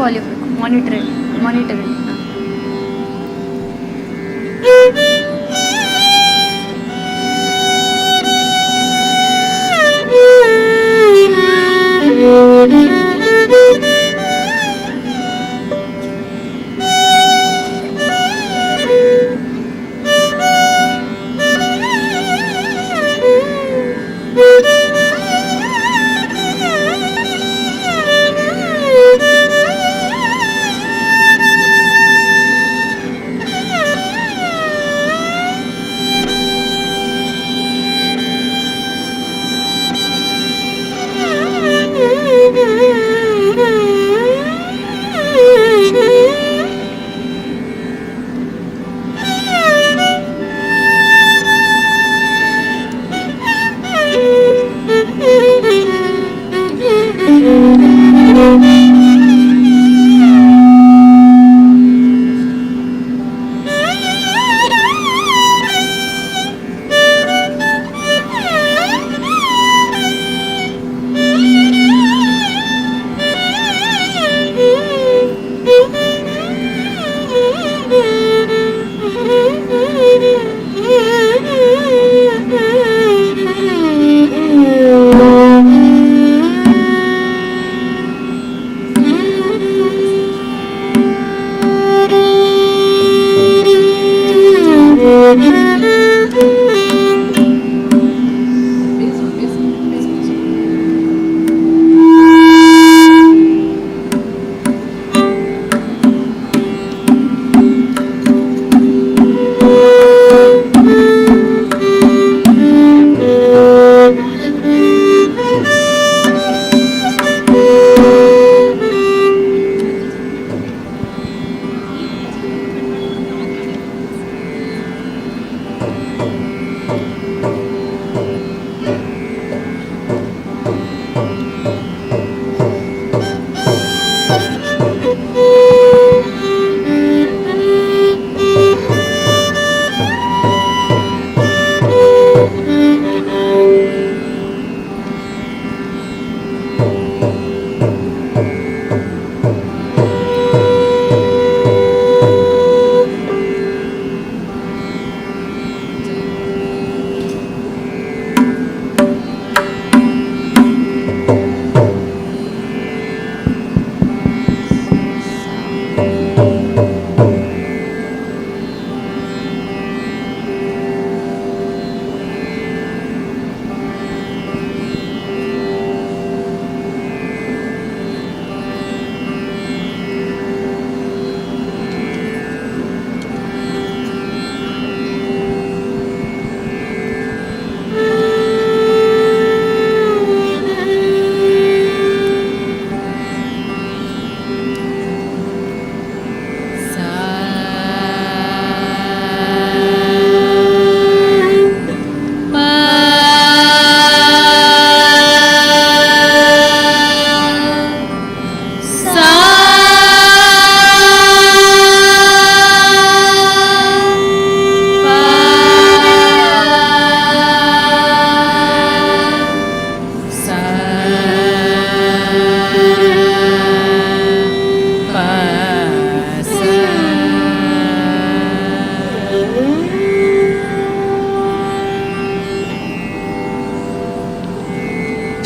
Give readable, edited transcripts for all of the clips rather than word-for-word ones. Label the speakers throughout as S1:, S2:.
S1: Volume monitor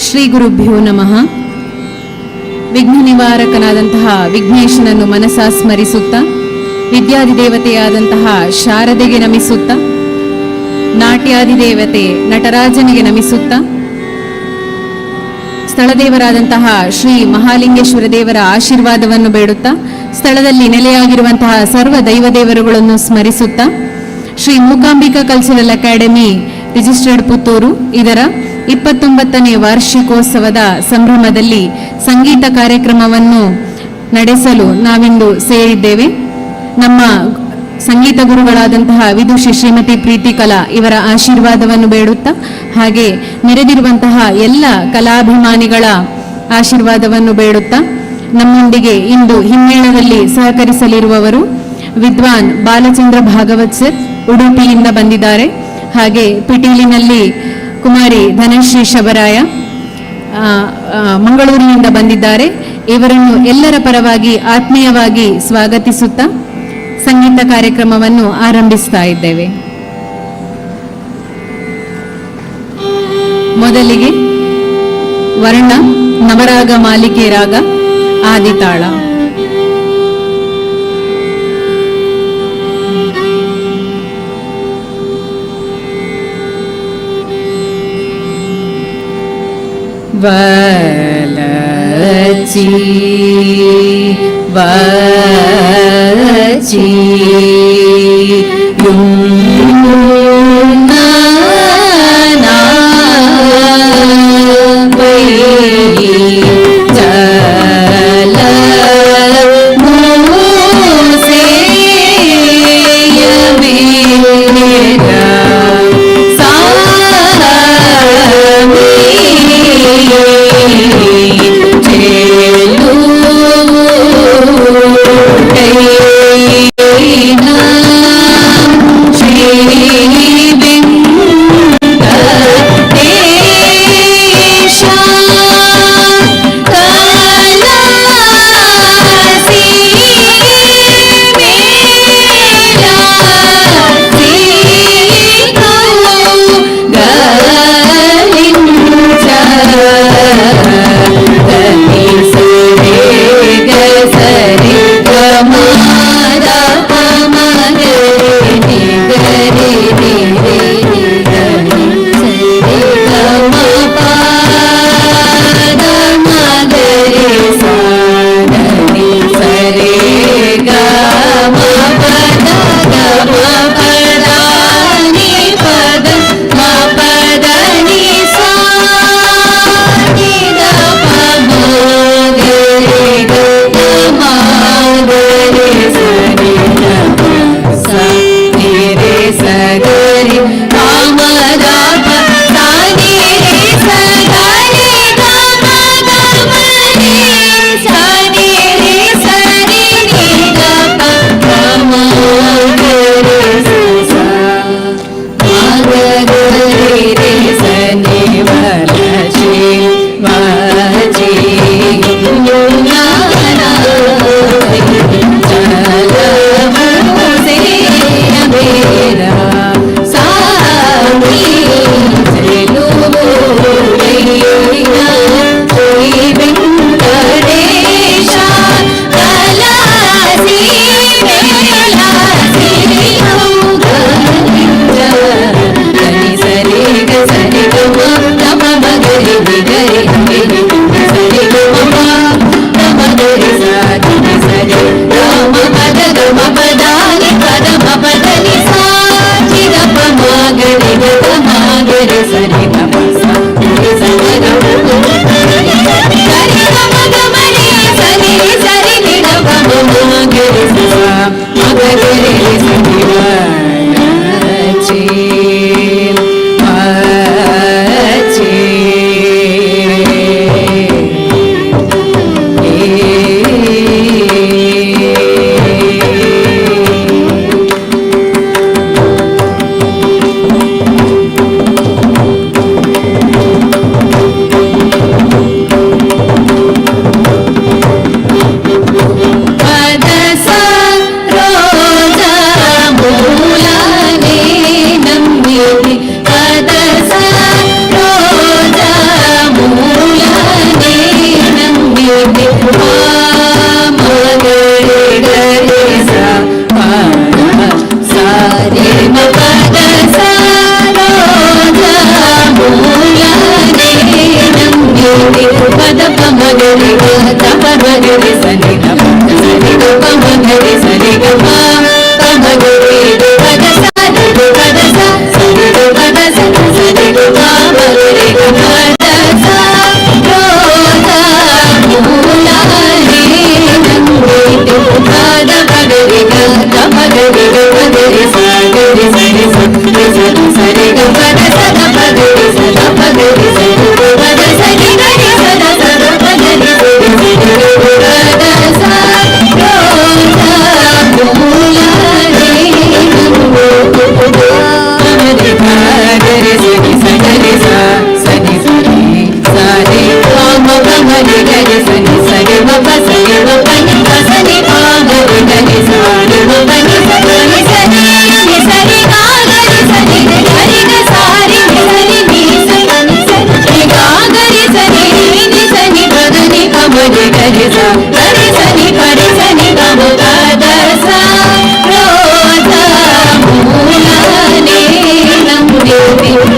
S2: Shri ಗುರುಭ್ಯೋ ನಮಃ. ವಿಘ್ನ ನಿವಾರಕನಾದಂತಹ ವಿಘ್ನೇಶನನ್ನು ಮನಸ ಸ್ಮರಿಸುತ್ತಾ, ವಿದ್ಯಾಧಿದೇವತೆಯಾದಂತಹ ಶಾರದೆಗೆ ನಮಿಸುತ್ತಾ, ನಾಟ್ಯಾಧಿದೇವತೆ ನಟರಾಜನಿಗೆ ನಮಿಸುತ್ತಾ, ಸ್ಥಳದೇವರಾದಂತಹ ಶ್ರೀ ಮಹಾಲಿಂಗೇಶ್ವರ ದೇವರ ಆಶೀರ್ವಾದವನ್ನು ಬೇಡುತ್ತಾ, ಸ್ಥಳದಲ್ಲಿ ನೆಲೆಯಾಗಿರುವಂತಹ ಸರ್ವ ದೈವದೇವರುಗಳನ್ನು ಸ್ಮರಿಸುತ್ತಾ, Shri Mookambika cultural academy registered Puttur ಇದರ 29ನೇ ವಾರ್ಷಿಕೋತ್ಸವದ ಸಂಭ್ರಮದಲ್ಲಿ ಸಂಗೀತ ಕಾರ್ಯಕ್ರಮವನ್ನು ನಡೆಸಲು ನಾವಿಂದು ಸೇರಿದ್ದೇವೆ. ನಮ್ಮ ಸಂಗೀತ ಗುರುಗಳಾದಂತಹ ವಿದುಷಿ ಶ್ರೀಮತಿ ಪ್ರೀತಿ ಕಲಾ ಇವರ ಆಶೀರ್ವಾದವನ್ನು ಬೇಡುತ್ತಾ, ಹಾಗೆ ನೆರೆದಿರುವಂತಹ ಎಲ್ಲ ಕಲಾಭಿಮಾನಿಗಳ ಆಶೀರ್ವಾದವನ್ನು ಬೇಡುತ್ತಾ, ನಮ್ಮೊಂದಿಗೆ ಇಂದು ಹಿಮ್ಮೇಳದಲ್ಲಿ ಸಹಕರಿಸಲಿರುವವರು ವಿದ್ವಾನ್ ಬಾಲಚಂದ್ರ ಭಾಗವತ್ ಸರ್ ಉಡುಪಿಯಿಂದ ಬಂದಿದ್ದಾರೆ. ಹಾಗೆ ಪಿಟೀಲಿನಲ್ಲಿ ಕುಮಾರಿ ಧನಶ್ರೀ ಶಬರಾಯ ಮಂಗಳೂರಿನಿಂದ ಬಂದಿದ್ದಾರೆ. ಇವರನ್ನು ಎಲ್ಲರ ಪರವಾಗಿ ಆತ್ಮೀಯವಾಗಿ ಸ್ವಾಗತಿಸುತ್ತಾ ಸಂಗೀತ ಕಾರ್ಯಕ್ರಮವನ್ನು ಆರಂಭಿಸ್ತಾ ಇದ್ದೇವೆ. ಮೊದಲಿಗೆ ವರ್ಣ ನವರಾಗ ಮಾಲಿಕೆ ರಾಗ ಆದಿತಾಳ. ವಲಚಿ ವಚಿ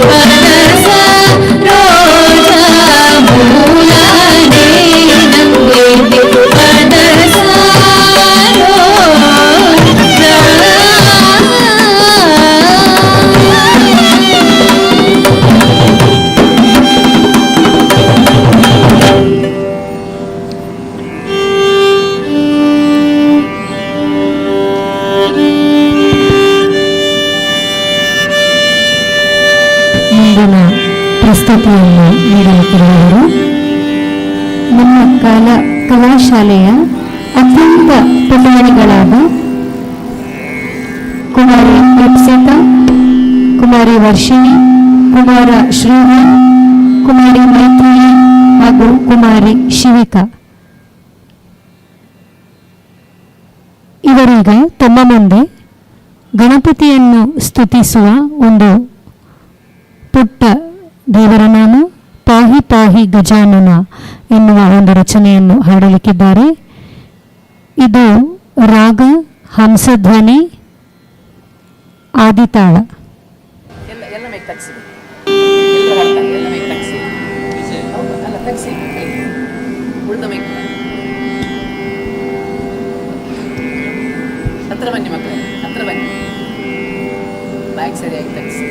S2: ಪದಸ ರೋಜ ಮೂಲನೆ ನಂಬಿದೆ ಪದಸ
S3: ಮುಂದಿನ ಪ್ರಸ್ತುತಿಯನ್ನು ನೀಡಲಿಕ್ಕಿರುವವರು ನಮ್ಮ ಕಲಾಶಾಲೆಯ ಅತ್ಯಂತ ಪುಟಾಣಿಗಳಾದ ಕುಮಾರಿ ಲಿಪ್ಸಿತಾ, ಕುಮಾರಿ ವರ್ಷಿಣಿ, ಕುಮಾರ ಶ್ರೀಧರ್, ಕುಮಾರಿ ಮೈತ್ರಿ ಹಾಗೂ ಕುಮಾರಿ ಶಿವಿಕಾ. ಇವರೀಗ ತಮ್ಮ ಮುಂದೆ ಗಣಪತಿಯನ್ನು ಸ್ತುತಿಸುವ ಒಂದು ಪುಟ್ಟ ದೇವರ ನಾಮ ಪಾಹಿ ಪಾಹಿ ಗಜಾನನ ಎನ್ನುವ ಒಂದು ರಚನೆಯನ್ನು ಹಾಡಲಿಕ್ಕಿದ್ದಾರೆ. ಇದು ರಾಗ ಹಂಸಧ್ವನಿ ಆದಿತಾಳ.
S4: ಎಲ್ಲ ಮೈಕ್ ತಗ್ಸಿ, ಎಲ್ಲರೂ ಹಾಡ್ತಾರೆ, ಎಲ್ಲ ಮೈಕ್ ತಗ್ಸಿ, ಅಲ್ಲ ತಗ್ಸಿ, ಉಳಿದ ಮೈಕ್ ಹತ್ರ ಬನ್ನಿ ಮಕ್ಕಳೇ, ಹತ್ರ ಬನ್ನಿ, ಮೈಕ್ ಸರಿಯಾಗಿ ತಗ್ಸಿ.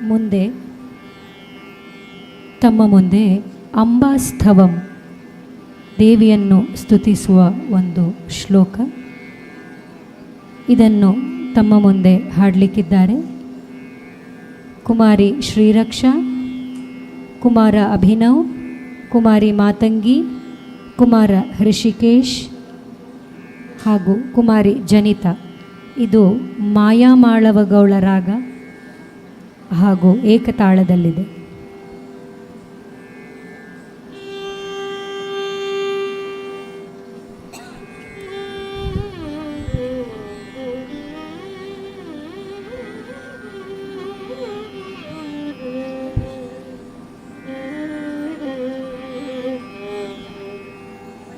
S3: ಮುಂದೆ ತಮ್ಮ ಮುಂದೆ ಅಂಬಾಸ್ತವಂ ದೇವಿಯನ್ನು ಸ್ತುತಿಸುವ ಒಂದು ಶ್ಲೋಕ. ಇದನ್ನು ತಮ್ಮ ಮುಂದೆ ಹಾಡಲಿಕ್ಕಿದ್ದಾರೆ ಕುಮಾರಿ ಶ್ರೀರಕ್ಷಾ, ಕುಮಾರ ಅಭಿನವ್, ಕುಮಾರಿ ಮಾತಂಗಿ, ಕುಮಾರ ಹೃಷಿಕೇಶ್ ಹಾಗೂ ಕುಮಾರಿ ಜನಿತಾ. ಇದು ಮಾಯಾಮಾಳವಗೌಳ ರಾಗ ಹಾಗೂ ಏಕತಾಳದಲ್ಲಿದೆ.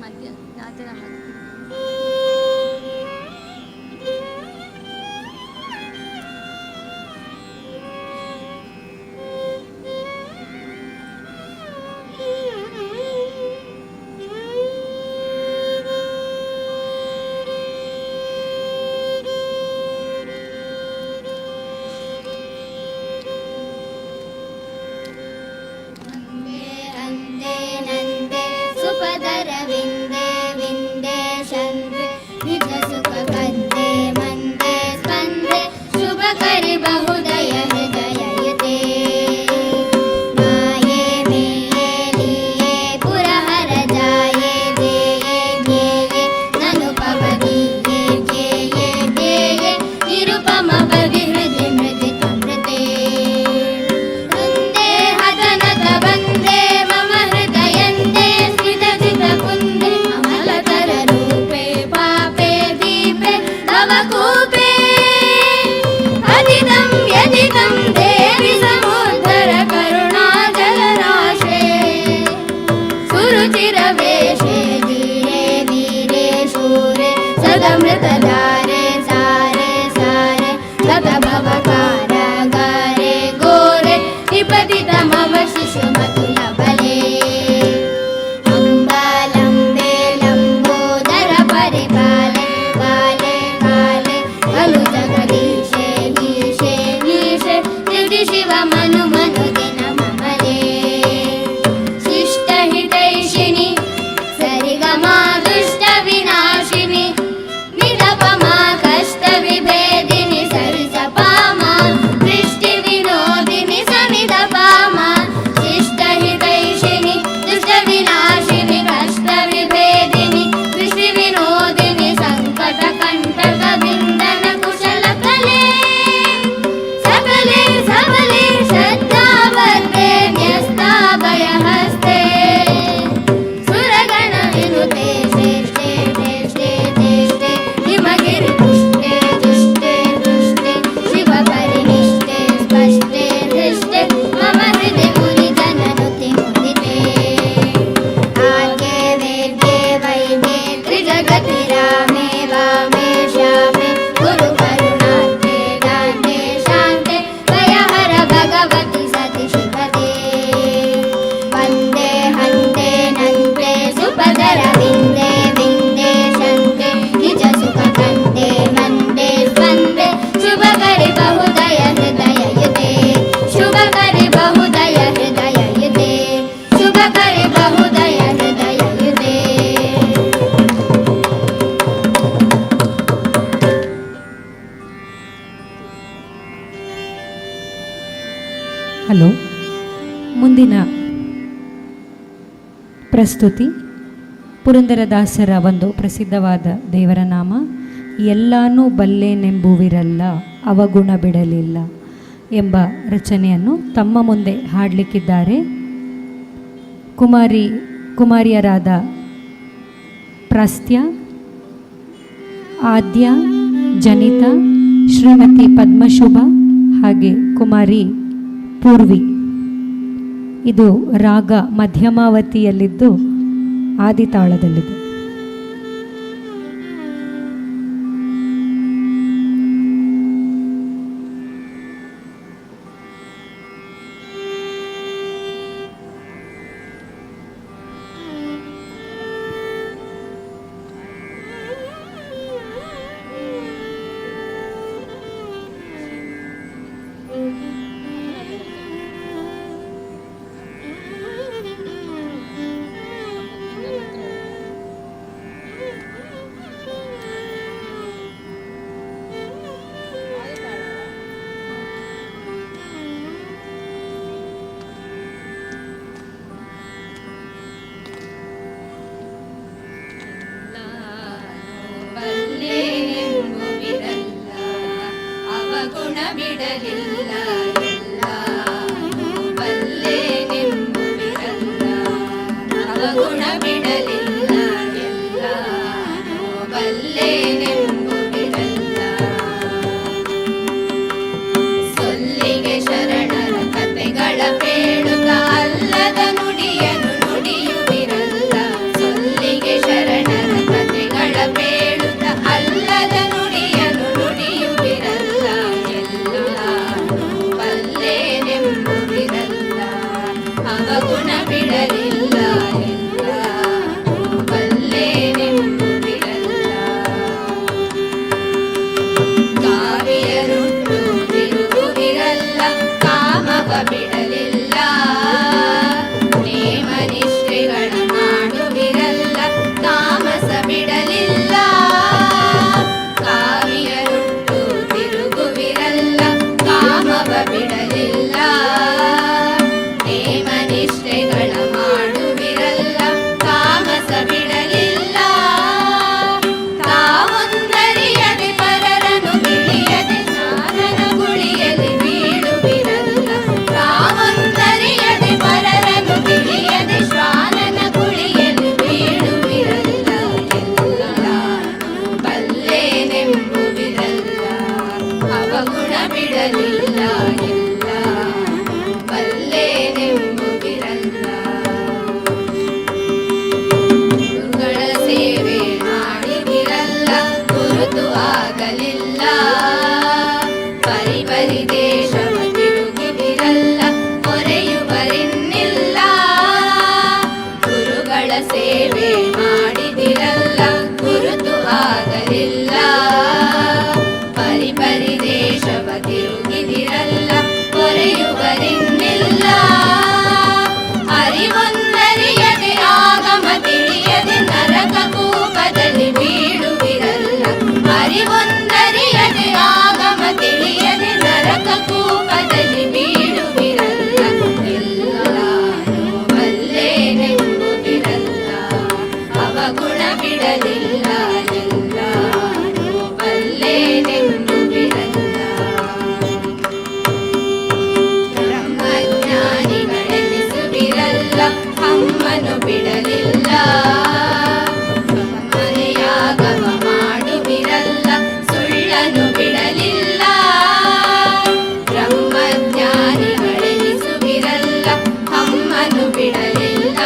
S1: ಮಧ್ಯ ರಾತ್ರಿ
S2: ಅಂದೆ ನಂದೆ ಸುಪದರ ವಿಂದೆ ವಿಂದೆ ಶಂದೆ ನಿಜ ಸುಖ ಕಂದೆ ಮಂದೆ ಸ್ಪಂದೆ ಶುಭ ಕರಿ ಬಹುದಯ ಹೃದಯಯತೆ ಮಾಯೆ ಮೇಯೆ ಲೀಯೆ ಪುರಹರ ಜಾಯೆ ದೇಯೆ ಜ್ಞೇಯೆ ನನು ಪವನೀಯೆ ಜ್ಞೇಯೆ ಜ್ಞೇಯೆ ನಿರುಪಮ ಪವಿ ಹೃದಿ ಮೃದಿ ಕಮೃತೆ ವೃಂದೇ ಹತನತ ವಂದೇ ಮಮ ಹೃದಯಂದೇ ಸ್ಮಿತ ಚಿತ ಕುಂದೇ ಅಮಲತರ ರೂಪೇ ಪಾಪೇ ದೀಪೆ ತವ ಕೂಪೇ ಅದಿತಂ ಯದಿತಂ ದೇವಿ ಸಮುದ್ಧರ ಕರುಣಾ ಜಲರಾಶೇ ಸುರುಚಿರ ವೇಷೇ ಧೀರೆ ವೀರೆ ಶೂರೆ ಸದಮೃತಧಾರೆ ಸಾರೆ ಸಾರೆ ಗತ ಭವಕಾರ ಗಾರೆ ಗೋರೆ ನಿಪತಿತ ಮಮ ಶಿಶು ಮತುಲ ಬಲೆ ಅಂಬಾಲಂಬೆ ಲಂಬೋದರ ಪರಿಪಾಲೆ ಕಾಲೆ ಕಾಲೆ ಖಲು ಜಗದೀಶೆ ಈಶೆ ನೀಶೆ ಹೃದಿ ಶಿವ ಮನು ಮನು ದಿನ ಮಮಲೆ ಶಿಷ್ಟ ಹಿತೈಷಿಣಿ ಸರಿಗಮಾ ದುಷ್ಟ ವಿನಾಶಿನಿ ನಿರಪಮಾ ಕಷ್ಟ ವಿಭೇದಿನಿ ಸರಿಸಪಾಮ ದೃಷ್ಟಿ ವಿನೋದಿನಿ ಸಮಿದ ಪಾಮ ಶಿಷ್ಟ ಹಿತೈಷಿನಿ ದುಷ್ಟ ವಿನಾಶಿನಿ ಕಷ್ಟ ವಿಭೇದಿನಿ ದೃಷ್ಟಿ ವಿನೋದಿನಿ ಸಂಕಟ ಕಂಟಕ ಬಿಂದನ ಕುಶಲ ಕಲೆ ಸಕಲೆ ಸಬಲೆ ಶ್ರದ್ಧಾವರ್ತೆ ನ್ಯಸ್ತಾಭಯ ಹಸ್ತೆ ಸುರಗಣ ವಿನುತೆ ಶ್ರೇಷ್ಠೆ ಶ್ರೇಷ್ಠೆ ಶ್ರೇಷ್ಠೆ ಹಿಮಗಿರಿ ಪುಷ್ಟೆ ದುಷ್ಟೆ ದುಷ್ಟೆ ಶಿವ ಪರಿನಿಷ್ಠೆ ಸ್ಪಷ್ಟೆ ದೃಷ್ಟೆ ಮಮ ಹೃದಯ ಮುನಿ ಜನನುತಿ ಮುದಿತೆ ಆರ್ಗೆ ವೇದ್ಯೆ ವೈದ್ಯೆ ತ್ರಿಜಗತಿ ರಾಮೇ ವಾಮೇ ಶ್ಯಾಮೆ ಗುರು ಕರುಣಾತೆ ದಾಂತೆ ಶಾಂತೆ ಭಯಹರ ಭಗವತಿ ಸತಿ ಶಿವತೆ ವಂದೇ ಹಂತೆ ನಂತೆ ಸುಪದರ ವಿಂದೆ ವಿಂದೆ ಶಂತೆ ನಿಜ ಸುಖ ಕಂದೆ ಮಂದೆ ಸ್ಪಂದೆ ಶುಭ ಕರಿ ಬಹುದಯ ಹೃದಯಯತೆ ಶುಭ ಕರಿ ಬಹುದಯ ಹೃದಯಯತೆ ಶುಭ ಕರಿ ಬಹುದಯ ಹೃದಯಯತೆ
S3: ಹಲೋ. ಮುಂದಿನ ಪ್ರಸ್ತುತಿ ಪುರಂದರದಾಸರ ಒಂದು ಪ್ರಸಿದ್ಧವಾದ ದೇವರ ನಾಮ ಎಲ್ಲಾನೂ ಬಲ್ಲೆನೆಂಬುವಿರಲ್ಲ ಅವಗುಣ ಬಿಡಲಿಲ್ಲ ಎಂಬ ರಚನೆಯನ್ನು ತಮ್ಮ ಮುಂದೆ ಹಾಡಲಿಕ್ಕಿದ್ದಾರೆ ಕುಮಾರಿಯರಾದ ಪ್ರಾಸ್ತ್ಯ, ಆದ್ಯ, ಜನಿತಾ, ಶ್ರೀಮತಿ ಪದ್ಮಶುಭ ಹಾಗೆ ಕುಮಾರಿ ಪೂರ್ವಿ. ಇದು ರಾಗ ಮಧ್ಯಮಾವತಿಯಲ್ಲಿದ್ದು ಆದಿತಾಳದಲ್ಲಿದೆ.
S2: ಅವಗುಣ ಬಿಡಲಿಲ್ಲ ಎಲ್ಲ ಬಲ್ಲೆನೆಂಬುವಿರಲ್ಲ ಅವಗುಣ ಬಿಡಲಿಲ್ಲ ಎಲ್ಲ ಬಲ್ಲೆನೆಂಬುವಿರಲ್ಲ ಸೊಲ್ಲಿಗೆ ಶರಣರ ಕಥೆಗಳ ಬೇಡುತ್ತ ಅಲ್ಲದ ನುಡಿಯನು ನುಡಿಯುವಿರಲ್ಲ ಸೊಲ್ಲಿಗೆ ಶರಣರ ಕಥೆಗಳ ಬೇಡುತ್ತ ಅಲ್ಲದ ನುಡಿಯನು ನುಡಿಯುವಿರಲ್ಲ ಎಲ್ಲ ಬಲ್ಲೆನೆಂಬುವಿರಲ್ಲ ಅವಗುಣ ಬಿಡಲಿಲ್ಲ ಎಲ್ಲ ಬಲ್ಲೆನೆಂಬುವಿರಲ್ಲ ಕಾವಿಯರುಟ್ಟು ತಿರುಗುವಿರಲ್ಲ ಕಾಮವ ಬಿಡಲಿಲ್ಲ ನೇಮ ನಿಷ್ಠೆಗಳ ಮಾಡುವಿರಲ್ಲ ತಾಮಸ ಬಿಡಲಿಲ್ಲ ಕಾವಿಯರುಟ್ಟು ತಿರುಗುವಿರಲ್ಲ ಕಾಮವ ಬಿಡಲಿಲ್ಲ ನೇಮ ನಿಷ್ಠೆಗಳ ಮಾಡುವಿರಲ್ಲ ತಾಮಸ ಬಿಡಲಿಲ್ಲ ತಾವೊಂದರಿಯದೆ ಪರರನು ತಿಳಿಯದೆ ಸಾಧನ ಗುಳಿಯದೆ ಬೀಳುವಿರಲ್ಲ ತಾವೊಂದರಿಯದೆ ಪರರನು ತಿಳಿಯದೆ ಶ್ವಾನನ ಗುಳಿಯದೆ ಬೀಳುವಿರಲ್ಲ ಎಲ್ಲ ಬಲ್ಲೆನೆಂಬುವಿರಲ್ಲ ಅವಗುಣ ಬಿಡಲಿಲ್ಲ ಎಲ್ಲ ಬಲ್ಲೆನೆಂಬುವಿರಲ್ಲ ಗುರುಗಳ ಸೇವೆ ಮಾಡಿದಿರಲ್ಲ ಗುರುತು ಆಗಲಿಲ್ಲ ಪರಿಪರಿ ದೇಶವ ತಿರುಗಿದಿರಲ್ಲ ಹೊರೆಯುವರಿನ್ನಿಲ್ಲ ಗುರುಗಳ ಸೇವೆ ಮಾಡಿದಿರಲ್ಲ ಗುರುತು ಆಗಲಿಲ್ಲ ಪರಿಪರಿ ದೇಶವ ತಿರುಗಿದಿರಲ್ಲ ಹೊರೆಯುವರಿನ್ನಿಲ್ಲ ಅರಿವೊಂದರಿಯದೆ ಆಗಮ ತಿಳಿಯದೆ ನರಕ ಕೂಪದಲ್ಲಿ ಬೀಳುವಿರಲ್ಲ ಅರಿವೊಂದರಿಯದೆ ಆಗಮ ತಿಳಿಯದೆ ನರಕ ಕೂಪದಲ್ಲಿ ಬೀಳುವಿರಲ್ಲ ಎಲ್ಲ ಬಲ್ಲೆನೆಂಬುವಿರಲ್ಲ ಅವಗುಣ ಬಿಡಲಿಲ್ಲ ಎಲ್ಲ ಬಲ್ಲೆನೆಂಬುವಿರಲ್ಲ ಬ್ರಹ್ಮಜ್ಞಾನಿಗಳೆನಿಸುವಿರಲ್ಲ ಅಮ್ಮನು ಬಿಡಲಿಲ್ಲ ಮನೆಯಾಗವ ಮಾಡುವಿರಲ್ಲ ಸುಳ್ಳನು ಬಿಡಲಿಲ್ಲ ಬ್ರಹ್ಮಜ್ಞಾನಿಗಳೆನಿಸುವಿರಲ್ಲ ಅಮ್ಮನು ಬಿಡಲಿಲ್ಲ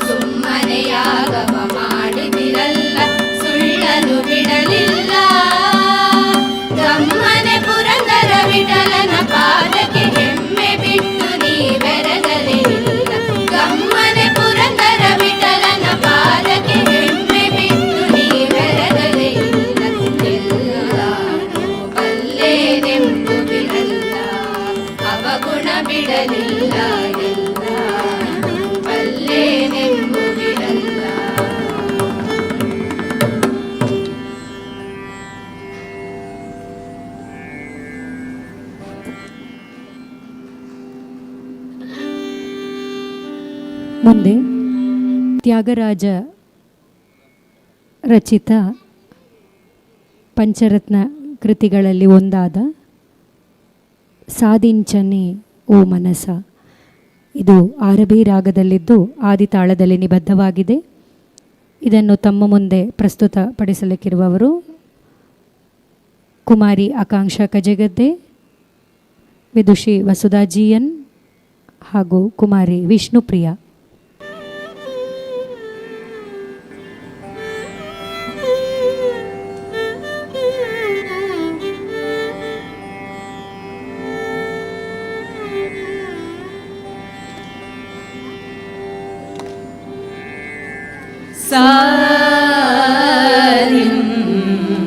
S2: ಸುಮ್ಮನೆಯಾಗವ ಮಾಡಿದಿರಲ್ಲ ಸುಳ್ಳನು ಬಿಡಲಿಲ್ಲ ಗಮ್ಮನೆ ಪುರಂದರ ವಿಠಲನ ಪಾದಕ್ಕೆ ಹೆಮ್ಮೆ ಬಿಟ್ಟು ನೀವೆರಗಲೇ ಇಲ್ಲ ಗಮ್ಮನೆ ಪುರಂದರ ವಿಠಲನ ಪಾದಕ್ಕೆ ಹೆಮ್ಮೆ ಬಿಟ್ಟು ನೀವೆರಗಲೇ ಇಲ್ಲ ಎಲ್ಲ ಬಲ್ಲೆನೆಂಬುವಿರಲ್ಲ ಅವಗುಣ ಬಿಡಲಿಲ್ಲ ಎಲ್ಲ ಬಲ್ಲೆನೆಂಬುವಿರಲ್ಲ
S3: ಮುಂದೆ ತ್ಯಾಗರಾಜ ರಚಿತ ಪಂಚರತ್ನ ಕೃತಿಗಳಲ್ಲಿ ಒಂದಾದ ಸಾಧಿಂಚನೆ ಓ ಮನಸ ಇದು ಆರಬಿ ರಾಗದಲ್ಲಿದ್ದು ಆದಿತಾಳದಲ್ಲಿ ನಿಬದ್ಧವಾಗಿದೆ. ಇದನ್ನು ತಮ್ಮ ಮುಂದೆ ಪ್ರಸ್ತುತಪಡಿಸಲಿಕ್ಕಿರುವವರು ಕುಮಾರಿ ಆಕಾಂಕ್ಷಾ ಕಜೆಗದ್ದೆ, ವಿದುಷಿ ವಸುಧಾ ಜಿಎನ್ ಹಾಗೂ ಕುಮಾರಿ ವಿಷ್ಣುಪ್ರಿಯಾ.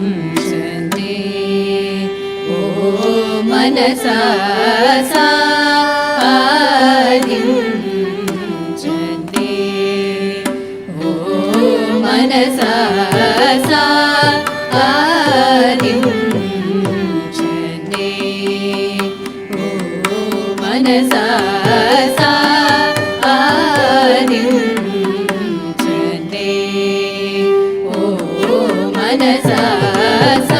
S2: ಸಾಧಿಂಚನೆ ಓ ಮನಸ ಸಾಧಿಂಚನೆ ಓ ಮನಸ ಸಾಧಿಂಚನೆ ಓ ಮನಸ ಮನಸ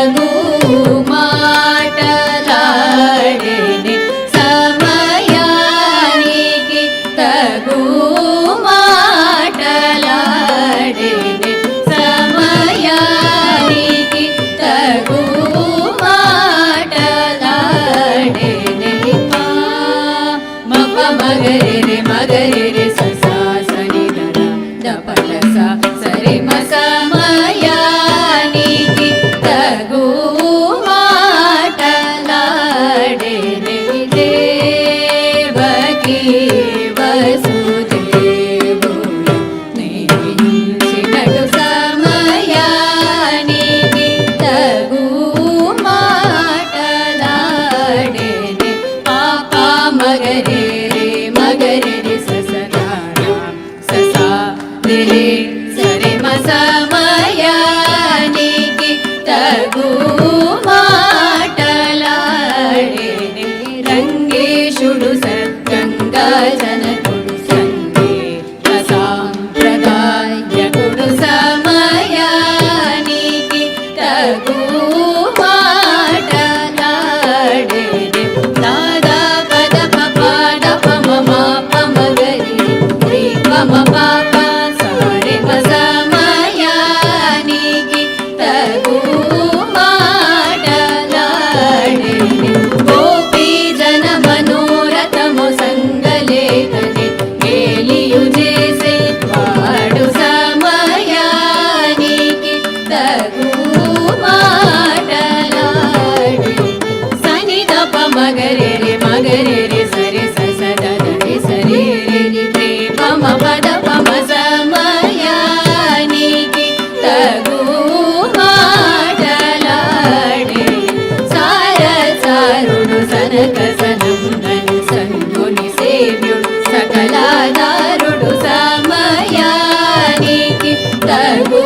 S2: తగు మాటలాడేనే సమయానికి తగు మాటలాడేనే సమయానికి తగు మాటలాడేనే మప మగరే మగరే ససా సరి దపట సా సరి మ సమయానికి తగు మాటలాడేనే దేవకీ వసుదేవులు నిలిచినటు సమయానికి తగు మాటలాడేనే పాప మగరే మగరే ససదారా ససా రే సరి మ సమయానికి తగు మాటలాడేనే రంగేశుడు సద్గంగా జనకుడు సంగే సాంప్రదాయకుడు సమయానికి తగు మాటలాడేనే దాదా పద పద పమ పమగరి శ్రీ పమ పాప సారి మ సమయానికి తగు మాటలాడేనే గోపీ జన మనోరథము సంగలేఖనే గేలియు చేసే వాడు సమయానికి తగు మాటలాడేనే సని దప మగరే మగరే సరి ససదరే సరి రే పమ పద పమ సమయానికి తగు మాటలాడేనే సారసారుడు సనక సనందను సంగుని సేవ్యుడు సకలాదారుడు సమయానికి తగు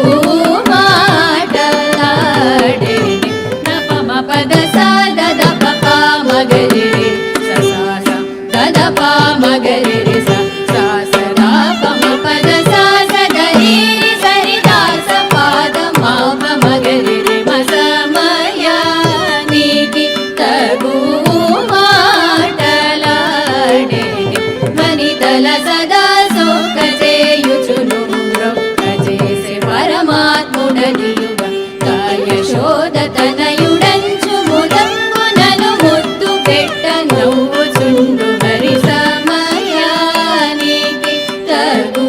S2: మాటలాడేనే నపమ పద సాద దప మగరే ససా దద పా మగరే సా సదా పమ పద సా సదరి సరి దాస పాద మాప మగరే మ సమయానికి తగు మాటలాడేనే మనితల సదా శోక చేయుచును మ్రొక్క చేసే పరమాత్ముడనియుగ కాయ శోధ తనయుడంచు ముదంబునను ముద్దు పెట్ట నవ్వుచుండు హరి సమయానికి తగు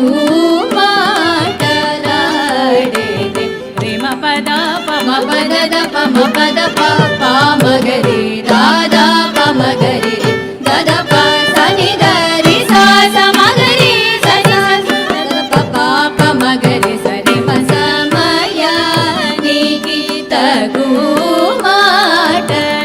S2: మాటలాడేనే ప్రేమ పద పమ పద పమ పద పామగరి రాధా పమగరి దద ప సని దరి సా సమగరి సని పాప మగరి సరి మ సమయానికి తగు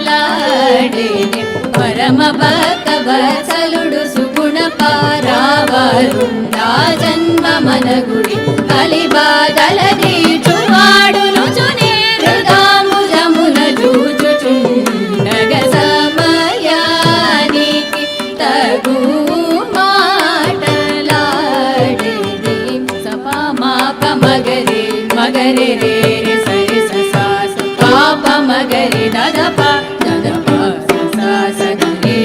S2: మాటలాడేనే పరమ భక్త వత్సలుడు సుగుణ పారావరుండా జన్మ మనగుడి కలిబాదల దీచువాడును చునే హృదాముజమున జూచుచుండగ సమయానికి తగు మాటలాడేనే సపా మాప మగరే మగరే రే సరి ససా పాప మగరి దద ప ససా సదరే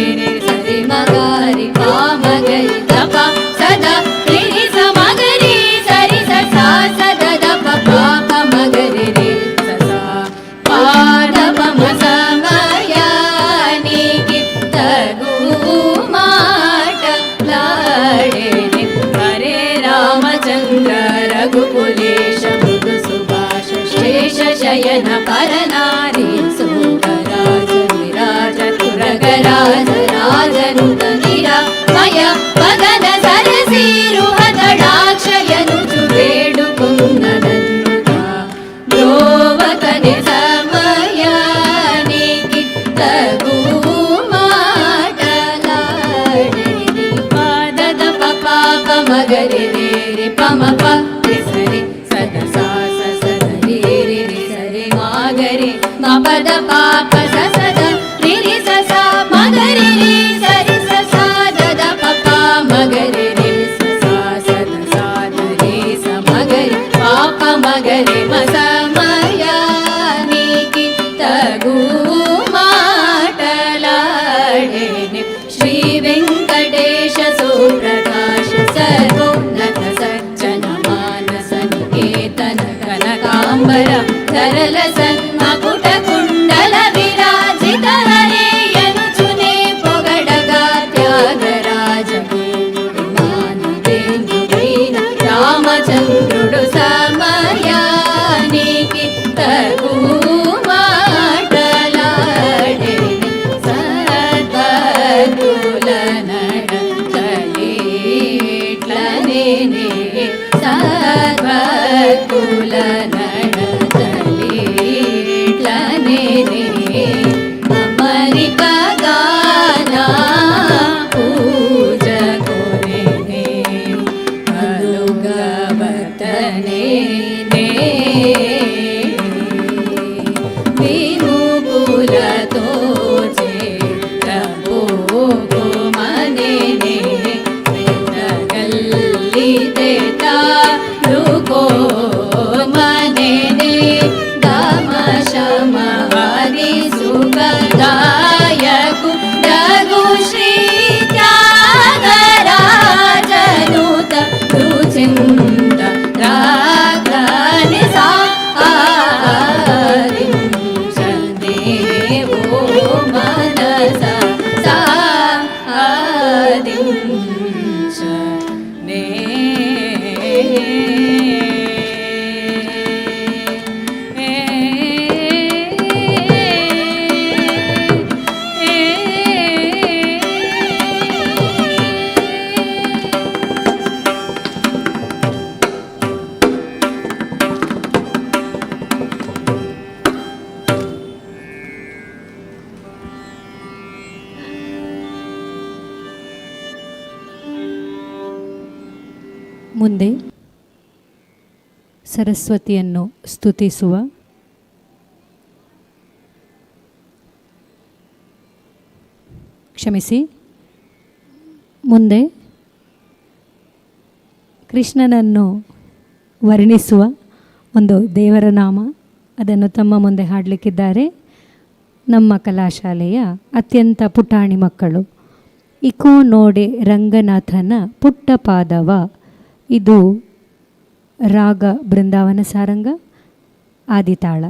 S2: సరి మగరి పా మగరి దప సదా రి సమగరి సరి ససా సదద పాప మగరి రే ససా పాద పమ సమయానికి తగు మాటలాడేనే హరే రామచంద్ర రఘుకులేశ మృదు సుభాష శేష శయన పరనారీ సోమరాజ విరాజ తురగరాజ రాజనుత నిరామయ పదన సరసీరుహదడాక్షయను వేడుకున్నదన్నుగా బ్రోవకనే సమయానికి తగు మాటలాడేనే పాదద పాప మగరి రే పమ ప సరి సద సా సరి రి సరి మాగరి మ పద పాప సద రి ససా మగరి రి సరి ససా దద పప మగరి రి ససా సద సా రి స మగరి పాప మగరి మ సమయానికి ತಗು ಮಾಟಲಾಡೆನೆ ಶ್ರೀ ವೆಂಕಟೇಶ ಸುಪ್ರಕಾಶ ಸರ್ವೋನ್ನತ ಸಜ್ಜನ ಮಾನಸ ನಿಕೇತನ ಕನಕಾಂಬರ ಸರಳ ಸನ್ಮಕುಟ ಕುಂಡಲ ವಿರಾಜಿತ ಹರೇಯನು ಚುನೆ ಪೊಗಡಗ ತ್ಯಾಗರಾಜ ಮಾನವೇಂದು ವೀರ ರಾಮಚಂದ್ರುಡು ಸಮಯಾನಿಗೆ ತಗು ಮಾಟಲಾಡೆನೆ ಸದ್ವಕುಲ ನಡತಲೇಟ್ಲನೇನೆ ಸದ್ವಕುಲ ನಡತಲೇಟ್ಲನೇನೆ ಅಮರಿಕ ಗಾನ ಪೂಜ ಕೊನೆನೆ ಅನುಗವತನೆ ವಿನುಕುಲ ತೋಚೆ ಪ್ರಭೋ ಮನೆನೆ ಗಲ್ಲಿ ತಾರುಕೋ ಮನೆನೆ ಗಮ ಶಮ ಹರಿ ಸುಖದಾಯಕು ರಘು ಶ್ರೀ ತ್ಯಾಗರಾಜನುತ ರುಚಿಂತ ರಾಗನೆ ಸಾರಿಂಚದೇವೋ ಮನಸ ಸಾರಿಂಚನೆ
S3: ಮುಂದೆ ಸರಸ್ವತಿಯನ್ನು ಸ್ತುತಿಸುವ ಕ್ಷಮಿಸಿ ಮುಂದೆ ಕೃಷ್ಣನನ್ನು ವರ್ಣಿಸುವ ಒಂದು ದೇವರ ನಾಮ ಅದನ್ನು ತಮ್ಮ ಮುಂದೆ ಹಾಡಲಿಕ್ಕಿದ್ದಾರೆ ನಮ್ಮ ಕಲಾಶಾಲೆಯ ಅತ್ಯಂತ ಪುಟಾಣಿ ಮಕ್ಕಳು. ಇಕೋ ನೋಡೆ ರಂಗನಾಥನ ಪುಟ್ಟ ಪಾದವ. ಇದು ರಾಗ ಬೃಂದಾವನ ಸಾರಂಗ ಆದಿತಾಳ.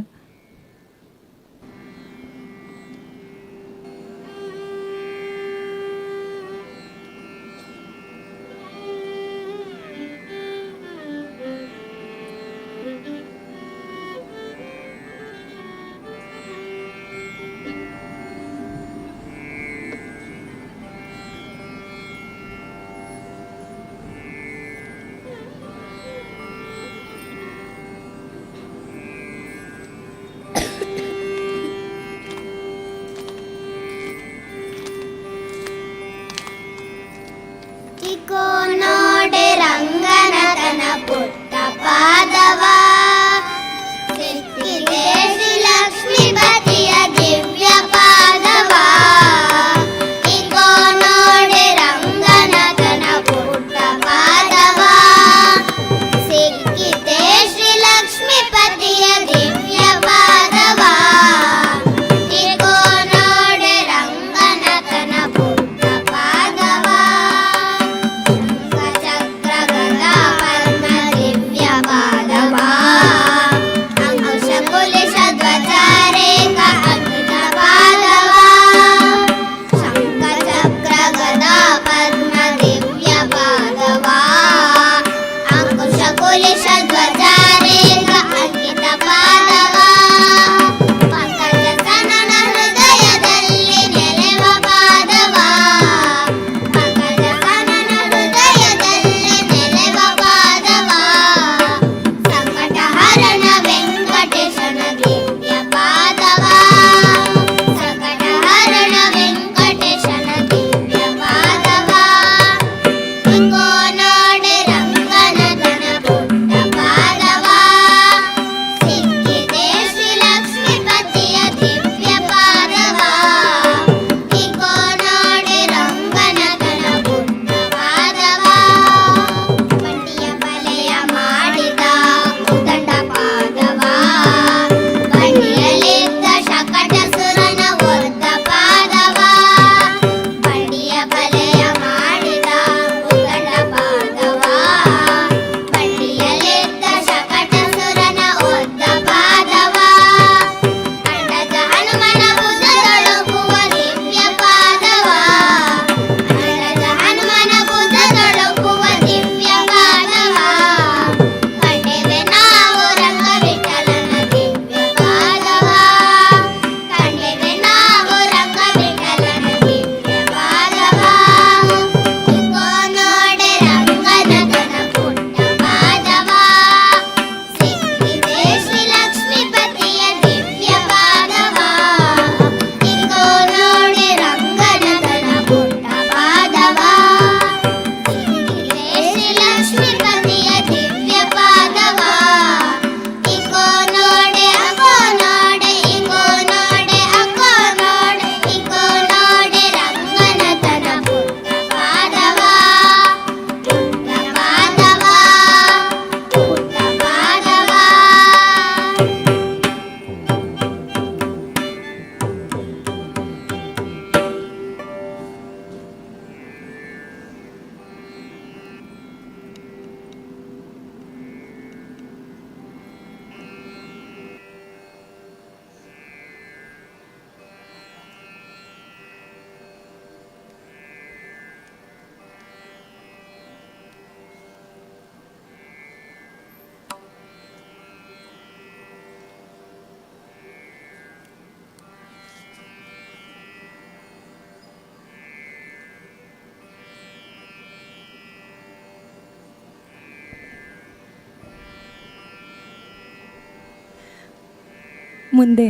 S3: ಮುಂದೆ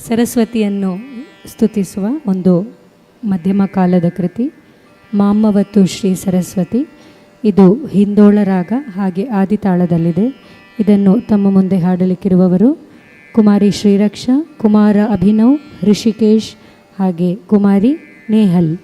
S3: ಸರಸ್ವತಿಯನ್ನು ಸ್ತುತಿಸುವ ಒಂದು ಮಧ್ಯಮ ಕಾಲದ ಕೃತಿ ಮಾಮ್ಮವತ್ತು ಶ್ರೀ ಸರಸ್ವತಿ. ಇದು ಹಿಂದೋಳ ರಾಗ ಹಾಗೆ ಆದಿತಾಳದಲ್ಲಿದೆ. ಇದನ್ನು ತಮ್ಮ ಮುಂದೆ ಹಾಡಲಿಕ್ಕಿರುವವರು ಕುಮಾರಿ ಶ್ರೀರಕ್ಷಾ, ಕುಮಾರ ಅಭಿನವ್, ಋಷಿಕೇಶ್ ಹಾಗೆ ಕುಮಾರಿ ನೇಹಲ್.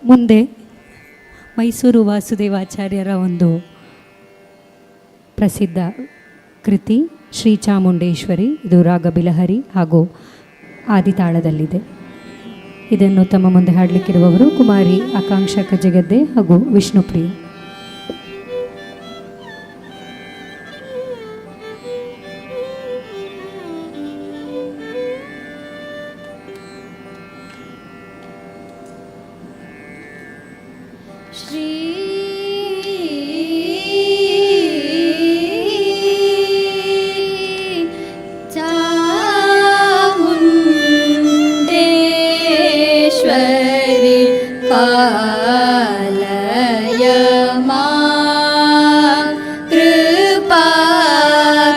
S3: ಮುಂದೆ ಮೈಸೂರು ವಾಸುದೇವಾಚಾರ್ಯರ ಒಂದು ಪ್ರಸಿದ್ಧ ಕೃತಿ ಶ್ರೀ ಚಾಮುಂಡೇಶ್ವರಿ. ಇದು ರಾಗ ಬಿಲಹರಿ ಹಾಗೂ ಆದಿತಾಳದಲ್ಲಿದೆ. ಇದನ್ನು ತಮ್ಮ ಮುಂದೆ ಹಾಡಲಿಕ್ಕಿರುವವರು ಕುಮಾರಿ ಆಕಾಂಕ್ಷ ಕಜಗದ್ದೆ ಹಾಗೂ ವಿಷ್ಣುಪ್ರಿಯ.
S2: ಶ್ರೀ ಚಾಮುಂಡೇಶ್ವರಿ ಪಾಲಯ ಮಾಂ ಕೃಪಾ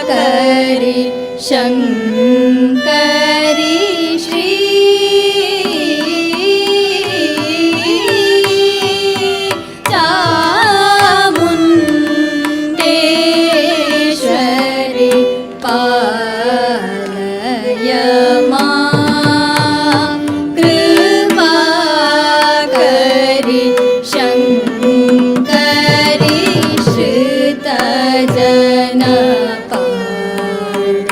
S2: ಕರಿ ಶಂಕರಿ ಶ್ರೀ ಚಾಮುಂಡೇಶ್ವರಿ ಪಾಲಯ ಮಾಂ ಕೃಪಾ ಕರಿ ಶಂಕರಿ ಶ್ರುತ ಜನ ಪಾಲಯ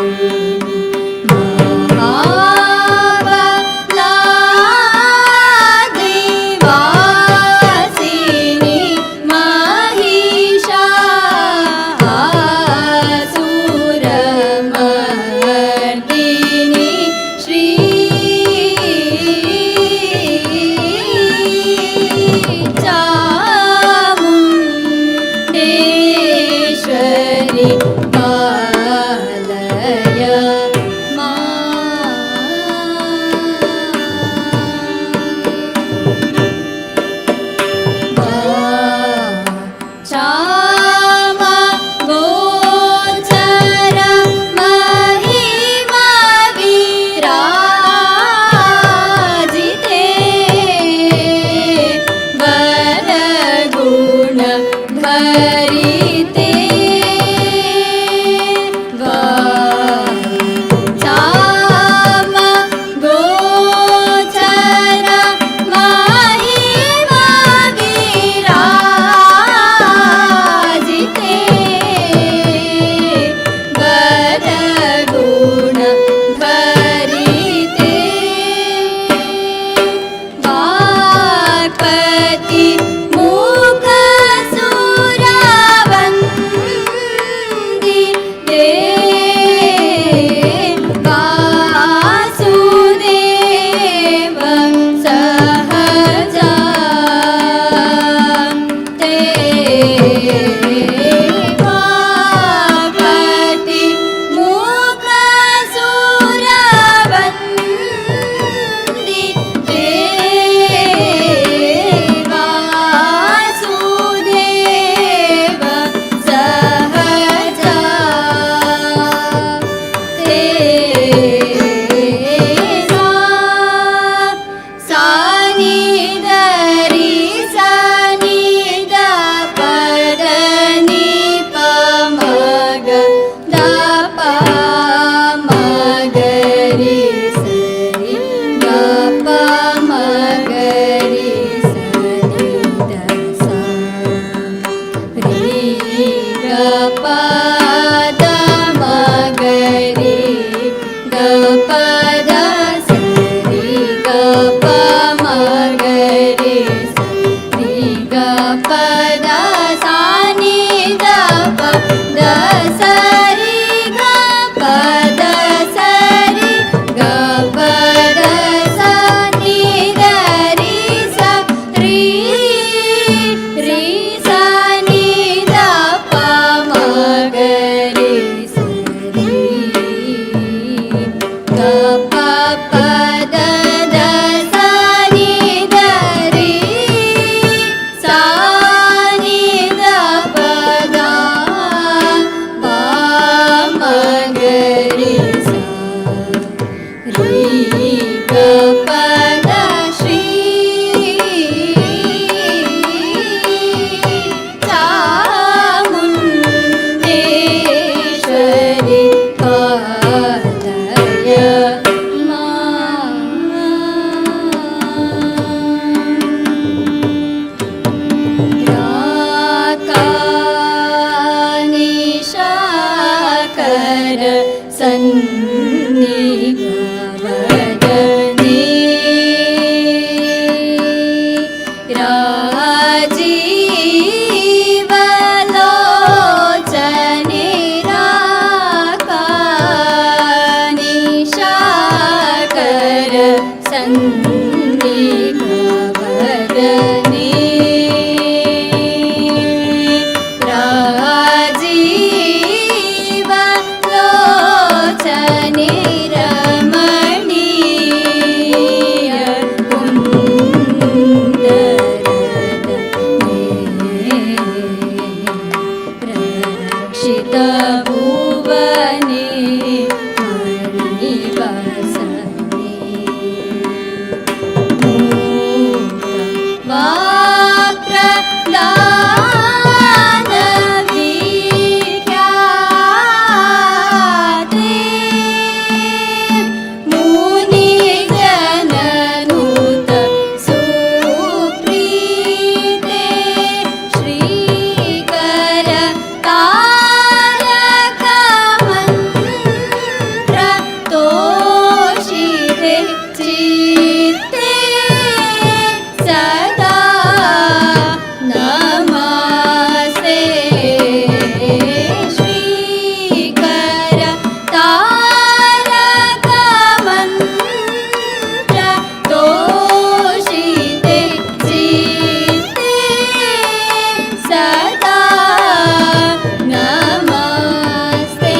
S2: सन्निगवदने राजीव लोचने रमणीय कुन्दरदने रक्षित भुवने मणिवसने वाक्प्रदान विख्याते मुनिजननुत सुप्रीते श्रीकर तारक मंत्र तोषिते चित्ते सदा नमस्ते श्रीकर तारक मंत्र तोषिते चित्ते सदा नमस्ते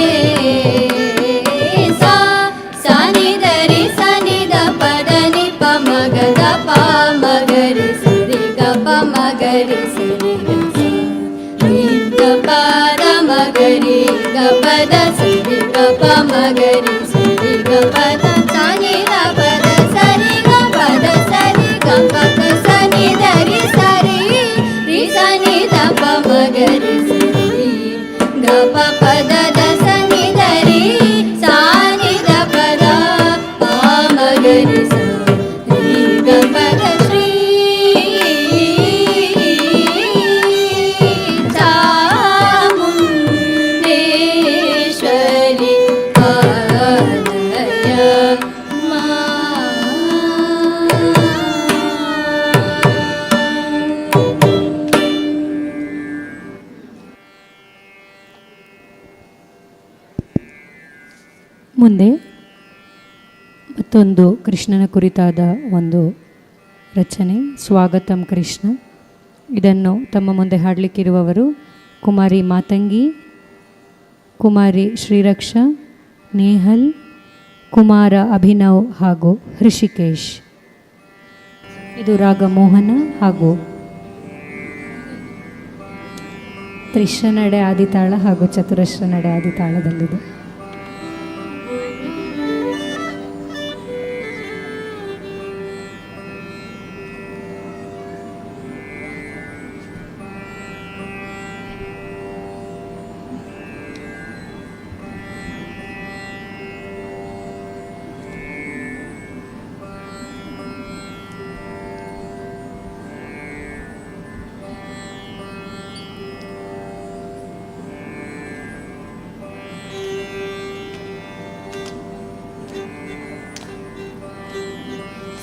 S2: सा सनिधरि सनिध पदनि पमगद पामगरि सरि ग पमगरि सरि ग पद मगरि ग पद सरि ग पमगरि सरि ग पद सनि ग पद सरि ग पद सरि ग पद सनि धरि सरि रि सनि ध पमगरि सरि ग पद द सनि धरि सनि ध पद पामगरि सरि ग पद श्री चामुण्डेश्वरि आलय
S3: ಮುಂದೆ ಮತ್ತೊಂದು ಕೃಷ್ಣನ ಕುರಿತಾದ ಒಂದು ರಚನೆ ಸ್ವಾಗತಂ ಕೃಷ್ಣ. ಇದನ್ನು ತಮ್ಮ ಮುಂದೆ ಹಾಡಲಿಕ್ಕಿರುವವರು ಕುಮಾರಿ ಮಾತಂಗಿ, ಕುಮಾರಿ ಶ್ರೀರಕ್ಷಾ, ನೇಹಲ್, ಕುಮಾರ ಅಭಿನವ್ ಹಾಗೂ ಹೃಷಿಕೇಶ್. ಇದು ರಾಗ ಮೋಹನ ಹಾಗೂ ತ್ರಿಶ್ರ ನಡೆ ಆದಿತಾಳ ಹಾಗೂ ಚತುರಶ್ರ ನಡೆ ಆದಿತಾಳದಲ್ಲಿದೆ.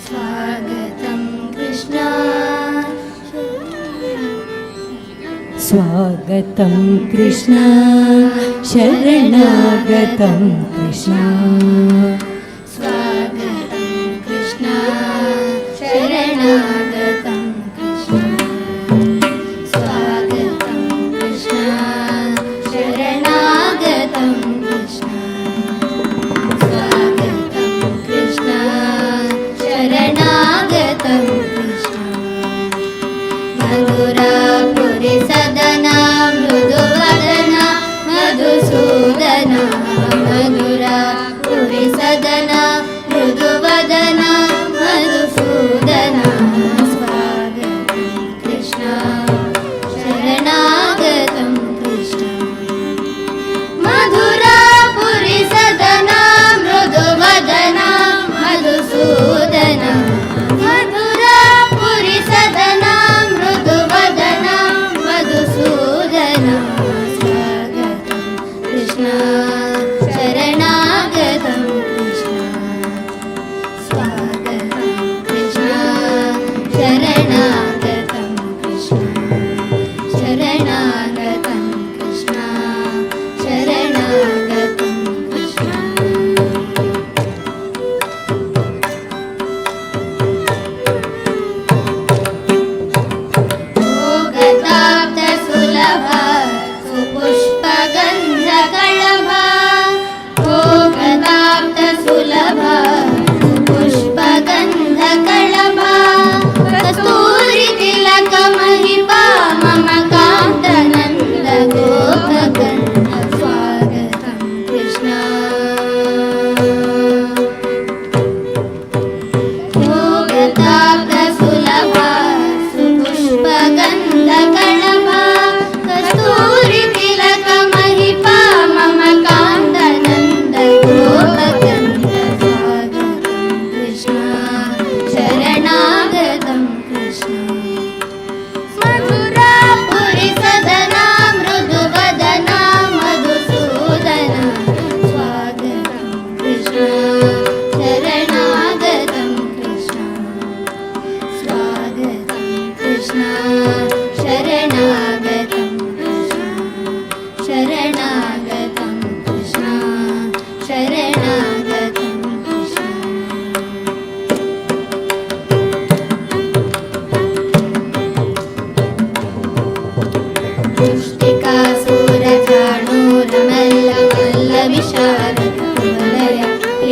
S2: स्वागतं कृष्ण
S3: स्वागतं कृष्ण शरणागतं कृष्ण
S2: स्वागतं कृष्ण शरणागतं कृष्ण स्वागतं कृष्ण शरणागतं कृष्ण स्वागतं कृष्ण शरणागतं कृष्ण मधुरापुरि सदना मृदुवदना मधुसूदना मधुरापुरि सदना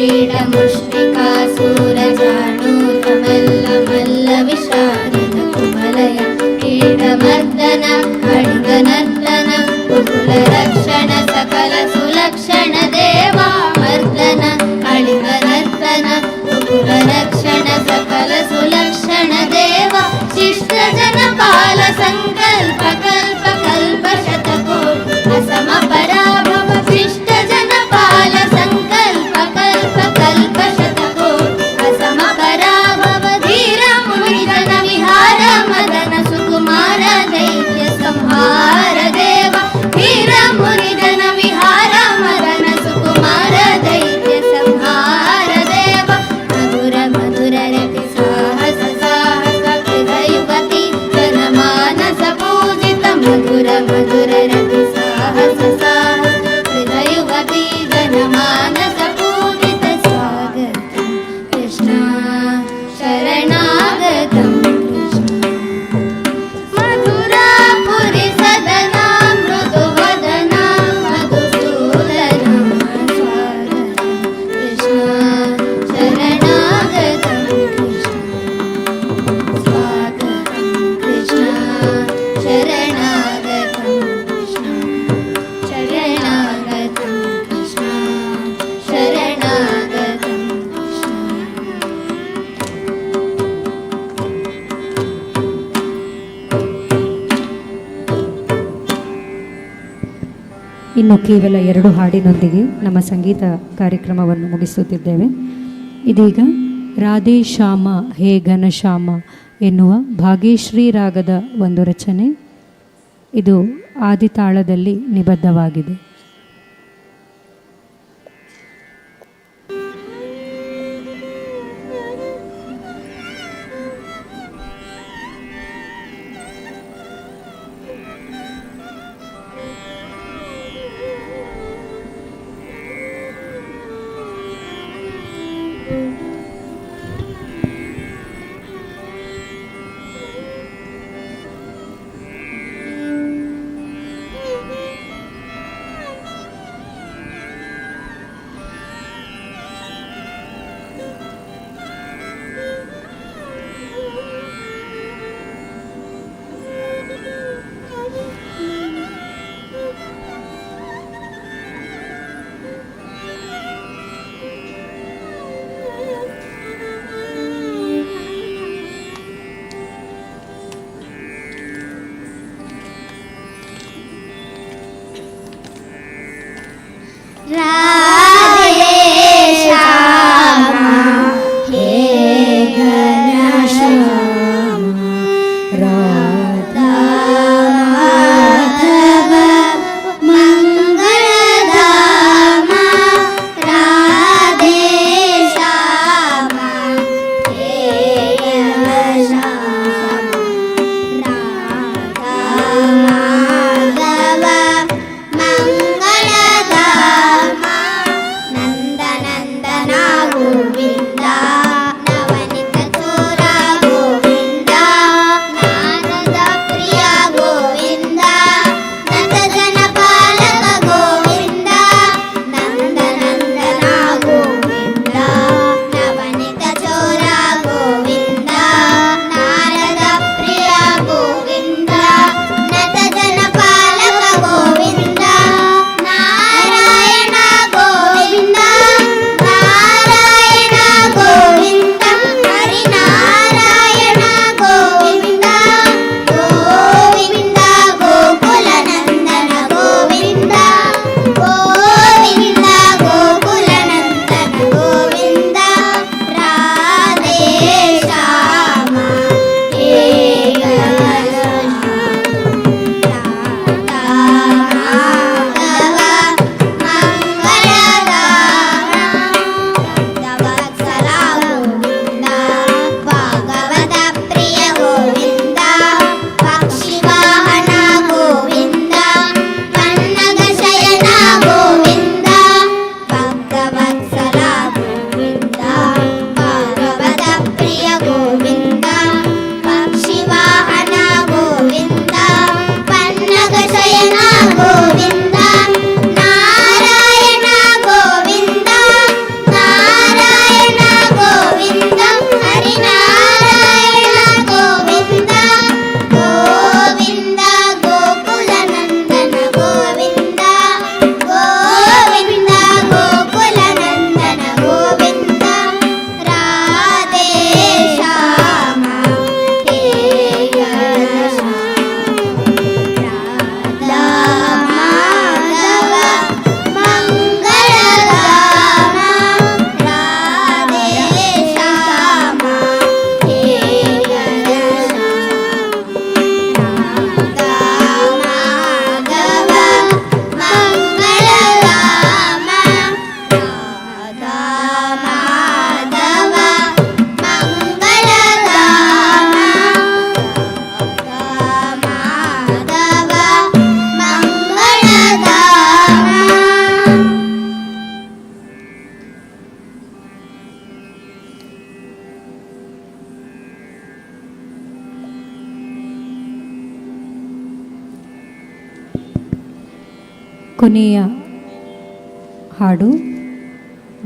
S2: क्रीडमुष्टिकासुरजाणूत मल्ल मल्ल विशारद कुमलय क्रीडमर्दन खड्गनर्दन कुकुलरक्षण सकल सुलक्षण देवा मर्दन खड्गनर्दन कुकुलरक्षण सकल सुलक्षण देवा शिष्ट जनपाल संकल्प कल्प कल्प शतकोटि असम पराभव शिष्ट जनपाल संकल्प कल्प कल्प शतकोटि असम पराभव धीर मुनिजन विहार मदन सुकुमार दैत्य संहार देव धीर मुनिजन विहार मदन सुकुमार दैत्य संहार देव मधुर मधुर रति साहस साहस हृदयुवती जनमानस पूजित मधुर मधुर रति साहस साहस हृदयुवती जनमानस पूजित स्वागतं कृष्ण शरणागतं कृष्ण मधुरापुरि सदना मृदुवदना मधुसूदना स्वागतं कृष्ण शरणागतं कृष्ण स्वागतं कृष्ण शरणागतं कृष्ण शरणागतं कृष्ण शरणागतं कृष्ण
S3: ಇನ್ನು ಕೇವಲ 2 ಹಾಡಿನೊಂದಿಗೆ ನಮ್ಮ ಸಂಗೀತ ಕಾರ್ಯಕ್ರಮವನ್ನು ಮುಗಿಸುತ್ತಿದ್ದೇವೆ. ಇದೀಗ ರಾಧೆ ಶ್ಯಾಮ ಹೇ ಘನಶ್ಯಾಮ ಎನ್ನುವ ಭಾಗ್ಯಶ್ರೀ ರಾಗದ ಒಂದು ರಚನೆ. ಇದು ಆದಿತಾಳದಲ್ಲಿ ನಿಬದ್ಧವಾಗಿದೆ. ಕೊನೆಯ ಹಾಡು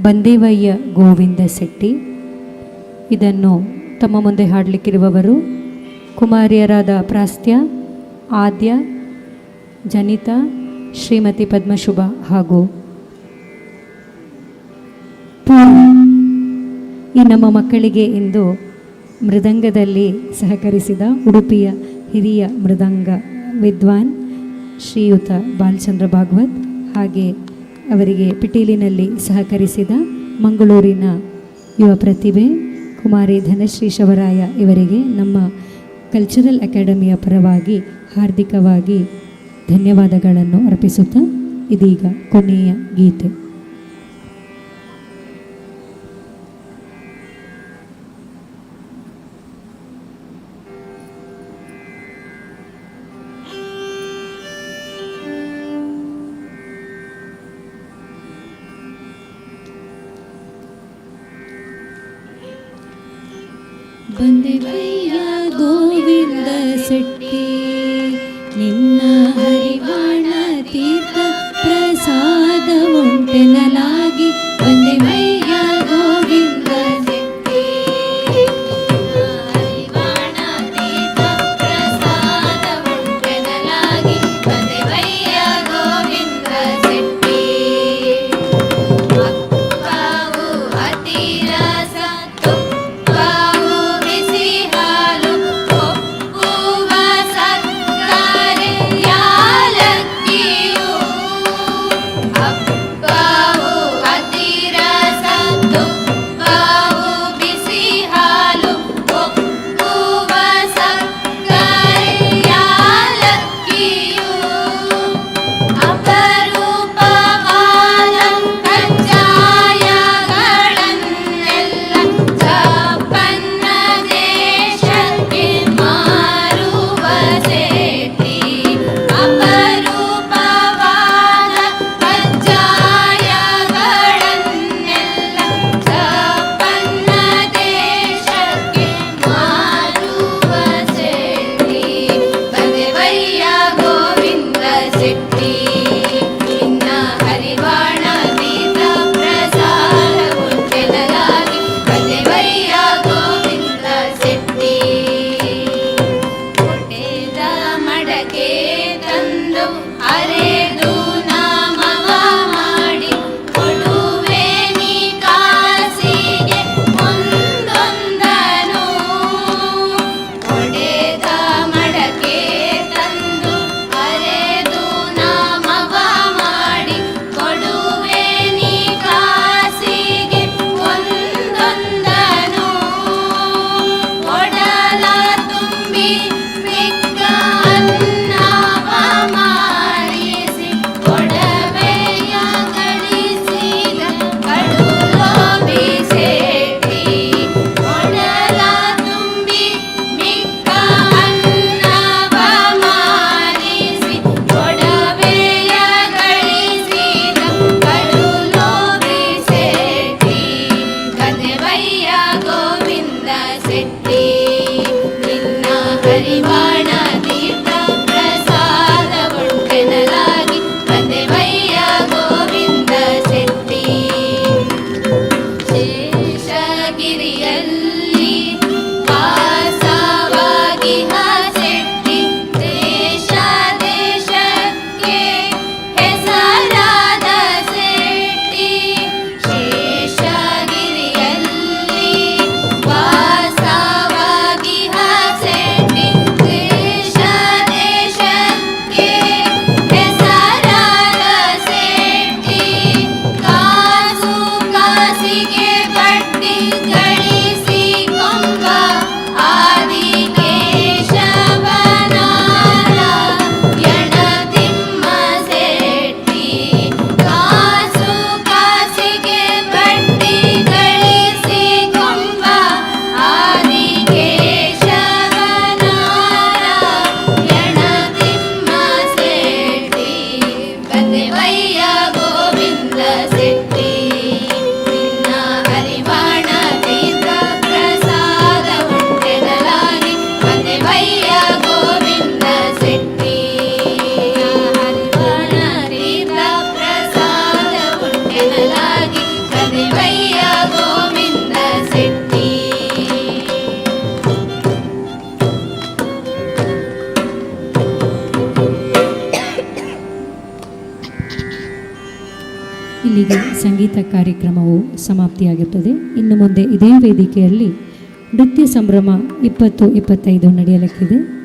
S3: ಬಂದೇವಯ್ಯ ಗೋವಿಂದ ಶೆಟ್ಟಿ. ಇದನ್ನು ತಮ್ಮ ಮುಂದೆ ಹಾಡಲಿಕ್ಕಿರುವವರು ಕುಮಾರಿಯರಾದ ಪ್ರಾಸ್ತ್ಯ, ಆದ್ಯ, ಜನಿತಾ, ಶ್ರೀಮತಿ ಪದ್ಮಶುಭ ಹಾಗೂ ಪೂರ್ಣ. ಈ ನಮ್ಮ ಮಕ್ಕಳಿಗೆ ಇಂದು ಮೃದಂಗದಲ್ಲಿ ಸಹಕರಿಸಿದ ಉಡುಪಿಯ ಹಿರಿಯ ಮೃದಂಗ ವಿದ್ವಾನ್ ಶ್ರೀಯುತ ಬಾಲಚಂದ್ರ ಭಾಗವತ್, ಹಾಗೆ ಅವರಿಗೆ ಪಿಟೀಲಿನಲ್ಲಿ ಸಹಕರಿಸಿದ ಮಂಗಳೂರಿನ ಯುವ ಪ್ರತಿಭೆ ಕುಮಾರಿ ಧನಶ್ರೀ ಶವರಾಯ ಇವರಿಗೆ ನಮ್ಮ ಕಲ್ಚರಲ್ ಅಕಾಡೆಮಿಯ ಪರವಾಗಿ ಹಾರ್ದಿಕವಾಗಿ ಧನ್ಯವಾದಗಳನ್ನು ಅರ್ಪಿಸುತ್ತಾ ಇದೀಗ ಕೊನೆಯ ಗೀತೆ.
S2: ಬಂದೇವಯ್ಯ ಗೋವಿಂದ ಶೆಟ್ಟಿ ನಿನ್ನ ಹರಿವಾಣ ತೀರ್ಥ ಪ್ರಸಾದ ಉಂಟೆನಲಾಗಿ ಬಂದೇವಯ್ಯ ಗೋವಿಂದ ಶೆಟ್ಟಿ ಹರಿವಾಣ ತೀರ್ಥ ಪ್ರಸಾದ ಉಂಟೆನಲಾಗಿ ಬಂದೇವಯ್ಯ ಗೋವಿಂದ ಶೆಟ್ಟಿ ಅಕ್ಕವು ಹತ್ತಿರಸ ವಾಸವ
S3: ಸಂಗೀತ ಕಾರ್ಯಕ್ರಮವು ಸಮಾಪ್ತಿಯಾಗುತ್ತದೆ. ಇನ್ನು ಮುಂದೆ ಇದೇ ವೇದಿಕೆಯಲ್ಲಿ ನೃತ್ಯ ಸಂಭ್ರಮ 2025 ನಡೆಯಲಿಕ್ಕಿದೆ.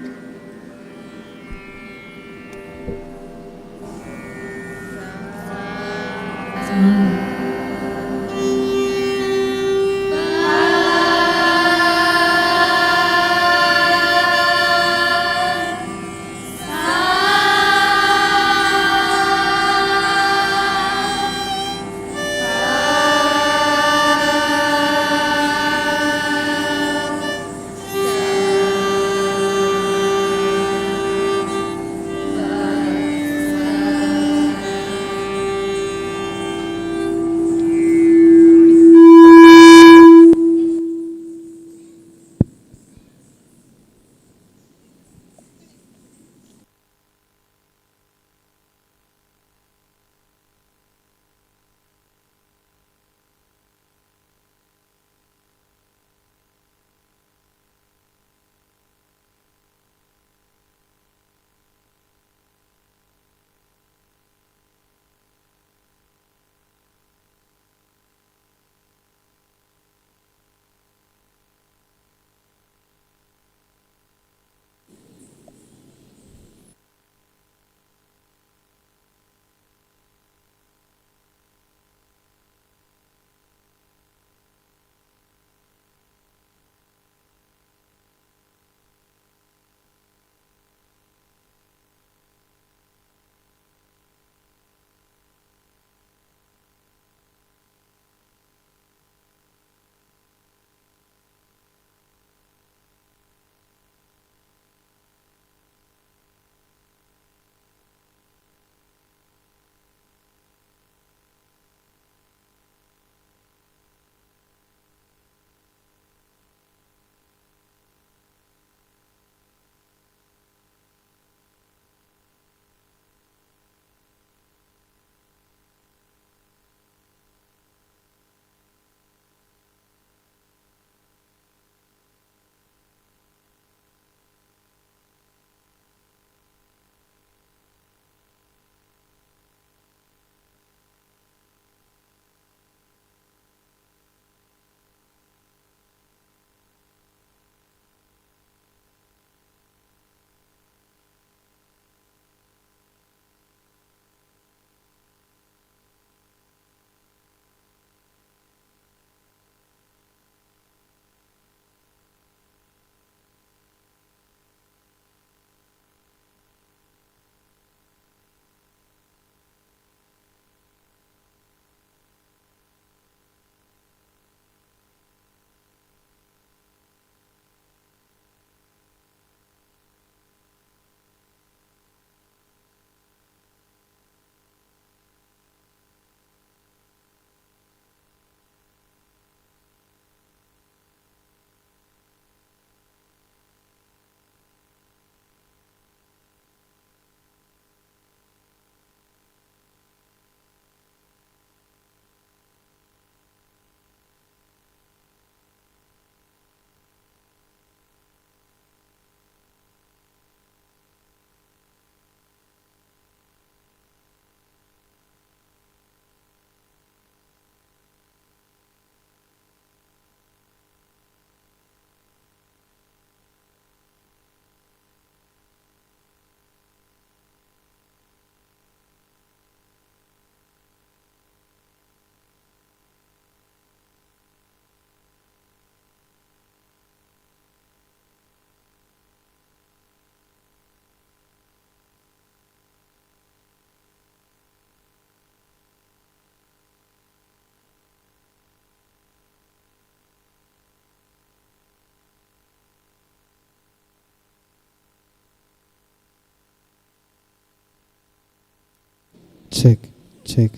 S5: Check, check.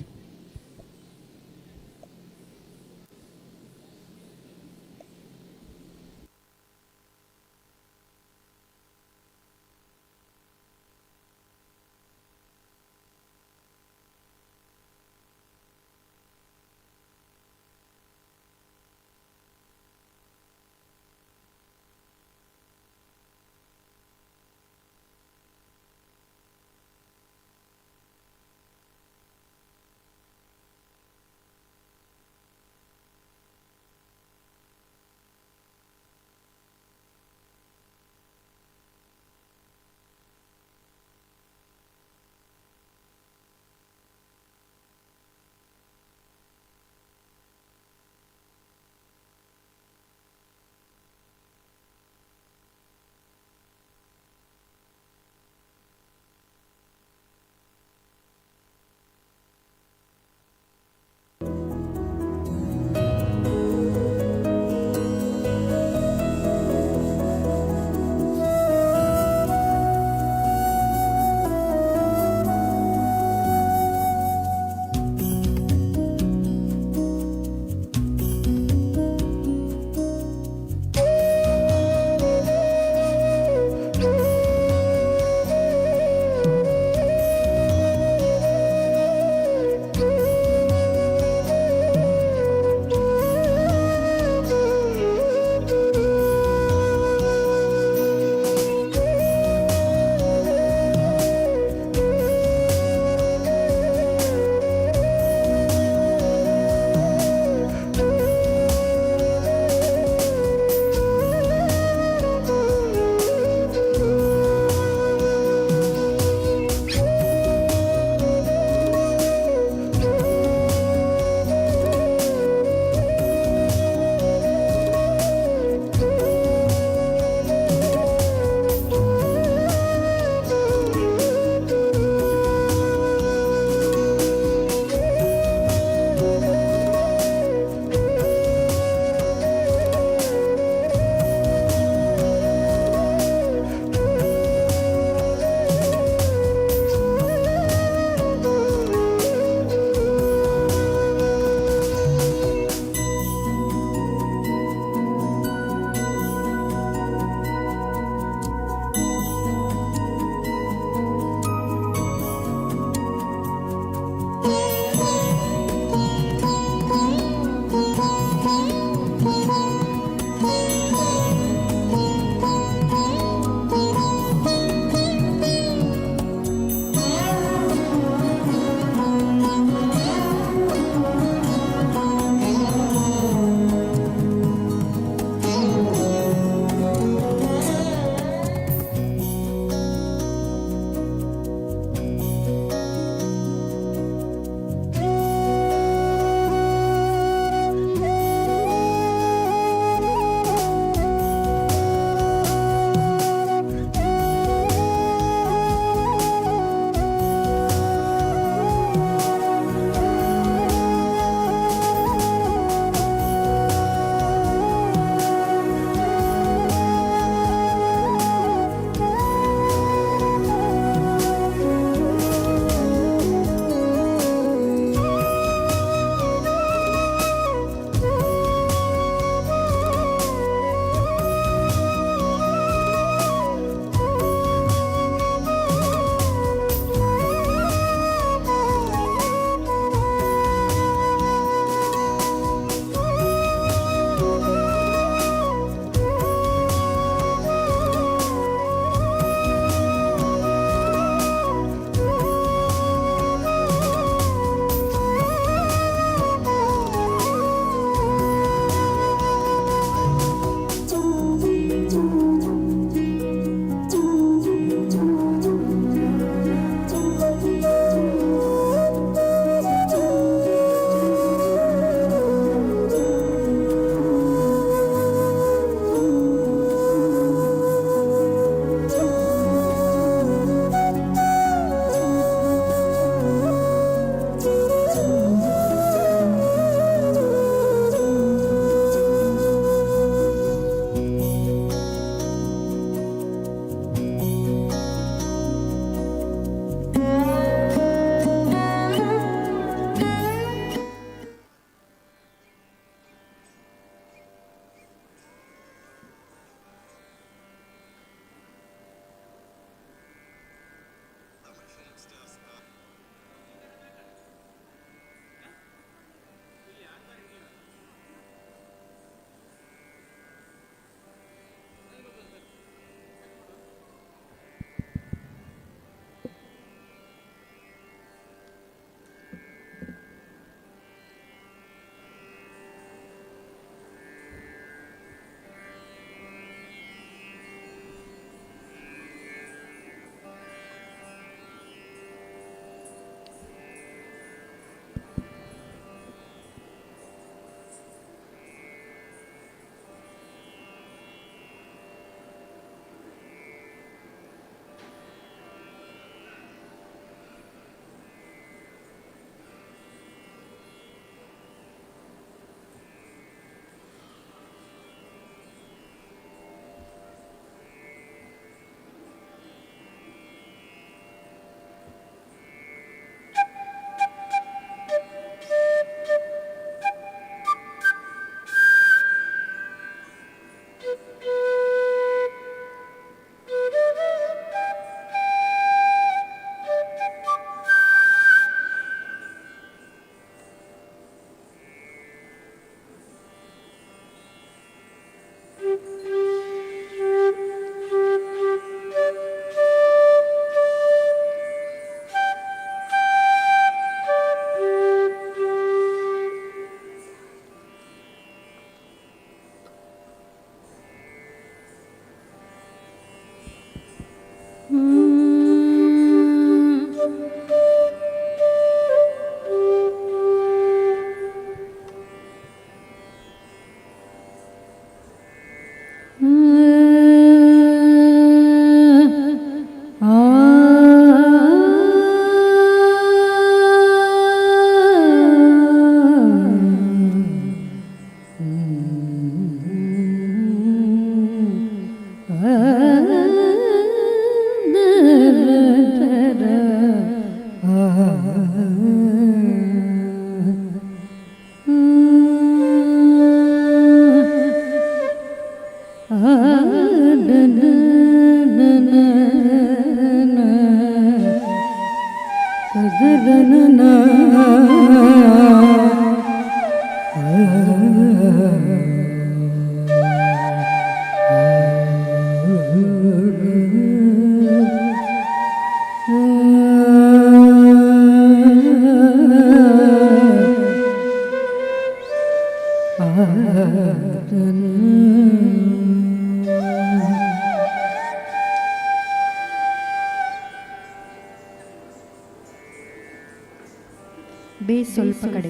S3: ಬೇಸ್ ಸ್ವಲ್ಪ ಕಡೆ.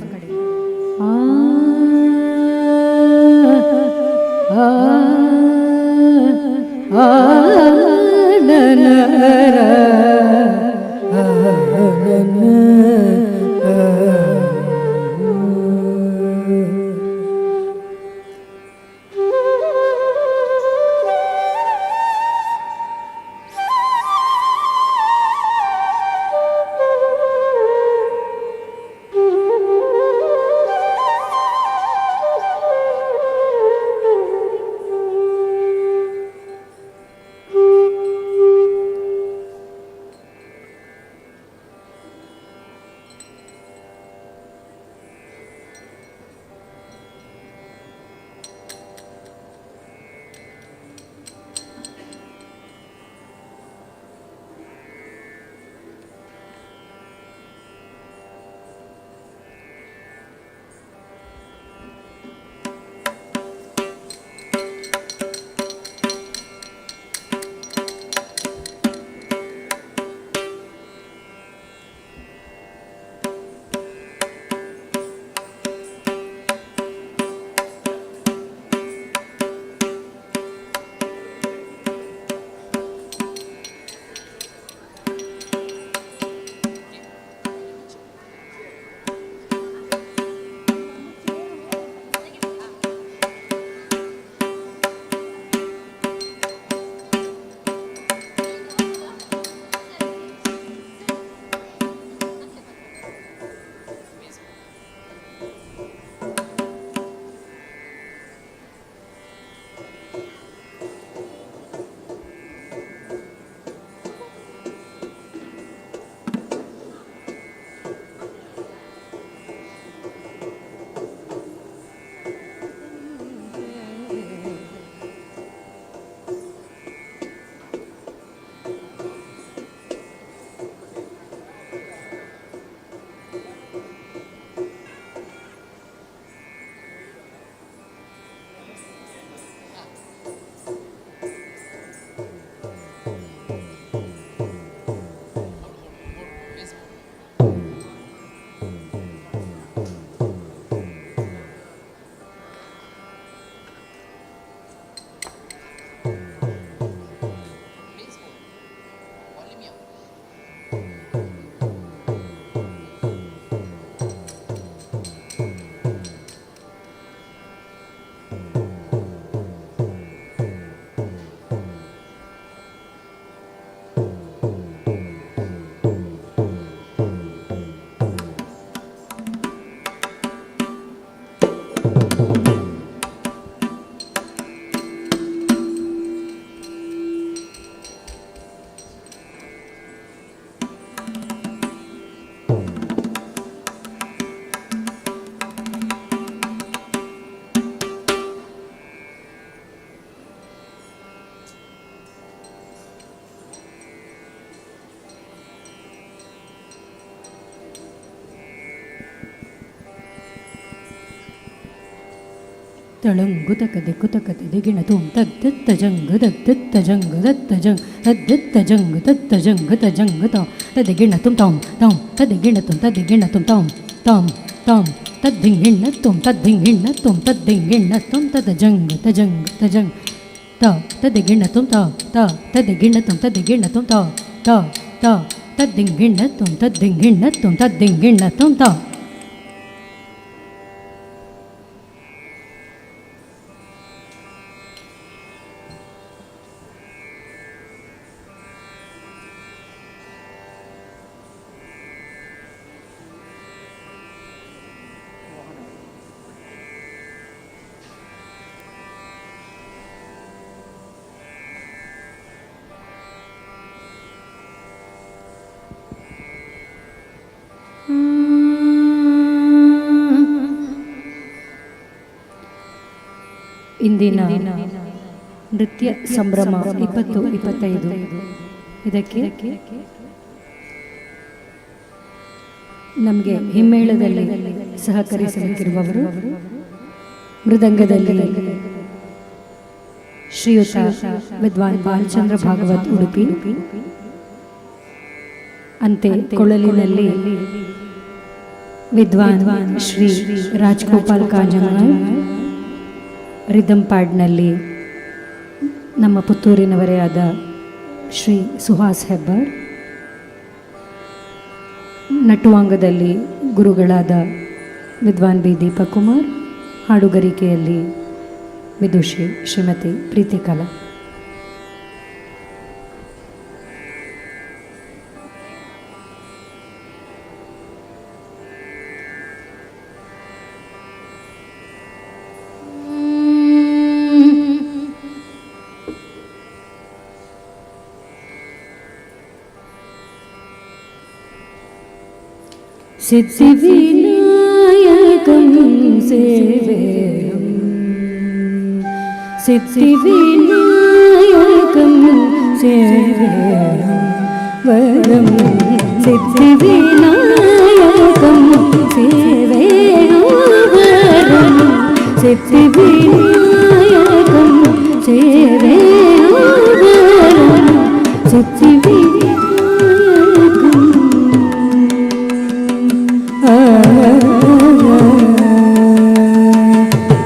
S3: ತಳಂಗು ತಕದೆ ಕುತಕದೆ ಗಿಣ ತುಂ ತದ್ದಿತ್ತ ಜಂಗ ದದ್ದಿತ್ತ ಜಂಗ ದತ್ತ ಜಂಗ್ ತದ್ದಿತ್ತ ಜಂಗ ದತ್ತ ಜಂಗ ತಜಂಗ ತಾಂ ತದೆ ಗಿಣ ತುಂ ತಾಂ ತಾಂ ತದೆ ಗಿಣ ತುಂ ತದೆ ಗಿಣ ತುಂ ತಾಂ ತಾಂ ತಾಂ ತದ್ದಿಂಗಿಣ್ಣ ತುಂ ತದ್ದಿಂಗಿಣ್ಣ ತುಂ ತದ್ದಿಂಗಿಣ್ಣ ತುಂ ತದ ಜಂಗ ತಜಂಗ ತಜಂಗ್ ತಾ ತದೆ ಗಿಣ ತುಂ ತಾ ತಾ ತದೆ ಗಿಣ ತುಂ ತದೆ ಗಿಣ ತುಂ ತಾ ತಾ ತಾ ತದ್ದಿಂಗಿಣ್ಣ ತುಂ ತದ್ದಿಂಗಿಣ್ಣ ತುಂ ತದ್ದಿಂಗಿಣ್ಣ ತುಂ ತಾ. ಇಂದಿನ ನೃತ್ಯ ಸಂಭ್ರಮ 2025 ಇದಕ್ಕೆ ನಮಗೆ ಹಿಮ್ಮೇಳದಲ್ಲಿ ಸಹಕರಿಸಲಿರುವವರು ಮೃದಂಗದಲ್ಲಿ ಶ್ರೀಯುತ ವಿದ್ವಾನ್ ಬಾಲಚಂದ್ರ ಭಾಗವತ್ ಉಡುಪಿ, ಅಂತೆ ಕೊಳಲಿನಲ್ಲಿ ವಿದ್ವಾನ್ ಶ್ರೀ ರಾಜ್ಗೋಪಾಲ್ ಕಾಂಜಂಗಾಳ್, ರಿದಮ್ ಪ್ಯಾಡ್ನಲ್ಲಿ ನಮ್ಮ ಪುತ್ತೂರಿನವರೇ ಆದ ಶ್ರೀ ಸುಹಾಸ್ ಹೆಬ್ಬಾರ್, ನಟುವಾಂಗದಲ್ಲಿ ಗುರುಗಳಾದ ವಿದ್ವಾನ್ ಬಿ ದೀಪಕ್ ಕುಮಾರ್, ಹಾಡುಗಾರಿಕೆಯಲ್ಲಿ ವಿದುಷಿ ಶ್ರೀಮತಿ ಪ್ರೀತಿ ಕಲಾ. सिद्धिविनायकं सेवेयं सिद्धिविनायकं सेवेयं वरं सिद्धिविनायकं सेवेयं वरं सिद्धिविनायकं सेवेयं वरं सिद्धिविनायकं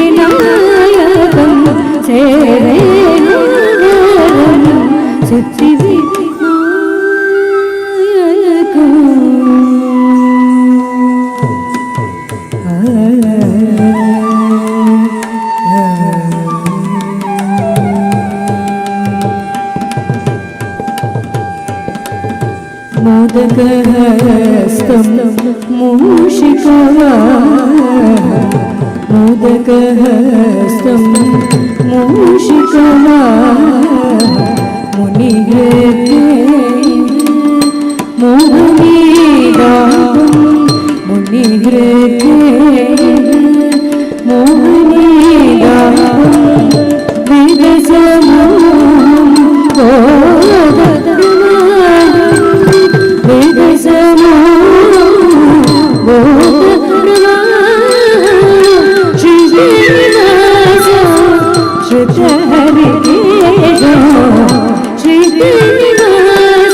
S3: सिद्धिविनायकं सेवेयं सिद्धिविनायकं मोदकहस्तं मूषिकवाहनं मोदकहस्तं मूषिकवाहनं मुनिहृदये मोहनीदाहं मुनिहृदये मोहनीदाहं विगसमं श्रीनिवास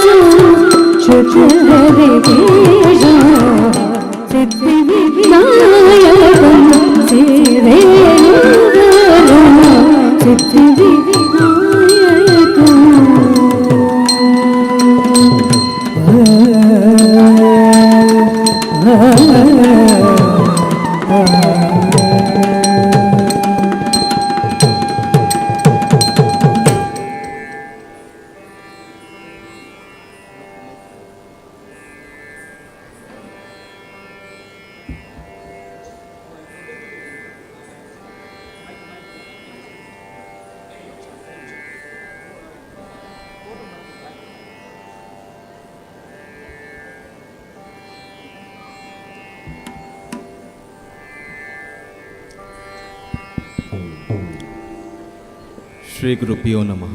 S6: ಶ್ರೀ ಗುರುಭ್ಯೋ ನಮಃ.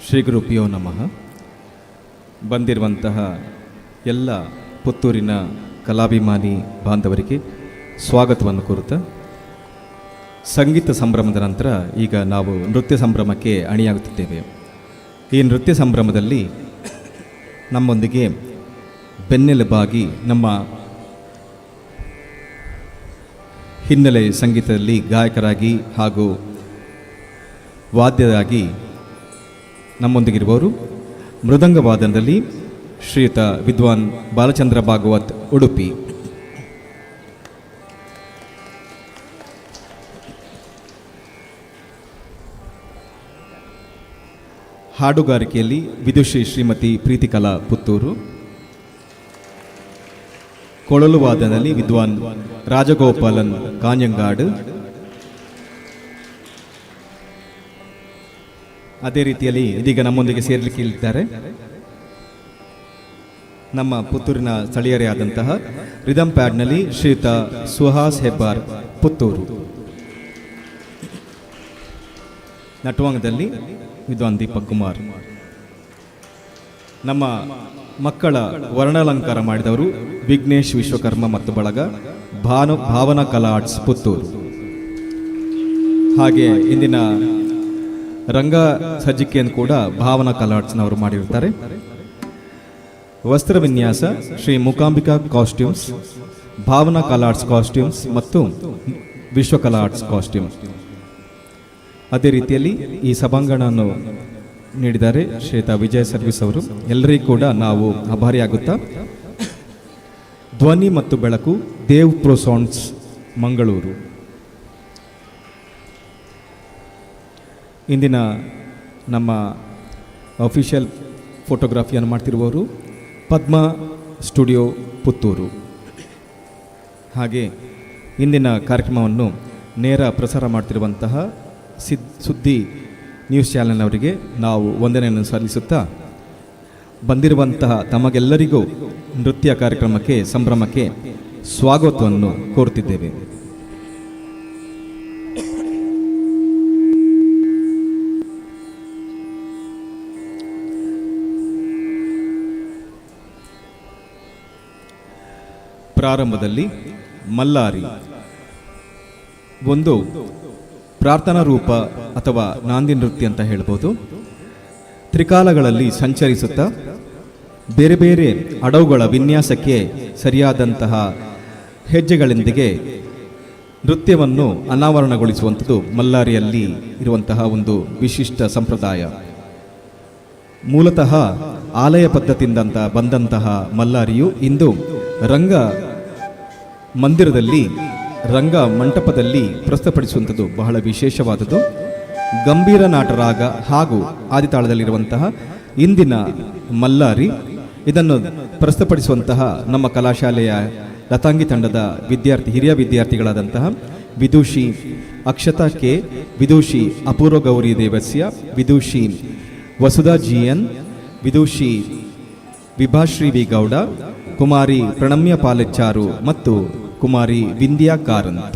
S6: ಶ್ರೀ ಗುರುಭ್ಯೋ ನಮಃ. ಬಂದಿರುವಂತಹ ಎಲ್ಲ ಪುತ್ತೂರಿನ ಕಲಾಭಿಮಾನಿ ಬಾಂಧವರಿಗೆ ಸ್ವಾಗತವನ್ನು ಕೋರುತ್ತಾ, ಸಂಗೀತ ಸಂಭ್ರಮದ ನಂತರ ಈಗ ನಾವು ನೃತ್ಯ ಸಂಭ್ರಮಕ್ಕೆ ಅಣಿಯಾಗುತ್ತಿದ್ದೇವೆ. ಈ ನೃತ್ಯ ಸಂಭ್ರಮದಲ್ಲಿ ನಮ್ಮೊಂದಿಗೆ ಬೆನ್ನೆಲುಬಾಗಿ ನಮ್ಮ ಹಿನ್ನೆಲೆ ಸಂಗೀತದಲ್ಲಿ ಗಾಯಕರಾಗಿ ಹಾಗೂ ವಾದ್ಯರಾಗಿ ನಮ್ಮೊಂದಿಗಿರುವವರು ಮೃದಂಗ ವಾದನದಲ್ಲಿ ಶ್ರೀಯುತ ವಿದ್ವಾನ್ ಬಾಲಚಂದ್ರ ಭಾಗವತ್ ಉಡುಪಿ, ಹಾಡುಗಾರಿಕೆಯಲ್ಲಿ ವಿದುಷಿ ಶ್ರೀಮತಿ ಪ್ರೀತಿಕಲಾ ಪುತ್ತೂರು, ಕೊಳಲು ವಾದನದಲ್ಲಿ ವಿದ್ವಾನ್ ರಾಜಗೋಪಾಲನ್ ಕಾಂಜಂಗಾಡು, ಅದೇ ರೀತಿಯಲ್ಲಿ ಇದೀಗ ನಮ್ಮೊಂದಿಗೆ ಸೇರಲಿಕ್ಕೆ ಇಲ್ಲಿದ್ದಾರೆ ನಮ್ಮ ಪುತ್ತೂರಿನ ಸ್ಥಳೀಯರೇ ಆದಂತಹ ರಿದಮ್ ಪ್ಯಾಡ್ನಲ್ಲಿ ಶ್ರೀಯುತ ಸುಹಾಸ್ ಹೆಬ್ಬಾರ್ ಪುತ್ತೂರು, ನಟವಾಂಗದಲ್ಲಿ ವಿದ್ವಾನ್ ದೀಪಕ್ ಕುಮಾರ್, ನಮ್ಮ ಮಕ್ಕಳ ವರ್ಣಾಲಂಕಾರ ಮಾಡಿದವರು ವಿಘ್ನೇಶ್ ವಿಶ್ವಕರ್ಮ ಮತ್ತು ಬಳಗ ಭಾವನಾ ಕಲಾ ಆರ್ಟ್ಸ್ ಪುತ್ತೂರು. ಹಾಗೆ ಇಂದಿನ ರಂಗ ಸಜ್ಜಿಕೆಯನ್ನು ಕೂಡ ಭಾವನಾ ಕಲಾ ಆರ್ಟ್ಸ್ನವರು ಮಾಡಿರುತ್ತಾರೆ. ವಸ್ತ್ರ ವಿನ್ಯಾಸ ಶ್ರೀ ಮೂಕಾಂಬಿಕಾ ಕಾಸ್ಟ್ಯೂಮ್ಸ್, ಭಾವನಾ ಕಲಾ ಆರ್ಟ್ಸ್ ಕಾಸ್ಟ್ಯೂಮ್ಸ್ ಮತ್ತು ವಿಶ್ವಕಲಾ ಆರ್ಟ್ಸ್ ಕಾಸ್ಟ್ಯೂಮ್ಸ್. ಅದೇ ರೀತಿಯಲ್ಲಿ ಈ ಸಭಾಂಗಣವನ್ನು ನೀಡಿದ್ದಾರೆ ಶ್ರೀಯುತ ವಿಜಯ್ ಸರ್ವಿಸ್ ಅವರು. ಎಲ್ಲರಿಗೂ ಕೂಡ ನಾವು ಆಭಾರಿಯಾಗುತ್ತಾ, ಧ್ವನಿ ಮತ್ತು ಬೆಳಕು ದೇವ್ ಪ್ರೋ ಸೌಂಡ್ಸ್ ಮಂಗಳೂರು. ಇಂದಿನ ನಮ್ಮ ಅಫಿಷಿಯಲ್ ಫೋಟೋಗ್ರಫಿಯನ್ನು ಮಾಡ್ತಿರುವವರು ಪದ್ಮ ಸ್ಟುಡಿಯೋ ಪುತ್ತೂರು. ಹಾಗೆ ಇಂದಿನ ಕಾರ್ಯಕ್ರಮವನ್ನು ನೇರ ಪ್ರಸಾರ ಮಾಡ್ತಿರುವಂತಹ ಸುದ್ದಿ ನ್ಯೂಸ್ ಚಾನೆಲ್ನವರಿಗೆ ನಾವು ವಂದನೆಯನ್ನು ಸಲ್ಲಿಸುತ್ತಾ, ಬಂದಿರುವಂತಹ ತಮಗೆಲ್ಲರಿಗೂ ನೃತ್ಯ ಕಾರ್ಯಕ್ರಮಕ್ಕೆ ಸಂಭ್ರಮಕ್ಕೆ ಸ್ವಾಗತವನ್ನು ಕೋರುತ್ತಿದ್ದೇವೆ. ಪ್ರಾರಂಭದಲ್ಲಿ ಮಲ್ಲಾರಿ ಒಂದು ಪ್ರಾರ್ಥನಾ ರೂಪ ಅಥವಾ ನಾಂದಿ ನೃತ್ಯ ಅಂತ ಹೇಳ್ಬೋದು. ತ್ರಿಕಾಲಗಳಲ್ಲಿ ಸಂಚರಿಸುತ್ತಾ ಬೇರೆ ಬೇರೆ ಅಡವುಗಳ ವಿನ್ಯಾಸಕ್ಕೆ ಸರಿಯಾದಂತಹ ಹೆಜ್ಜೆಗಳೊಂದಿಗೆ ನೃತ್ಯವನ್ನು ಅನಾವರಣಗೊಳಿಸುವಂಥದ್ದು ಮಲ್ಲಾರಿಯಲ್ಲಿ ಇರುವಂತಹ ಒಂದು ವಿಶಿಷ್ಟ ಸಂಪ್ರದಾಯ. ಮೂಲತಃ ಆಲಯ ಪದ್ಧತಿಯಿಂದ ಬಂದಂತಹ ಮಲ್ಲಾರಿಯು ಇಂದು ರಂಗ ಮಂದಿರದಲ್ಲಿ, ರಂಗ ಮಂಟಪದಲ್ಲಿ ಪ್ರಸ್ತುತಪಡಿಸುವಂಥದ್ದು ಬಹಳ ವಿಶೇಷವಾದದ್ದು. ಗಂಭೀರ ನಾಟರಾಗ ಹಾಗೂ ಆದಿತಾಳದಲ್ಲಿರುವಂತಹ ಇಂದಿನ ಮಲ್ಲಾರಿ, ಇದನ್ನು ಪ್ರಸ್ತುತಪಡಿಸುವಂತಹ ನಮ್ಮ ಕಲಾಶಾಲೆಯ ಲತಾಂಗಿ ತಂಡದ ಹಿರಿಯ ವಿದ್ಯಾರ್ಥಿಗಳಾದಂತಹ ವಿದುಷಿ ಅಕ್ಷತಾ ಕೆ, ವಿದುಷಿ ಅಪೂರ್ವ ಗೌರಿ ದೇವಸ್ಯ, ವಿದುಷಿ ವಸುಧಾ ಜಿಎನ್, ವಿದುಷಿ ವಿಭಾಶ್ರೀ ವಿ ಗೌಡ, ಕುಮಾರಿ ಪ್ರಣಮ್ಯ ಪಾಲೆಚ್ಚಾರು ಮತ್ತು ಕುಮಾರಿ ವಿಂದ್ಯಾ ಕಾರಂತ್.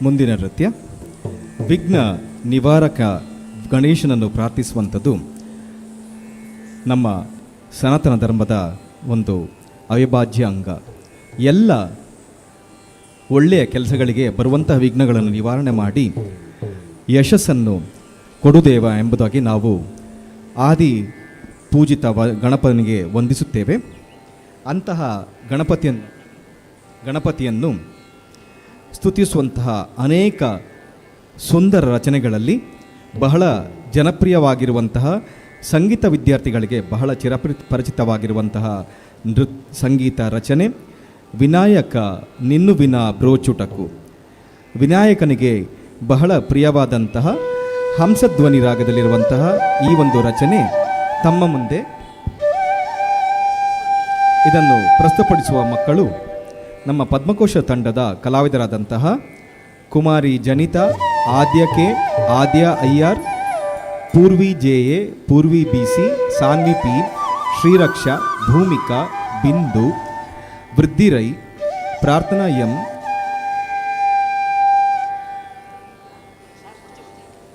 S6: ಮುಂದಿನ ನೃತ್ಯ ವಿಘ್ನ ನಿವಾರಕ ಗಣೇಶನನ್ನು ಪ್ರಾರ್ಥಿಸುವಂಥದ್ದು. ನಮ್ಮ ಸನಾತನ ಧರ್ಮದ ಒಂದು ಅವಿಭಾಜ್ಯ ಅಂಗ. ಎಲ್ಲ ಒಳ್ಳೆಯ ಕೆಲಸಗಳಿಗೆ ಬರುವಂತಹ ವಿಘ್ನಗಳನ್ನು ನಿವಾರಣೆ ಮಾಡಿ ಯಶಸ್ಸನ್ನು ಕೊಡುದೇವ ಎಂಬುದಾಗಿ ನಾವು ಆದಿ ಪೂಜಿತ ಗಣಪನಿಗೆ ವಂದಿಸುತ್ತೇವೆ. ಅಂತಹ ಗಣಪತಿಯನ್ನು ಸ್ತುತಿಸುವಂತಹ ಅನೇಕ ಸುಂದರ ರಚನೆಗಳಲ್ಲಿ ಬಹಳ ಜನಪ್ರಿಯವಾಗಿರುವಂತಹ ಸಂಗೀತ ವಿದ್ಯಾರ್ಥಿಗಳಿಗೆ ಬಹಳ ಚಿರಪರಿಚಿತವಾಗಿರುವಂತಹ ಸಂಗೀತ ರಚನೆ ವಿನಾಯಕ ನಿನ್ನು ವಿನ ಬ್ರೋಚುಟಕು. ವಿನಾಯಕನಿಗೆ ಬಹಳ ಪ್ರಿಯವಾದಂತಹ ಹಂಸಧ್ವನಿ ರಾಗದಲ್ಲಿರುವಂತಹ ಈ ಒಂದು ರಚನೆ ತಮ್ಮ ಮುಂದೆ ಇದನ್ನು ಪ್ರಸ್ತುತಪಡಿಸುವ ಮಕ್ಕಳು ನಮ್ಮ ಪದ್ಮಕೋಶ ತಂಡದ ಕಲಾವಿದರಾದಂತಹ ಕುಮಾರಿ ಜನಿತಾ, ಆದ್ಯ ಕೆ, ಆದ್ಯ ಐಆರ್, ಪೂರ್ವಿ ಜೆಎ, ಪೂರ್ವಿ ಬಿಸಿ, ಸಾನ್ವಿ ಪಿ, ಶ್ರೀರಕ್ಷಾ, ಭೂಮಿಕಾ, ಬಿಂದು, ವೃದ್ಧಿ ರೈ, ಪ್ರಾರ್ಥನಾ ಎಂ,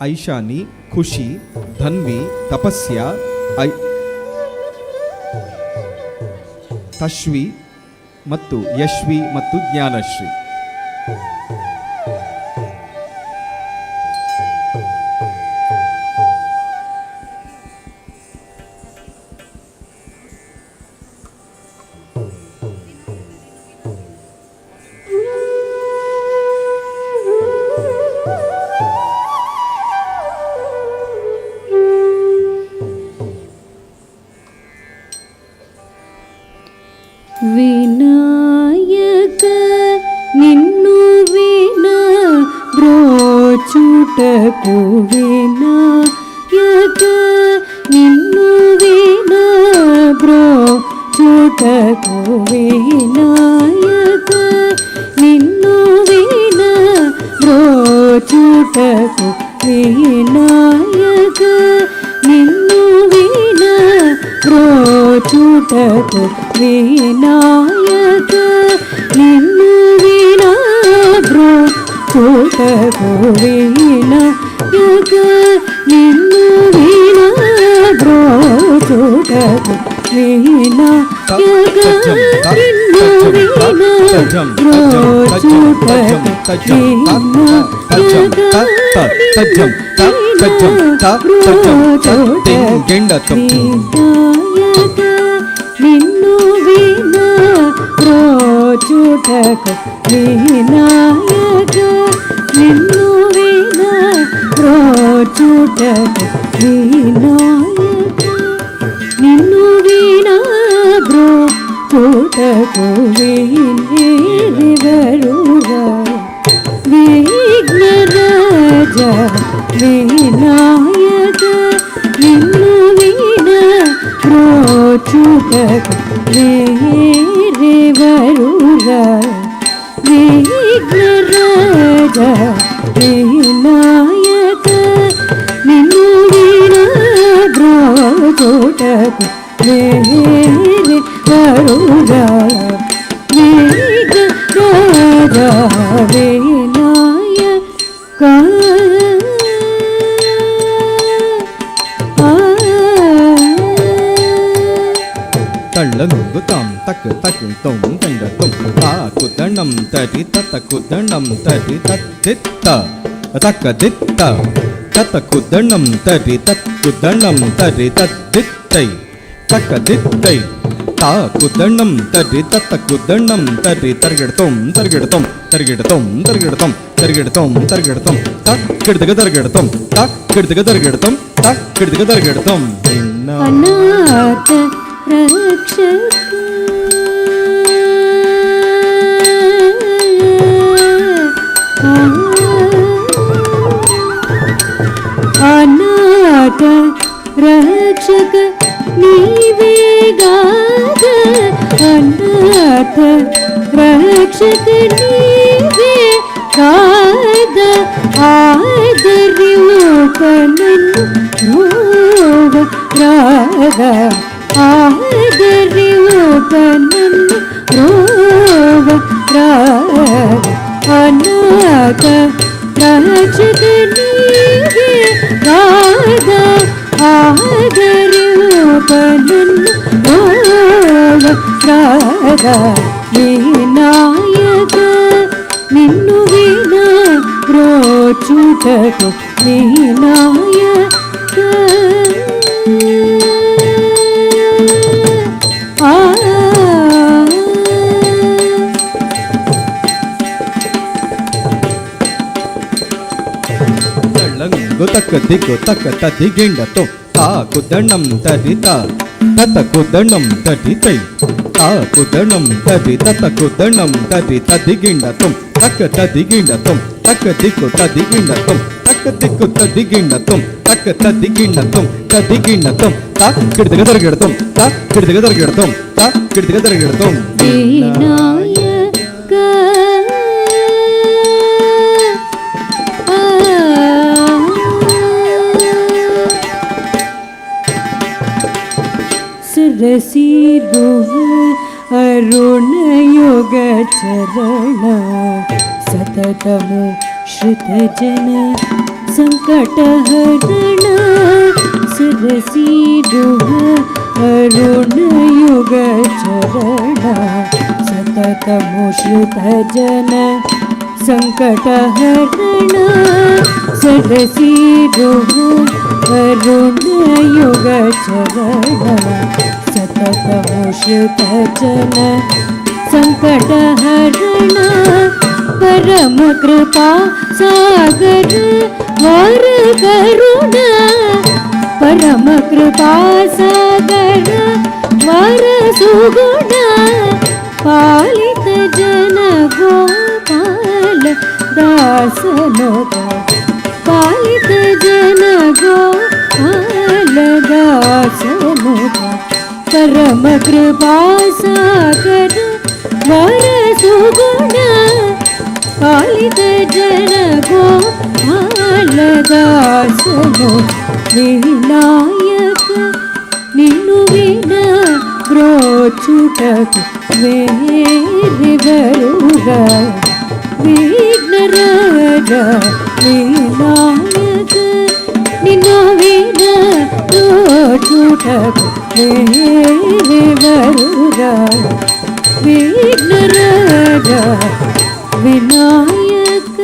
S6: ಐಶಾನಿ, ಖುಷಿ, ಧನ್ವಿ, ತಪಸ್ಯ, ತಶ್ವಿ ಮತ್ತು ಯಶ್ವಿ ಮತ್ತು ಜ್ಞಾನಶ್ರೀ.
S3: ವಿನಾಯಕ ನಿನ್ನು ವಿನ ಬ್ರೋಚುಟಕು, ವಿನಾಯಕ ನಿನ್ನು ವಿನ ಬ್ರೋಚುಟಕು, ವಿನಾಯಕ ನಿನ್ನು ವಿನ ಬ್ರೋಚುಟಕು, ವಿನಾಯಕ ನಿನ್ನು ವಿನ ಬ್ರೋಚುಟಕು, ವಿನಾಯಕ ನಿನ್ನು ವಿನ ಬ್ರೋಚುಟಕು, ವಿನಾಯಕ ನಿನ್ನು ವಿನ ಬ್ರೋಚುಟಕು, ವಿನಾಯಕ ನಿನ್ನು ವಿನ ಬ್ರೋಚುಟಕು, ನಿನ್ನು ವಿನ ಬ್ರೋಚುಟಕು, ವಿನಾಯಕ ನಿನ್ನು ವಿನ ಬ್ರೋಚುಟಕು, ವಿನಾಯಕ ನಿನ್ನು ವಿನ ಬ್ರೋಚುಟಕು, ವಿನೇರಿವರುಗ ವಿಘ್ನರಾಜ, ವಿನಾಯಕ ನಿನ್ನು ವಿನ ಬ್ರೋಚುಟಕು, ವಿನೇರಿವರುಗ ವಿಘ್ನರಾಜ, ವಿನಾಯಕ ನಿನ್ನು ವಿನ ಬ್ರೋಚುಟಕು, ವಿನೇರಿವರುಗ ವಿಘ್ನರಾಜ, ವಿನಾಯಕ.
S6: ತಳ್ಳಂಗು ತಾಂ ತಕ್ ತಕ್ ತೊಂ ತಂಡ ತೊಂ ತಾಕು ದಂಡಂ ತಟಿ ತತಕು ದಂಡಂ ತಟಿ ತತ್ತಿತ್ತ ತಕ್ಕ ದಿತ್ತ ತತಕು ದಂಡಂ ತಟಿ ತಕ್ಕು ದಂಡಂ ತಟಿ ತತ್ತಿತ್ತೈ ತಕ್ಕ ದಿತ್ತೈ ತಾಕು ದಂಡಂ ತಟಿ ತತಕು ದಂಡಂ ತಟಿ ತರ್ಗಿಡ್ತೊಂ ತರ್ಗಿಡ್ತೊಂ ತರ್ಗಿಡ್ತೊಂ ತರ್ಗಿಡ್ತೊಂ ತರ್ಗಿಡ್ತೊಂ ತರ್ಗಿಡ್ತೊಂ ತಕ್ ಕಿಡ್ದಗ ತರ್ಗಿಡ್ತೊಂ ತಕ್ ಕಿಡ್ದಗ ತರ್ಗಿಡ್ತೊಂ ತಕ್ ಕಿಡ್ದಗ ತರ್ಗಿಡ್ತೊಂ
S3: ಅನಾಥ ರಕ್ಷಕ ಅನಾಥ ರಕ್ಷಕ ನೀವೇಗಾದ, ಅನಾಥ ರಕ್ಷಕ ನೀವೇಗಾದ, ಆದರಿಯುತನನ್ನು ರೋಗ ರಾಗ, ಆದರಿಯುತನನ್ನು ರೋಗ ರಾಗ, ಅನಾಥ ರಕ್ಷಕ ನೀವೇಗಾದ, ಆದರಿಯುತನನ್ನು ವರದ ವಿನಾಯಕ ನಿನ್ನು ವಿನ ರೋಚುಟಕು ವಿನಾಯಕ ಆ
S6: లంగు తక్క దిక్కు తక్క తదిగిండ తో తాకుదండం తదిత తతకుదండం తదితై తాకుదండం తది తతకుదండం తది తదిగిండ తో తక్క తదిగిండ తో తక్క దిక్కు తదిగిండ తో తక్క దిక్కు తదిగిండ తో తక్క తదిగిండ తో తదిగిండ తో తా కిడిదిగ దరగెడతం తా కిడిదిగ దరగెడతం తా కిడిదిగ దరగెడతం
S3: వినాయక ಸುರಸಿರು ಅರುಣ ಯೋಗ ಚರಣ ಸತತಮು ಶ್ರುತ ಜನ ಸಂಕಟ ಹರಣ ಸುರಸಿರು ಅರುಣ ಯೋಗ ಚರಣ ಸತತಮು ಶ್ರುತ ಜನ ಸಂಕಟ ಹರಣ ಸರಸಿರು ಅರುಣ ಯೋಗ ಚರಣ ಸತತಮುಷಿತ ಜನ ಸಂಕಟ ಹರಣ ಪರಮ ಕೃಪಾ ಸಾಗರ ವರ ಕರುಣ ಪರಮ ಕೃಪಾ ಸಾಗರ ವರ ಸುಗುಣ ಪಾಲಿತ ಜನ ಗೋಪಾಲ ದಾಸನೋದ ಪಾಲಿತ ಜನ ಗೋಪಾಲ ದಾಸನೋದ ಪರಮ ಕೃಪಾ ಸಾಗರ ವರ ಸುಗುಣ ಪಾಲಿತ ಜನ ಗೋಪಾಲ ದಾಸನೋದ ವಿನಾಯಕ ನಿನ್ನು ವಿನ ಬ್ರೋಚುಟಕು ಬೇರೆ ಬರುಗ ವಿಘ್ನರಾಜ ವಿನಾಯಕ ನಿನ್ನು ವಿನ ಬ್ರೋಚುಟಕು ಬೇರೆ ಬರುಗ ವಿಘ್ನರಾಜ ವಿನಾಯಕ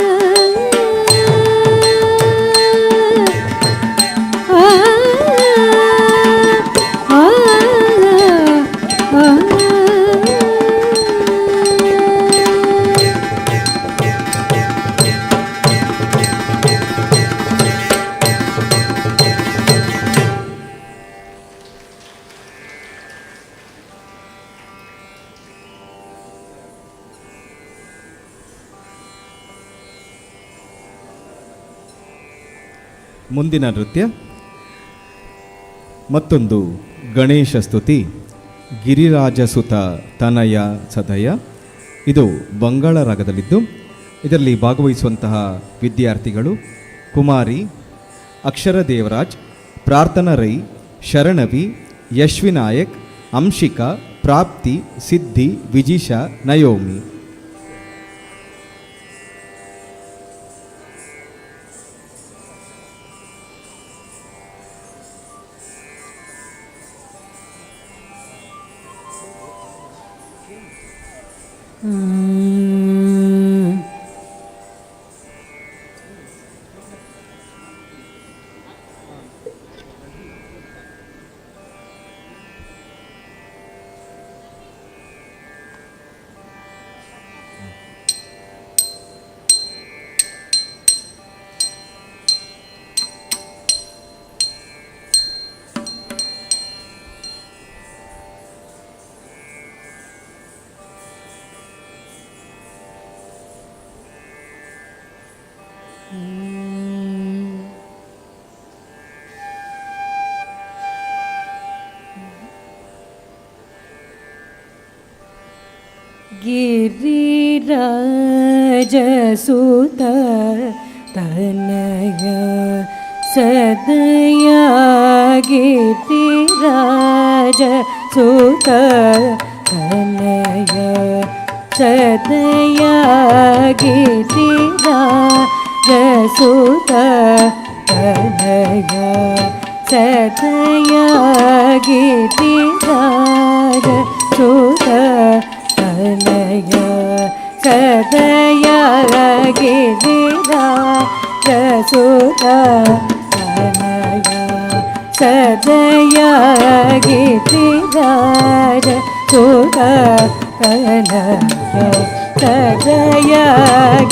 S6: ಮುಂದಿನ ನೃತ್ಯ ಮತ್ತೊಂದು ಗಣೇಶ ಸ್ತುತಿ ಗಿರಿರಾಜಸುತ ತನಯ ಸದಯ. ಇದು ಬಂಗಾಳ ರಾಗದಲ್ಲಿದ್ದು ಇದರಲ್ಲಿ ಭಾಗವಹಿಸುವಂತಹ ವಿದ್ಯಾರ್ಥಿಗಳು ಕುಮಾರಿ ಅಕ್ಷರ ದೇವರಾಜ್, ಪ್ರಾರ್ಥನಾ ರೈ, ಶರಣವಿ, ಯಶ್ವಿನಾಯಕ್, ಅಂಶಿಕಾ, ಪ್ರಾಪ್ತಿ, ಸಿದ್ಧಿ, ವಿಜಿಷಾ, ನಯೋಮಿ. गिरिराजसुत तनय सदया गिरिराजसुत तनय सदया गिरिराजसुत तनय सदया गिरिराजसुत
S3: ಸದಯ ಗಿರಿರಾಜ ಸುತ ತನಯ ಸದಯ ಗಿರಿರಾಜ ಸುತ ತನಯ ಸದಯ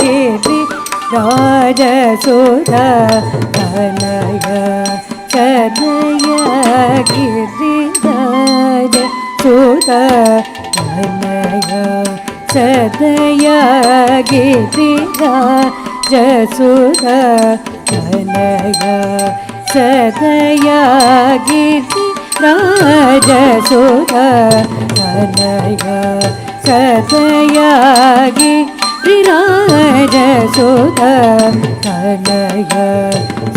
S3: ಗಿರಿರಾಜ ಸುತ ತನಯ ಸದಯ ಗಿರಿರಾಜ ಸುತ ತನಯ ಸದಯ ಗಿರಿರಾಜ ಸುತ ತನಯ ಸದಯ ಗಿರಿರಾಜ ಸುತ ತನಯ ಸದಯ ಗಿರಿರಾಜ ಸುತ ತನಯ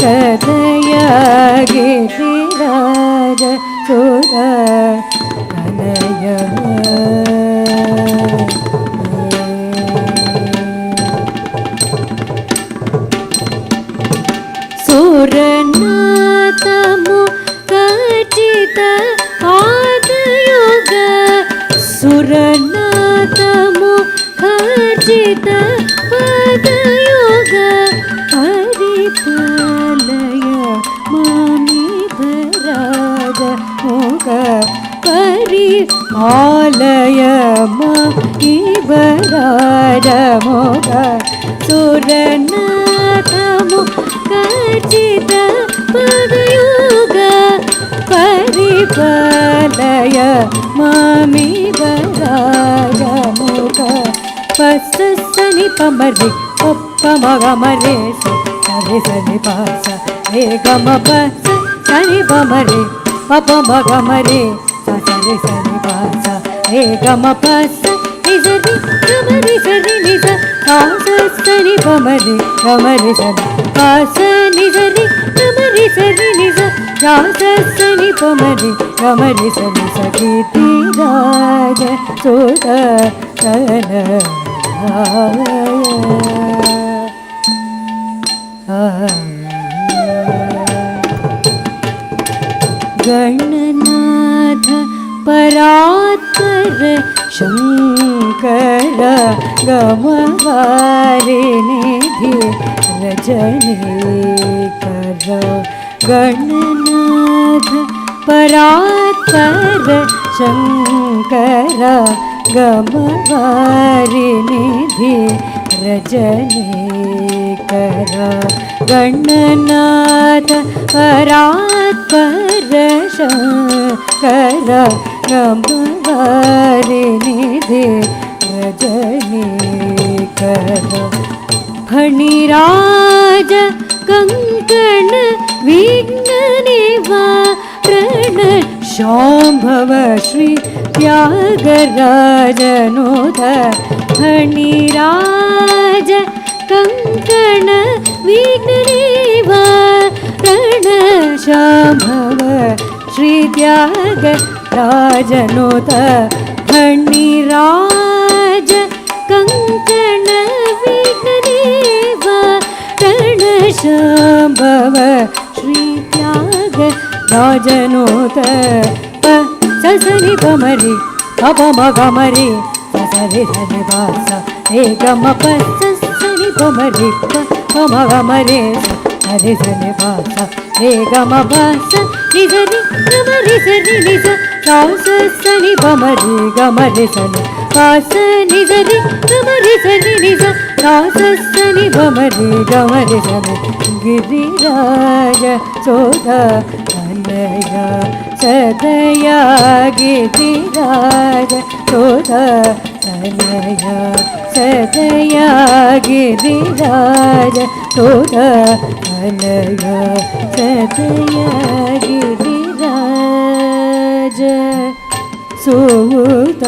S3: ಸದಯ ಗಿರಿರಾಜ ಸುತ ತನಯ ಸುರನಾಥಮು ಖಚಿತ ಪಾದಯೋಗ ಸುರನಾಥಮು ಖಚಿತ ಪಾದಯೋಗ ಪರಿಪಾಲಯ ಮಾಮಿ ಭರಾಜ ಮೋಗ ಪರಿಪಾಲಯ ಮಾಮಿ ಭರಾಜ ಮೋಗ ಸುರನಾಥಮು ಖಚಿತ ಪದಯೋಗ ಪರಿಪಾಲಯ ಮಾಮಿ ಭರಾಜ ಮೋಗ ಪಸನಿ ಪಮರಿ ಪಪ್ಪ ಮಗ ಮರೆ ಸರಿ ಸನಿ ಪಾಸ ಹೇ ಗಮ ಪಸ ಸನಿ ಪಮರೆ ಪಪ ಮಗ ಮರೆ ಸರಿ ಸನಿ ಪಾಸ ಹೇ ಗಮ ಪಸ ನಿಜರಿ ಗಮರಿ ಸರಿ ನಿಜ ಪಾಸ ಸನಿ ಪಮರೆ ಗಮರಿ ಸನಿ ಪಾಸ ನಿಜರಿ ಗಮರಿ ಸರಿ ನಿಜ ಪಾಸ ಸನಿ ಪಮರೆ ಗಮರಿ ಸನಿ ಸಕೀತಿ ರಾಜ ಸೋದ ತನ ಗಣನಾಥ ಪರಾತ್ಪರ ಶಂಕರ ಗಮವಾರಿ ನಿಧಿ ರಜನೀಕರ ಗಣನಾಥ ಪರಾತ್ಪರ ಶಂಕರ ಗಮವಾರಿ ನಿಧಿ ರಜನೀಕರ ಗಣನಾಥ ಪರಾತ್ಪರ ಶಂಕರ ಗಮವಾರಿ ನಿಧಿ ರಜನೀಕರ ಫಣಿರಾಜ ಕಂಕಣ ವಿಘ್ನ ನಿವಾರಣ ಶಾಂಭವ ಶ್ರೀ ತ್ಯಾಗರಾಜನೋದ ಫಣಿರಾಜ ಕಂಕಣ ವಿಘ್ನ ನಿವಾರಣ ಶಾಂಭವ ಶ್ರೀ ತ್ಯಾಗರಾಜನೋದ ಫಣಿರಾಜ ಕಂಕಣ ವಿಘ್ನ ನಿವಾರಣ ಶಾಂಭವ ಶ್ರೀ ತ್ಯಾಗರಾಜನೋದ ಸಸನಿ ಪಮರಿ ಪಪ ಮಗ ಮರಿ ಸಸರಿ ಧನಿ ಭಾಸ ಹೇ ಗಮ ಸಸನಿ ಪಮರಿ ಪಪ ಮಗ ಮರಿ ಸರಿ ಧನಿ ಭಾಸ ಹೇ ಗಮ ಭಾಸ ನಿಜರಿ ಗಮರಿ ಸರಿ ನಿಜ ಸಸನಿ ಪಮರಿ ಗಮರಿ ಸನಿ ಭಾಸ ನಿಜರಿ ಗಮರಿ ಸರಿ ನಿಜ ಸಸನಿ ಪಮರಿ ಗಮರಿ ಸನಿ ಗಿರಿರಾಜ ಸೋದ ತನಯ ಸದಯ ಗಿರಿರಾಜ ಸೋದ ತನಯ ಸದಯ ಗಿರಿರಾಜ ಸೋದ ತನಯ ಸದಯ ಗಿರಿರಾಜ ಸೋದ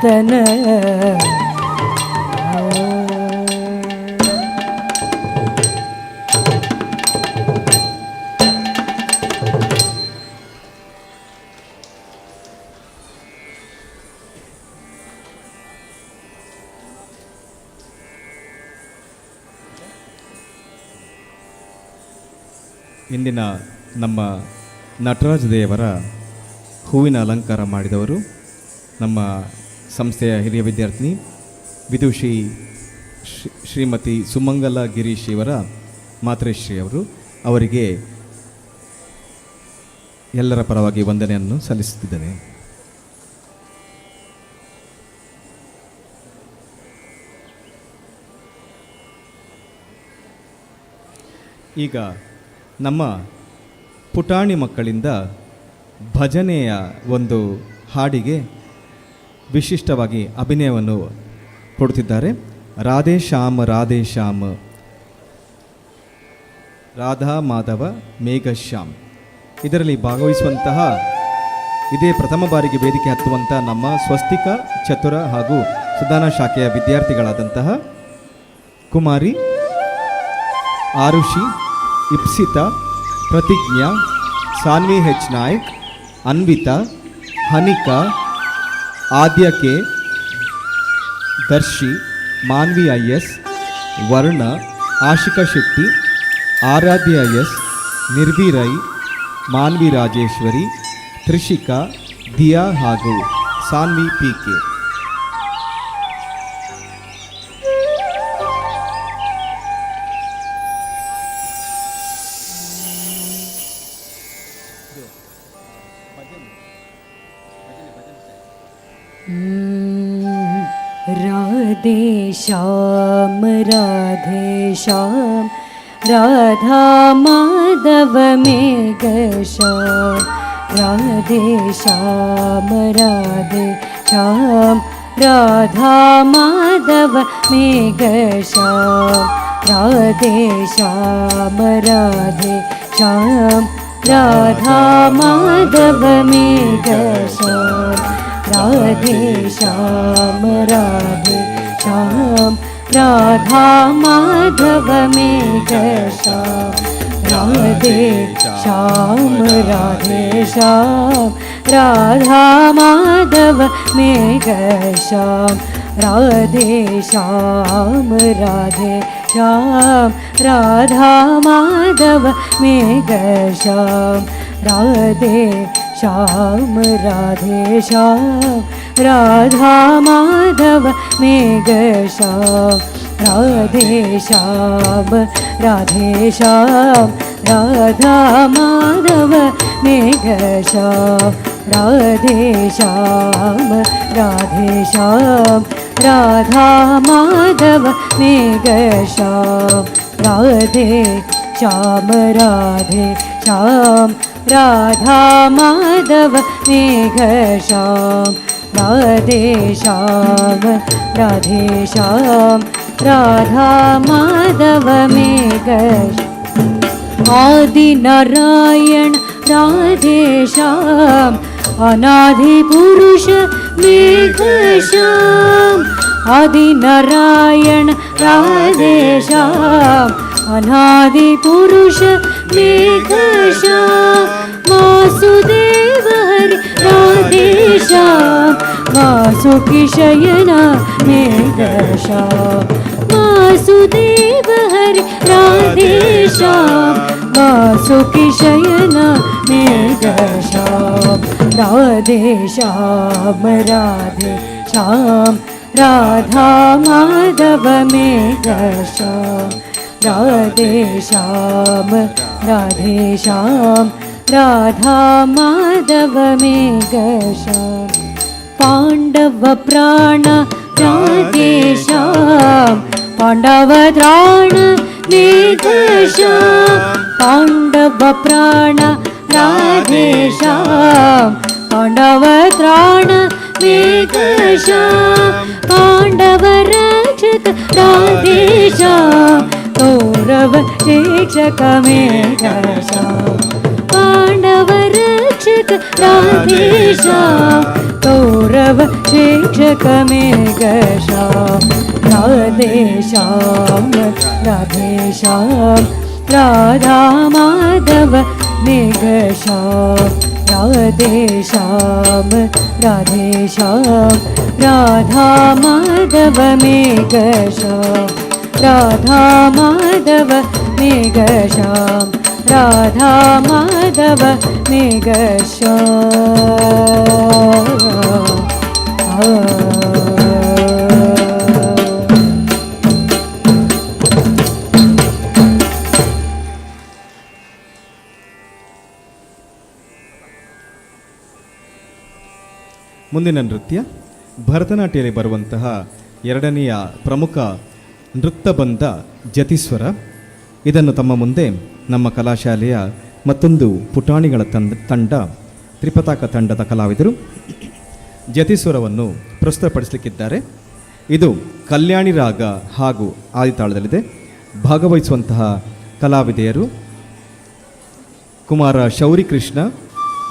S3: ತನಯ
S6: ಇಂದಿನ ನಮ್ಮ ನಟರಾಜ ದೇವರ ಹೂವಿನ ಅಲಂಕಾರ ಮಾಡಿದವರು ನಮ್ಮ ಸಂಸ್ಥೆಯ ಹಿರಿಯ ವಿದ್ಯಾರ್ಥಿನಿ ವಿದುಷಿ ಶ್ರೀಮತಿ ಸುಮಂಗಲ ಗಿರೀಶ್ ಇವರ ಮಾತೃಶ್ರೀ ಅವರಿಗೆ ಎಲ್ಲರ ಪರವಾಗಿ ವಂದನೆಯನ್ನು ಸಲ್ಲಿಸುತ್ತಿದ್ದೇನೆ. ಈಗ ನಮ್ಮ ಪುಟಾಣಿ ಮಕ್ಕಳಿಂದ ಭಜನೆಯ ಒಂದು ಹಾಡಿಗೆ ವಿಶಿಷ್ಟವಾಗಿ ಅಭಿನಯವನ್ನು ಕೊಡುತ್ತಿದ್ದಾರೆ. ರಾಧೇ ಶ್ಯಾಮ್ ರಾಧೇ ಶ್ಯಾಮ್, ರಾಧಾ ಮಾಧವ ಮೇಘಶ್ಯಾಮ್. ಇದರಲ್ಲಿ ಭಾಗವಹಿಸುವಂತಹ ಇದೇ ಪ್ರಥಮ ಬಾರಿಗೆ ವೇದಿಕೆ ಹತ್ತುವಂಥ ನಮ್ಮ ಸ್ವಸ್ತಿಕ, ಚತುರ ಹಾಗೂ ಸುಧಾನ ಶಾಖೆಯ ವಿದ್ಯಾರ್ಥಿಗಳಾದಂತಹ ಕುಮಾರಿ, ಆರುಷಿ, ಇಪ್ಸಿತಾ, ಪ್ರತಿಜ್ಞಾ, ಸಾನ್ವಿ ಹೆಚ್ ನಾಯಕ್, ಅನ್ವಿತಾ, ಹನಿಕಾ, ಆದ್ಯ ಕೆ, ದರ್ಶಿ, ಮಾನ್ವಿ ಐಎಸ್, ವರ್ಣ, ಆಶಿಕಾ ಶೆಟ್ಟಿ, ಆರಾಧ್ಯ ಐಎಸ್, ನಿರ್ವಿ ರೈ, ಮಾನ್ವಿ ರಾಜೇಶ್ವರಿ, ತ್ರಿಷಿಕಾ, ದಿಯಾ ಹಾಗೂ ಸಾನ್ವಿ ಪಿಕೆ.
S3: राधे श्याम राधे श्याम, राधा माधव मेघ श्याम. राधे श्याम राधे श्याम, राधा माधव मेघ श्याम. राधे श्याम राधे श्याम, राधा माधव मेघ श्याम. राधे श्याम राधे श्याम, राधा माधव मेघ श्याम. राधे श्याम राधे श्याम, राधा माधव मेघ श्याम. राधे श्याम राधे श्याम, राधा माधव मेघ श्याम. राधे श्याम राधे श्याम, राधा माधव मेघ श्याम. राधे श्याम राधे श्याम, राधा माधव मेघ श्याम. राधे श्याम राधे श्याम, राधा माधव मेघ श्याम. राधे श्याम राधे श्याम, राधा माधव मेघ श्याम. राधे श्याम राधे श्याम, राधा माधव मेघ. आदि नारायण राधे श्याम, अनादि पुरुष मेघ श्याम. आदि नारायण राधे श्याम, अनादि पुरुष मेघ श्याम. वासुदेव हरि राधे श्याम, वासुकी शयना मेघ श्याम. वासुदेव हरि राधे श्याम, वासुकी शयना मेघ श्याम. राधे श्याम राधे श्याम, राधा माधव मेघ श्याम. राधे श्याम राधे श्याम, राधा माधव मेघ श्याम. पांडव प्राण राधे श्याम, पांडव त्राण मेघ श्याम. पांडव प्राण राधे श्याम, पांडव त्राण मेघ श्याम. पांडव रक्षक राधे श्याम, कौरव शिक्षक मेघ श्याम. पांडव रक्षक राधे श्याम, कौरव शिक्षक मेघ श्याम. राधे श्याम राधे श्याम, राधा माधव मेघ श्याम. राधे श्याम राधे श्याम, राधा माधव मेघ श्याम. राधा माधव मेघ श्याम, राधा माधव मेघ श्याम.
S6: ಮುಂದಿನ ನೃತ್ಯ ಭರತನಾಟ್ಯದಲ್ಲಿ ಬರುವಂತಹ ಎರಡನೆಯ ಪ್ರಮುಖ ನೃತ್ಯ ಬಂಧ ಜತಿಸ್ವರ. ಇದನ್ನು ತಮ್ಮ ಮುಂದೆ ನಮ್ಮ ಕಲಾಶಾಲೆಯ ಮತ್ತೊಂದು ಪುಟಾಣಿಗಳ ತಂಡ ತ್ರಿಪತಾಕ ತಂಡದ ಕಲಾವಿದರು ಜತಿಸ್ವರವನ್ನು ಪ್ರಸ್ತುತಪಡಿಸಲಿಕ್ಕಿದ್ದಾರೆ. ಇದು ಕಲ್ಯಾಣಿ ರಾಗ ಹಾಗೂ ಆದಿತಾಳದಲ್ಲಿದೆ. ಭಾಗವಹಿಸುವಂತಹ ಕಲಾವಿದೆಯರು ಕುಮಾರ ಶೌರಿ ಕೃಷ್ಣ,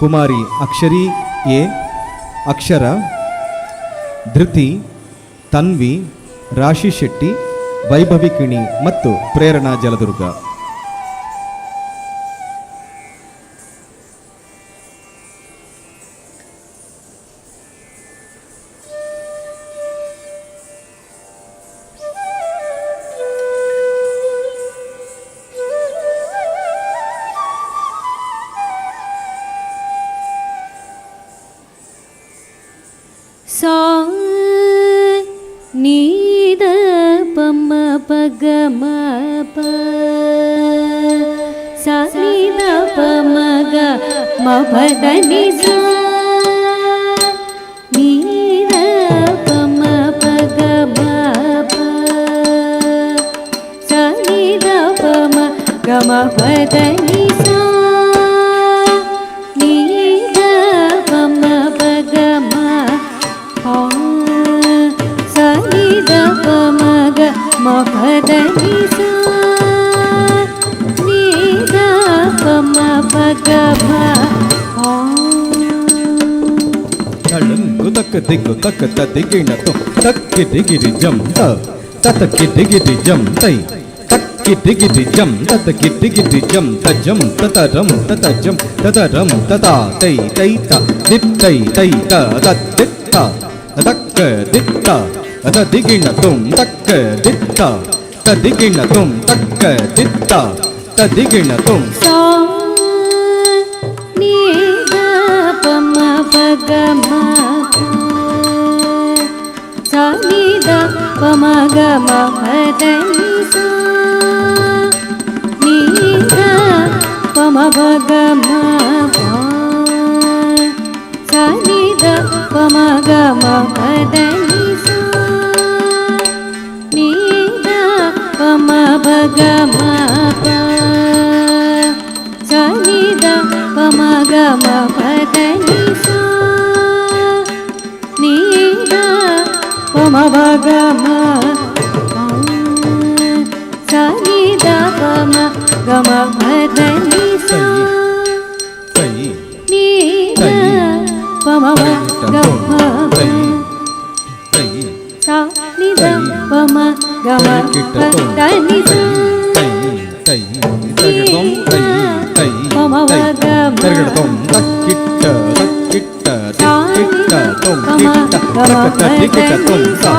S6: ಕುಮಾರಿ ಅಕ್ಷರಿ ಎ, ಅಕ್ಷರ, ಧೃತಿ, ತನ್ವಿ, ರಾಶಿ ಶೆಟ್ಟಿ, ವೈಭವಿ ಕಿಣಿ ಮತ್ತು ಪ್ರೇರಣಾ ಜಲದುರ್ಗ.
S2: ಸಾ ನೀದ ಪಮ ಪಗ ಮ ಪ ಸಾ ನೀದ ಪಮ ಗ ಮ ಪದ ನಿ ಸಾ ನೀದ ಪಮ ಪಗ ಮ ಪ ಸಾ ನೀದ ಪಮ ಗ ಮ ಪದ ನಿ ಸಾ ನೀದ ಪಮ ಪಗ ಮ ದ ಪ ಮ ಗ ಮ ಪ ದ ನಿ ಸಾ ನೀ ದ ಪ ಮ ಪ ಗ ಮ
S6: ತಳಂಗು ತಕ್ಕ ದಿಗ್ಗು ತಕ್ಕ ತದಿಗಿಣ ತು ತಕ್ಕಿ ದಿಗಿರಿ ಜಂ ತ ತತಕ್ಕಿ ದಿಗಿರಿ ಜಂ ತೈ ತಕ್ಕಿ ದಿಗಿರಿ ಜಂ ತತಕ್ಕಿ ದಿಗಿರಿ ಜಂ ತ ಜಂ ತತರಂ ತತ ಜಂ ತತರಂ ತತ ತೈ ತೈ ತ ದಿತ್ತೈ ತೈ ತ ತದ್ದಿತ್ತ ತಕ್ಕ ದಿತ್ತ ಅದ ದಿಗಿಣ ತುಂ ತಕ್ಕ ದಿತ್ತ ತದಿಗಿಣ ತುಂ ತಕ್ಕ ದಿತ್ತ ತದಿಗಿಣ ತುಂ
S2: ಸಾ ನೀ ದ ಪ ಮ ಪ ಗ ಮ ಸಾ ನೀ ದ ಪ ಮ ಗ ಮ ಪ ದ ನಿ ಸಾ ನೀ ದ ಪ ಮ ಪ ಗ ಮ ಪ ಸಾ ನೀ ದ ಪ ಮ ಗ ಮ ಪ ದ ನಿ ಸಾ ನೀ ದ ಪ ಮ ಪ ಗ ಮ ಪ ಸಾ ನೀ ದ ಪ ಮ ಗ ಮ ಪ ದ ನಿ ಸಾ ನೀ ದ ಪ ಮ ಪ ಗ ಮ ಸಾ ನೀ ದ ಪ ಮ ಗ ಮ ಪ ದ ನಿ ಸಾ
S6: ತೈ
S2: ನೀ ದ ಪ ಮ ಪ ಗ ಮ
S6: ತೈ ತೈ
S2: ಸಾ ನಿ ದ ಪ ಮ ಗ ಮ ಪ ದ ನಿ ಸಾ
S6: ತೈ ತೈ ತಗಡಂ ತೈ ತೈ
S2: ಪ ಮ ಪ ಗ ಮ
S6: ತಗಡಂ ತಕ್ಕಿಟ್ಟ ತಕ್ಕಿಟ್ಟ ತಿಕ್ಕಿಟ್ಟ ತುಂ
S2: ಪ ಮ
S6: ಕಿಟ್ಟ
S2: ಗ ಮ ಪ
S6: ತಕ್ಕ
S2: ದ
S6: ತಿಕ್ಕಿಟ್ಟ ತುಂ
S2: ನಿ
S6: ಸಾ
S2: ಸಾ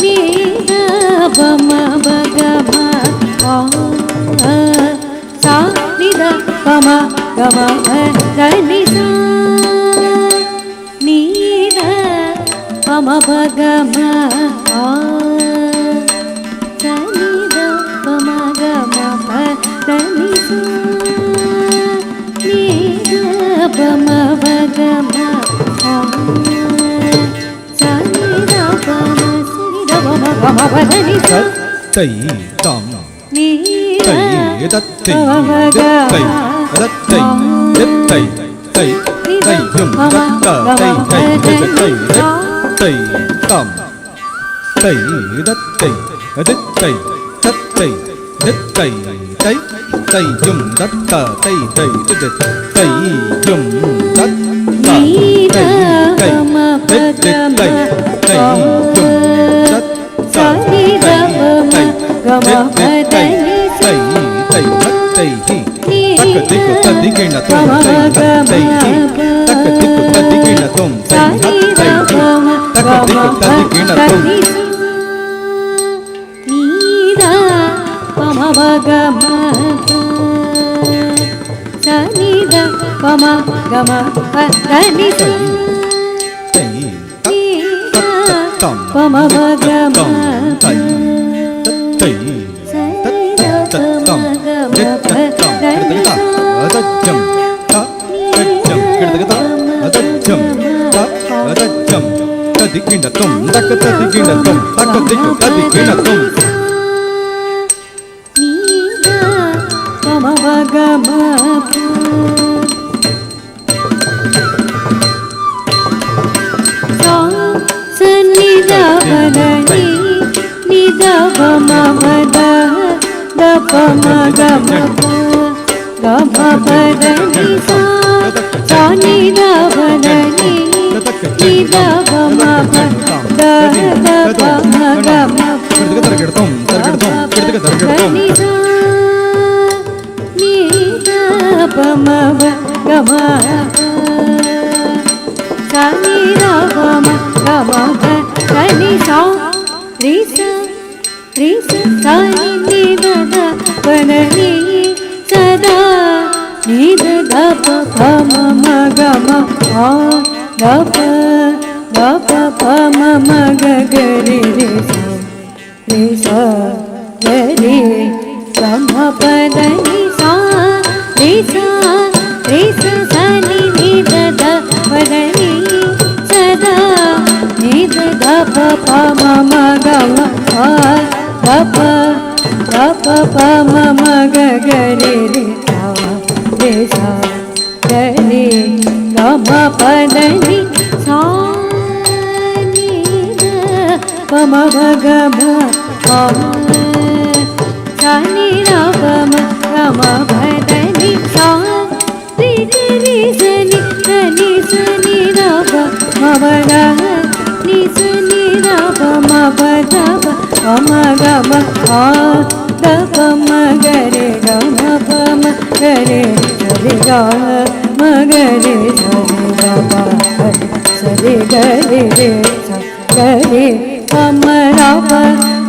S2: ನೀ ದ ಪ ಮ ಪ ಗ ಮ ಸಾ ನಿ ದ ಪ ಮ ಗ ಮ ಪ ದ ನಿ ಸಾ ನೀ ದ ಪ ಮ ಪ ಗ ಮ ಸಾ ನಿ ದ ಪ ಮ ಗ ಮ ಪ ದ ನಿ ಸಾ ನೀ ದ ಪ ಮ ಪ ಗ ಮ ಸಾ ನಿ ದ ಪ ಮ ಸಿ ದ ಪ ಮ ಗ ಮ ಪ ದ ನಿ ಸಾ
S6: ತೈ ತಾಂ
S2: ನೀ ದ
S6: ತೈ ದತ್ತೈ
S2: ಪ ಮ ಗ
S6: ದತ್ತೈ ದತ್ತೈ ದತ್ತೈ ತೈ ತೈ ಜುಂ ದತ್ತ ತೈ ತೈ ದತ್ತೈ ದತ್ತೈ ತಾಂ ತೈ ದತ್ತೈ ದತ್ತೈ ದತ್ತೈ ದತ್ತೈ ತೈ ತೈ ಜುಂ ದತ್ತ ತೈ ತೈ ದತ್ತೈ ಜುಂ ದತ್ತ
S2: ನೀ ದ
S6: ತೈ
S2: ಪ
S6: ತೈ
S2: ಮ ಪ ಗ ಮ
S6: ದತ್ತೈ ತೈ ಜುಂ ದತ್ತ
S2: ಸಾ ನಿ ದ ಪ ಮ ಗ ಮ ಪ ದ ನಿ ಸಾ
S6: ತೈ ತೈ ಹಿ
S2: ನೀ
S6: ತಕ್ಕ ದಿಕ್ಕು ತದಿಗಿಣ
S2: ಪ
S6: ತುಂ
S2: ಮ
S6: ತೈ
S2: ಗ ಮ
S6: ತೈ ಹಿ
S2: ಪ
S6: ತಕ್ಕ ದಿಕ್ಕು ತದಿಗಿಣ ತುಂ
S2: ಸಾ
S6: ತೈ
S2: ನಿ ದ
S6: ತೈ
S2: ಪ
S6: ಹಿ
S2: ಮ
S6: ತಕ್ಕ
S2: ಗ ಮ
S6: ದಿಕ್ಕು
S2: ಪ
S6: ತದಿಗಿಣ
S2: ದ
S6: ತುಂ
S2: ನಿ ಸಾ ನೀ ದ ಪ ಮ ಪ ಗ ಮ ಪ ಸಾ ನಿ ದ ಪ ಮ ಗ ಮ ಪ ದ ನಿ ಸಾ
S6: ತೈ
S2: ನೀ ದ
S6: ತಂ
S2: ಪ ಮ ಪ ಗ ಮ
S6: ತಂ ತೈ ತೈ
S2: ಸಾ ನಿ ದ ಪ
S6: ತಂ
S2: ಮ ಗ ಮ ಪ ದ ನಿ ಸಾ
S6: ಅದಜ್ಜಂ ತ ತಜ್ಜಂ ಕಿಡದಗತ ಅದಜ್ಜಂ ತದಿಗಿಣ ತುಂ ತಕ ತದಿಗಿಣ ತುಂ ತಕ ದಿಕ್ಕ ತದಿಗಿಣ ತುಂ
S2: ಸದಾ ನಿದ ದಪ ಪಮ ಮಗಮ ಆ ದಪ ದಪ ಪಮ ಮಗ ಗರಿ ರೆ ಸ ಗರಿ ಪಮ ಪದ ನಿ ಸಾ ರೆ ಸ ಸ ನಿ ನಿದ ದ ಪದ ನಿ ಸದಾ ನಿದ ದಪ ಪಮ ಮಗಮ ಆ ದಪ ದಪ ಪಮ ಮಗ ಗರಿ ರೆ ಸ ಗರಿ ಗಮ ಪದ ನಿ ಸಾ ನಿ ದ ಪಮ ಗಮ ಸ ನಿ ರ ಪಮ ಗಮ ಪದ ನಿ ಸಾ ರಿ ರಿ ಸ ನಿ ಸ ನಿ ರ ಪ ಮ ರ ನಿ ಸ ನಿ ರ ಪ ಮ ಪ ದ ಪ ಮ ಗಮ ಆ ದ ಪ ಮ ಗರೆ ಗಮ ಪ ಮ ಗರೆ ಸರಿ ಗ ಮ ಗರೆ ಸರಿ ಗ ಪ ಸರಿ ಗರೆ ರೆ ಸ ಗರೆ ಪ ಮ ರ ಪ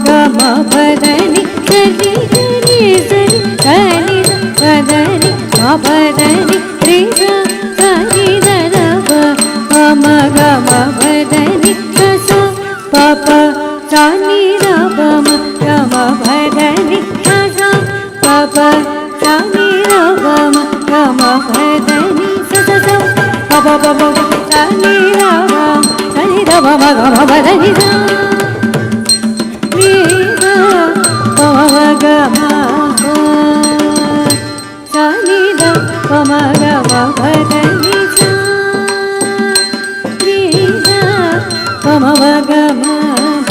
S2: ಗ ಮ ಪ ದ ನಿ ಸರಿ ಗರೆ ಸರಿ ಸರಿ ಪ ದ ನಿ ಮ ಪ ದ ನಿ ರೆ ಸ ಸರಿ ದ ದ ಪ ಪ ಮ ಗ ಮ ಪ ದ ನಿ ಸ ಸ ಪ ಪ ಸ ನಿ ರ ಪ ಮ ಗ ಮ ಪ ದ ನಿ ಸ ಸ ಪ ಪ ಸ ನಿ ರ ಪ ಮ ಗ ಮ ಪ ದ ನಿ ಸ ಸ ಸ ಪ ಪ ಪ ಪ ಸ ನಿ ರ ಪ ಸ ನಿ ರ ಪ ಮ ಗ ಮ ಪ ದ ನಿ ಸ ನಿ ರ ಪ ಮ ಗ ಮ ಪ ಸ ನಿ ರ ಪ ಮ ಗ ಮ ಪ ದ ನಿ ಸ ನಿ ರ ಪ ಮ ಗ ಮ ಪ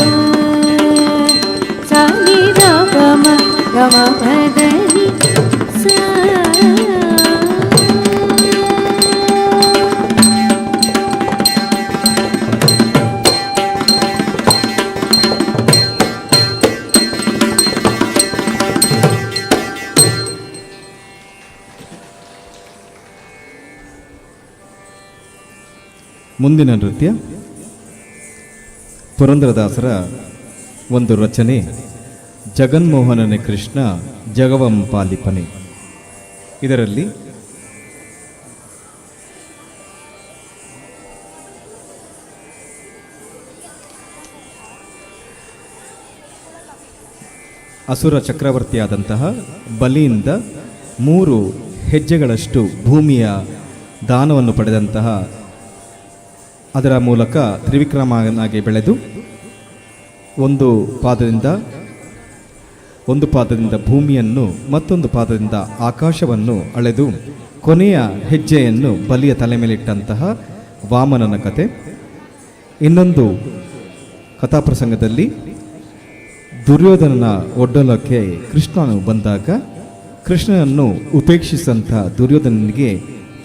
S2: ಸ ನಿ ರ ಪ ಮ ಗ ಮ ಪ ದ ನಿ ಸ.
S6: ಮುಂದಿನ ನೃತ್ಯ ಪುರಂದರದಾಸರ ಒಂದು ರಚನೆ ಜಗನ್ಮೋಹನನೆ ಕೃಷ್ಣ ಜಗವಂ ಪಾಲಿಪನೆ. ಇದರಲ್ಲಿ ಅಸುರ ಚಕ್ರವರ್ತಿಯಾದಂತಹ ಬಲಿಯಿಂದ 3 ಹೆಜ್ಜೆಗಳಷ್ಟು ಭೂಮಿಯ ದಾನವನ್ನು ಪಡೆದಂತಹ, ಅದರ ಮೂಲಕ ತ್ರಿವಿಕ್ರಮನಾಗಿ ಬೆಳೆದು ಒಂದು ಪಾದದಿಂದ ಭೂಮಿಯನ್ನು, ಮತ್ತೊಂದು ಪಾದದಿಂದ ಆಕಾಶವನ್ನು ಅಳೆದು ಕೊನೆಯ ಹೆಜ್ಜೆಯನ್ನು ಬಲಿಯ ತಲೆ ಮೇಲಿಟ್ಟಂತಹ ವಾಮನನ ಕತೆ. ಇನ್ನೊಂದು ಕಥಾಪ್ರಸಂಗದಲ್ಲಿ ದುರ್ಯೋಧನನ ಒಡ್ಡಲಕ್ಕೆ ಕೃಷ್ಣನು ಬಂದಾಗ ಕೃಷ್ಣನನ್ನು ಉಪೇಕ್ಷಿಸಿದಂಥ ದುರ್ಯೋಧನನಿಗೆ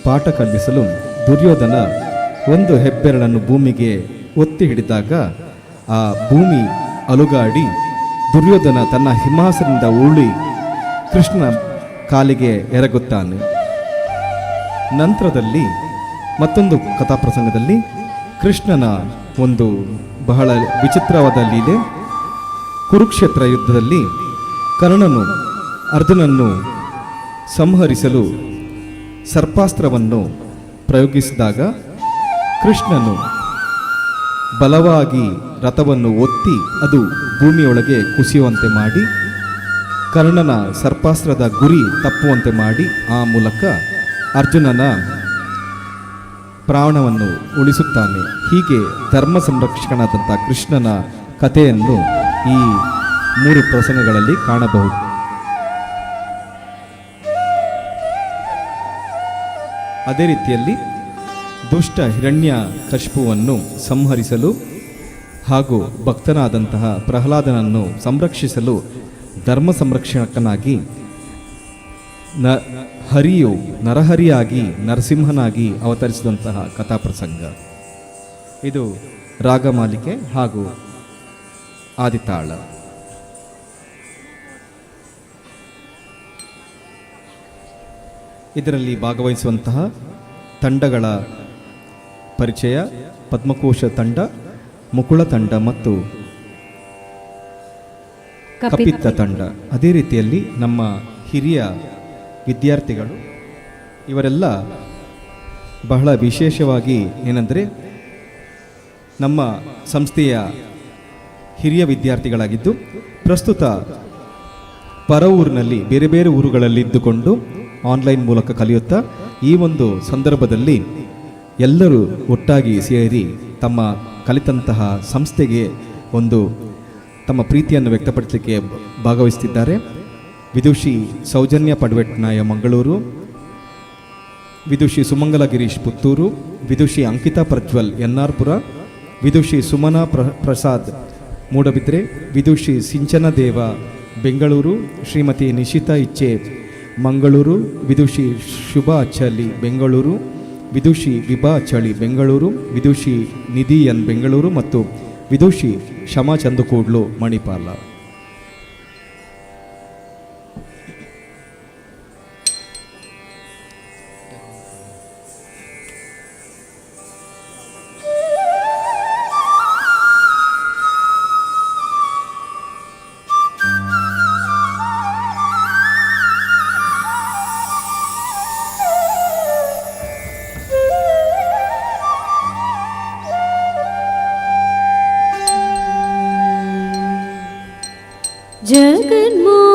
S6: ಪಾಠ ಕಲಿಸಲು ದುರ್ಯೋಧನ ಒಂದು ಹೆಬ್ಬೆರಳನ್ನು ಭೂಮಿಗೆ ಒತ್ತಿ ಹಿಡಿದಾಗ ಆ ಭೂಮಿ ಅಲುಗಾಡಿ ದುರ್ಯೋಧನ ತನ್ನ ಹಿಮಾಸನದಿಂದ ಉರುಳಿ ಕೃಷ್ಣನ ಕಾಲಿಗೆ ಎರಗುತ್ತಾನೆ. ನಂತರದಲ್ಲಿ ಮತ್ತೊಂದು ಕಥಾಪ್ರಸಂಗದಲ್ಲಿ ಕೃಷ್ಣನ ಒಂದು ಬಹಳ ವಿಚಿತ್ರವಾದ ಲೀಲೆ. ಕುರುಕ್ಷೇತ್ರ ಯುದ್ಧದಲ್ಲಿ ಕರ್ಣನು ಅರ್ಜುನನ್ನು ಸಂಹರಿಸಲು ಸರ್ಪಾಸ್ತ್ರವನ್ನು ಪ್ರಯೋಗಿಸಿದಾಗ ಕೃಷ್ಣನು ಬಲವಾಗಿ ರಥವನ್ನು ಒತ್ತಿ ಅದು ಭೂಮಿಯೊಳಗೆ ಕುಸಿಯುವಂತೆ ಮಾಡಿ ಕರ್ಣನ ಸರ್ಪಾಸ್ತ್ರದ ಗುರಿ ತಪ್ಪುವಂತೆ ಮಾಡಿ ಆ ಮೂಲಕ ಅರ್ಜುನನ ಪ್ರಾಣವನ್ನು ಉಳಿಸುತ್ತಾನೆ. ಹೀಗೆ ಧರ್ಮ ಸಂರಕ್ಷಕನಾದಂಥ ಕೃಷ್ಣನ ಕಥೆಯನ್ನು ಈ 3 ಪ್ರಸಂಗಗಳಲ್ಲಿ ಕಾಣಬಹುದು. ಅದೇ ರೀತಿಯಲ್ಲಿ ದುಷ್ಟ ಹಿರಣ್ಯ ಕಶ್ಯಪವನ್ನು ಸಂಹರಿಸಲು ಹಾಗೂ ಭಕ್ತನಾದಂತಹ ಪ್ರಹ್ಲಾದನನ್ನು ಸಂರಕ್ಷಿಸಲು ಧರ್ಮ ಸಂರಕ್ಷಕನಾಗಿ ಹರಿಯು ನರಹರಿಯಾಗಿ ನರಸಿಂಹನಾಗಿ ಅವತರಿಸಿದಂತಹ ಕಥಾಪ್ರಸಂಗ ಇದು. ರಾಗಮಾಲಿಕೆ ಹಾಗೂ ಆದಿತಾಳ. ಇದರಲ್ಲಿ ಭಾಗವಹಿಸುವಂತಹ ತಂಡಗಳ ಪರಿಚಯ: ಪದ್ಮಕೋಶ ತಂಡ, ಮುಕುಳ ತಂಡ ಮತ್ತು ಕಪಿತ್ತ ತಂಡ. ಅದೇ ರೀತಿಯಲ್ಲಿ ನಮ್ಮ ಹಿರಿಯ ವಿದ್ಯಾರ್ಥಿಗಳು ಇವರೆಲ್ಲ ಬಹಳ ವಿಶೇಷವಾಗಿ ಏನಂದರೆ ನಮ್ಮ ಸಂಸ್ಥೆಯ ಹಿರಿಯ ವಿದ್ಯಾರ್ಥಿಗಳಾಗಿದ್ದು ಪ್ರಸ್ತುತ ಪರ ಊರಿನಲ್ಲಿ ಬೇರೆ ಬೇರೆ ಊರುಗಳಲ್ಲಿದ್ದುಕೊಂಡು ಆನ್ಲೈನ್ ಮೂಲಕ ಕಲಿಯುತ್ತಾ ಈ ಒಂದು ಸಂದರ್ಭದಲ್ಲಿ ಎಲ್ಲರೂ ಒಟ್ಟಾಗಿ ಸೇರಿ ತಮ್ಮ ಕಲಿತಂತಹ ಸಂಸ್ಥೆಗೆ ಒಂದು ತಮ್ಮ ಪ್ರೀತಿಯನ್ನು ವ್ಯಕ್ತಪಡಿಸಲಿಕ್ಕೆ ಭಾಗವಹಿಸುತ್ತಿದ್ದಾರೆ. ವಿದುಷಿ ಸೌಜನ್ಯ ಪಡ್ವೆಟ್ನಾಯ ಮಂಗಳೂರು, ವಿದುಷಿ ಸುಮಂಗಲ ಗಿರೀಶ್ ಪುತ್ತೂರು, ವಿದುಷಿ ಅಂಕಿತಾ ಪ್ರಜ್ವಲ್ ಎನ್ನಾರ್ಪುರ, ವಿದುಷಿ ಸುಮನಾ ಪ್ರಸಾದ್ ಮೂಡಬಿದ್ರೆ, ವಿದುಷಿ ಸಿಂಚನ ದೇವ ಬೆಂಗಳೂರು, ಶ್ರೀಮತಿ ನಿಶಿತಾ ಇಚ್ಛೆ ಮಂಗಳೂರು, ವಿದುಷಿ ಶುಭಾ ಅಚ್ಚಲಿ ಬೆಂಗಳೂರು, ವಿದುಷಿ ವಿಭಾ ಅಚ್ಚಳಿ ಬೆಂಗಳೂರು, ವಿದುಷಿ ನಿಧಿ ಎನ್ ಬೆಂಗಳೂರು ಮತ್ತು ವಿದುಷಿ ಶಮಾ ಚಂದುಕೂಡ್ಲು ಮಣಿಪಾಲ.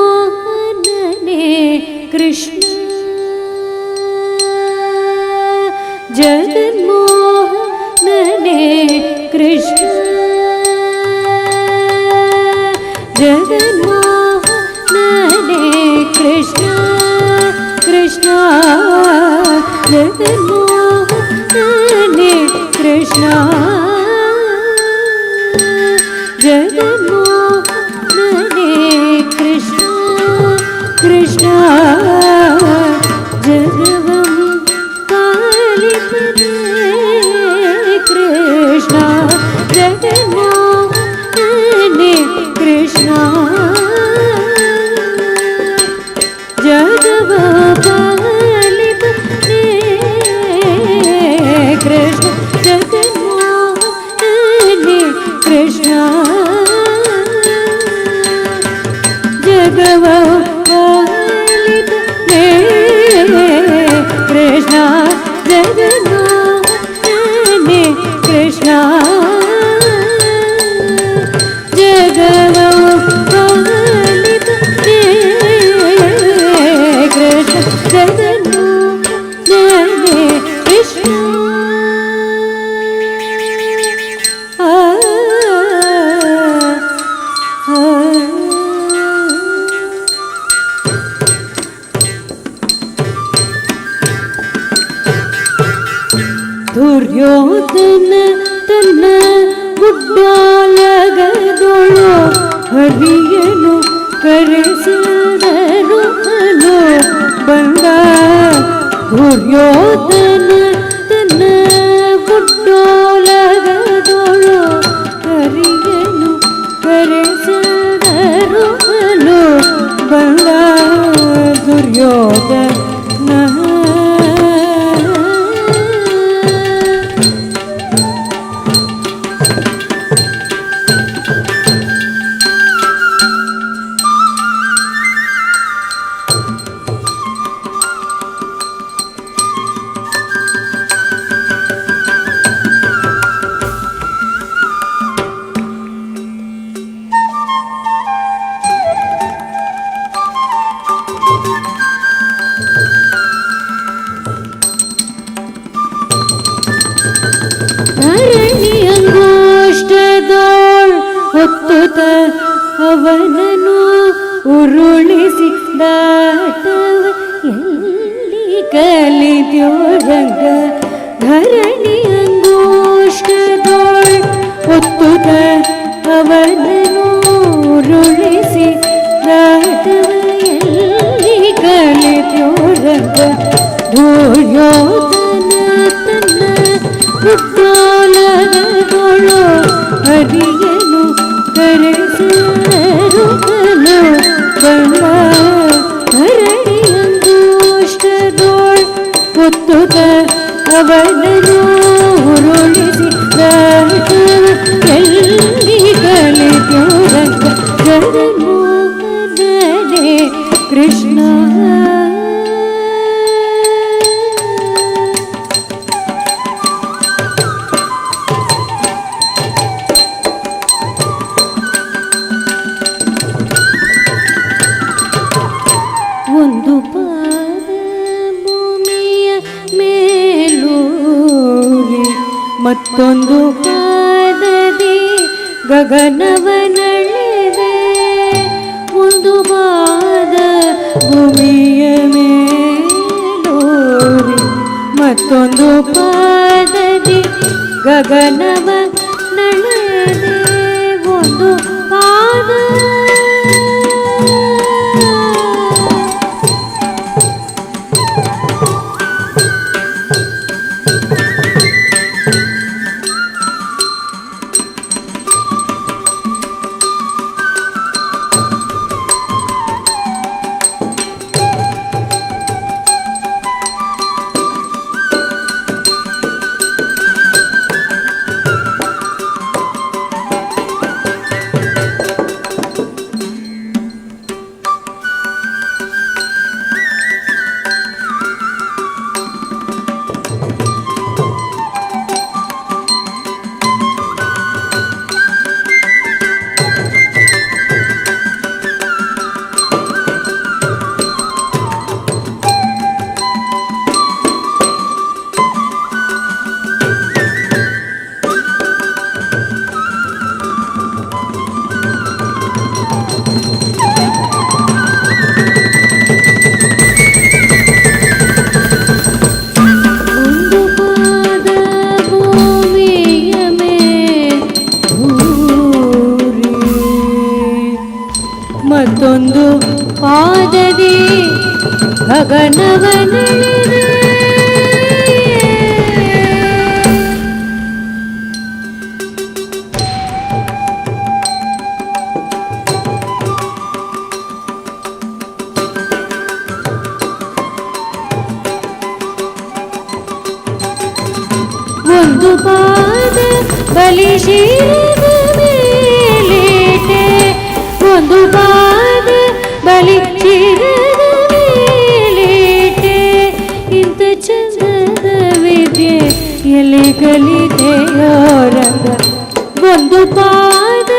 S3: ಜಗನ್ಮೋಹನನೇ ಕೃಷ್ಣ, ಜಗನ್ಮೋಹನನೇ ಕೃಷ್ಣ, ಜಗನ್ಮೋಹನನೇ ಕೃಷ್ಣ ಕೃಷ್ಣ, ಜಗನ್ಮೋಹನನೇ ಕೃಷ್ಣ, ಜಗನ್ಮೋಹನನೇ ಕೃಷ್ಣ ಕೃಷ್ಣ, ಜಗವಂ ಪಾಲಿಪನೇ ಕೃಷ್ಣ, ಜಗನ್ಮೋಹನನೇ ಕೃಷ್ಣ, ಜಗವಂ ಪಾಲಿಪನೇ ಕೃಷ್ಣ, ಜಗನ್ಮೋಹನನೇ ಕೃಷ್ಣ, ಜಗವಂ ಪಾಲಿಪನೇ ಕೃಷ್ಣ, ಜಗನ್ಮೋಹನನೇ ಕೃಷ್ಣ, ಜಗವಂ ಪಾಲಿಪನೇ ಕೃಷ್ಣ, ಜಗನ್ಮೋಹನನೇ ಕೃಷ್ಣ. ದುರ್ಯೋಧನ ತನ್ನ ಗುಡ್ಡಾಲಗದೊಳು ಹರಿಯನು ಕರೆಸಿದನು ಬಂದ. ದುರ್ಯೋಧನ ತನ್ನ ಗುಡ್ಡಾಲಗದೊಳು ಹರಿಯನು ಕರೆಸಿದನು ಬಂದ. ದುರ್ಯೋಧನ ಅವನನು ಉರುಳಿಸಿ ದಾಟವ ಎಲ್ಲಿ ಕಲಿದ್ಯೋ ರಂಗ ಧರಣಿ ಅಂಗೋಷ್ಟದೋಳ್ ಒತ್ತುದ ಅವನನು ಉರುಳಿಸಿ ದಾಟವ ಎಲ್ಲಿ ಕಲಿದ್ಯೋ ರಂಗ ಧೂರ್ಯೋಧನ ತನ್ನ ಉದ್ದಾಲನದೊಳು ಹರಿಯನು ಕರೆಸರುಗನು ಬಂದ ಧರಣಿಯಂಗೋಷ್ಟದೋಳ್ ಒತ್ತುದ ಅವನನು ಉರುಳಿಸಿ ದಾಟವ ಎಲ್ಲಿ ಕಲಿದ್ಯೋ ರಂಗ ಜಗನ್ಮೋಹನನೇ ಕೃಷ್ಣ. ಒಂದು ಪಾದ ಭೂಮಿಯ ಮೇಲೂರಿ ಮತ್ತೊಂದು ಪಾದದಿ ಗಗನವನಳೆದೆ. ಒಂದು ಪಾದ ಭೂಮಿಯ ಮೇಲೂರಿ ಮತ್ತೊಂದು ಪಾದದಿ ಗಗನವ ನಳೆದೆ. ಒಂದು ಪಾದ ಮತ್ತೊಂದು ಪಾದದಿ ಗಗನವನಳೆದೆ. ಒಂದು ಪಾದ ಬಲಿಶಿರದ ಮೇಲಿಟ್ಟೆ. ಒಂದು ಪಾದ ಬಲಿಶಿರದ ಮೇಲಿಟ್ಟೆ. ಇಂಥ ಚಂದದ ವಿದ್ಯೆ ಎಲ್ಲಿ ಕಲಿತೆಯೋ ರಂಗ. ಒಂದು ಪಾದ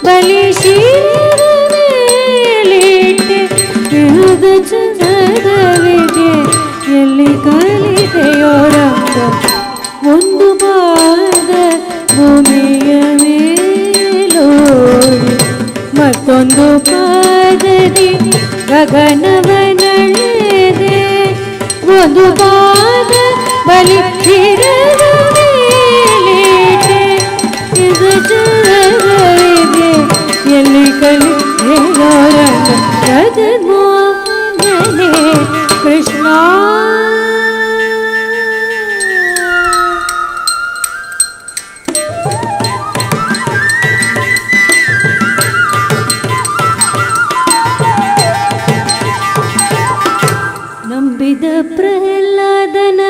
S3: ಬಲಿಶಿರದ ಮೇಲಿಟ್ಟೆ. ಇಂಥ ಚಂದದ ವಿದ್ಯೆ ಎಲ್ಲಿ ಕಲಿತೆಯೋ ರಂಗ. ಒಂದು ಪಾದ ಭೂಮಿಯ ಮೇಲೋರಿ ಮತ್ತೊಂದು ಪಾದದಿ ಗಗನವನಳೆದೆ. ಒಂದು ಪಾದ ಬಲಿಶಿರದ ಮೇಲಿಟ್ಟೆ. ಇದು ಜಗವಿದೆ ಎಲ್ಲಿ ಕಲಿತೆಯೋ ರಂಗ. ಜಗನ್ಮೋಹನನೇ ಕೃಷ್ಣ. ನಂಬಿದ ಪ್ರಹ್ಲಾದನ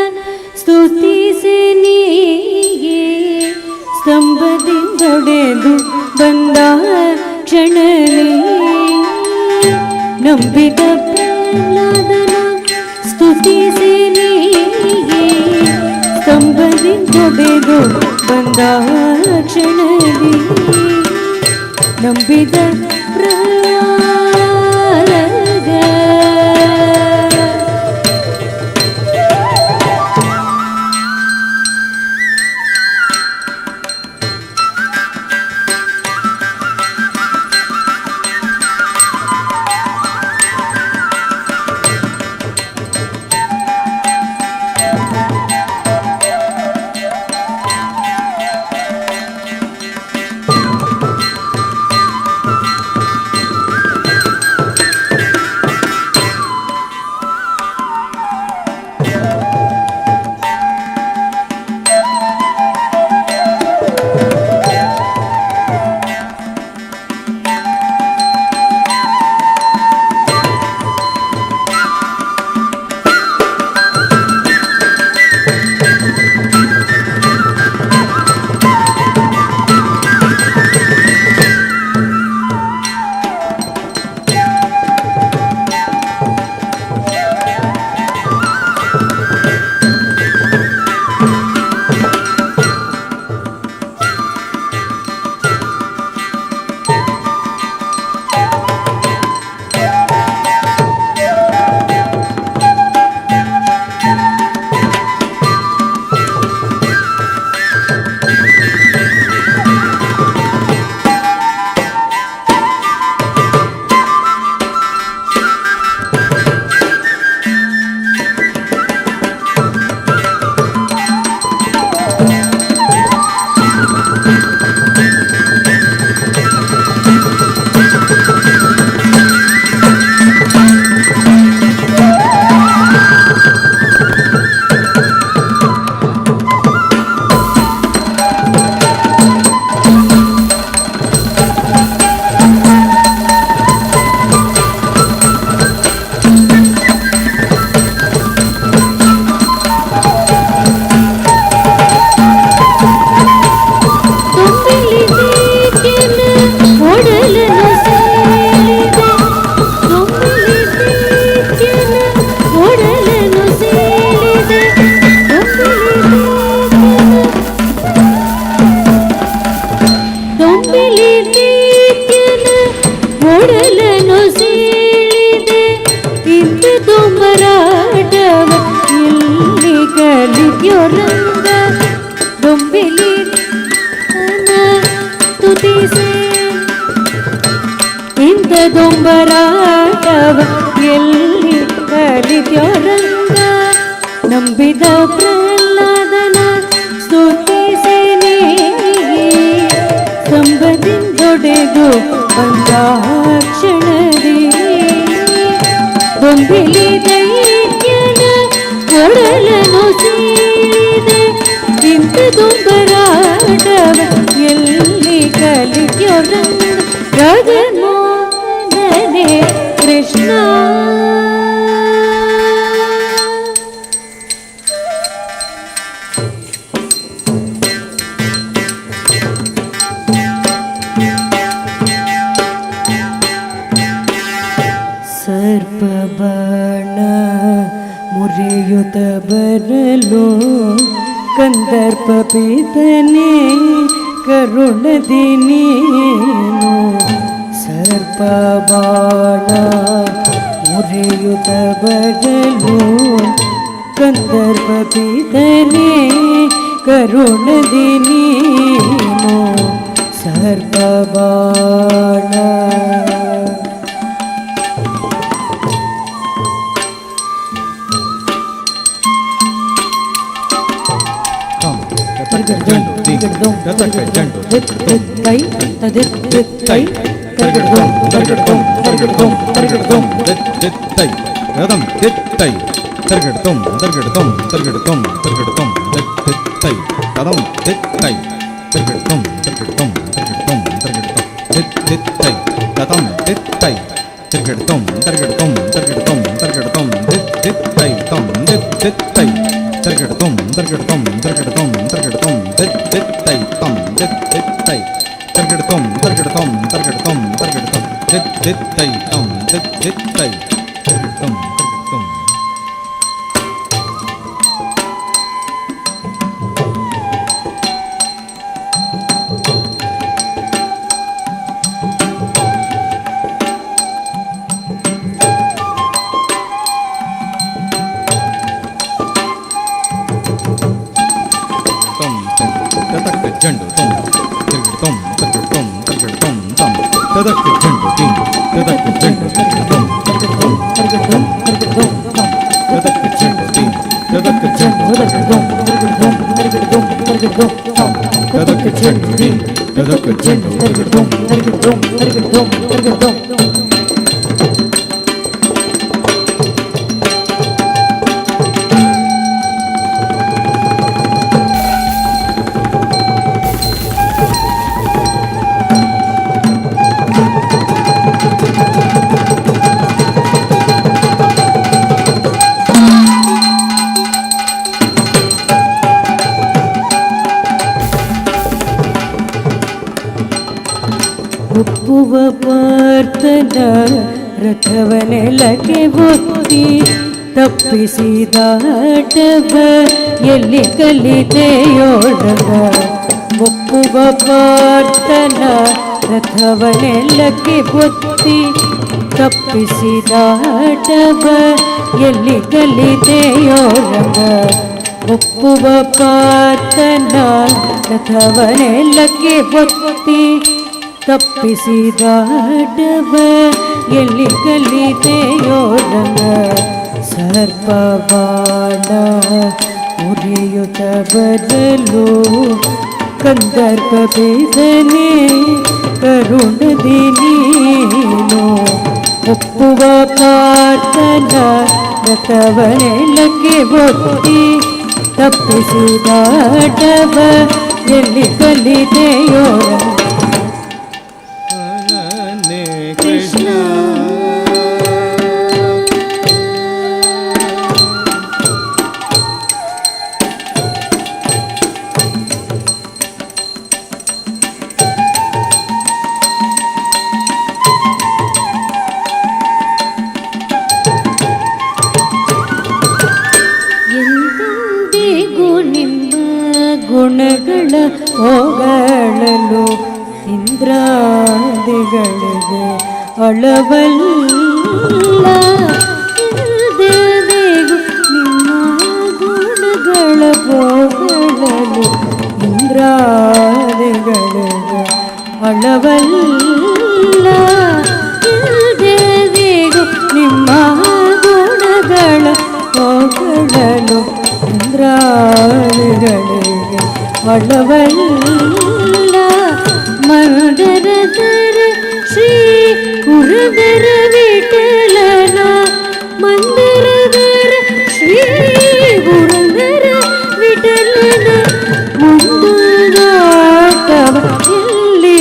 S3: ಸ್ತುತಿಸಿ ನೀಗೆ ಸ್ತಂಭದಿಂದೊಡೆದು ಬಂದ ಕ್ಷಣವೇ. ನಂಬಿದ ಪ್ರಹ್ಲಾದನ ಸ್ತುತಿಸಿ ನೀಗೆ ಸ್ತಂಭದಿಂದೊಡೆದು ಬಂದ ಕ್ಷಣವೇ. ನಂಬಿದ ಪ್ರಹ್ಲಾದ ಕಲಿಯೋರಂಗ ದೊಂಬಿಲಿ ಸ್ತುತಿಸೆ ಇಂಥ ದೊಂಬರಾಟವ ಎಲ್ಲಿ ಕಲಿಯೋರಂಗ ನಂಬಿದ ಪ್ರಹ್ಲಾದನ ಸ್ತುತಿಸೇನೆ ಸಂಬದಿಂದೊಡೆದು ಬಂದಾಕ್ಷಣದಿ ಬೊಂಬಿಲಿ ದೈತ್ಯನ ಕೊಡಲನು ಸೀಳಿದೆ ಇಂಥ ದೊಂಬರಾಟವ ಎಲ್ಲಿ ಕಲಿಯೋರಂಗ ಜಗನ್ಮೋಹನೇ ಕೃಷ್ಣ ಸರ್ಪಬಾಣ ಮುರಿಯುತ ಬರಲು ಕಂದರ್ಪ ಪೀತನೇ ಕರುಣದಿ ನೀನು ಸರ್ಪಬಾಣ ಮುರಿಯುತ ಬರಲು ಕಂದರ್ಪ ಪೀತನೇ ಕರುಣದಿ ನೀನು ಸರ್ಪಬಾಣ ಒಪ್ಪುವ ಪಾರ್ಥನ ರಥವನೆಲಕ್ಕೆ ಒತ್ತಿ ತಪ್ಪಿಸಿದಾಟವ ಎಲ್ಲಿ ಕಲಿತೆಯೋಳಗ ಒಪ್ಪುವ ಪಾರ್ಥನ ರಥವನೆಲಕ್ಕೆ ಒತ್ತಿ ತಪ್ಪಿಸಿದಾಟವ ಎಲ್ಲಿ ಕಲಿತೆಯೋಳಗ ಒಪ್ಪುವ ಪಾರ್ಥನ ರಥವನೆಲಕ್ಕೆ ಒತ್ತಿ ತಪ್ಪಿಸಿದಾಟವ ಎಲ್ಲಿ ಕಲಿತೆಯೋರಂಗ ಸರ್ಪಬಾಣ ಮುರಿಯುತ ಬದಲು ಕಂದರ್ಪ ಬೇದನೆ ಕರುಣದಿ ನೀನು ಒಪ್ಪುವ ಪಾರ್ಥನ ರಥವನೆಲಕ್ಕೆ ಒತ್ತಿ ತಪ್ಪಿಸಿದಾಟವ ಎಲ್ಲಿ ಕಲಿತೆಯೋರಂಗ ಕೃಷ್ಣ ಎಂದೆಂದಿಗೂ ನಿಮ್ಮ ಗುಣಗಳ ಹೊಗಳಲು ಇಂದ್ರಾದಿಗಳಿಗೆ ಅಳವಲ್ಲ ಎಂದೆಂದಿಗೂ ನಿಮ್ಮ ಗುಣಗಳ ಅಳವಲ್ಲ ಇಲ್ದೆದಿಗೂ ನಿಮ್ಮ ಗುಣಗಳ ಹೊಗಳಲು ಇಂದ್ರಾದಿಗಳಿಗೆ ಅಳವಲ್ಲ ಮಂದರದರ ಶ್ರೀ ಪುರದರ ವಿಠಲನ ಮಂದಿರದರ ಶ್ರೀ ಪುರದರ ವಿಠಲನ ಮುಂದಾಟವ ಎಲ್ಲಿ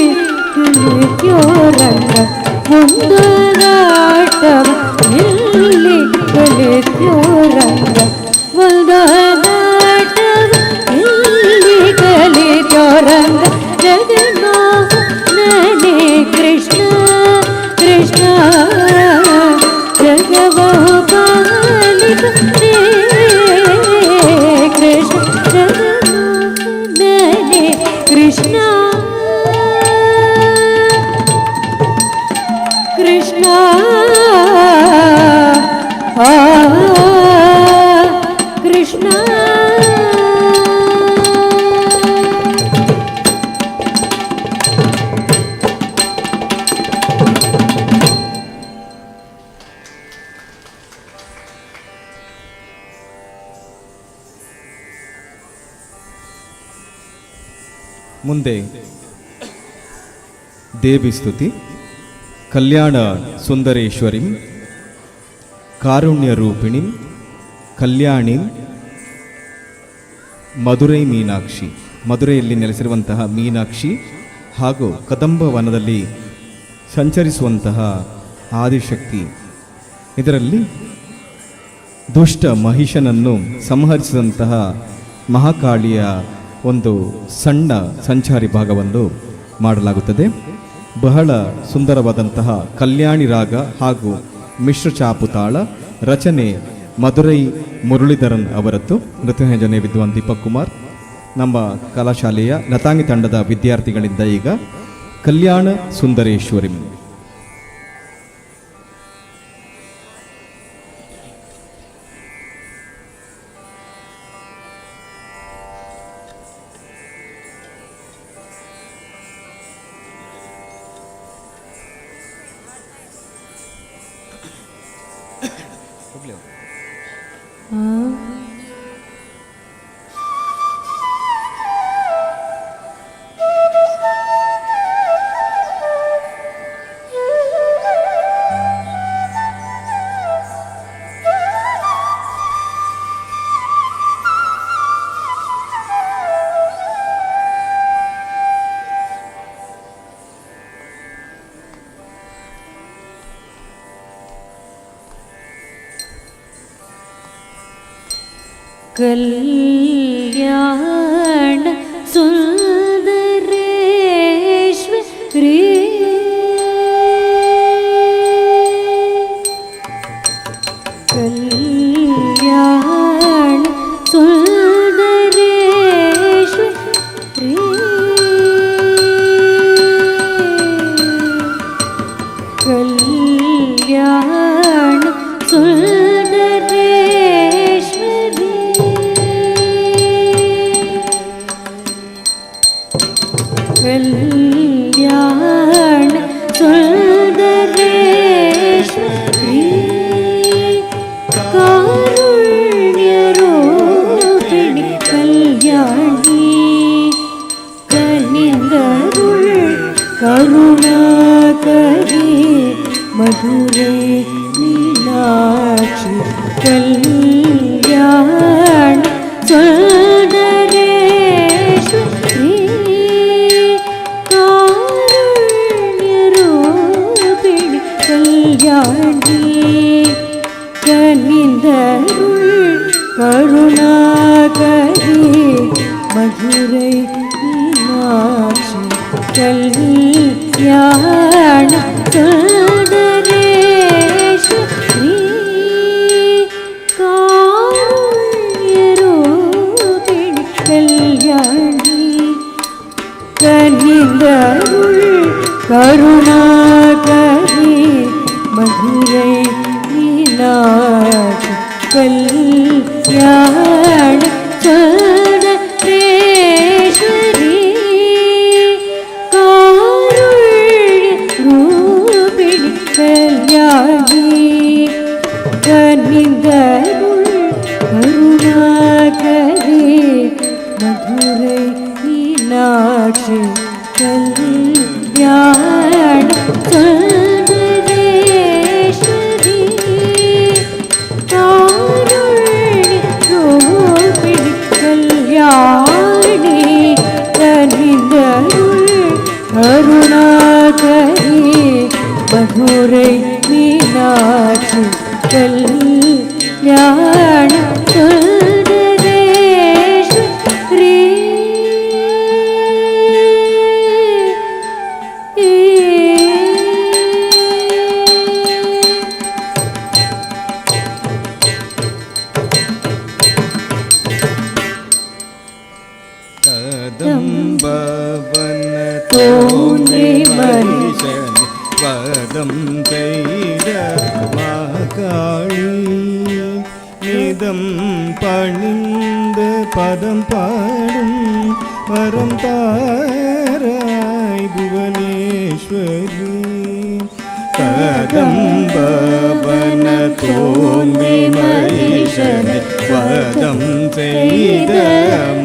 S3: ಕಲಿತ್ಯೋರಂಗ ಮುಂದಾಟವ ಎಲ್ಲಿ ಕಲಿತ್ಯೋರಂಗ ಮುಂದಾಟವ ಎಲ್ಲಿ ಕಲಿತ್ಯೋರಂಗ ಜಗನ್ನಾಥ ನನೇ ಕೃಷ್ಣ ಕೃಷ್ಣ ಜಗವೋ ಪಾಲಿತ ಕೃಷ್ಣ ಜಗನ್ನಾಥ ನನೇ ಕೃಷ್ಣ ಕೃಷ್ಣ ಕೃಷ್ಣ
S6: ಮುಂದೆ ದೇವಿ ಸ್ತುತಿ. ಕಲ್ಯಾಣ ಸುಂದರೇಶ್ವರಿಂ ಕಾರುಣ್ಯ ರೂಪಿಣಿಂ ಕಲ್ಯಾಣಿಂ ಮಧುರೈ ಮೀನಾಕ್ಷಿ. ಮಧುರೆಯಲ್ಲಿ ನೆಲೆಸಿರುವಂತಹ ಮೀನಾಕ್ಷಿ ಹಾಗೂ ಕದಂಬ ವನದಲ್ಲಿ ಸಂಚರಿಸುವಂತಹ ಆದಿಶಕ್ತಿ. ಇದರಲ್ಲಿ ದುಷ್ಟ ಮಹಿಷನನ್ನು ಸಂಹರಿಸಿದಂತಹ ಮಹಾಕಾಳಿಯ ಒಂದು ಸಣ್ಣ ಸಂಚಾರಿ ಭಾಗವನ್ನು ಮಾಡಲಾಗುತ್ತದೆ. ಬಹಳ ಸುಂದರವಾದಂತಹ ಕಲ್ಯಾಣಿ ರಾಗ ಹಾಗೂ ಮಿಶ್ರ ಚಾಪುತಾಳ ರಚನೆ ಮಧುರೈ ಮುರಳೀಧರನ್ ಅವರದ್ದು. ನೃತ್ಯಸಂಯೋಜನೆ ವಿದ್ವಾನ್ ದೀಪಕ್ ಕುಮಾರ್. ನಮ್ಮ ಕಲಾಶಾಲೆಯ ಲತಾಂಗಿ ತಂಡದ ವಿದ್ಯಾರ್ಥಿಗಳಿಂದ ಈಗ ಕಲ್ಯಾಣ ಸುಂದರೇಶ್ವರಿ.
S3: ಕಲ್ಯಾಣ ಸುಂದರೇಶ್ವರಿ ಕಲ್ಯಾಣ ಸುಂದರೇಶ್ವರಿ ಕಲ್ಯಾಣ ಸುಂದರೇಶ್ವರಿ ಕಲ್ಯಾಣ ಸುಂದರೇಶ್ವರಿ ಕಾರುಣ್ಯ ರೂಪಿಣಿ ಕಲ್ಯಾಣಿ ಕನಿಂದರುಳ್ ಕರುಣಾಕರಿ ಮಧುರೈ ಮೀನಾಕ್ಷಿ ಕಲ್ಯಾಣ ಸುಂದರೇಶ್ವರಿ ಕಾರುಣ್ಯ ರೂಪಿಣಿ ಕಲ್ಯಾಣಿ ಕನಿಂದರುಳ್ ಕರುಣಾಕರಿ ಮಧುರೈ ಮೀನಾಕ್ಷಿ ಕಲ್ಯಾಣ ಸುಂದರೇಶ್ವರಿ ಕಾರುಣ್ಯ ರೂಪಿಣಿ ಕಲ್ಯಾಣಿ ಕನಿಂದರುಳ್ ಕರುಣಾಕರಿ ಮಧುರೈ ಮೀನಾಕ್ಷಿ ಕಲ್ಯಾಣ ಸುಂದರೇಶ್ವರಿ ಕಾರುಣ್ಯ மீனாட்சி கல்யாண சுந்தரேஸ்வரி காருண்ய ரூபிணி கல்யாணி கனிந்தருள் கருணாகரி மதுரை மீனாட்சி கல்யாண சுந்தரேஸ்வரி
S6: கதம்பவன
S3: தோன்றி
S6: மகிஷன் வதம் செய்த மாகாளி நிதம் பணிந்த பதம் பாடும் வரம் தாராய் புவனேஸ்வரி கதம்பவன தோன்றி மகிஷன் வதம் செய்த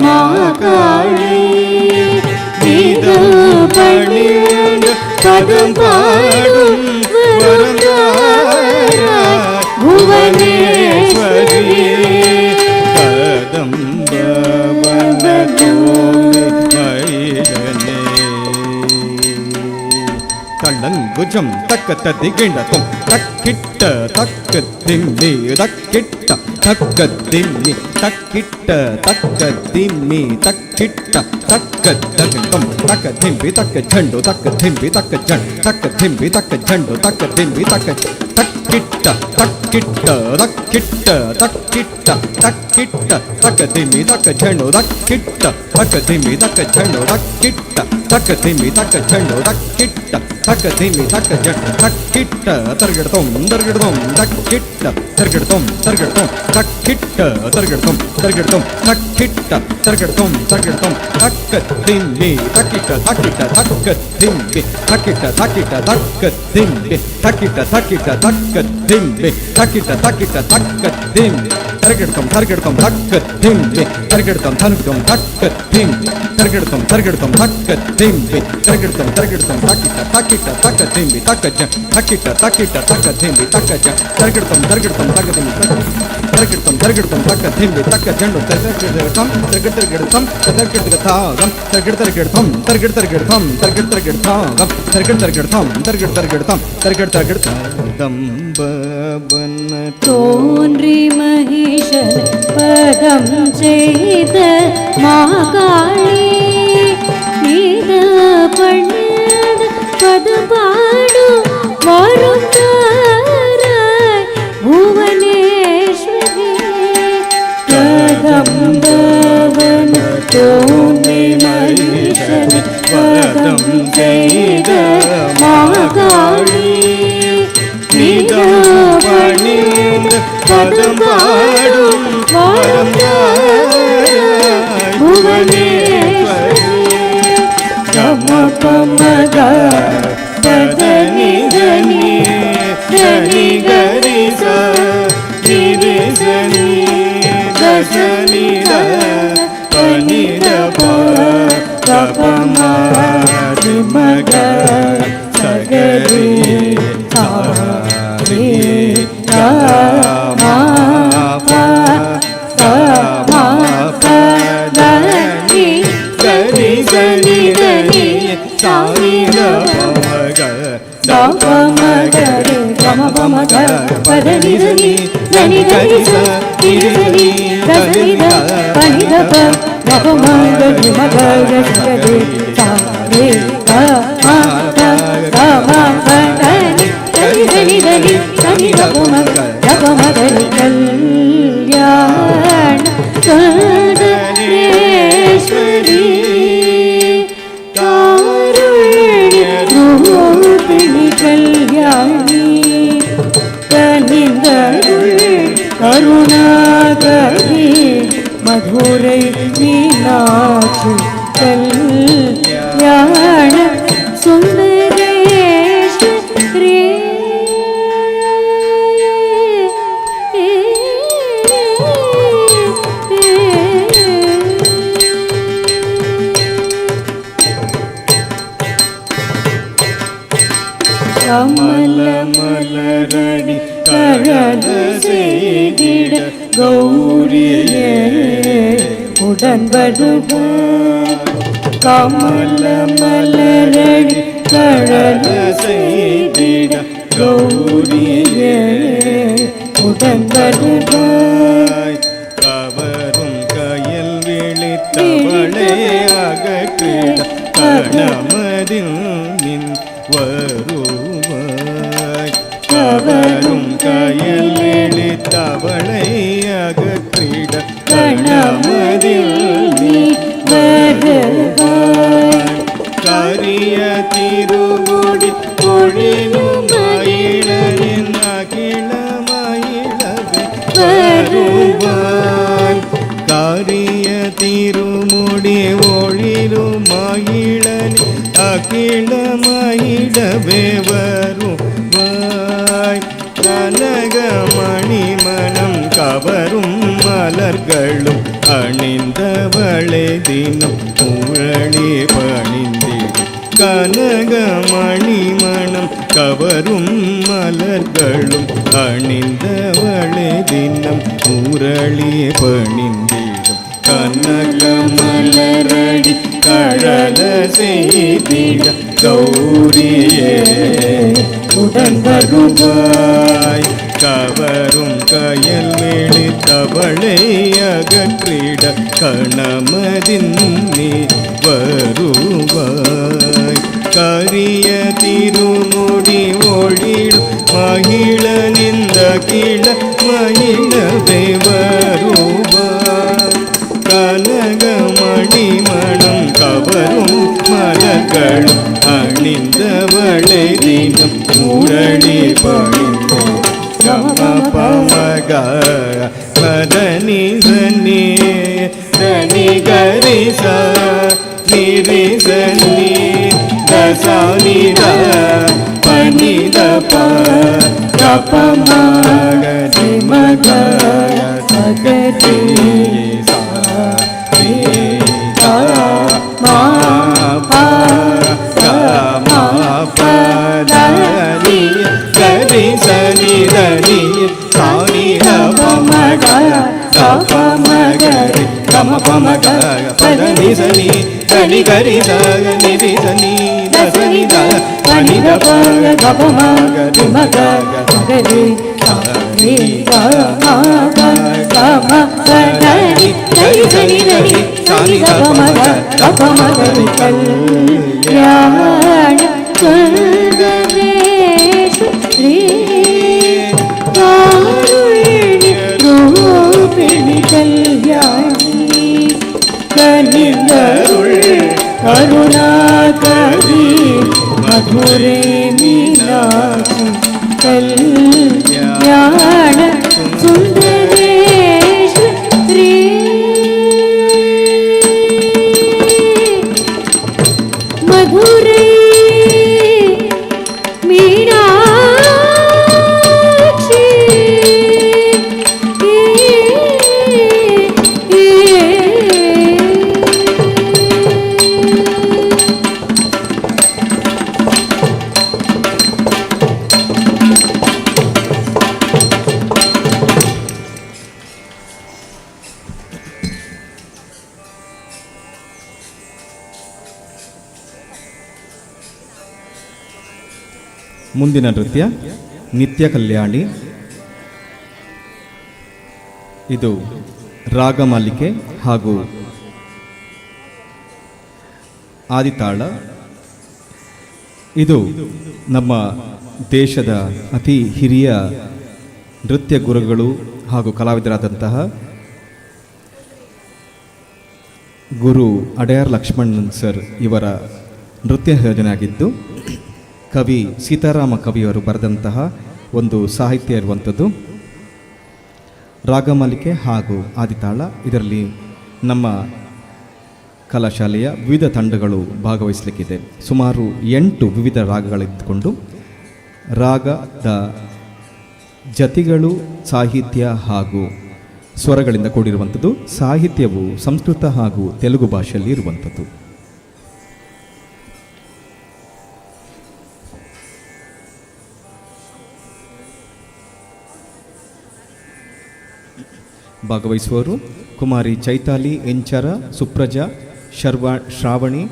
S6: மாகாளி நிதம் பணிந்த பதம் பாடும் வரம் தாராய் புவனேஸ்வரி கதம்பவன தோன்றி மகிஷனே தள்ளங்குஜம் தக்க ததிகிணத்தும் தக்கிட்ட தக்க திம்மி தக்கிட்ட தக்க திம்மி தக்கிட்ட தக்க திம்மி தக்கிட்ட தக்க தகிட்டம் தக்க திம்பி தக்க ஜண்டு தக்க திம்பி தக்க ஜண்ட் தக்க திம்பி தக்க ஜண்டு தக்க திம்பி தக்க தக்கிட்ட தக்கிட்ட தக்கிட்ட தக்கிட்ட தக்கிட்ட தக்க திம்மி தக்க ஜண்டு தக்கிட்ட தக்க திம்பி தக்க ஜண்டு தக்கிட்ட தக்க திம்பி தக்க ஜண்டு தக்கிட்ட தக்க திம்பி தக்க ஜண்டு தக்கிட்ட தர்கிடதம் தர்கிடதம் தக்கிட்ட தர்கிடதம் தர்கிடதம் தக்கிட்ட தர்கிடதம் தர்கிடதம் தக்கிட்ட தர்கிடதம் தர்கிடதம் தக்க திம்பி தக்கிட்ட தக்கிட்ட தக்க திம்பி தக்கிட்ட தக்கிட்ட தக்க திம்பி தக்கிட்ட தக்கிட்ட தக்க திம்பி தக்கிட்ட தக்கிட்ட தக்க திம்பி தர்கிடதம் தர்கிடதம் தக்க திம்பி தர்கிடதம் தர்கிடதம் தக்க திம்பி தர்கிடதம் தர்கிடதம் தக்க திம்பி தர்கிடதம் தர்கிடதம் தக்கிட்ட தக்கிட்ட தக்க திம்பி தக்க ஜ தக்கிட்ட தக்கிட்ட தக்க திம்பி தக்க ஜ தர்கிடதம் தர்கிடதம் தக்க திம்பி தர்கிடதம் தர்கிடதம் தக்க திம்பி தக்க ஜண்டு தர்கிடதம் தர்கிடதம் தர்கிடதம் தர்கிடதம் தர்கிடதம் தர்கிடதம் தர்கிடதம் தர்கிடதம் தம்பவன
S3: தோன்றி மகிஷன் பதம் செய்த மாகாளி நீத பண்ண பதபாடு வரும் தாராய் புவனேஸ்வரி கதம்பவன தோன்றி மகிஷன் பதம் செய்த மாகாளி
S6: பணிந்த பதம் பாடும் வரம் தாராய் புவனேஸ்வரி கம பமக பதனி தனி தனி கரி ச நிரி சனி தசனி த பனி த ப கபம மக சகரி சாரி ராமா பதனி கரி சனி தனி சாரி ரமக
S3: பமகரி பம பமக பதனி தனி தனி கரி ச நிரி சனி தசனி த பனி த ப கபமகரி மகரி சகரி சாரி ராமா பதனி தனி தனி தனி தனி கபமக கபமகரி கல்யாண சுந்தரேஸ்வரி காருண்ய ரூபிணி கல்யாணி கனிந்தருள் கருணாகரி மதுரை மீனாட்சி கல்யாண சுந்தரேஸ்வரி உடன் வருவாய் கமல மலரடி கடல செய்திட கௌரியே உடன் வருவாய்
S6: கவரும் கயல் விழித்தவளே அகற்றிட கணமதில் நின் வருவாய் கவரும் கயல் விழித்தவளை அகற்றிட கணமதில் நீ வருவாய் கரிய திருமுடி பொழிலும் மயிலின் அகில மயிலவே வருவாய் காரிய திருமுடி ஒளிரும் மகிழன் அகில மகிழவே வருவாய் கனகமணி மனம் கவரும் மலர்களும் அணிந்தவளை தினம் முரளி பணிந்திடும் கனகமணி மனம் கவரும் மலர்களும் அணிந்தவளை தினம் முரளி பணிந்திடும் கனகமலரடி கழல செய்திட கௌரியே உடன் வருவாய் கவரும் கயல் விழித்தவளை அகற்றிட கணமதின் நீ வருவாய் கரிய திருமுடி ஒளிடும் மகிழ நின்ற கீழ மகிழவே வருவாய் கனகமணி மணம் கவரும் மலர்களும் அணிந்தவளை தினம் முரளி பணிந்த கம பமக மதனி சனி தனி கரிச நிரி சனி தசானி த பனித ப கபமக திமக சகதி சா ரி த மா ப க மா ப த ரி கரி சனி த ரி சானி த பமக கபமக ரி கம பமக பதனி சனி தனி கரி சக நிரி சனி தசனி த பனித ப கபமக திமக சகதி சா ரி த மா ப க மா ப த ரி கரி சனி த ரி சானி த பமக கபமக ரி கல்யாண சுந்தரேஸ்வரி காருண்ய ரூபிணி கல்யாணி கனிந்தருள் கருணாகரி மதுரை மீனாட்சி கல்யாண சுந்தரேஸ்வரி மதுரை மீனாட்சி ಮುಂದಿನ ನೃತ್ಯ ನಿತ್ಯ ಕಲ್ಯಾಣಿ. ಇದು ರಾಗಮಾಲಿಕೆ ಹಾಗೂ ಆದಿತಾಳ. ಇದು ನಮ್ಮ ದೇಶದ ಅತಿ ಹಿರಿಯ ನೃತ್ಯ ಗುರುಗಳು ಹಾಗೂ ಕಲಾವಿದರಾದಂತಹ ಗುರು ಅಡೆಯಾರ್ ಲಕ್ಷ್ಮಣ್ ಸರ್ ಇವರ ನೃತ್ಯ ಯೋಜನೆ ಆಗಿದ್ದು, ಕವಿ ಸೀತಾರಾಮ ಕವಿಯವರು ಬರೆದಂತಹ ಒಂದು ಸಾಹಿತ್ಯ ಇರುವಂಥದ್ದು. ರಾಗಮಾಲಿಕೆ ಹಾಗೂ ಆದಿತಾಳ, ಇದರಲ್ಲಿ ನಮ್ಮ ಕಲಾಶಾಲೆಯ ವಿವಿಧ ತಂಡಗಳು ಭಾಗವಹಿಸಲಿಕ್ಕಿದೆ. ಸುಮಾರು 8 ವಿವಿಧ ರಾಗಗಳಿದ್ದುಕೊಂಡು ರಾಗದ ಜತಿಗಳು, ಸಾಹಿತ್ಯ ಹಾಗೂ ಸ್ವರಗಳಿಂದ ಕೂಡಿರುವಂಥದ್ದು. ಸಾಹಿತ್ಯವು ಸಂಸ್ಕೃತ ಹಾಗೂ ತೆಲುಗು ಭಾಷೆಯಲ್ಲಿ ಇರುವಂಥದ್ದು. ಭಾಗವಹಿಸುವವರು ಕುಮಾರಿ ಚೈತಾಲಿ ಎಂಚರ, ಸುಪ್ರಜಾ, ಶ್ರಾವಣಿ,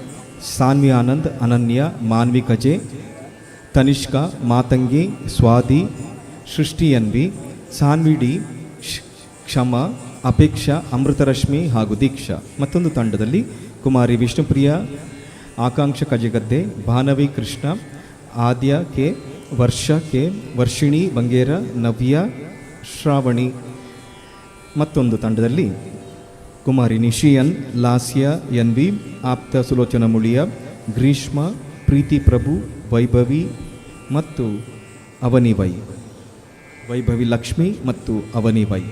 S6: ಸಾನ್ವಿ ಆನಂದ್, ಅನನ್ಯ, ಮಾನ್ವಿ ಕಜೆ, ತನಿಷ್ಕಾ, ಮಾತಂಗಿ, ಸ್ವಾದಿ, ಸೃಷ್ಟಿ ಎನ್ವಿ, ಸಾನ್ವಿ ಡಿ, ಕ್ಷಮಾ, ಅಪೇಕ್ಷಾ, ಅಮೃತರಶ್ಮಿ ಹಾಗೂ ದೀಕ್ಷಾ. ಮತ್ತೊಂದು ತಂಡದಲ್ಲಿ ಕುಮಾರಿ ವಿಷ್ಣುಪ್ರಿಯ, ಆಕಾಂಕ್ಷ ಕಜೆಗದ್ದೆ, ಭಾನವಿ ಕೃಷ್ಣ, ಆದ್ಯ ಕೆ, ವರ್ಷ ಕೆ, ವರ್ಷಿಣಿ ಬಂಗೇರ, ನವ್ಯ, ಶ್ರಾವಣಿ. ಮತ್ತೊಂದು ತಂಡದಲ್ಲಿ ಕುಮಾರಿ ನಿಶಿಯನ್, ಲಾಸ್ಯ ಎನ್ವಿ, ಆಪ್ತ ಸುಲೋಚನ ಮುಳಿಯ, ಗ್ರೀಷ್ಮ, ಪ್ರೀತಿ ಪ್ರಭು, ವೈಭವಿ ಮತ್ತು ಅವನಿವೈ, ವೈಭವಿ ಲಕ್ಷ್ಮಿ ಮತ್ತು ಅವನಿವೈ.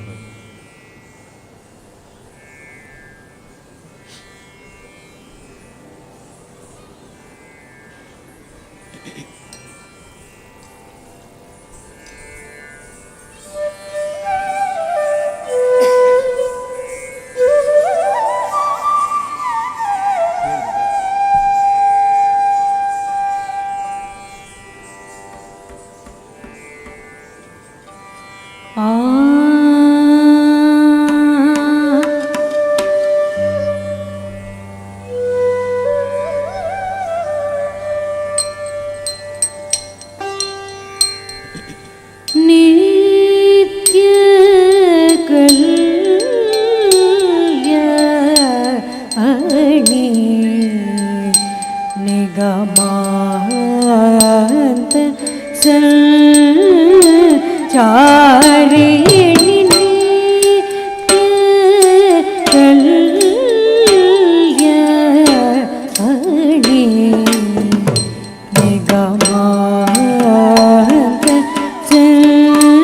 S3: ನಿತ್ಯ ಕಲ್ಯಾಣಿ ನಿಗಮಾಂತ ಸಂಚಾರಿಣಿ ಕಲ್ಯಾಣಿ ನಿಗಮಾಂತ ಸಂಚಾರಿಣಿ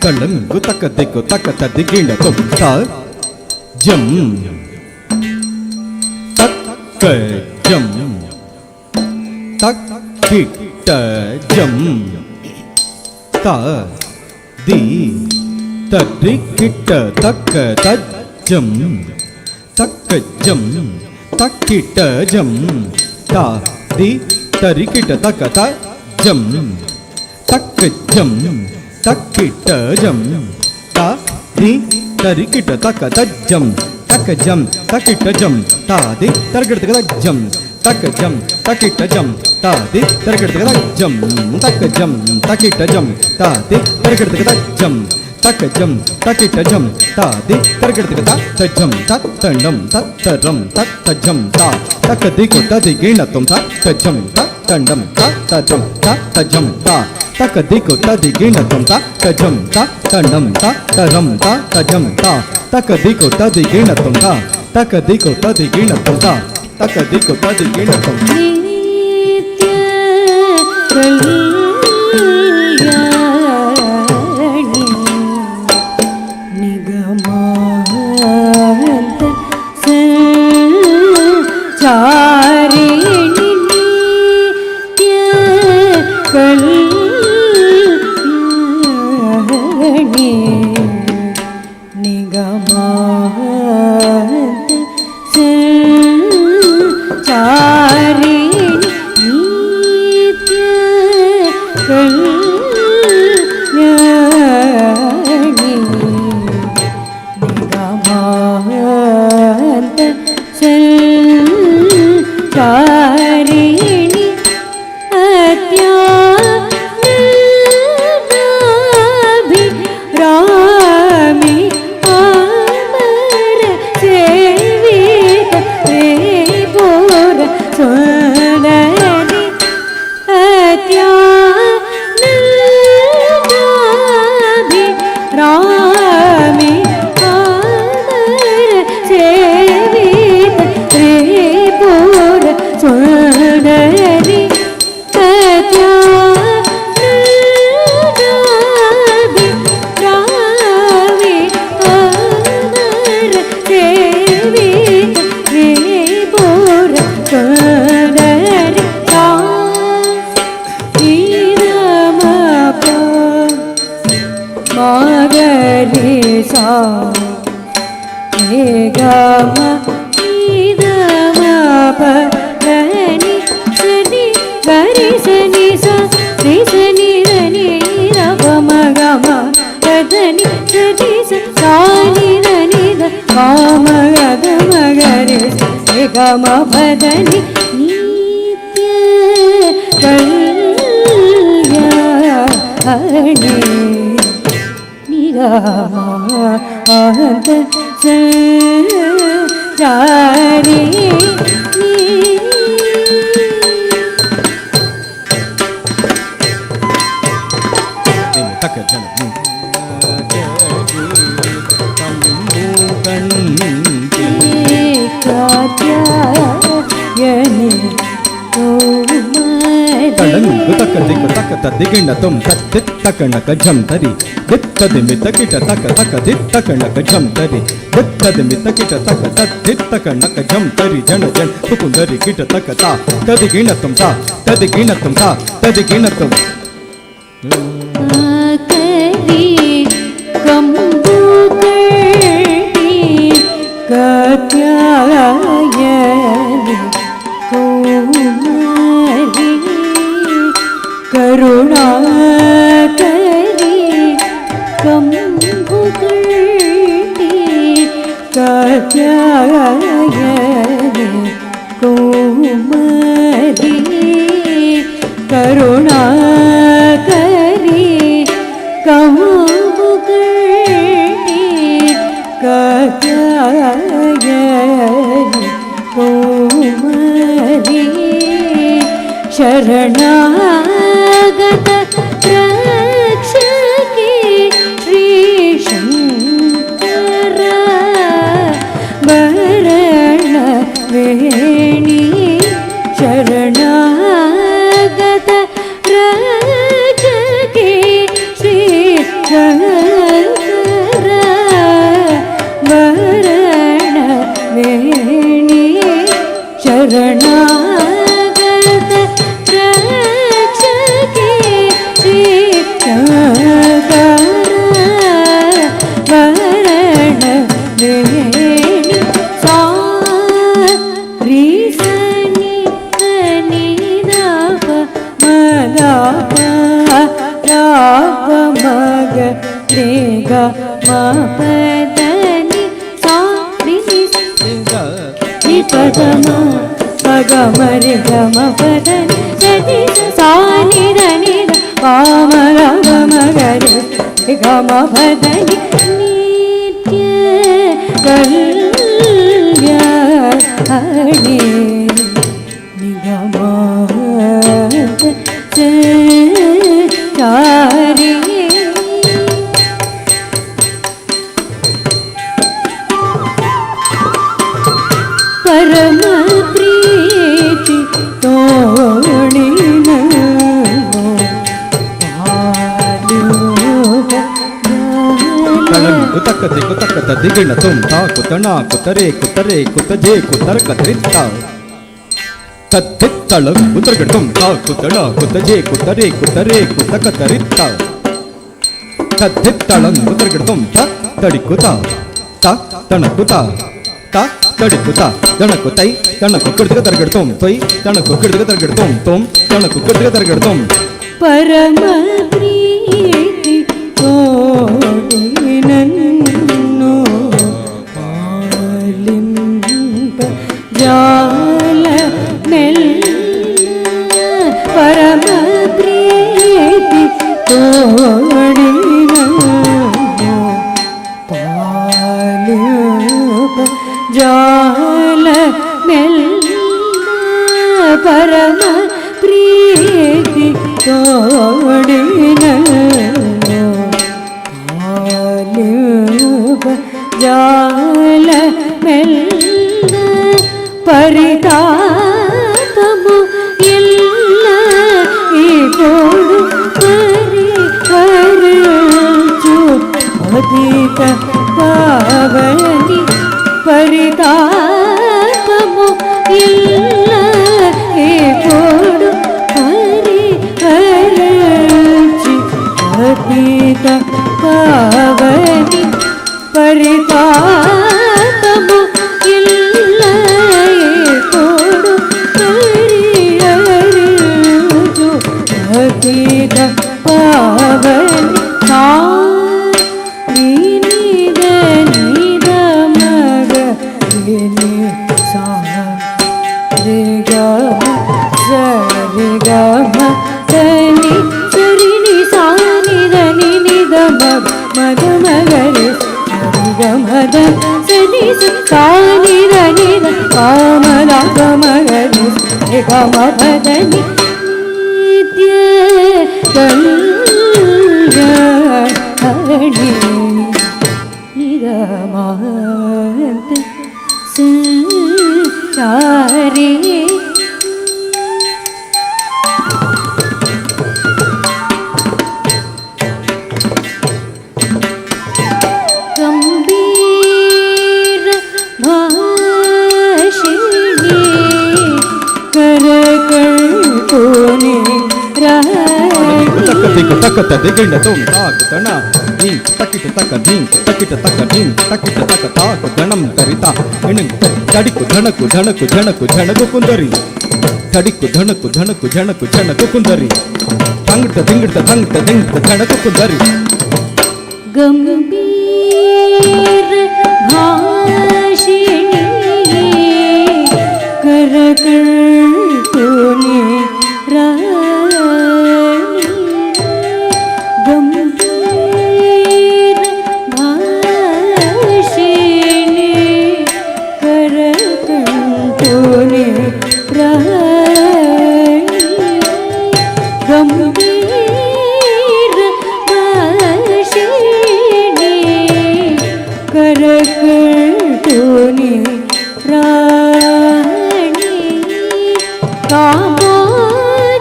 S6: ತಳ್ಳಂಗು ತಕ್ಕ ದಿಕ್ಕು ತಕ್ಕ ತದ್ದಿಗಿಂಡ ತೊತ್ತ ಜಂ ತಕ್ಕ ಜಂ ತಕ್ಕಿಟ್ಟ ಜಂ ತ ದಿ ತದ್ದಿಕ್ಕಿಟ್ಟ ತಕ್ಕ ತಜ್ಜಂ ತಕ್ಕ ಜಂ ತಕ್ಕಿಟ್ಟ ಜಂ ತ ದಿ ತರಿಕಿಟ್ಟ ತಕ್ಕ ತಜ್ಜಂ ತಕ್ಕ ಜಂ ತಕ್ಕಿಟ್ಟ ಜಂ ತ ದಿ ತರಿಕಿಟ್ಟ ತಕ್ಕ ತಜ್ಜಂ ತಕ್ಕ ಜಂ ತಕ್ಕಿಟ್ಟ ಜಂ ತ ದಿ ತರಗಿಟ್ಟ ಜಂ ತಕ್ಕ ಜಂ ತಕ್ಕಿಟ್ಟ ಜಂ ತ ದಿ ತರಗಿಟ್ಟ ಜಂ ತಕ್ಕ ಜಂ ತಕ್ಕಿಟ್ಟ ಜಂ ತ ದಿ ತರಗಿಟ್ಟ ಜಂ ತಕ್ಕ ಜಂ ತಕ್ಕಿಟ್ಟ ಜಂ ತ ದಿ ತರಗಿಟ್ಟ ತಜ್ಜಂ ತತ್ತಂಡಂ ತತ್ತರಂ ತತ್ತಜಂ ತ ತಕ್ಕ ದಿಕ್ಕು ತದಿಗಿಣ ತುಂ ತಜ್ಜಂ ತತ್ತಂಡಂ ತತ್ತಜಂ ತತ್ತಜಂ ತ ತಕ್ಕ ದಿಕ್ಕು ತದಿಗಿಣ ತುಂ ತಜ್ಜಂ ತತ್ತಂಡಂ ತತ್ತರಂ ತತ್ತಜಂ ತ ತಕ್ಕ ದಿಕ್ಕು ತದಿಗಿಣ ತುಂ ತಕ್ಕ ದಿಕ್ಕು ತದಿಗಿಣ ತುಂ ತಕ್ಕ ದಿಕ್ಕು ತದಿಗಿಣ ತುಂ
S3: ನಿತ್ಯ ಕಲ್ಯಾಣಿ ನಿಗಮಾಂತ ಸಂಚಾರಿಣಿ ನಿತ್ಯ ಕಲ್ಯಾಣಿ ನಿಗಮಾಂತ ಸಂಚಾರಿಣಿ ನಿತ್ಯ ಕಲ್ಯಾಣಿ ನಿಗಮಾಂತ ಸಂಚಾರಿಣಿ ಅತ್ಯಾನಂದಾಭಿರಾಮಿ ಅಮರ ಸೇವಿತ ತ್ರಿಪುರ ಸುಂದರಿ ಅತ್ಯಾನಂದಾಭಿರಾಮಿ ಅಮರ ಸೇವಿತ ತ್ರಿಪುರ ಸುಂದರಿ ಅತ್ಯಾನಂದಾಭಿರಾಮಿ ಅಮರ ಸೇವಿತ ತ್ರಿಪುರ ಸುಂದರಿ ಮಾಗರಿ ಸಾ ಗ ಮ ಪ ರಿ ಸನಿ ಸ ರಿ ಸನಿ ಧನಿ ರ ಪ ಮ ಗ ಮ ಗ ಧನಿ ಸನಿ ಸ ಸಾ ನಿ ಧನಿ ಧ ಪ ಮ ಗ ಧ ಮ ಗ ರಿ ಸ ರಿ ಗ ಮ ಪ ಧನಿ ನಿತ್ಯ ಕಲ್ಯಾಣಿ ನಿ ಗ ಮ ದ ಸ ರ ರಿ ನಿ
S6: ತಕ್ಕ ಜನ ತಕ್ಕ ದಿಕ್ಕ ತಕ್ಕ ತದ್ದಿಗಿಣ್ಣ ತುಂ ತತ್ತಿತ್ ತಕಣಕ ಝಂ ತರಿ ದಿತ್ತದಿ ಮಿತ ಕಿಟ ತಕ ತಕ ದಿತ್ತ ಕಣಕ ಝಂ ತರಿ ದಿತ್ತದಿ ಮಿತ ಕಿಟ ತಕ ತದ್ದಿತ್ತ ಕಣಕ ಝಂ ತರಿ ಜನ ಜನ ತುಕುಂದರಿ ಕಿಟ ತಕ ತಾ ತದಿಗಿಣ್ಣ ತುಂ ತಾ ತದಿಗಿಣ್ಣ ತುಂ ತಾ ತದಿಗಿಣ್ಣ ತುಂ
S3: ಕರಿ ಕಂಬು ಕಟ್ಟಿ ಕಾತ್ಯಾಯನಿ ಕೌಮಾರಿ ಕರುಣಾಕರಿ ಕಂಬು ಕಟ್ಟಿ ಕಾತ್ಯಾಯನಿ ಕೌಮಾರಿ ಕರುಣಾಕರಿ ಕಂಬು ಕಟ್ಟಿ ಕಾತ್ಯಾಯನಿ ಕೌಮಾರಿ ಶರಣಾಗತ ರಕ್ಷಕಿ ಶ್ರೀ ಶಂಕರ ಭರಣ ವೇಣಿ ಶರಣಾಗತ ರಕ್ಷಕಿ ಶ್ರೀ ಶಂಕರ ಭರಣ ವೇಣಿ ಶರಣಾಗತ ರಕ್ಷಕಿ ಶ್ರೀ ಶಂಕರ ಭರಣ ವೇಣಿ ಸಾ ರಿ ಸನಿ ಧನಿ ದ ಪ ಮ ಗ ಪ ಗ ಪ ಮ ಗ ರೆ ಗ ಮ ಪ ಧನಿ ಸಾ ರಿ ನಿ ಪ ದ ಮ ಪ ಗ ಮ ರೆ ಗ ಮ ಪ ಧನಿ ಧನಿ ಸಾ ನಿ ಧನಿ ದ ಪ ಮ ಗ ಮ ಗ ರೆ ಗ ಮ ಪ ಧನಿ ನಿತ್ಯ ಕಲ್ಯಾಣಿ ನಿಗಮ ಚಾರಿ ಪರಮ ಪ್ರೀತಿ ತೋಣಿನ
S6: ತಕ್ಕ ದಿಕ್ಕ ತಕ್ಕ ತದ್ದಿಗಿಣ್ಣ ತುಂ ತಾ ಕುತಣ ಕುತರೆ ಕುತರೆ ಕುತಜೆ ಕುತರ ಕತ್ರಿತ್ತ ತತ್ತಿತ್ತಳ ಕುತರ್ಗಡ ತುಂ ತಾ ಕುತಣ ಕುತಜೆ ಕುತರೆ ಕುತರೆ ಕುತ ಕತರಿತ್ತ ತತ್ತಿತ್ತಳ ಕುತರ್ಗಡ ತುಂ ತ ತಡಿಕುತ ತ ತಣಕುತ ತ ತಡಿಕುತ ತಣಕುತೈ ತಣಕು ಕಡ್ದಗ ತರಗಡ ತುಂ ತೊಯ್ ತಣಕು ಕಡ್ದಗ ತರಗಡ ತುಂ ತುಂ ತಣಕು ಕಡ್ದಗ ತರಗಡ ತುಂ
S3: ಪರಮ ಪ್ರೀತಿ ತೋಡಿನನ್ನು ಆಲಿಂಪ ಜಾಲ ಮೆಲ್ಲ ಪರಮ ಪ್ರೀತಿ ತೋಡಿನನ್ನು ಪಾಲಿಂಪ ಜಾಲ ಮೆಲ್ಲ ಪರಮ ಪ್ರೀತಿ ತೋಡಿನನ್ನು ಪಾಲಿಂಪ ಜಾಲ ಮೆಲ್ಲ ಪರಿತಾಪಮು ಇಲ್ಲ ಈ ಗೋಡು ಪರಿ ಖರ್ಚು ಅಧಿಕ ಪಾವನಿ ಪರಿತಾಪಮು ಇಲ್ಲ ಈ ಗೋಡು ಪರಿ ಖರ್ಚು ಅಧಿಕ ಪಾವನಿ ಪರಿತಾಪಮು ಇಲ್ಲ ಏಕೋ ಪಾವನಿ ಸಾ ನಿ ದ ನಿ ದ ಮಗ ರಿ ನಿ ಸಾ ರೆ ಗ ಮ ಸ ರೆ ಗ ಮ ಸ ನಿ ಸರಿ ನಿ ಸಾ ನಿ ದ ನಿ ನಿ ದ ಮಗ ಮದ ಮಗ ರೆ ಸ ಗ ಮದ ಸ ನಿ ಸಾ ನಿ ದ ನಿ ದ ಪ ಮ ದ ಗ ಮಗ ರೆ ಸ ಗ ಮ ಪದ ನಿ ನಿತ್ಯ ಕಲ್ಯಾಣಿ ನಿಗಮಾಂತ ಸಂಚಾರಿ ಗಂಭೀರ ಭಾಷಿಣಿ ಕರಕಲ್ಪನೆ
S6: ತಕ್ಕ ದಿಕ್ಕ ತಕ್ಕ ದಿಗಿಂಡ ತುಂ ತಾಕ ತಣ ಧೀಂ ತಕ್ಕಿಟ ತಕ್ಕ ಧೀಂ ತಕ್ಕಿಟ ತಕ್ಕ ಧೀಂ ತಕ್ಕಿಟ ತಕ್ಕ ತಾಕ ಗಣಂ ತರಿತ ಹೆಣಂ ತಡಿಕು ಧಣಕು ಧಣಕು ಝಣಕು ಝಣಕು ಕುಂದರಿ ತಡಿಕು ಧಣಕು ಧಣಕು ಝಣಕು ಝಣಕು ಕುಂದರಿ ತಂಗಟ ದಿಂಗಟ ದಂಗಟ ದಿಂಗಟ ಝಣಕು ಕುಂದರಿ
S3: ಗಂಭೀರ ಭಾಷಿಣಿ ಕರಕಲ್ಪನೆ ರಾಣಿ ಗಂಭೀರ ಭಾಷಿಣಿ ಕರಕಲ್ಪನೆ ರಾಣಿ ಗಂಭೀರ ಭಾಷಿಣಿ ಕರಕಲ್ಪನೆ ರಾಣಿ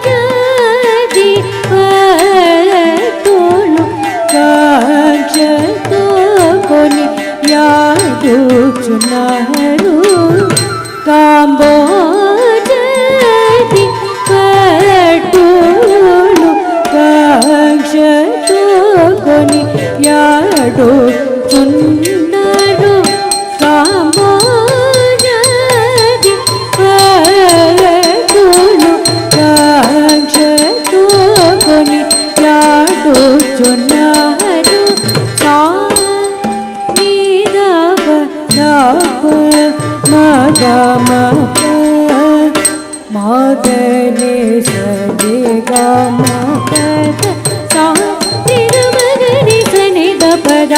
S3: ಕಾಮೋದದಿ ತೋಳು ಕಾಂಕ್ಷತೋ ಕೊನಿ ಯಾದು ಚುನಾರು ಕಾಂಬೋಜದಿ ತೋಳು ಕಾಂಕ್ಷತೋ ಕೊನಿ ಯಾಡು ಚುನಾರು ಕಾಂಬೋಜದಿ ತೋಳು ಕಾಂಕ್ಷತೋ ಕೊನಿ ಯಾಡು ಚುನಾರು ಸಾ ನಿ ದ ಪ ದ ಪ ಮ ಗ ಮ ಪ ಮ ಗ ರೆ ಸ ರೆ ಗ ಮ ಪ ದ ಸಾ ನಿ ದ ಮ ಗ ರಿ ಸ ನಿ ದ ಪ ದ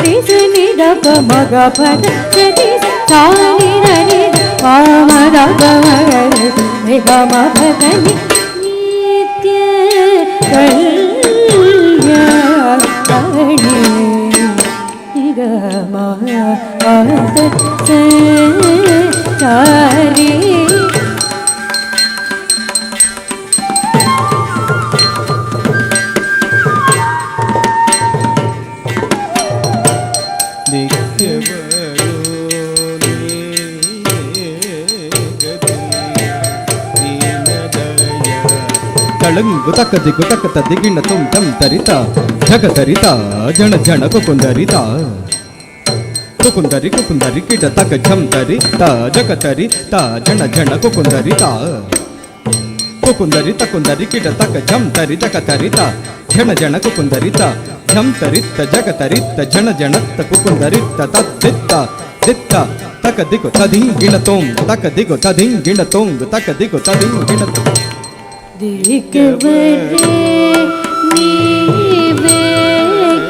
S3: ರಿ ಸ ನಿ ದ ಪ ಮ ಗ ಪ ದ ಸ ರಿ ಸಾ ನಿ ದ ನಿ ದ ಪ ಮ ದ ಗ ಮ ಗ ರೆ ಸ ರೆ ಗ ಮ ಪ ದ ನಿ ನಿತ್ಯ ಕಲ್ಯಾಣಿ ನಿಗಮಾಂತ ಸಂಚಾರಿ
S6: ತಳಂಗು ತಕ್ಕ ದಿಕ್ಕು ತಕ್ಕ ದಿಗಿಂಡ ತುಂ ತಂ ತರಿತ ಜಗ ತರಿತ ಜಣ ಜಣ ಕುಕುಂದರಿತ ಕುಕುಂದರಿ ಕುಕುಂದರಿ ಕಿಟ ತಕ್ಕ ಝಂ ತರಿತ ಜಗ ತರಿತ ಜಣ ಜಣ ಕುಕುಂದರಿತ ಕುಕುಂದರಿ ತಕುಂದರಿ ಕಿಟ ತಕ್ಕ ಝಂ ತರಿ ಜಗ ತರಿತ ಜಣ ಜಣ ಕುಕುಂದರಿತ ಝಂ ತರಿತ ಜಗ ತರಿತ ಜಣ ಜಣತ್ತ ಕುಕುಂದರಿತ ತದ್ದಿತ್ತ ದಿತ್ತ ತಕ ದಿಗು ತದಿಂಗಿಣ ತೋಂ ತಕ ದಿಗು ತದಿಂಗಿಣ ತೋಂಗ್ ತಕ ದಿಗು ತದಿಂಗಿಣ
S3: ದಿಕ್ಕವರೆ ನೀವೇ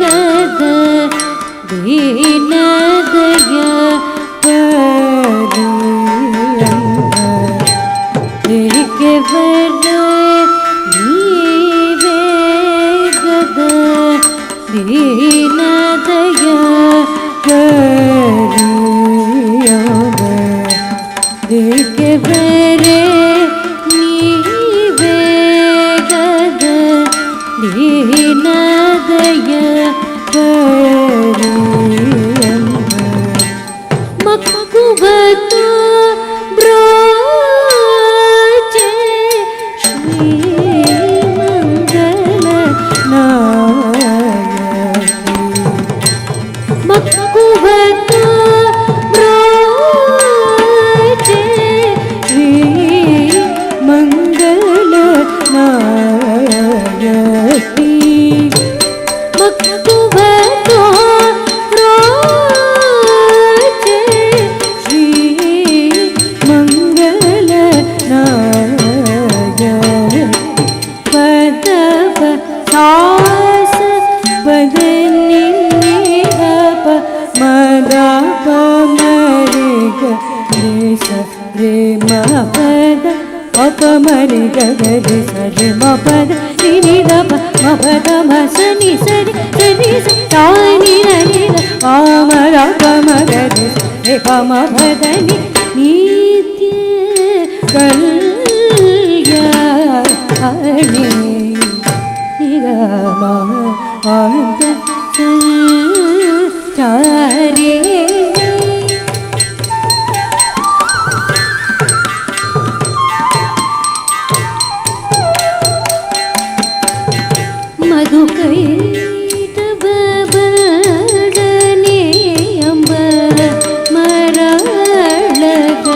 S3: ಗದ ದೀನದಯ ಪರಿಯಂಗ ದಿಕ್ಕವರೆ ನೀವೇ ಗದ ದೀನದಯ ಪರಿಯಂಗ ದಿಕ್ಕವರೆ ದೀನದಯ ಪರಿಯಂಗ ಮಕ್ಕುವತು ಬ್ರೋಚೆ ಶ್ರೀ ಮಂಗಲ ನಾಯಕಿ ಮಕ್ಕುವತು ಬ್ರೋಚೆ ಶ್ರೀ ಮಂಗಲ ನಾಯಕಿ ರಿ ಗ ಗ ರಿ ಸ ರಿ ಮ ಪ ದ ನಿ ನಿ ದ ಪ ಮ ಪ ದ ಮ ಸ ನಿ ಸ ರಿ ಸ ತಾ ನಿ ರ ನಿ ದ ಪ ಮ ಗ ಪ ಮ ಗ ರಿ ಸ ರಿ ಪ ಮ ಪ ದ ನಿ ನಿತ್ಯ ಕಲ್ಯಾಣಿ ನಿ ಗ ಮ ಪ ದ ಸ ಚಾರಿ ಮಧುಕೈಟಭ ಬದನೆ ಅಂಬ ಮರಳಗ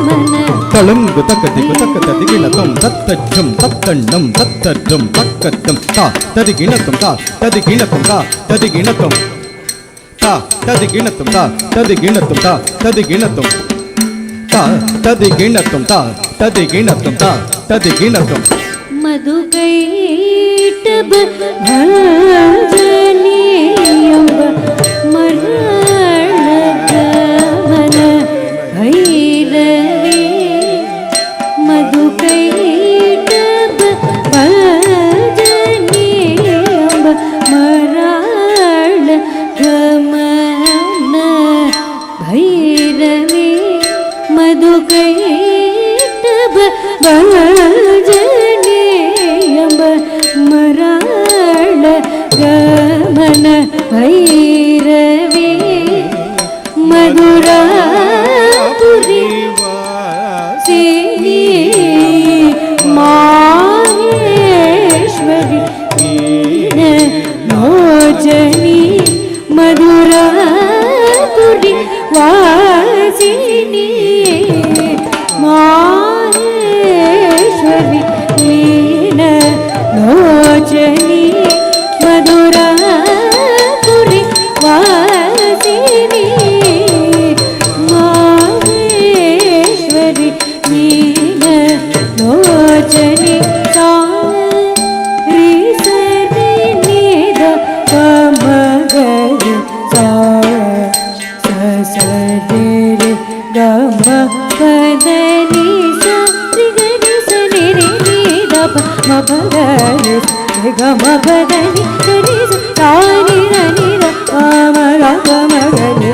S3: ಮನ
S6: ತಳಂಗು ತಕ್ಕದಿಗು ತಕ್ಕ ತದಿಗಿಣತಂ ತತ್ತಜ್ಜಂ ತತ್ತಣ್ಣಂ ತತ್ತಜ್ಜಂ ತಕ್ಕದ್ದಂ ತಾ ತದಿಗಿಣತಂ ತಾ ತದಿಗಿಣತಂ ತಾ ತದಿಗಿಣತಂ ತಾ ತದಿಗಿಣತಂ ತಾ ತದಿಗಿಣತಂ ತಾ ತದಿಗಿಣತಂ ತಾ ತದಿಗಿಣತಂ ತಾ ತದಿಗಿಣತಂ ತಾ ತದಿಗಿಣತಂ
S3: ಮಧುಕೈಟಭ ಭಜನೆ ಎಂಬ ಮರಳಗ ಮನ ಭೈರವಿ ಮಧುಕೈಟಭ ಭಜನೆ ಎಂಬ ಮರಳಗ ಮನ ಭೈರವಿ ಮಧುಕೈಟಭ ಭಜನೆ ಎಂಬ ಮರಾಳ ಗಮನ ಭೈರವಿ ಮಧುರಾಪುರಿ ಸೇನಿ ಮಾಹೇಶ್ವರಿ ನೋಜನಿ ಮಧುರಾಪುರಿ ವಾಸಿನಿ ಮಾಹೇಶ್ವರಿ ಲೋಚನಿ ಮಧುರಾಪುರಿ ವಾಸಿನಿ ಮಾಹೇಶ್ವರಿ ನೀನ ಲೋಚನಿ ಸಾರಿ ಸರಿ ನಿದ ಪಮಗರಿ ಸರಿ ಗಮ ಪದನಿ ಸರಿ ಗರಿ ಸರಿ ನಿದ ಮ ಪದನಿ ಗಮ ಪದನಿ ಸರಿ ಸಾನಿ ರನಿ ರ ಮ ಗ ಮ ಗರಿ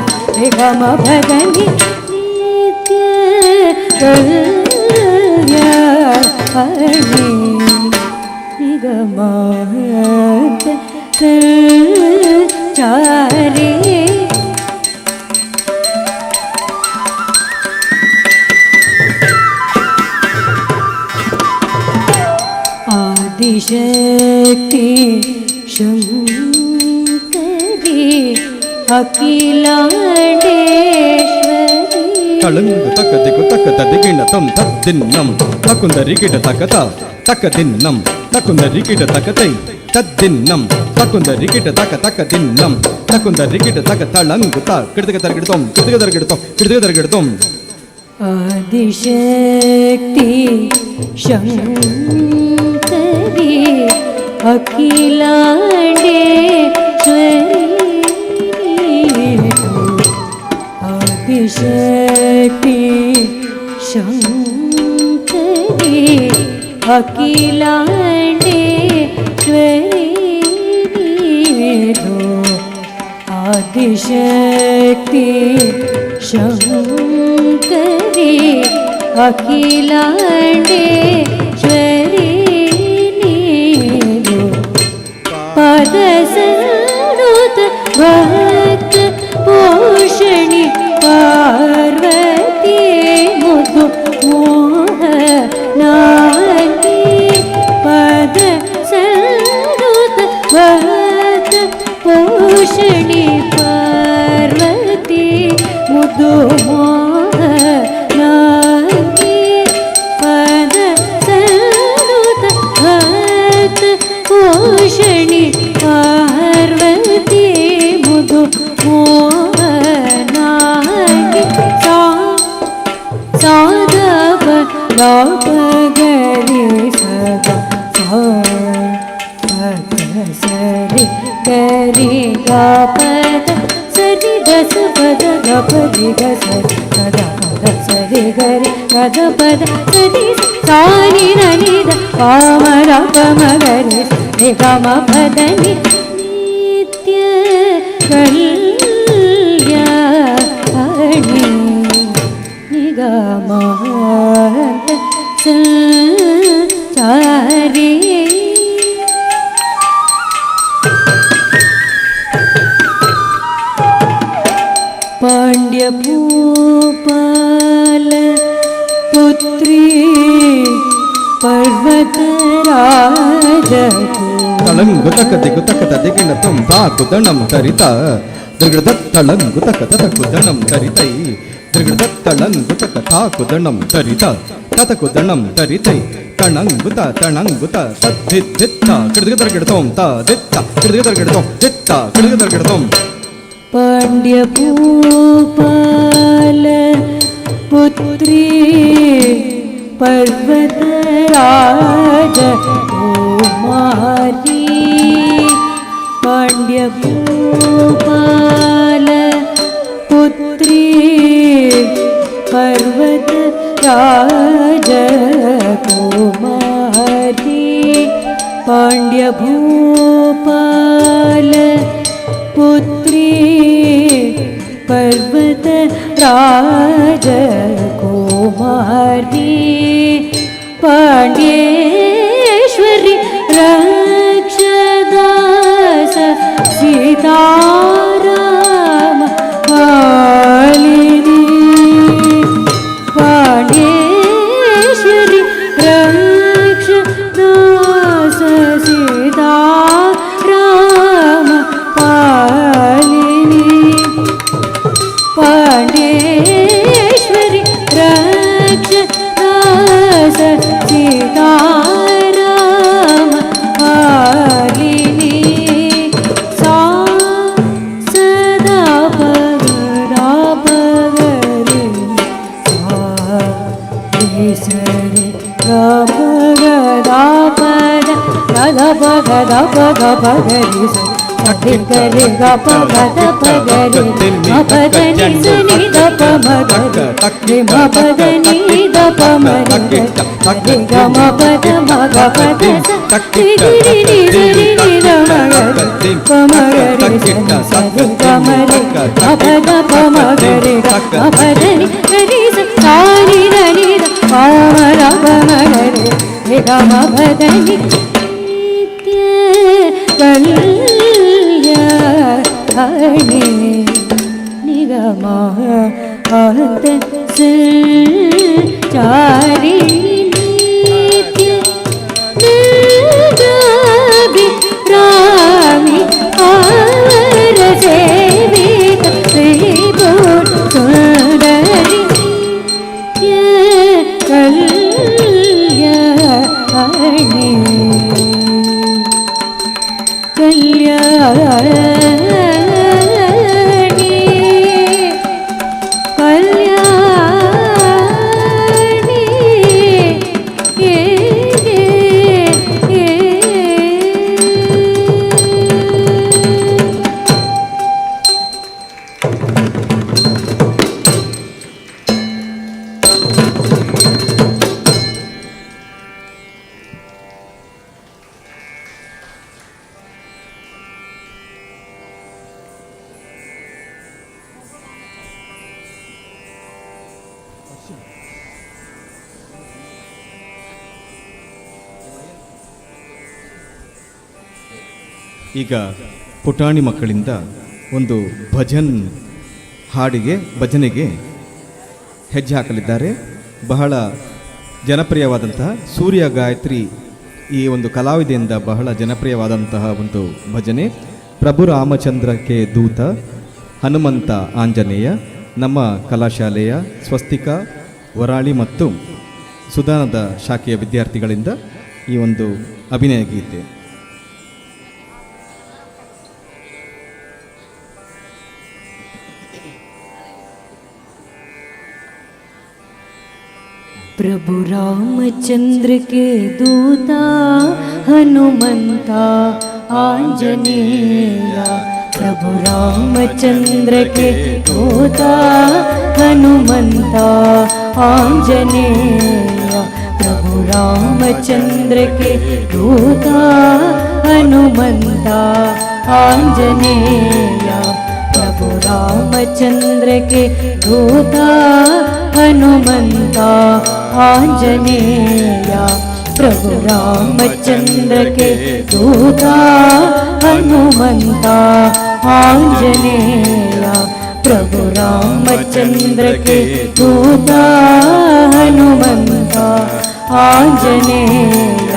S3: ಗಮ ಪದನಿ ನಿತ್ಯ ಕಲ್ಯಾಣಿ ಗಮ ಚಾರಿ ಆದಿಶಕ್ತಿ ಶಂಕರಿ ಅಖಿಲಾಂಡೇಶ್ವರಿ
S6: ತಳಂಗು ತಕ್ಕದಿಗು ತಕ್ಕ ತದಿಗಿಣತಂ ತದ್ದಿನ್ನಂ ತಕುಂದರಿ ಗಿಡ ತಕತ ತಕ್ಕದಿನ್ನಂ ತಕುಂದರಿ ಗಿಡ ತಕತೈ ತದ್ದಿನ್ನಂ ತಕುಂದರಿ ಗಿಡ ತಕ ತಕ್ಕದಿನ್ನಂ ತಕುಂದರಿ ಗಿಡ ತಕ ತಳಂಗು ತ ಗಿಡದಗ ತರಗಿಡತಂ ಗಿಡದಗ ತರಗಿಡತಂ ಗಿಡದಗ ತರಗಿಡತಂ
S3: ಆದಿಶಕ್ತಿ ಶಂಕರಿ ಅಖಿಲಾಂಡೇಶ್ವರಿ ಆದಿಶಕ್ತಿ ಶಂಕರಿ ಅಖಿಲಾಂಡೇಶ್ವರಿ ಆದಿಶಕ್ತಿ ಶಂಕರಿ ಅಖಿಲಾಂಡೇಶ್ವರಿ ನೀನು ಪದ ಸರುತ ಭಕ್ತ ಪೋಷಣಿ ಪಾರ್ವತಿ ಮುದು ಮೋಹ ನಾಗಿ ಪದ ಸರುತ ಭಕ್ತ ಪೋಷಣಿ ಪಾರ್ವತಿ ಮುದು ಮೋಹ ನಾಗಿ ಪದ ಸರುತ ಭಕ್ತ ಪೋಷಣಿ ಪಾರ್ವತಿ ಮುದು ಮೋಹ ನಾಗಿ ಸಾಧವ ಲಾಪಗರಿ ಸದಾ ಸರಿ ಗರಿ ಗಾಪದ ಸರಿ ದಸ ಪದ ಗಪರಿ ಗ ಸರಿ ಗದ ಪದ ಸರಿ ಗರಿ ಗದ ಪದ ಸರಿ ಸಾನಿ ನನಿದ ಪಾಮರ ಪಮಗರೆ ನಿಗಮ ಪದನಿ ನಿತ್ಯ ಕಲ್ಯಾಣಿ ನಿಗಮ ಸಂಚಾರಿ पांड्य भूपाल पुत्री पर्वतराज
S6: ತಳಂಗುತಕ ದಿಗುತಕ ದಿಗಿಣ ತುಂಬಾ ಕುದಣಂ ತರಿತ ದೃಗದತ್ತಳಂಗುತಕ ತತಕುದಣಂ ತರಿತೈ ದೃಗದತ್ತಳಂಗುತಕ ತಾಕುದಣಂ ತರಿತ ತತಕುದಣಂ ತರಿತೈ ತಣಂಗುತ ತಣಂಗುತ ತದ್ದಿದ್ದಿತ್ತ ಕಿಡದರ್ಗಿಡತೋಂ ತ ದಿತ್ತ ಕಿಡದರ್ಗಿಡತೋಂ ದಿತ್ತ ಕಿಡದರ್ಗಿಡತೋಂ
S3: पांड्य भूपाल पुत्री पर्वतराज कुमारी पांड्य भूपाल पुत्री पर्वतराज कुमारी पांड्य भूपाल पुत्री पर्वत राज कुमारी पांड्येश्वरी रक्षदास सीताराम कालिनी पांड्येश्वरी रक्षदास सीताराम कालिनी पांड्येश्वरी रक्षदास सीताराम कालिनी सा सदा पगदा पगरे सा ईश्वरी पगदा पद गदा पगदा पग पगरी करे गा पगद पगरे मपदनि सुनि द पमगरे मपदनि द पमगरे गा मपद मग पद गिरि रि रि रमगरे पमगरे सद कमरे मपद पमगरे मपदनि रि सानि रि पामर पमगरे गा मपदनि नित्य कल्याणि निगम अंत संचारि नित्य नगाभिरामि आवर सेवित त्रिपुर सुंदरि नित्य कल्याणि कल्याणी कल्याणी
S6: ಈಗ ಪುಟಾಣಿ ಮಕ್ಕಳಿಂದ ಒಂದು ಭಜನೆಗೆ ಹೆಜ್ಜೆ ಹಾಕಲಿದ್ದಾರೆ. ಬಹಳ ಜನಪ್ರಿಯವಾದಂತಹ ಸೂರ್ಯ ಗಾಯತ್ರಿ ಈ ಒಂದು ಕಲಾವಿದೆಯಿಂದ ಬಹಳ ಜನಪ್ರಿಯವಾದಂತಹ ಒಂದು ಭಜನೆ. ಪ್ರಭು ರಾಮಚಂದ್ರಕ್ಕೆ ದೂತ, ಹನುಮಂತ ಆಂಜನೇಯ, ನಮ್ಮ ಕಲಾಶಾಲೆಯ ಸ್ವಸ್ತಿಕ, ವರಾಳಿ ಮತ್ತು ಸುಧಾನದ ಶಾಖೆಯ ವಿದ್ಯಾರ್ಥಿಗಳಿಂದ ಈ ಒಂದು ಅಭಿನಯ ಗೀತೆ.
S3: प्रभु रामचंद्र के दूता, हनुमंता आंजनेया। प्रभु रामचंद्र के दूता, हनुमंता आंजनेया। प्रभु रामचंद्र के दूता हनुमंता आंजनेय, प्रभु रामचंद्र के दूता हनुमंता आंजनेय, प्रभु रामचंद्र के दूता हनुमंता आंजनेय, प्रभु रामचंद्र के दूता हनुमंता आंजनेय,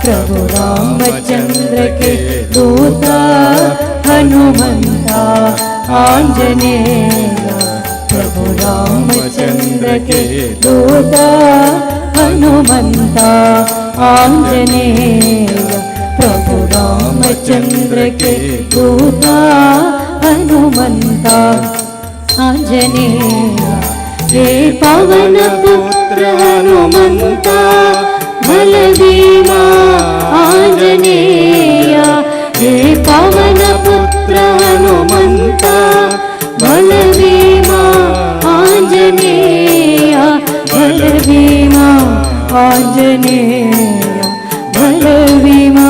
S3: प्रभु रामचंद्र के दूता हनुमंता आंजनेय, प्रभु रामचंद्र के दूता हनुमंता आंजनेय, प्रभु रामचंद्र के दूता हनुमंता आंजनेय। हे पवन पुत्र हनुमंता बलभीमा आंजनेय, हे पवन पुत्र हनुमंता बलभीमा आंजनेय, बलभीमा आंजनेय, बलभीमा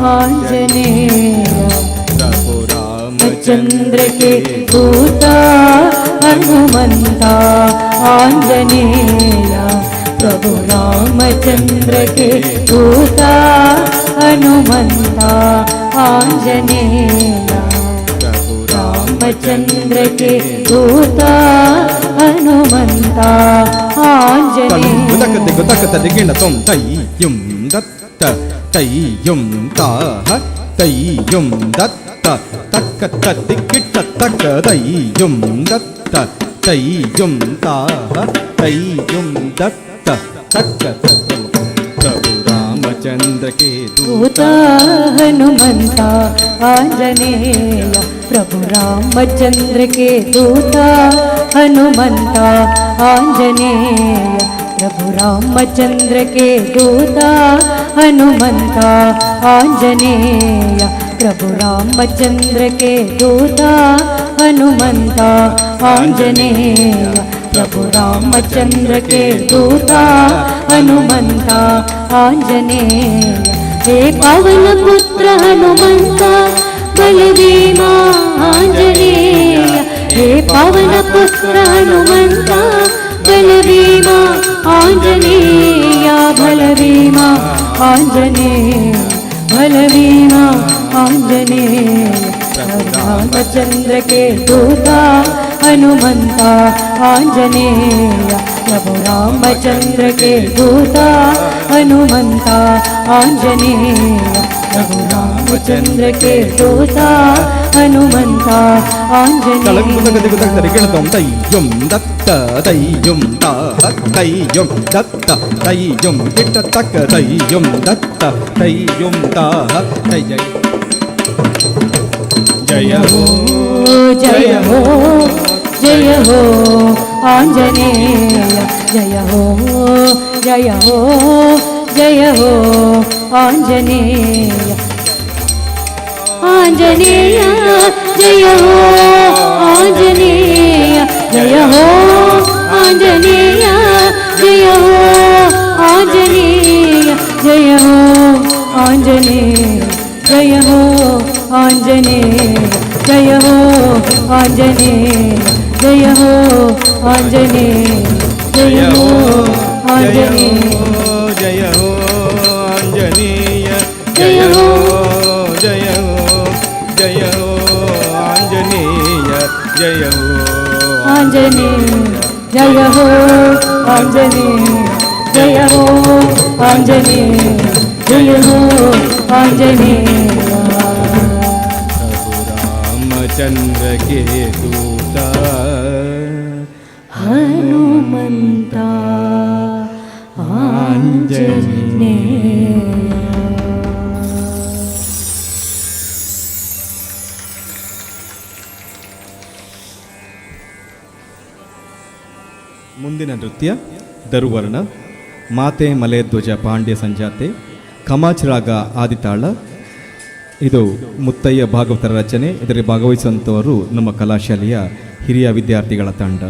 S3: आंजनेय। रामचंद्र के दूता हनुमंता आंजनेय, प्रभु रामचंद्र के दूता हनुमंता आंजनेय, प्रभु रामचंद्र के दूता हनुमंता आंजनेय।
S6: तदिगिण तुम तय्युम दत्त तय्युम ताह तय्युम दत्त तक्क तदिगिट तक्क तय्युम दत्त तय्युम ताह तय्युम दत्त तक्क प्रभु रामचंद्र के
S3: दूता हनुमंता आंजनेय, प्रभु रामचंद्र के दूता हनुमंता आंजनेय, प्रभु रामचंद्र के दूता हनुमंता आंजनेय, प्रभु रामचंद्र के दूता हनुमंता आंजनेय, प्रभु रामचंद्र के दूता हनुमंता आंजनेय। हे पवन पुत्र हनुमंता बलभीमा आंजनेय, हे पवन पुत्र हनुमंता बलभीमा आंजनेय, बलभीमा आंजनेय, बलभीमा आंजनेय, रामचंद्र के दूता हनुमंता आंजनेय, प्रभु रामचंद्र के दूता हनुमंता आंजनेय, प्रभु रामचंद्र के दूता हनुमंता आंजनेय।
S6: तय्युम दत्त तय्युम ताह तय्युम दत्त तय्युम किट तक तय्युम दत्त तय्युम ताह जय जय हो
S3: जय हो जय हो आंजनेय, जय हो जय हो जय हो आंजनेय, आंजनेय जय हो आंजनेय, जय हो आंजनेय, जय हो आंजनेय, जय हो आंजनेय, जय हो आंजनेय, जय हो आंजनेय, जय हो आंजनेय, जय हो आंजनेय,
S6: जय हो आंजनेय,
S3: जय हो
S6: जय हो जय हो आंजनेय, जय हो
S3: आंजनेय, जय हो आंजनेय, जय हो आंजनेय, जय हो आंजनेय।
S6: रामचंद्र के दूता
S3: हनुमंता आंजनेय।
S6: ಮುಂದಿನ ನೃತ್ಯ ದರುವರ್ಣ, ಮಾತೆ ಮಲೆ ಧ್ವಜ ಪಾಂಡ್ಯ ಸಂಜಾತೆ, ಕಮಾಚ್ ರಾಗ ಆದಿತಾಳ. ಇದು ಮುತ್ತಯ್ಯ ಭಾಗವತರ ರಚನೆ. ಇದರಲ್ಲಿ ಭಾಗವಹಿಸುವಂಥವರು ನಮ್ಮ ಕಲಾಶಾಲೆಯ ಹಿರಿಯ ವಿದ್ಯಾರ್ಥಿಗಳ ತಂಡ.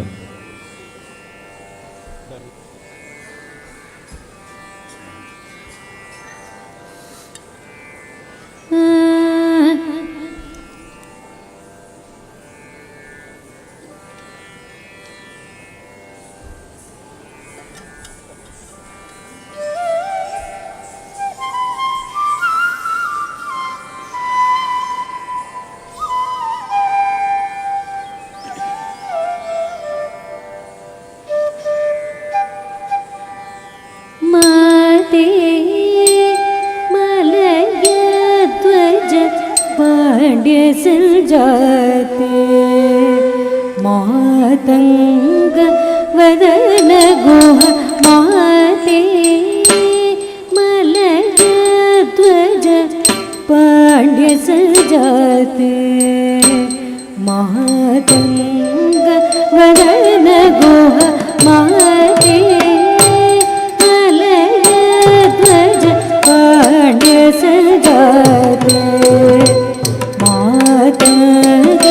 S3: ಸಂಜಾತೆ ಮಾತಂಗ ವದನ ಗುಹ ಮಾತೆ ಮಲಯ ಧ್ವಜ ಪಾಂಡ್ಯ ಸಂಜಾತೆ ಮಾತಂಗ ವದನ ಗುಹ ಮಾತೆ ಮಲಯ ಧ್ವಜ ಪಾಂಡ್ಯ ಸಂಜಾತೆ ಮಾತಂಗ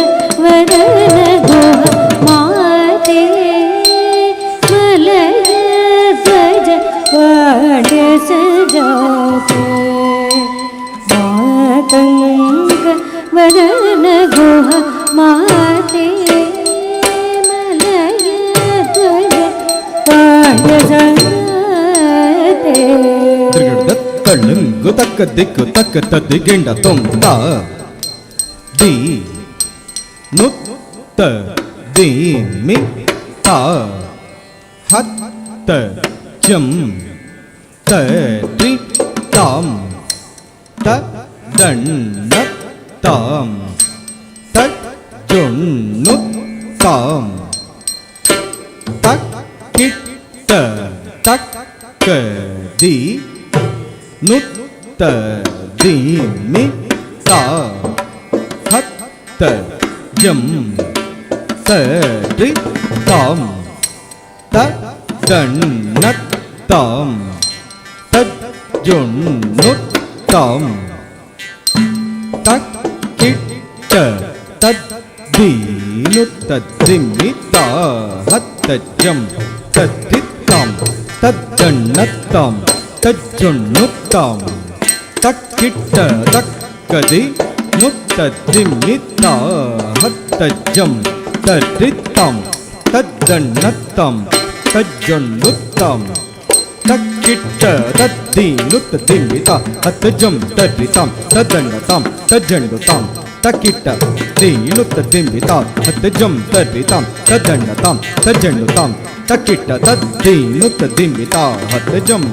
S3: ವದನ ಗುಹ ಮಾತೆ ಮಲಯ ಧ್ವಜ ಪಾಂಡ್ಯ ಸಂಜಾತೆ ಮಾತಂಗ ವದನ ಗುಹ ಮಾತೆ ಮಲಯ ಧ್ವಜ ಪಾಂಡ್ಯ ಸಂಜಾತೆ
S6: ತಳ್ಳಂಗು ತಕ್ಕ ದಿಕ್ಕು ತಕ್ಕ ತದ್ದಿಗೆಂಡ ತೊಂತ ದಿ ನುತ್ತ ದಿ ಮಿ ತ ಹತ್ತ ಜಂ ತ ರಿ ತಾಂ ತ ದಂಡ ತಾಂ ತ ಜೊಣ್ಣು ತಾಂ ತಕ್ ಕಿಟ್ಟ ತಕ್ಕ ದಿ ನುತ್ತ ದಿ ಮಿ ತ ಹತ್ತ ಜಂ ತ ರಿ ತಾಂ ತ ದಂಡ ತಾಂ ತದ್ ಜೊಣ್ಣು ತಾಂ ತಕ್ ಕಿಟ್ಟ ತದ್ ದಿ ನುತ್ತ ದಿ ಮಿ ತ ಹತ್ತ ಜಂ ತದ್ದಿ ತಾಂ ತದ್ ದಂಡ ತಾಂ ತಜ್ಜೊಣ್ಣುತ್ತಾಂ ತಕ್ಕಿಟ್ಟ ತಕ್ಕದಿ ನುತ್ತದ್ದಿಮ್ಮಿತ್ತ ಹತ್ತಜ್ಜಂ ತರ್ರಿತ್ತಾಂ ತಜ್ಜಣ್ಣತ್ತಾಂ ತಜ್ಜೊಣ್ಣುತ್ತಾಂ ತಕ್ಕಿಟ್ಟ ತದ್ದಿ ನುತ್ತದಿಮ್ಮಿತ ಹತ್ತಜ್ಜಂ ತರ್ರಿತಾಂ ತಜ್ಜಣ್ಣತಾಂ ತಜ್ಜಣ್ಣುತಾಂ ತಕ್ಕಿಟ್ಟ ದಿ ನುತ್ತದಿಮ್ಮಿತ ಹತ್ತಜ್ಜಂ ತರ್ರಿತಾಂ ತಜ್ಜಣ್ಣತಾಂ ತಜ್ಜಣ್ಣುತಾಂ ತಕ್ಕಿಟ್ಟ ತದ್ದಿ ನುತ್ತದಿಮ್ಮಿತ ಹತ್ತಜಂ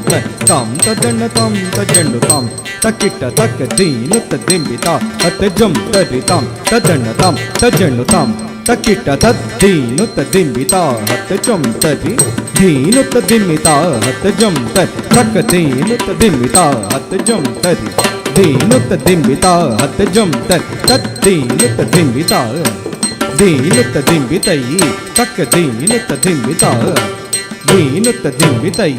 S6: ತಾಂ ತಜ್ಜಣ್ಣತಾಂ ತಜ್ಜಣ್ಣುತಾಂ ತಕ್ಕಿಟ್ಟ ತಕ್ಕದಿ ನುತ್ತದಿಮ್ಮಿತ ಹತ್ತಜಂ ತರ್ರಿತಾಂ ತಜ್ಜಣ್ಣತಾಂ ತಜ್ಜಣ್ಣುತಾಂ ತಕ್ಕಿಟ್ಟ ತದ್ದಿ ನುತ್ತದಿಮ್ಮಿತ ಹತ್ತಜಂ ತರ್ರಿ ದಿ ನುತ್ತದಿಮ್ಮಿತ ಹತ್ತಜಂ ತರ್ ತಕ್ಕದಿ ನುತ್ತದಿಮ್ಮಿತ ಹತ್ತಜಂ ತರ್ರಿ ದಿ ನುತ್ತದಿಮ್ಮಿತ ಹತ್ತಜಂ ತರ್ ತದ್ದಿ ನುತ್ತದಿಮ್ಮಿತ ದೀನುತ್ತ ದಿಂಬಿತೈ ತಕ್ಕ ದೀನುತ್ತ ದಿಂಬಿತ ದೀನುತ್ತ ದಿಂಬಿತೈ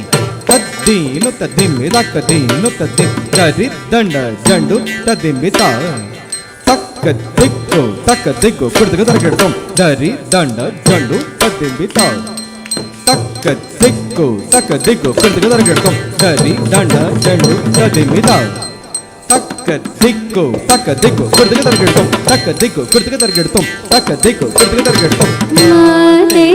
S6: ತದ್ದೀನುತ್ತ ದಿಂಬಿ ತಕ್ಕ ದೀನುತ್ತ ದರಿ ದಂಡ ಜಂಡು ತದಿಂಬಿತ ತಕ್ಕ ದಿಕ್ಕು ಕುಡಿದ ತರಗೆಡ್ತಂ ದರಿ ದಂಡ ಜಂಡು ತದಿಂಬಿತ ತಕ್ಕ ದಿಕ್ಕು ಕುಡಿದ ತರಗೆಡ್ತಂ ದರಿ ದಂಡ ಜಂಡು ತದಿಂಬಿತ ತಕ್ಕ ದಿಕ್ಕು ಕುಡಿದ ತರಗೆಡ್ತಂ ತಕ್ಕ ದಿಕ್ಕು ಕುಡಿದ ತರಗೆಡ್ತಂ ತಕ್ಕ ದಿಕ್ಕು ಕುಡಿದ ತರಗೆಡ್ತಂ
S3: ಮಾತೆ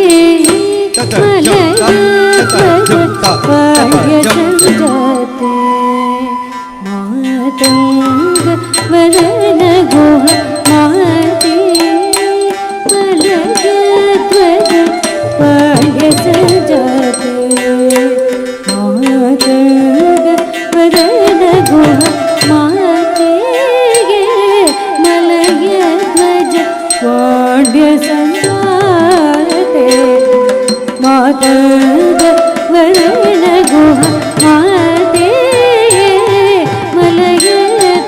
S3: ಮಲಯ ಧ್ವಜ ಪಾಂಡ್ಯ ಸಂಜಾತೆ ಮಾತಂಗ ವದನ ಗುಹ ಮಾತೆ ಮಲಯ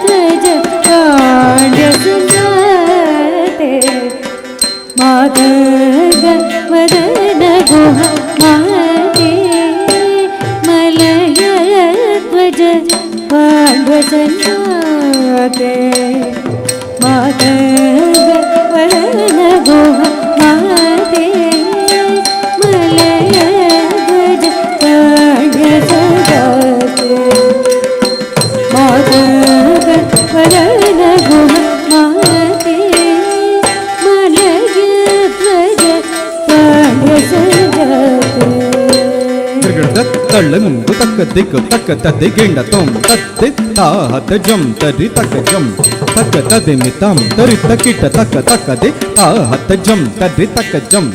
S3: ಧ್ವಜ ಪಾಂಡ್ಯ ಸಂಜಾತೆ ಮಾತಂಗ ವದನ ಗುಹ ಮಾತೆಗೆ ಮಲಯ ಧ್ವಜ ಪಾಂಡ್ಯ ಸಂಜಾತೆ ಮಾತಂಗ ವದನ ಗುಹ ಮಾತೆಗೆ ಮಲಯ ಧ್ವಜ ಪಾಂಡ್ಯ ಸಂಜಾತೆ ಮಾತಂಗ ವದನ ಗುಹ ಮಾತೆ ಮಲಯ ಧ್ವಜ ಪಾಂಡ್ಯ ಸಂಜಾತೆ ಮಾತಂಗ ವದನ ಗುಹ ಮಾತೆ ಮಲಯ ಧ್ವಜ ಪಾಂಡ್ಯ ಸಂಜಾತೆ ಮಾತಂಗ ವದನ ಗುಹ ಮಾತೆ ಮಲಯ ಧ್ವಜ ಪಾಂಡ್ಯ ಸಂಜಾತೆ
S6: ತಳ್ಳಂಗು ತಕ್ಕ ದಿಕ್ಕು ತಕ್ಕ ತದ್ದಿಗೆಂಡ ತೊಂ ತದ್ದಿತ್ತ ಹತ್ತಜಂ ತರಿ ತಕ್ಕ ಜಂ ತಕ್ಕ ತದಿಮಿತಾಂ ತರಿ ತಕ್ಕಿಟ್ಟ ತಕ್ಕ ತಕ್ಕದಿ ತಾ ಹತ್ತಜಂ ತರಿ ತಕ್ಕ ಜಂ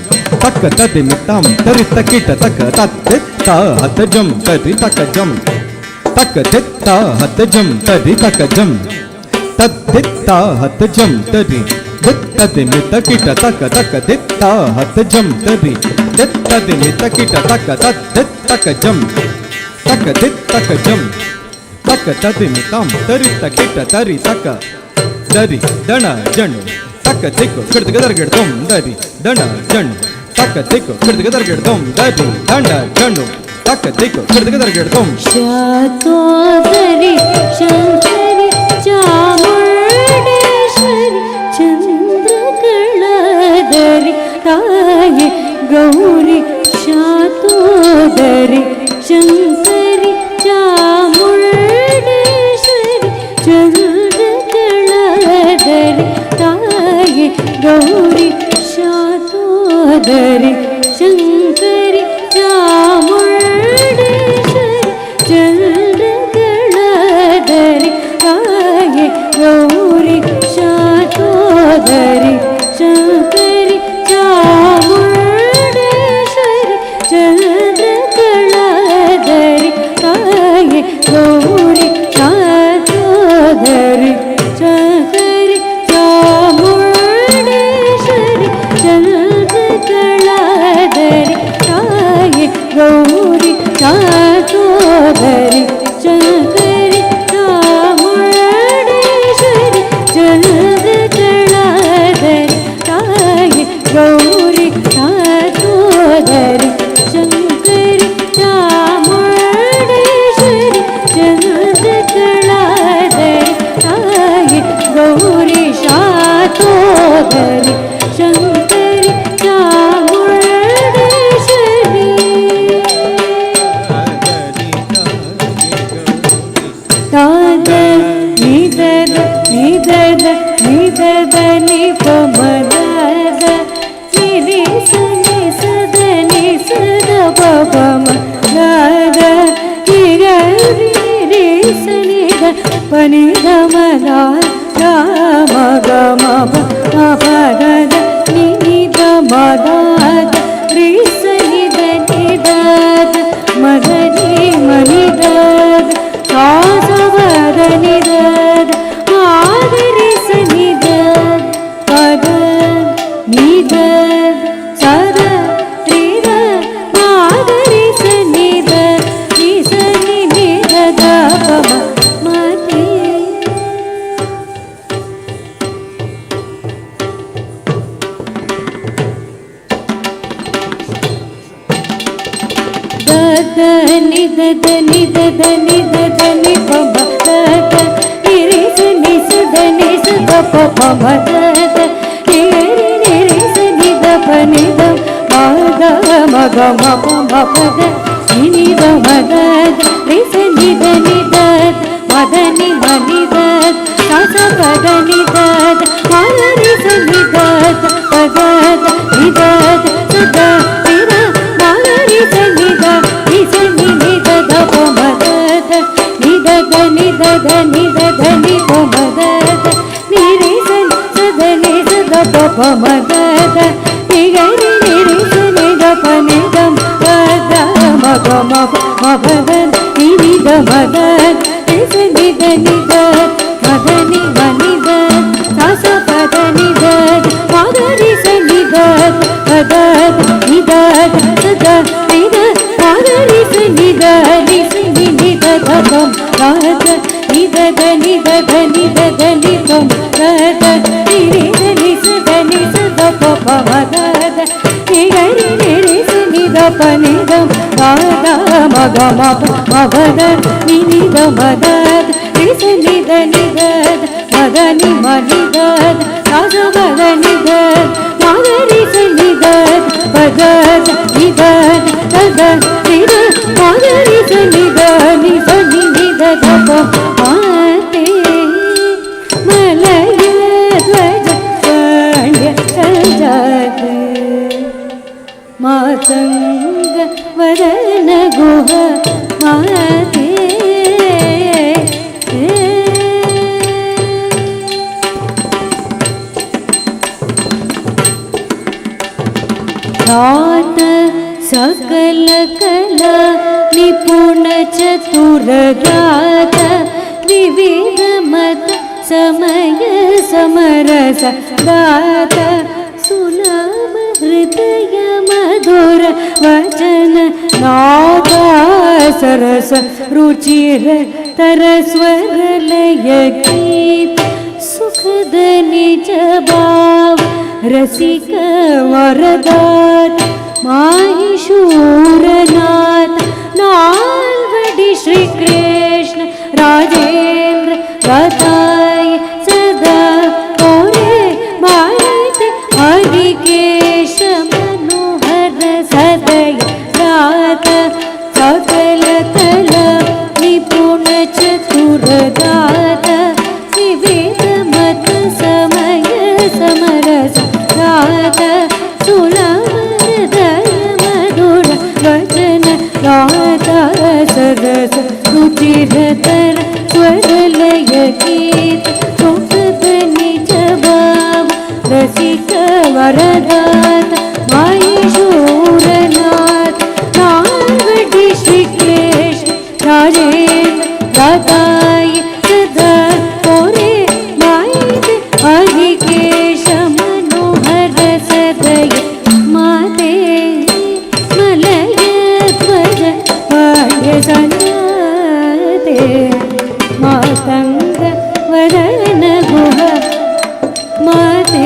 S6: ತಕ್ಕ ತದಿಮಿತಾಂ ತರಿ ತಕ್ಕಿಟ್ಟ ತಕ್ಕ ತದ್ದಿತ್ತ ಹತ್ತಜಂ ತರಿ ತಕ್ಕ ಜಂ ತಕ್ಕ ದಿತ್ತ ಹತ್ತಜಂ ತರಿ ತಕ್ಕ ಜಂ ತದ್ದಿತ್ತ ಹತ ಜಂ ತರಿ ದಿತ್ತದಿ ಮಿತ ಕಿಟ ತಕ ತಕ ದಿತ್ತ ಹತ ಜಂ ತರಿ ದಿತ್ತದಿ ಮಿತ ಕಿಟ ತಕ ತದ್ದಿತ್ತಕ ಜಂ ತಕ ದಿತ್ತಕ ಜಂ ತಕ ತದಿ ಮಿತಾಂ ತರಿ ತಕಿಟ ತರಿ ತಕ ದರಿ ದಣ ಜಣು ತಕ ದಿಕ್ಕು ಕಿಡ್ದಗ ದರ್ಗಿಡ್ದೊಂ ದರಿ ದಣ ಜಣು ತಕ ದಿಕ್ಕು ಕಿಡ್ದಗ ದರ್ಗಿಡ್ದೊಂ ದರಿ ದಂಡ ಜಣು ತಕ ದಿಕ್ಕು ಕಿಡ್ದಗ ದರ್ಗಿಡ್ದೊಂ
S2: ಶಾತೋದರಿ ಶಂಕರಿ ಚಾಮುಂಡೇಶ್ವರಿ ಚಂದ್ರಕಳಾಧರಿ ತಾಯಿ ಗೌರಿ ಶಾತೋದರಿ ಶಂಕರಿ ಚಾಮುಂಡೇಶ್ವರಿ ಚಂದ್ರಕಳಾಧರಿ ತಾಯಿ ಗೌರಿ ಶಾತೋದರಿ ಶಂಕರಿ ಚಾಮುಂಡೇಶ್ವರಿ ಚಂದ್ರಕಳಾಧರಿ ತಾಯಿ ಗೌರಿ ಶಾತೋದರಿ ಶಂಕರಿ ಚಾಮುಂಡೇಶ್ವರಿ ಚಂದ್ರಕಳಾಧರಿ ತಾಯಿ ಗೌರಿ ಶಾತೋದರಿ ಶಂಕರಿ ಚಾಮುಂಡೇಶ್ವರಿ ಚಂದ್ರಕಳಾಧರಿ ತಾಯಿ ಗೌರಿ ಶಾತೋದರಿ ಶಂಕರಿ ಚಾಮುಂಡೇಶ್ವರಿ ಚಂದ್ರಕಳಾಧರಿ ತಾಯಿ ಗೌರಿ ಶಾತೋದರಿ ಶಂಕರಿ ಚಾಮುಂಡೇಶ್ವರಿ ಚಂದ್ರಕಳಾಧರಿ ತಾಯಿ ಗೌರಿ ಶಾತೋದರಿ ಶಂಕರಿ ಚಾಮುಂಡೇಶ್ವರಿ ತಾದ ನಿದದ ನಿದದ ನಿದದ ನಿಪಮದಾದ ನಿರಿ ಸನಿ ಸದ ನಿಸದ ಪಪಮ ದಾದ ನಿರಿ ಸನಿದ ಪನಿದ ಮದ ರಾಮ ಗಮ ಪದ ನಿದ ಮದಾದ ರಿ ಸನಿದ ನಿದಾದ ಮದನಿ ಮನಿದಾದ ಕಾಸವದ ನಿದಾದ ಆದರಿ ಸನಿದಾದ ಪದ ನಿದಾದ ಸದ ರಿದ ಮಾದರಿ ಸನಿದ ನಿ ಸನಿ ನಿದದ ಪಮ ಮತಿ ದದ ನಿದದ ನಿದದ ನಿದದ ನಿಪಮ ದದ ನಿರಿ ಸನಿ ಸದ ನಿಸದ ಪಮ ದದ ನಿರಿ ನಿರಿ ಸನಿದ ಪನಿದ ಮದ ಮಗ ಮಪ ಪದ ನಿನಿದ ಮದದ ರಿ ಸನಿದ ನಿದದ ಮದನಿ ಮನಿದದ ಸಸ ಪದ ನಿದದ ಮಲರಿ ಸನಿದದ ಪದದ ನಿದದ ಸದ ನಿರ ಮಲರಿ ಸನಿದ ರಿ ಸನಿ ನಿದದ ಪಮದದ ನಿದದ ನಿದದ ನಿದದ ನಿಪಮದದ ನಿರಿ ಸನಿ ಸದ ನಿಸದ ಪಮದದ ನಿಗರಿ ನಿರಿ ಸನಿದ ಪನಿದಂ ಪದ ಮಗ ಮಪದ ನಿನಿದ ಮದದ ರಿ ಸನಿದ ನಿದದ ಮದನಿ ಮನಿದದ ಸಸ ಪದ ನಿದದ ಮಗರಿ ಸನಿದದ ಪದದ ನಿದದ ಸದ ನಿದ ಮಗರಿ ಸನಿದ ರಿ ಸನಿ ನಿದದ ಪಮ ದಾದ ನಿದದ ನಿದದ ನಿದದ ನಿಪಮ ದಾದ ನಿರಿ ಸನಿ ಸದ ನಿಸದ ಪಮದಾದ ನಿಗರಿ ನಿರಿ ಸನಿದ ಪನಿದಂ ದಾದ ಮಗ ಮಪದ ನಿನಿದ ಮದದ ರಿ ಸನಿದ ನಿದದ ಮದನಿ ಮನಿದದ ಸಸ ಪದ ನಿದದ ಮಗರಿ ಸನಿದದ ಪದದ ನಿದದ ಸದ ನಿದ ಮಗರಿ ಸನಿದ ನಿ ಸನಿ ನಿದದ ಮಾತೆ ಮಲಯ ಧ್ವಜ ಪಾಂಡ್ಯ ಸಜಾತ ಮಾತಂಗ ವರನ ಗುಹ ಮಾತೆ ದಾತ सकल कला निपुण चतुर गात विविध मत
S3: ಸಮಯ ಸಮರಸ ದಾತ ಸುಲಭ ಹೃದಯ ಮಧುರ ವಚನ ನಾದ ಸರಸ ರುಚಿರ ತರ ಸ್ವರ ಲಯ ಗೀತ ಸುಖದ ನಿಜ ಭಾವ ರಸಿಕ ವರದಾತ ಮಾಹಿಶೂರನಾಥ ನಾಲ್ವಡಿ ಶ್ರೀ ಕೃಷ್ಣ ರಾಜೇಂದ್ರ ರಥಾಯ ಸದಾ ಕೋರೆ ಮಾಯಿತೆ ಹರಿಕೇಶ ಮನೋಹರ ಸದಯ ರಾತ ಸಕಲ ಕಲ ನಿಪುಣ ಚತುರದಾತ ವಿವಿಧ ಮತ ಸಮಯ ಸಮರಸ ರಾತ ಸುಲಭ ಮಧುರ ವಚನ ರಾತ ಸರಸ ರುಚಿರತರ ಸ್ವರಲಯ ಗೀತ ಸುಖದ ನಿಜ ಭಾವ ರಸಿಕ ವರದಾತ ಮಹಿಷೂರನಾಥ ನಾಲ್ವಡಿ ಶ್ರೀ ಕೃಷ್ಣ ರಾಜೇಂದ್ರ ರಾಧಾಯ ಸದಾ ಕೋರೆ ಮಾಯಿತೆ ಹರಿಕೇಶ ಮನೋಹರ ಸದಯ ಮಾತೆ ಮಲಯ ಧ್ವಜ ಭಾಗ್ಯ ಸನಾತೆ ಮಾತಂಗ ವದನ ಗುಹ ಮಾತೆ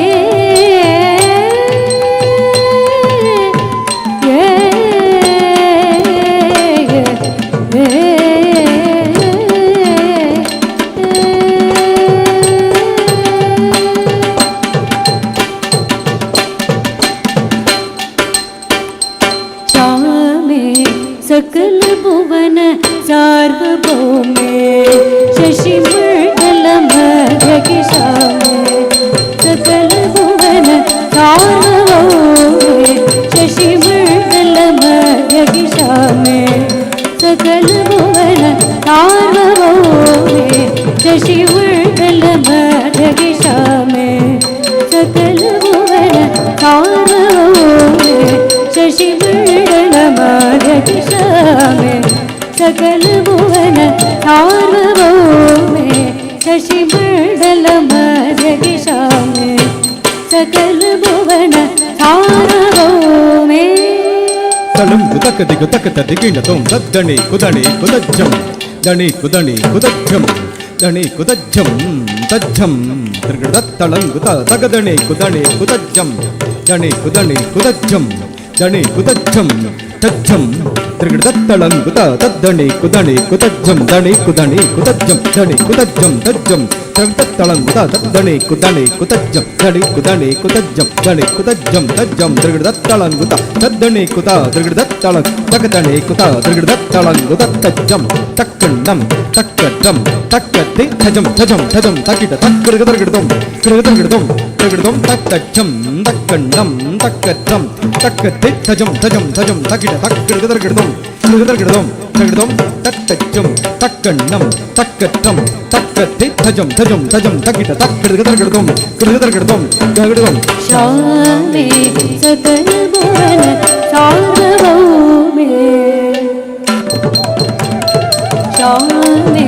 S3: सकल भुवन सार्वभौमे शशिमण्डल मध्यगिशामे सकल भुवन सार्वभौमे शशिमण्डल मध्यगिशामे सकल भुवन सार्वभौमे शशिमण्डल मध्यगिशामे सकल भुवन सार्वभौमे शशिमण्डल मध्यगिशामे सकल भुवन सार्वभौमे शशिमण्डल मध्यगिशामे सकल भुवन सार्वभौमे
S6: ತಳಂ ಕುತಕ ದಿಗುತಕ ತದಿಗಿಣ ತೋಂ ತದ್ದಣಿ ಕುದಣಿ ಕುದಜ್ಜಂ ದಣಿ ಕುದಣಿ ಕುದಜ್ಜಂ ದಣಿ ಕುದಜ್ಜಂ ತಜ್ಜಂ ತ್ರಿಗಡದತ್ತಳಂ ಕುತ ತಗದಣಿ ಕುದಣಿ ಕುದಜ್ಜಂ ದಣಿ ಕುದಣಿ ಕುದಜ್ಜಂ ದಣಿ ಕುದಜ್ಜಂ ತಜ್ಜಂ ತ್ರಿಗಡದತ್ತಳಂ ಕುತ ತದ್ದಣಿ ಕುದಣಿ ಕುದಜ್ಜಂ ದಣಿ ಕುದಣಿ ಕುದಜ್ಜಂ ದಣಿ ಕುದಜ್ಜಂ ತಜ್ಜಂ ತ್ರಿಗಡದತ್ತಳಂ ಕುತ ತದ್ದಣಿ ಕುದಣಿ ಕುದಜ್ಜಂ ದಣಿ ಕುದಣಿ ಕುದಜ್ಜಂ ದಣಿ ಕುದಜ್ಜಂ ತಜ್ಜಂ ತ್ರಿಗಡದತ್ತಳಂ ಕುತ ತದ್ದಣಿ ಕುತ ತ್ರಿಗಡದತ್ತಳಂ ತಗದಣಿ ಕುತ ತ್ರಿಗಡದತ್ತಳಂ ಕುತ ತಜ್ಜಂ ತಕ್ಕಂಡಂ ತಕ್ಕಡ್ಡಂ ತಕ್ಕತ್ತಿ ತಜಂ ತಜಂ ತಜಂ ತಕಿಟ ತಕ್ಕಡಗದರಗಡದಂ ಕಡಗದರಗಡದಂ ತ್ರಿಗಡದಂ ತಕ್ಕಜ್ಜಂ ತಕ್ಕಂಡಂ ತಕ್ಕಡ್ಡಂ ತಕ್ಕತ್ತಿ ತಜಂ ತಜಂ ತಜಂ ತಕಿಟ ತಕ್ಕಡಗದರಗಡದಂ ಕಡಗದರಗಡದಂ ತ್ರಿಗಡದಂ ತಕ್ಕಜ್ಜಂ ತಕ್ಕಂಡಂ ತಕ್ಕಡ್ಡಂ ತಕ್ಕತ್ತಿ ತಜಂ ತಜಂ ತಜಂ ತಕಿಟ ತಕ್ಕಡಗದರಗಡದಂ ಕಡಗದರಗಡದಂ ಗಗಡದಂ
S3: ಶಾಮೆ ಸಕಲ ಭುವನ ಸಾರ್ವಭೌಮೆ ಶಾಮೆ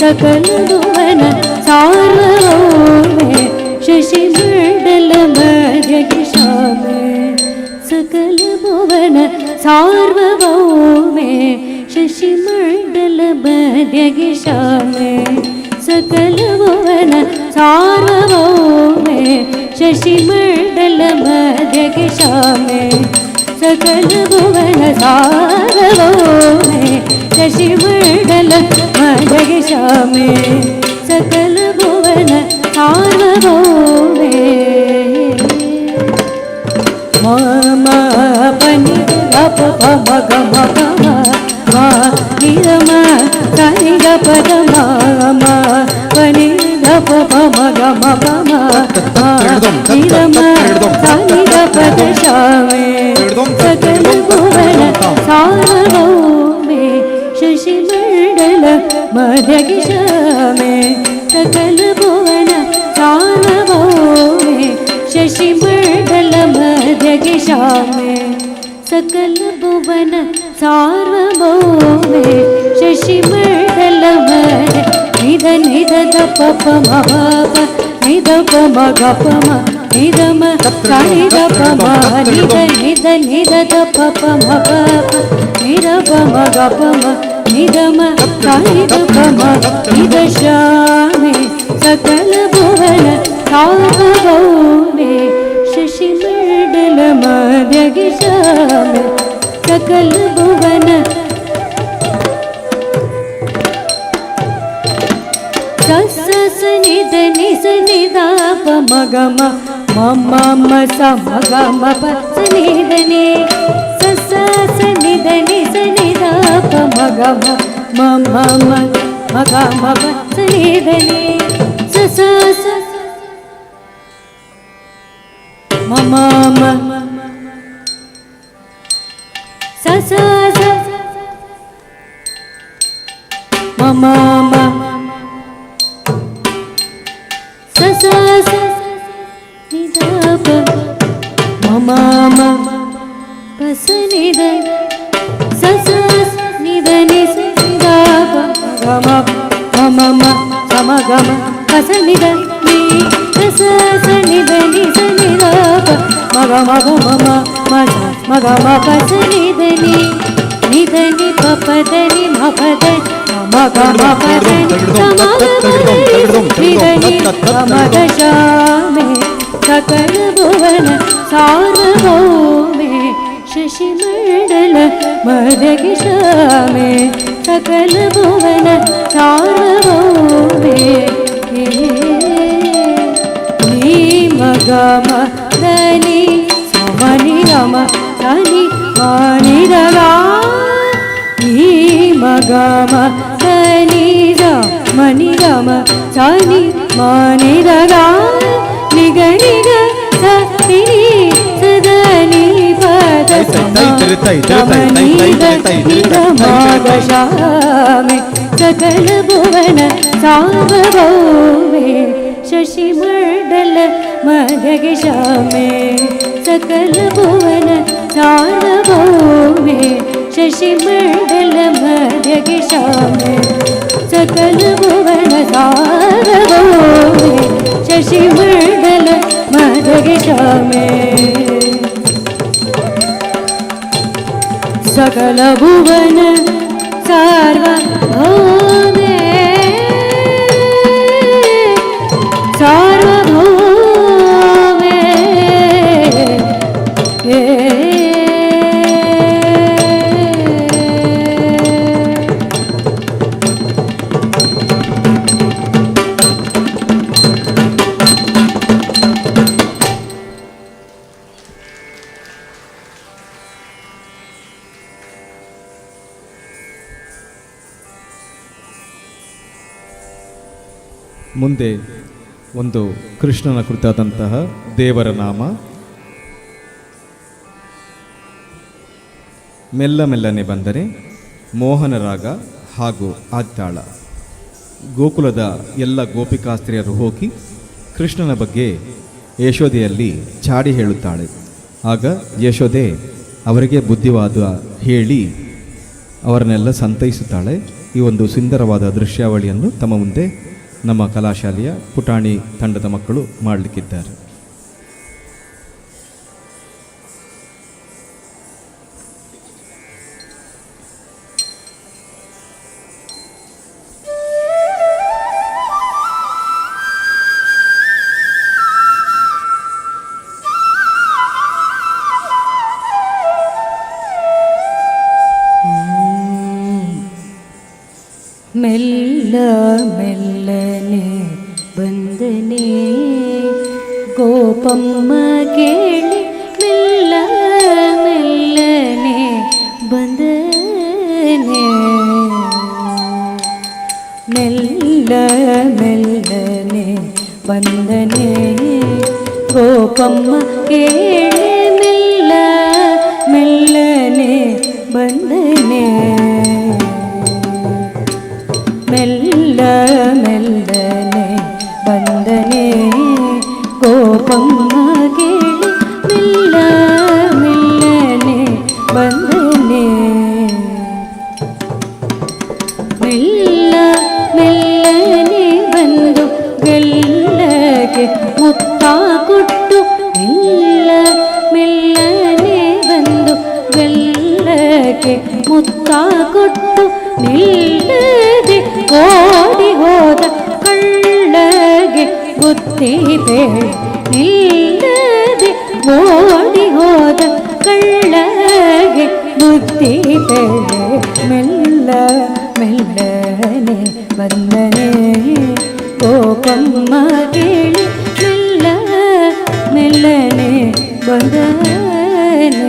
S3: सकल भुवन सार्वभौमे शशिमण्डल मध्यगिशामे सकल भुवन सार्वभौमे शशिमण्डल मध्यगिशामे सकल भुवन सार्वभौमे शशिमण्डल मध्यगिशामे सकल भुवन सार्वभौमे शशिमण्डल मध्यगिशामे सकल भुवन सार्वभौमे मम पनि गप पम गम गम मा निरम सनि गप गम मा पनि गप पम गम गम मा निरम सनि गप दशामे सकल भुवन सार्वभौमे शशिमण्डल मध्यगिशामे सकल भुवन सार्वभौमे शशिमण्डल मध्यगिशामे सकल भुवन सार्वभौमे शशिमण्डल मध्य ನಿದ ನಿದ ದ ಪ ಪ ಮ ಪ ಪ ನಿದ ಪ ಮ ಗ ಪ ಮ ನಿದ ಮ ಸ ನಿದ ಪ ಮ ನಿದ ನಿದ ನಿದ ದ ಪ ಪ ಮ ಪ ಪ ನಿದ ಪ ಮ ಗ ಪ ಮ ನಿದ ಮ ಸ ನಿದ ಪ ಮ ನಿದ ಶ್ಯಾಮೆ ಸಕಲ ಭುವನ ಸಾರ್ವಭೌಮೆ ಶಶಿ ಮಂಡಲ ಮಧ್ಯಗೆ ಶ್ಯಾಮೆ ಸಕಲ ಭುವನ ಸ ಸ ಸ ನಿದ ನಿ ಸ ನಿದ ಪ ಮ ಗ ಮ ಮ ಮ ಮ ಸ ಮ ಗ ಮ ಪ ಸ ನಿದ ನಿ ಸ ಸ ಸ ನಿದ ನಿ ಸ ನಿದ ಪ ಮ ಗ ಮ ಮ ಮ ಮ ಮ ಗ ಮ ಪ ಸ ನಿದ ನಿ ಸ ಸ ಸ ಮ ಮ ಮ ಸ ಸ ಸ ಮ ಮ ಮ ಸ ಸ ಸ ನಿ ದ ಪ ಮ ಮ ಮ ಪ ಸ ನಿ ದ ಸ ಸ ಸ ನಿ ದ ನಿ ಸ ನಿ ದ ಪ ಗ ಮ ಮ ಮ ಮ ಸ ಮ ಗ ಮ ಪ ಸ ನಿ ದ ನಿ ಸ ಸ ಸ ನಿ ದ ನಿ ಸ ನಿ ದ ಪ ಮ ಗ ಮ ಗ ಮ ಮ ಮ ಸ ಮ ಗ ಮ ಪ ಸ ನಿ ದ ನಿ ನಿ ದ ನಿ ಪ ಪ ದ ನಿ ಮ ಪ ದ ಮ ಗ ಮ ಪ ದ ನಿ ಸ ಮ ಗ ಮ ನಿ ದ ನಿ ಪ ಮ ಗ ಶ್ಯಾಮೆ ಸಕಲ ಭುವನ ಸಾರ್ವಭೌಮೆ ಶಶಿ ಮಂಡಲ ಮಧ್ಯಗೆ ಶ್ಯಾಮೆ ಸಕಲ ಭುವನ ಸಾರ್ವಭೌಮೆ ನೀ ಮಗ ಮ ನಿ ಸ ಮ ನಿ ಗ ಮ ಸ ನಿ ಮ ನಿ ದ ಗ ನೀ ಮಗ ಮ ಸ ನಿ ದ ಮ ನಿ ಗ ಮ ಸ ನಿ ಮ ನಿ ದ ಗ ನಿ ಗ ನಿ ಗ ಸ ನಿ ಸ ದ ನಿ ಪ ದ ಸ ಮ ಗ ಮ ನಿ ದ ನಿ ದ ಮ ಗ ಶ್ಯಾಮೆ ಸಕಲ ಭುವನ ಸಾರ್ವಭೌಮೆ ಶಶಿ ಮಂಡಲ ಮಧ್ಯಗೆ ಶ್ಯಾಮೆ ಸಕಲ ಭುವನ ಸಾರ್ವಭೌಮೆ ಶಶಿ ಮಂಡಲ ಮಧ್ಯಗೆ ಶ್ಯಾಮೆ ಸಕಲ ಭುವನ ಸಾರ್ವಭೌಮೆ ಶಶಿ ಮಂಡಲ ಮಧ್ಯಗೆ ಶ್ಯಾಮೆ ಸಕಲ ಭುವನ ಸಾರ್ವಭೌಮೆ ಸಾರ್ವಭೌಮೆ
S6: ಮುಂದೆ ಒಂದು ಕೃಷ್ಣನ ಕುರಿತಾದಂತಹ ದೇವರ ನಾಮ. ಮೆಲ್ಲ ಮೆಲ್ಲನೆ ಬಂದರೆ ಮೋಹನ ರಾಗ ಹಾಗೂ ಆದ್ದಾಳ. ಗೋಕುಲದ ಎಲ್ಲ ಗೋಪಿಕಾಸ್ತ್ರೀಯರು ಹೋಗಿ ಕೃಷ್ಣನ ಬಗ್ಗೆ ಯಶೋದೆಯಲ್ಲಿ ಚಾಡಿ ಹೇಳುತ್ತಾಳೆ. ಆಗ ಯಶೋದೆ ಅವರಿಗೆ ಬುದ್ಧಿವಾದ ಹೇಳಿ ಅವರನ್ನೆಲ್ಲ ಸಂತೈಸುತ್ತಾಳೆ. ಈ ಒಂದು ಸುಂದರವಾದ ದೃಶ್ಯಾವಳಿಯನ್ನು ತಮ್ಮ ಮುಂದೆ ನಮ್ಮ ಕಲಾಶಾಲೆಯ ಪುಟಾಣಿ ತಂಡದ ಮಕ್ಕಳು ಮಾಡಲಿಕ್ಕಿದ್ದಾರೆ.
S3: ಮೆಲ್ಲ ಮೆಲ್ಲನೆ ಬಂದನೆ ಗೋಪಮ್ಮ ಕೇಳಿ ಮೆಲ್ಲ ಮೆಲ್ಲನೆ ಬಂದನೆ ಮೆಲ್ಲ ಮೆಲ್ಲನೆ ಬಂದನೆ ಗೋಪಮ್ಮ ಕೇಳಿ ಮೆಲ್ಲ ಮೆಲ್ಲನೆ ಬಂದನೆ ಮೆಲ್ಲ ಮೆಲ್ಲನೆ ಬಂದನೆ ಗೋಪಮ್ಮ ಕೇಳಿ ಮೆಲ್ಲ ಮೆಲ್ಲನೆ ಬಂದನೆ ಮೆಲ್ಲ ಮೆಲ್ಲನೆ ಕಳ್ಳಗೆ ಮುತ್ತ ಕೊಟ್ಟು ಮೆಲ್ಲ ಮೆಲ್ಲನೆ ಬಂದು ಬೆಲ್ಲಕ್ಕೆ ಮುತ್ತ ಕೊಟ್ಟು ನಿಲ್ಲದೆ ಓಡಿ ಹೋದ ಕಳ್ಳಗೆ ಬುದ್ಧಿ ಬೇಳೆ ನಿಲ್ಲದೆ ಓಡಿ ಹೋದ ಕಳ್ಳಗೆ ಬುದ್ಧಿ ಬೇಳೆ ಮೆಲ್ಲ ಮೆಲ್ಲನೆ ಬಂದನೆ ಕೋಪಮ್ಮ ಕೇಳಿ ಮೆಲ್ಲ ಮೆಲ್ಲನೆ ಬಂದನೆ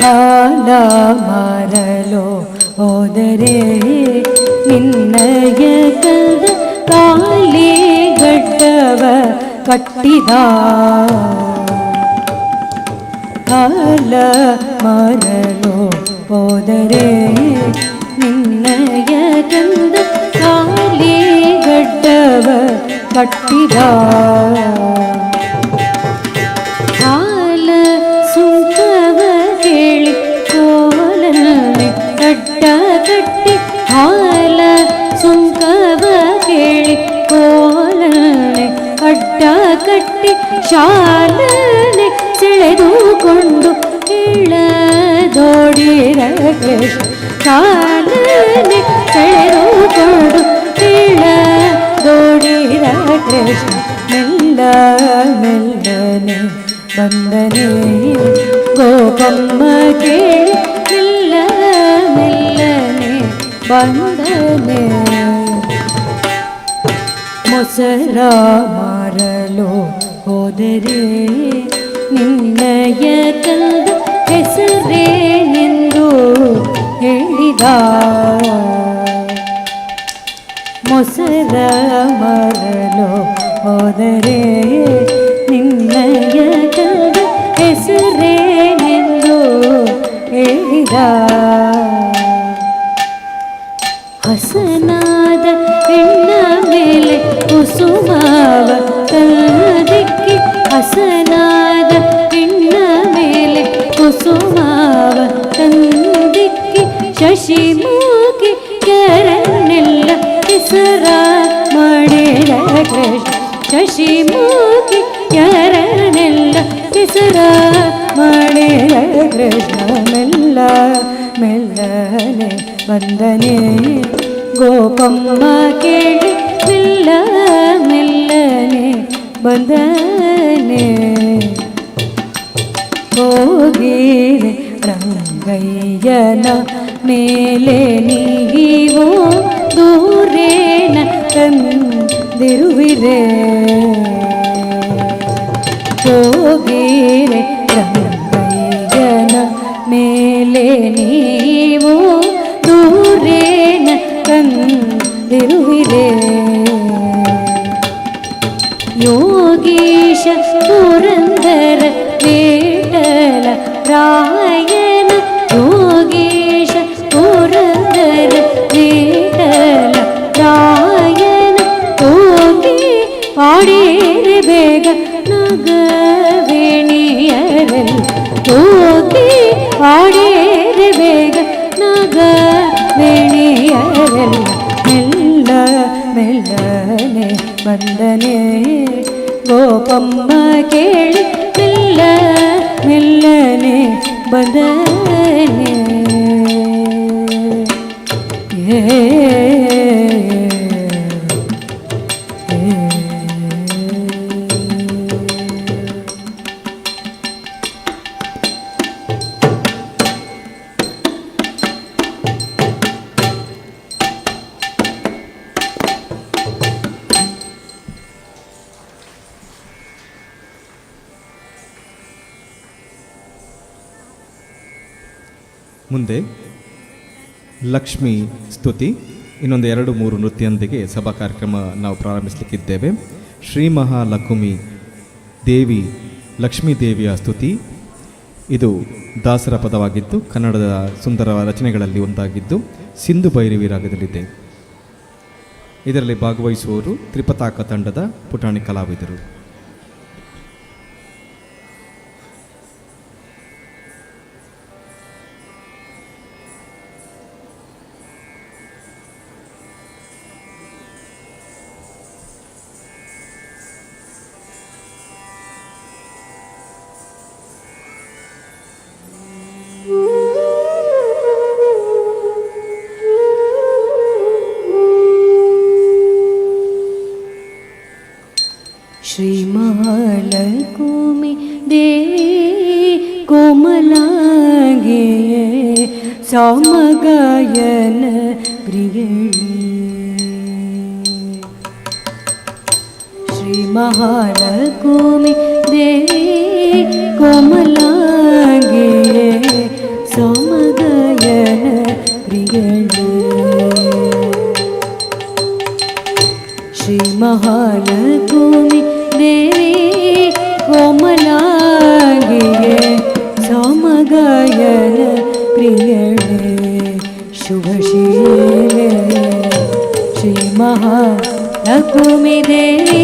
S3: ಹಾಲ ಮಾರಲು ಹೋದರೆ ನಿನ್ನಯ ಕದ ಕಾಲಿ ಗಡ್ಡವ ಕಟ್ಟಿದ ಹಾಲ ಮಾರಲು ಹೋದರೆ ನಿನ್ನಯ ಕಂದ ಕಾಲಿ ಗಡ್ಡವ ಕಟ್ಟಿದ ಹಾಲ ಸುಂಕವ ಕೇಳಿ ಕೋಲನೆ ಅಡ್ಡ ಕಟ್ಟಿ ಹಾಲ ಸುಂಕವ ಕೇಳಿ ಕೋಲನೆ ಅಡ್ಡ ಕಟ್ಟಿ ಶಾಲನೆ ಸೆಳೆದುಕೊಂಡು ಇಳದೋಡಿರ ಕೃಷ್ಣ ಶಾಲನೆ ಸೆಳೆದುಕೊಂಡು ಇಳದೋಡಿರ ಕೃಷ್ಣ ಮೆಲ್ಲ ಮೆಲ್ಲನೆ ಬಂದನೆ ಗೋಪಮ್ಮ ಕೇಳಿ ಮೆಲ್ಲ ಮೆಲ್ಲನೆ ಬಂದನೆ ಮೊಸರ ಮಾರಲು ಹೋದರೆ ನಿನ್ನಯ ಕಂದ ಹೆಸರೇನೆಂದು ಹೇಳಿದ ಮೊಸರ ಮಾರಲು ಹೋದರೆ ನಿನ್ನಯ ಕಂದ ಹೆಸರೇನೆಂದು ಹೇಳಿದ ಹಸನಾದ ಹೆಣ್ಣ ಮೇಲೆ ಕುಸುಮವ ತಂದಿಕ್ಕಿ ಹಸನಾದ ಹೆಣ್ಣ ಮೇಲೆ ಕುಸುಮವ ತಂದಿಕ್ಕಿ ಶಶಿಮುಖಿ ಕೆರನೆಲ್ಲ ಹೆಸರ ಮಾಡಿದ ಕೃಷ್ಣ ಶಶಿಮುಖಿ ಕೆರನೆಲ್ಲ ಹೆಸರ ಮಾಡಿದ ಕೃಷ್ಣ ಮೆಲ್ಲ ಮೆಲ್ಲನೆ ಬಂದನೆ ಗೋಪಮ್ಮ ಕೇಳಿ ಮೆಲ್ಲ ಮೆಲ್ಲನೆ ಬಂದನೆ ಹೋಗಿರೆ ರಂಗಯ್ಯನ ಮೇಲೆ ನೀವು ದೂರೇನ ತಂದಿರುವಿರೆ ಹೋಗಿರೆ ರಂಗಯ್ಯನ ಮೇಲೆ ನೀವು ದೂರೇನ ತಂದಿರುವಿರೆ ಯೋಗೀಶ ಪುರಂದರ ವಿಠಲ ರಾಯನ ಯೋಗೀಶ ಪುರಂದರ ವಿಠಲ ರಾಯನ ಹೋಗಿ ಪಾಡೇರೆ ಬೇಗ ನಗವೇಣಿಯರಲ್ಲಿ ಹೋಗಿ ಪಾಡೇರೆ ಬೇಗ ನಗವೇಣಿಯರಲ್ಲಿ ಮೆಲ್ಲ ಮೆಲ್ಲನೆ ಬಂದನೆ ಗೋಪಮ್ಮ ಕೇಳಿ ಮೆಲ್ಲ ಮೆಲ್ಲನೆ ಬಂದನೆ
S6: ಮುಂದೆ ಲಕ್ಷ್ಮೀ ಸ್ತುತಿ ಇನ್ನೊಂದು 2-3 ನೃತ್ಯದೊಂದಿಗೆ ಸಭಾ ಕಾರ್ಯಕ್ರಮ ನಾವು ಪ್ರಾರಂಭಿಸಲಿಕ್ಕಿದ್ದೇವೆ. ಶ್ರೀ ಮಹಾಲಕ್ಷ್ಮಿ ದೇವಿ ಲಕ್ಷ್ಮೀ ದೇವಿಯ ಸ್ತುತಿ ಇದು ದಾಸರ ಪದವಾಗಿದ್ದು ಕನ್ನಡದ ಸುಂದರ ರಚನೆಗಳಲ್ಲಿ ಒಂದಾಗಿದ್ದು ಸಿಂಧು ಭೈರವಿ ರಾಗದಲ್ಲಿದೆ. ಇದರಲ್ಲಿ ಭಾಗವಹಿಸುವವರು ತ್ರಿಪತಾಕ ತಂಡದ ಪುಟಾಣಿ ಕಲಾವಿದರು.
S3: ಕೋಮಲಾಂಗಿಯೇ ಸಾಮಗಾಯನ ಪ್ರಿಯಳೇ ಶ್ರೀ ಮಹಾಲಕ್ಷ್ಮಿ ದೇವಿ ಕೋಮಲಾಂಗಿಯೇ ಸಾಮಗಾಯನ ಪ್ರಿಯಳೇ ಶ್ರೀ ಮಹಾಲಕ್ಷ್ಮಿ ದೇವಿ ಕೋಮಲಾಂಗಿಯೇ ಸಾಮಗಾಯನ ಪ್ರಿಯಳೇ ಶುಭಶೀಲೆ ಶ್ರೀ ಮಹಾಲಕ್ಷ್ಮಿ ದೇವಿ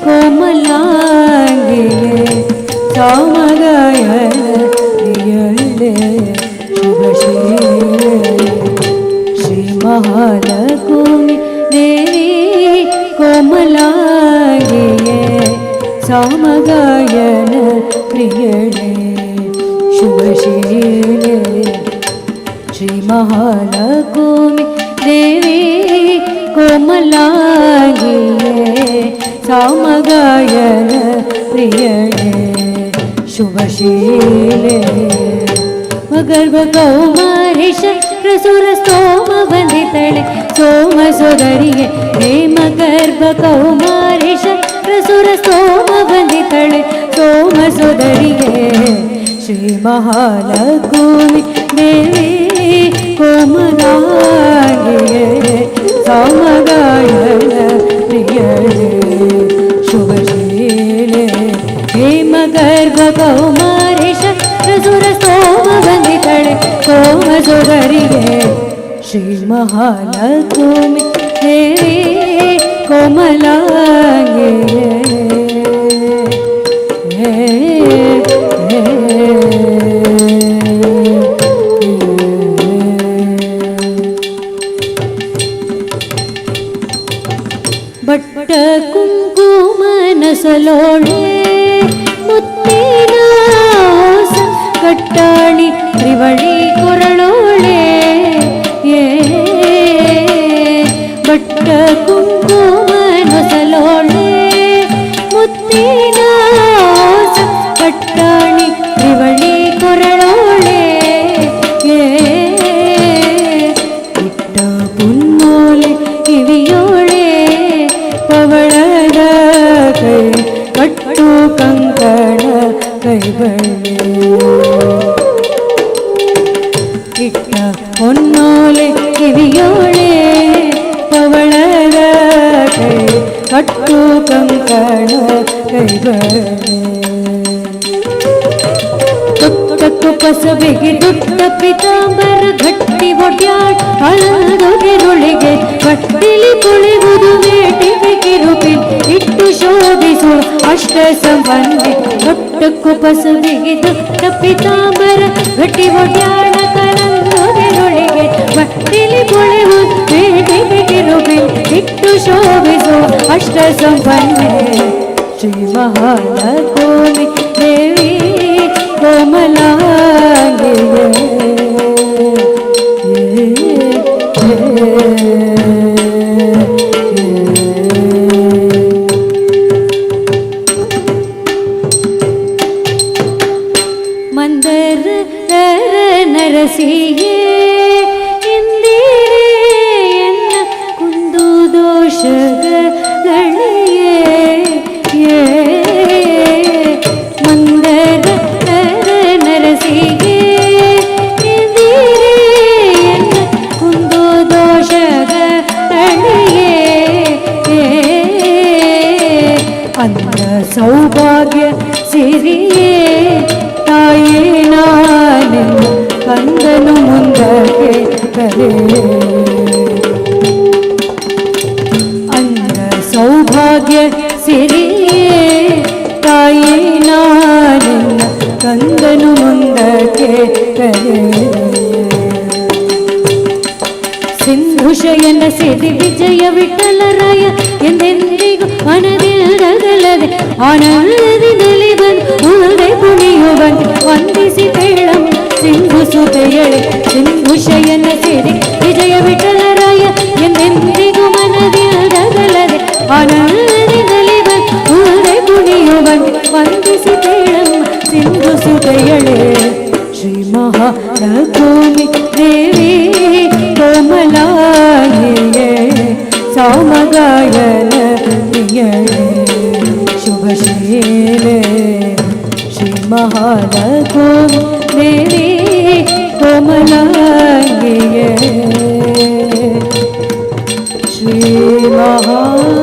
S3: ಕೋಮಲಾಂಗಿಯೇ ಸಾಮಗಾಯನ ಪ್ರಿಯಳೇ ಶುಭಶೀಲೆ ಶ್ರೀ ಮಹಾಲಕ್ಷ್ಮಿ ದೇವಿ ಕೋಮಲಾಂಗಿಯೇ ಸಾಮಗಾಯನ ಪ್ರಿಯಳೇ ಶುಭಶೀಲೆ ಶ್ರೀ ಮಹಾಲಕ್ಷ್ಮಿ ದೇವಿ ಕೋಮಲಾಂಗಿಯೇ ಸಾಮಗಾಯನ ಪ್ರಿಯಳೇ ಶುಭಶೀಲೆ ಗರ್ಭ ಕೌಮಾರಿ ಶಕ್ರಸುರ ಸ್ತೋಮ ಬಂದಿತಳೆ ಸೋಮ ಸೋದರಿಗೆ ಹೇಮ ಗರ್ಭ ಕೌಮಾರಿ ಶಕ್ರಸುರ ಸ್ತೋಮ ಬಂದಿತಳೆ ಸೋಮ ಸೋದರಿಗೆ ಶ್ರೀ ಮಹಾಲಕ್ಷ್ಮಿ ದೇವಿ ಕೋಮಲಾಂಗಿಯೇ ಸಾಮಗಾಯನ ಪ್ರಿಯಳೇ ಶುಭಶೀಲೆ ಹೇಮ ಗರ್ಭ ಕೌಮಾರಿ ಶಕ್ರಸುರ ಸ್ತೋಮ ಬಂದಿತಳೆ ಸೋಮ ಸೋದರಿಗೆ ಶ್ರೀ ಮಹಾಲಕ್ಷ್ಮಿ ದೇವಿ ಕೋಮಲಾಂಗಿಯೇ ಬಟ್ಟ ಕುಂಕುಮನ ಸಲೋಳೆ ಮುತ್ತಿನ ಹೊಸ ಕಟ್ಟಾಳಿ ತ್ರಿವಳಿ ಕೊರಳೋಳೆ ಬಟ್ಟ ಕುಂಕುಮನ ಸಲೋಳೆ ಮುತ್ತಿನ ಹೊಸ ಕಟ್ಟಾಳಿ ತ್ರಿವಳಿ ಕೊರಳೋಳೆ ಇಟ್ಟ ಪುನ್ನೋಲೆ ಕಿವಿಯೋಳೆ ಪವಳದ ಕೈ ಕಟ್ಟು ಕಂಕಣ ಕೈಬಳೆ ಇಟ್ಟ ಹೊನ್ನೋಲೆ ಕಿವಿಯೋಳೆ ಪವಳದ ಕೈ ಕಟ್ಟು ಕಂಕಣ ಕೈಬಳೆ ತೊಟ್ಟಕ್ಕು ಪಸಬೆಗೆ ದುಡ್ಡ ಪಿತಾಂಬರ ಗಟ್ಟಿ ಒಡ್ಯಾಡ್ ಹಳದೊಗೆರೊಳಗೆ ಕಟ್ಟಿಲಿ ಕುಳಿವುದು ಬೇಟಿಗೆ ಕಿರುಪಿ ಇಟ್ಟು ಶೋಭಿಸುವ ಅಷ್ಟ ಸಂಬಂಧಿ ತೊಟ್ಟಕ್ಕು ಪಸಬೆಗೆ ದುಡ್ಡ ಪಿತಾಂಬರ ಗಟ್ಟಿ ಒಡ್ಯಾಡ ಕಳದೊಗೆರೊಳಗೆ ಕಟ್ಟಿಲಿ ಕುಳಿವುದು ಬೇಟಿಗೆ ಕಿರುಪಿ ಇಟ್ಟು ಶೋಭಿಸುವ ಅಷ್ಟ ಸಂಬಂಧಿ ಶ್ರೀ ಮಹಾಲಕ್ಷ್ಮಿ ದೇವಿ ಕೋಮಲಾಂಗಿಯೇ ಮಂದರ ನರಸಿಯೇ ಇಂದಿರೆಯನ್ನ ಕುಂದು ದೋಷಗಳೇ ಮಂದರ ನರಸಿಗೆ ಇಂದಿರೆಯನ್ನ ಕುಂದು ದೋಷಗಳೇ ಅಂದ ಸೌಭಾಗ್ಯ ಸಿರಿಯೇ ತಾಯೇ ನಾನೆನ್ನ ಕಂದನು ಮುಂದಕ್ಕೆ ಕರೆ ಅಂದ ಸೌಭಾಗ್ಯ ಸಿರಿಯೇ ತಾಯೇ ನಾನೆನ್ನ ಕಂದನು ಮುಂದಕ್ಕೆ ಕರೆ ಸಿಂಧುಶಯನ ಸಿರಿ ವಿಜಯ ವಿಠಲರಾಯ ಎಂದೆಂದಿಗೂ ಮನದಿಲ್ಲದೆ ಆನಂದದಿಂದಲೇ ಬಂದು ಉಳದೆ ಕುಣಿಯುವಂತೆ ವಂದಿಸಿ ಬೇಳಂ ಸಿಂಧು ಸುತೆಯಳೆ ಸಿಂಧುಶಯನ ಸಿರಿ ವಿಜಯ ವಿಠಲರಾಯ ಎಂದೆಂದಿಗೂ ಮನದಿಲ್ಲದೆ ಆನಂದದಿಂದಲೇ ಬಂದು ಉಳದೆ ಕುಣಿಯುವಂತೆ ವಂದಿಸಿ ಬೇಳಂ ಸಿಂಧು ಸುತೆಯಳೆ महालक्ष्मी देवी कोमलाये सामगायन शुभशीले श्री महालक्ष्मी देवी कोमलाये श्री महालक्ष्मी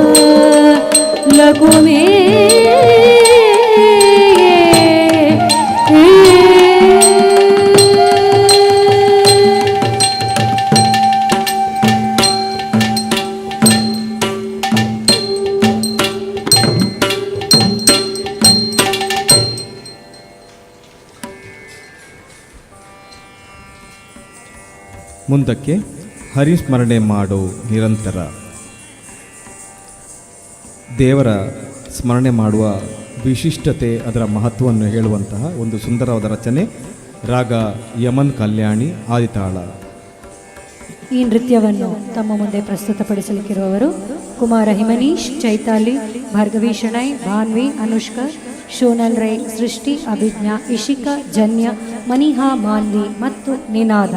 S6: ಮುಂದಕ್ಕೆ ಹರಿಸ್ಮರಣೆ ಮಾಡೋ ನಿರಂತರ. ದೇವರ ಸ್ಮರಣೆ ಮಾಡುವ ವಿಶಿಷ್ಟತೆ, ಅದರ ಮಹತ್ವವನ್ನು ಹೇಳುವಂತಹ ಒಂದು ಸುಂದರವಾದ ರಚನೆ ರಾಗ ಯಮನ್ ಕಲ್ಯಾಣಿ ಆದಿತಾಳ.
S3: ಈ ನೃತ್ಯವನ್ನು ತಮ್ಮ ಮುಂದೆ ಪ್ರಸ್ತುತಪಡಿಸಲಿಕ್ಕಿರುವವರು ಕುಮಾರ ಹಿಮನೀಶ್, ಚೈತಾಲಿ, ಭಾರ್ಗವಿ ಶೆಣೈ, ಭಾನ್ವಿ, ಅನುಷ್ಕಾ, ಶೋನಲ್ ರೈ, ಸೃಷ್ಟಿ, ಅಭಿಜ್ಞಾ, ಇಶಿಕಾ, ಜನ್ಯ, ಮನಿಹಾ, ಮಾನ್ವಿ ಮತ್ತು ನಿನಾದ.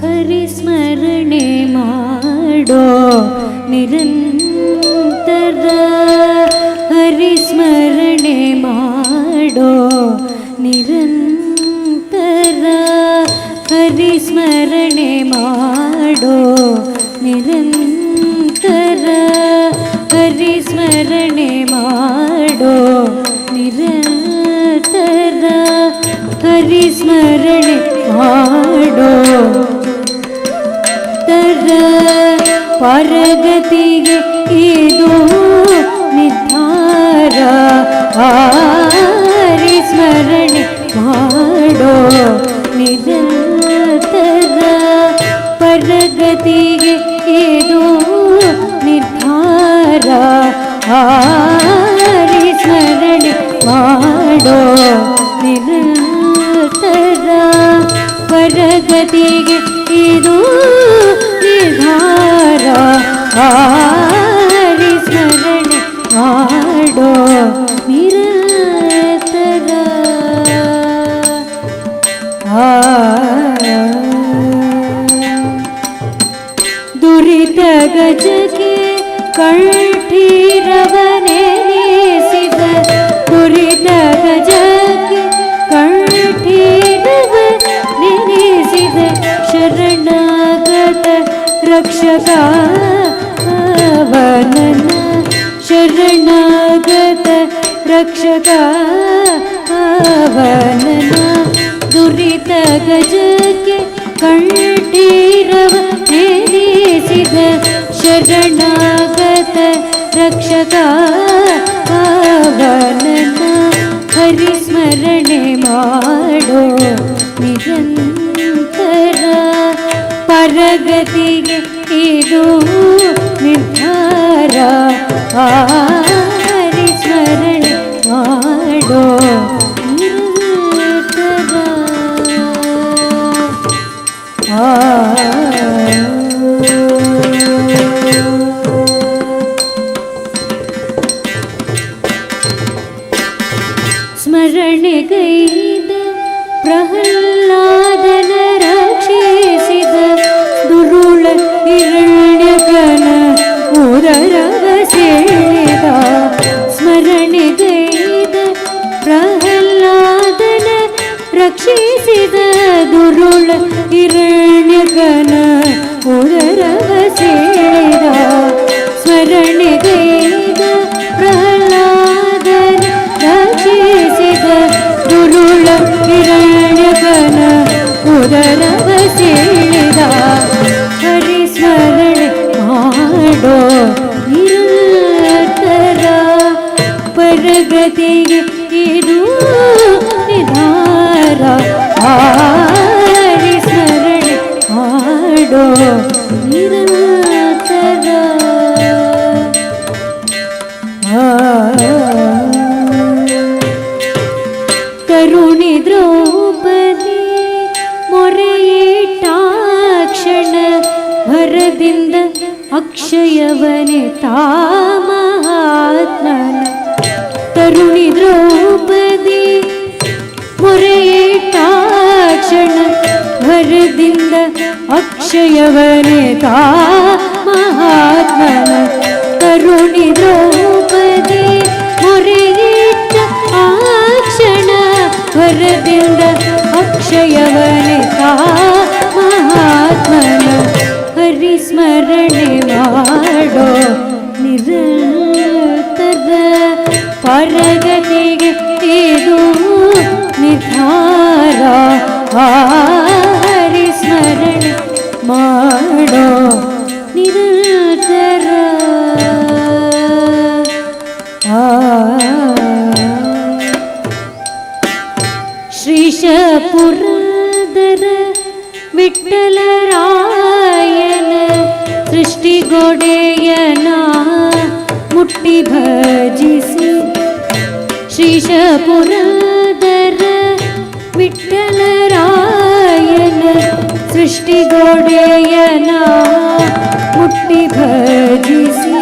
S3: ಹರಿಸ್ಮರಣೆ ಮಾಡೋ ನಿರಂತರ, ಹರಿಸ್ಮರಣೆ ಮಾಡೋ ನಿರಂತರ, ಹರಿಸ್ಮರಣೆ ಮಾಡೋ ನಿರಂತರ, ಹರಿಸ್ಮರಣೆ ಮಾಡೋ ನಿರಂತರ, ಹರಿಸ್ಮರಣೆ ಮಾಡೋ ಪರಗತಿಗೆ ಇದು ನಿರ್ಧಾರ. ಹರಿಸ್ಮರಣೆ ಮಾಡೋ ನಿರಂತರ, ಪರಗತಿಗೆ ಇದು ನಿರ್ಧಾರ. ಹರಿಸ್ಮರಣೆ ಮಾಡೋ ನಿರಂತರ, ಪರಗತಿಗೆ ಇದು ನಿರ್ಧಾರ. ಹರಿಸ್ಮರಣೆ ಮಾಡೋ ನಿರಂತರ. ದುರಿತ ಗಜಕ್ಕೆ ಕಂಠೀರವನೆನಿಸಿದ, ದುರಿತ ಗಜಕ್ಕೆ ಕಂಠೀರವನೆನಿಸಿದ ಶರಣಾಗತ ರಕ್ಷಕ ವನನ, ಶರಣಾಗತ ರಕ್ಷಕ ವನನ, ದುರಿತ ಗಜಕ್ಕೆ ಕಂಠೀರವ ನೆನೆಸಿದ ಶರಣಾಗತ ರಕ್ಷಕ ವನನ, ಹರಿಸ್ಮರಣೆ ಮಾಡೋ ನಿರಂತರ, ಪರಗತಿಗೆ ಇದು ನಿರ್ಧಾರ. ಹರಿಸ್ಮರಣೆ ಮಾಡೋ ನಿರಂತರ. ಸ್ಮರಣೆಗೈದ ಪ್ರಹ್ಲಾದನ ರಕ್ಷಿಸಿದ ದುರುಳ ಹಿರಣ್ಯಕನ ಉದರವ ಸೇರಿದ, ಸ್ಮರಣೆಗೈದ ಪ್ರಹ್ಲಾದನ ರಕ್ಷಿಸಿದ ದುರುಳ ಹಿರಣ್ಯಕನ ಭರದಿಂದ ಅಕ್ಷಯವನೆ ತಾಮಹಾತ್ಮನ ತರುಣಿ ದ್ರೌಪದಿ ಮೊರೆಯಿಟ್ಟಾಕ್ಷಣ ಭರದಿಂದ ಅಕ್ಷಯವನೆ ತಾಮಹಾತ್ಮನ ತರುಣಿ ದ್ರೌಪದಿ ಮೊರೆಯಿಟ್ಟ ಆ ಕ್ಷಣ ವರದಿಂದ ಅಕ್ಷಯವನೆ ಮಹಾತ್ಮನ ಹರಿಸ್ಮರಣೆ ಮಾಡೋ ನಿರಂತರ ಪರಗತಿಗೆ ಇದು ನಿರ್ಧಾರ ಹರಿಸ್ಮರಣೆ ಮಾಡೋ ನಿರಂತರ ಶ್ರೀಶ ಪುರಂದರ ವಿಠ್ಠಲರಾಯನ ಸೃಷ್ಟಿಗೊಡೆಯನ ಮುಟ್ಟಿ ಭಜಿಸಿ ಶ್ರೀಶ ಪುರಂದರ ವಿಠ್ಠಲರಾಯನ ಸೃಷ್ಟಿಗೊಡೆಯನ ಮುಟ್ಟಿ ಭಜಿಸಿ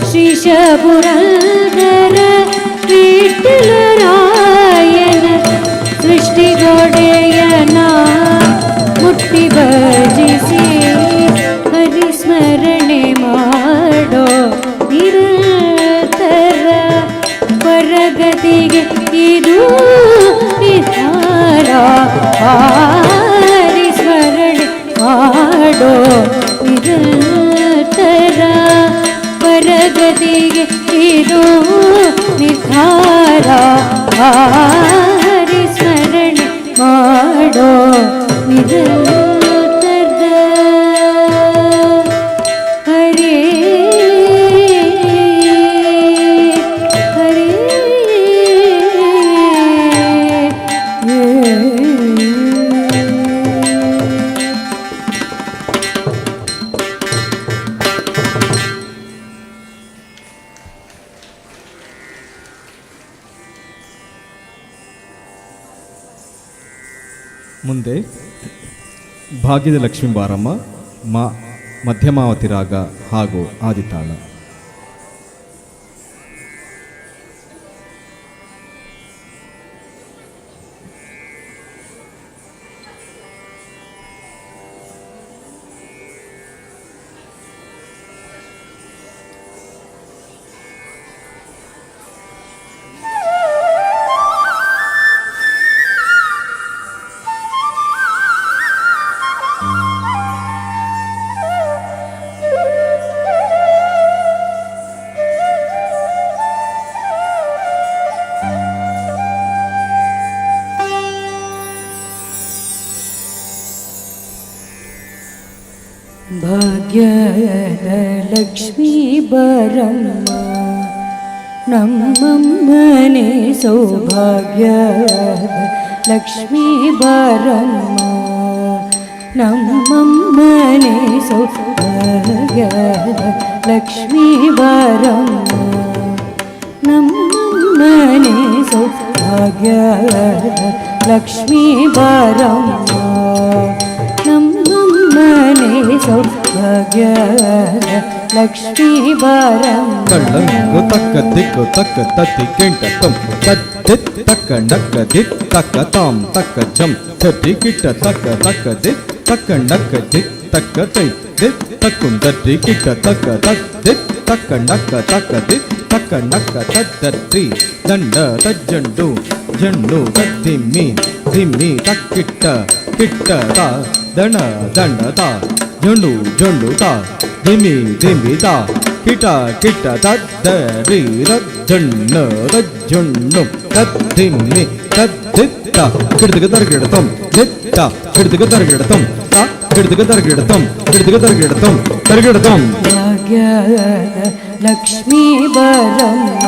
S3: ಶ್ರೀಶ ಪುರಂದರ ವಿಠ್ಠಲರಾಯನ ಸೃಷ್ಟಿಗೊಡೆಯನ ಮುಟ್ಟಿ ಭಜಿಸಿ ಹರಿಸ್ಮರಣೆ ಮಾಡೋ ನಿರಂತರ ಪರಗತಿಗೆ ಇದು ನಿರ್ಧಾರ ಹರಿಸ್ಮರಣೆ ಮಾಡೋ ನಿರಂತರ ಪರಗತಿಗೆ ಇದು ನಿರ್ಧಾರ ಹರಿಸ್ಮರಣೆ ಮಾಡೋ ನಿರಂತರ ಹರೇ ಹರೇ
S6: ಮುಂದೆ ಭಾಗ್ಯದ ಲಕ್ಷ್ಮೀ ಬಾರಮ್ಮ ಮಧ್ಯಮಾವತಿ ರಾಗ ಹಾಗೂ ಆದಿತಾಳ.
S3: ಭಾಗ್ಯದ ಲಕ್ಷ್ಮೀ ಬರಮ್ಮ ನಮ್ಮಮ್ಮನೆ ಸೌಭಾಗ್ಯದ ಲಕ್ಷ್ಮೀ ಬರಮ್ಮ ನಮ್ಮಮ್ಮನೆ ಸೌಭಾಗ್ಯದ ಲಕ್ಷ್ಮೀ ಬರಮ್ಮ ನಮ್ಮಮ್ಮನೆ ಸೌಭಾಗ್ಯದ ಲಕ್ಷ್ಮೀ ಬರಮ್ಮ ನಮ್ಮಮ್ಮನೆ ಸೌಭಾಗ್ಯದ ಲಕ್ಷ್ಮೀ ಬರಮ್ಮ
S6: ಕಳ್ಳಂಗು ತಕ್ಕ ದಿಕ್ಕು ತಕ್ಕ ತತ್ತಿ ಕೆಂಟ ತಂ ತದ್ದಿತ್ ತಕ್ಕ ನಕ್ಕ ದಿತ್ ತಕ್ಕ ತಾಂ ತಕ್ಕ ಜಂ ತದ್ದಿ ಕಿಟ್ಟ ತಕ್ಕ ತಕ್ಕ ದಿತ್ ತಕ್ಕ ನಕ್ಕ ದಿತ್ ತಕ್ಕ ತೈ ದಿತ್ ತಕ್ಕುಂದದ್ದಿ ಕಿಟ್ಟ ತಕ್ಕ ತದ್ದಿತ್ ತಕ್ಕ ನಕ್ಕ ತಕ್ಕ ದಿತ್ ತಕ್ಕ ನಕ್ಕ ತದ್ದದ್ದಿ ದಂಡ ತಜ್ಜಂಡು ಜಂಡು ತದ್ದಿಮ್ಮಿ ದಿಮ್ಮಿ ತಕ್ಕಿಟ್ಟ ಕಿಟ್ಟ ತಾ ದಣ ದಂಡ ತಾ ಜಂಡು ಜಂಡು ತಾ ದಿಮ್ಮಿ ದಿಮ್ಮಿ ತಾ ಕಿಟ ಕಿಟ ತದ್ದರಿ ತಜ್ಜಣ್ಣ ತಜ್ಜಣ್ಣು ತದ್ದಿಮ್ಮಿ ತದ್ದಿತ್ತ ಕಿಡ್ದಿಗ ತರಗಿಡತಂ ದಿತ್ತ ಕಿಡ್ದಿಗ ತರಗಿಡತಂ ತಾ ಕಿಡ್ದಿಗ ತರಗಿಡತಂ ಕಿಡ್ದಿಗ ತರಗಿಡತಂ ತರಗಿಡತಂ
S3: ಭಾಗ್ಯದ ಲಕ್ಷ್ಮೀ ಬರಮ್ಮ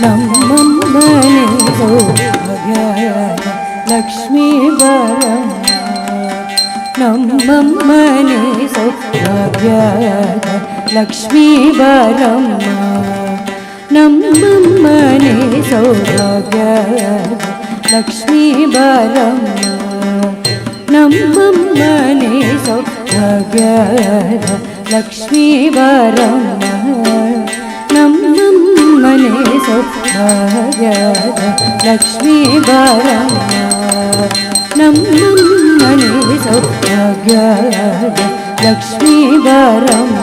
S3: ನಮ್ಮಮ್ಮನೆ ಸೌಭಾಗ್ಯದ ಲಕ್ಷ್ಮೀ ಬರಮ್ಮ ನಮ್ಮಮ್ಮನೆ ಸೌಭಾಗ್ಯದ ಲಕ್ಷ್ಮೀ ಬರಮ್ಮ ನಮ್ಮಮ್ಮನೆ ಸೌಭಾಗ್ಯದ ಲಕ್ಷ್ಮೀ ಬರಮ್ಮ ನಮ್ಮಮ್ಮನೆ ಸೌಭಾಗ್ಯದ ಭಾಗ್ಯದ ಲಕ್ಷ್ಮೀ ಬಾರಮ್ಮ ನಮ್ಮನೆ ಸೌಭಾಗ್ಯದ ಲಕ್ಷ್ಮೀ ಬಾರಮ್ಮ ನಮ್ಮನೆ ಸೌಭಾಗ್ಯದ ಲಕ್ಷ್ಮೀ ಬಾರಮ್ಮ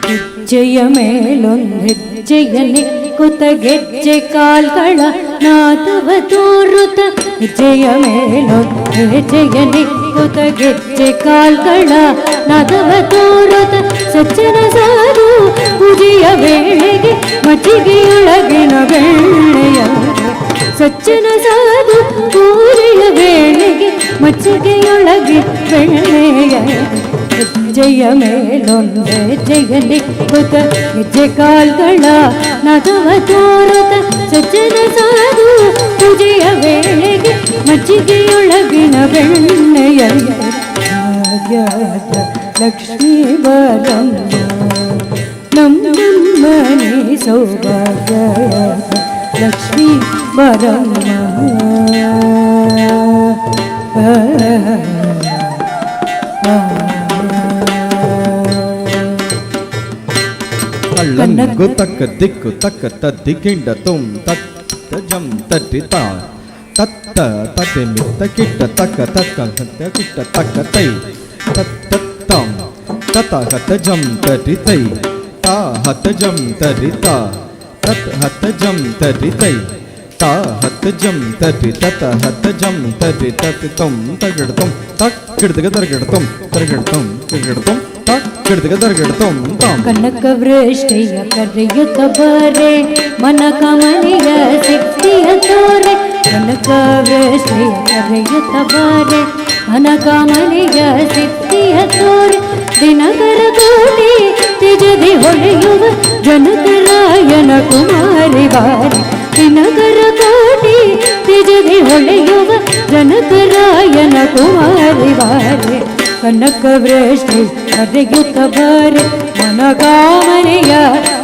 S3: ಹೆಜ್ಜೆಯ ಮೇಲೊಂದು ಹೆಜ್ಜೆಯನ್ನೇ ಕುತ ಗೆಜ್ಜೆ ಕಾಲ್ಗಳ ನಾದವ ತೋರುತ್ತ ಹೆಜ್ಜೆಯ ಮೇಲೊಂದು ಹೆಜ್ಜೆಯನ್ನೇ ಕುತ ಗೆಜ್ಜೆ ಕಾಲ್ಗಳ ನಾದವ ತೋರುತ್ತ ಸಜ್ಜನ ಸಾರು ಪೂಜೆಯ ವೇಳೆಗೆ ಮಜ್ಜಿಗೆಯೊಳಗಿನ ಬೆಣ್ಣೆಯ ಸಜ್ಜನ ಸಾಧು ಪೂಜೆಯ ವೇಳೆಗೆ ಮಜ್ಜಿಗೆಯೊಳಗೆ ಬೆಣ್ಣೆಯ ಹೆಜ್ಜೆಯ ಮೇಲೊಂದು ಹೆಜ್ಜೆಯಲ್ಲಿ ಕುತ ಹೆಜ್ಜೆ ಕಾಲ್ಗಳ ನಗವ ತೋರುತ್ತ ಸಜ್ಜನ ಸಾಧು ಪೂಜೆಯ ವೇಳೆಗೆ ಮಜ್ಜಿಗೆಯೊಳಗಿನ ಬೆಣ್ಣೆಯ ಭಾಗ್ಯದ ಲಕ್ಷ್ಮೀ ಬಾರಮ್ಮ ನಮ್ಮನೆ ಸೌಭಾಗ್ಯದ ಲಕ್ಷ್ಮೀ ಬಾರಮ್ಮ
S6: ಕಳ್ಳಂಗು ತಕ್ಕ ದಿಕ್ಕು ತಕ್ಕ ತದ್ದಿಗಿಂಡ ತುಂ ತತ್ತ ಜಂ ತಟ್ಟಿತ ತತ್ತ ತತೆ ಮಿತ್ತ ಕಿಟ್ಟ ತಕ್ಕ ತಕ್ಕ ಹತ್ತ ಕಿಟ್ಟ ತಕ್ಕ ತೈ ತತ್ತಂ ತತ ಹತ ಜಂ ತಟಿತೈ ತಾ ಹತ ಜಂ ತಟಿತ ತತ್ ಹತ ಜಂ ತಟಿತೈ ತಾ ಹತ ಜಂ ತಟಿ ತತ ಹತ ಜಂ ತಟಿ ತತ್ ತುಂ ತಗಡ್ತುಂ ತಕ್ ಕಿಡ್ದಗ ತರಗಡ್ತುಂ ತರಗಡ್ತುಂ ತರಗಡ್ತುಂ
S3: ಕನಕ ವೃಷ್ಟಿಯ ಕರೆಯುತ್ತ ಬಾರೆ ಮನ ಕಮನಿಯ ಸಿದ್ಧಿಯ ತೋರೆ ಕನಕ ವೃಷ್ಟಿಯ ಕರೆಯುತ್ತ ಬಾರೆ ಮನ ಕಮನಿಯ ಸಿದ್ಧಿಯ ತೋರೆ ದಿನಕರ ಕೋಟಿ ತಿಜದಿ ಹೊಳೆಯುವ ಜನಕರಾಯನ ಕುಮಾರಿ ಬಾರಿ ದಿನಕರ ಕೋಟಿ ತಿಜದಿ ಹೊಳೆಯುವ ಜನಕರಾಯನ ಕುಮಾರಿ ಬಾರಿ ಕನಕ ವೃಷ್ಟಿ ಕರೆಯುತ್ತ ಬಾರೆ ಮನಗಾಮನೆಯ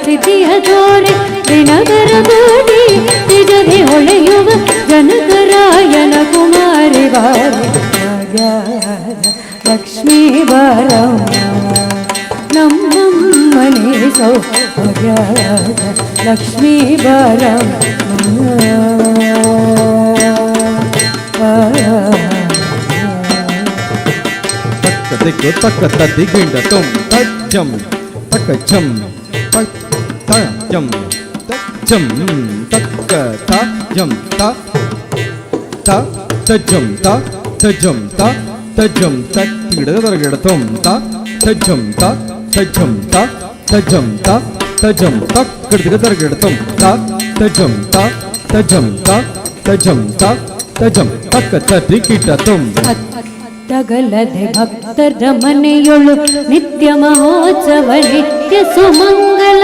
S3: ಸಿದ್ಧಿಯ ತೋರೆ ದಿನಕರ ಕೋಟಿ ತಿಜದಿ ಹೊಳೆಯುವ ಜನಕರಾಯನ ಕುಮಾರಿ ಬಾರಿ ಭಾಗ್ಯದ ಲಕ್ಷ್ಮೀ ಬಾರಮ್ಮ ನಮ್ಮನೆ ಸೌಭಾಗ್ಯದ ಲಕ್ಷ್ಮೀ ಬಾರಮ್ಮ
S6: ದಿಕ್ಕು ತಕ್ಕ ತದ್ದಿಗಿಂಡ ತುಂ ತಜ್ಜಂ ತಕ್ಕ ಝಂ ತಕ್ಕ ಜಂ ತಜ್ಜಂ ತಕ್ಕ ತ ಜಂ ತ ತ ತಜ್ಜಂ ತ ತಜ್ಜಂ ತ ತಜ್ಜಂ ತಕ್ಕಿಡದರಗಿಡ ತುಂ ತ ತಜ್ಜಂ ತ ತಜ್ಜಂ ತ ತಜ್ಜಂ ತ ತಜ್ಜಂ ತಕ್ಕಿಡದರಗಿಡ ತುಂ ತ ತಜ್ಜಂ ತ ತಜ್ಜಂ ತ ತಜ್ಜಂ ತ ತಜ್ಜಂ ತಕ್ಕ ತದ್ದಿಗಿಂಡ ತುಂ
S3: ತಗಲದೆ ಭಕ್ತರ ಮನೆಯೊಳು ನಿತ್ಯ ಮಹೋತ್ಸವ ನಿತ್ಯ ಸುಮಂಗಲ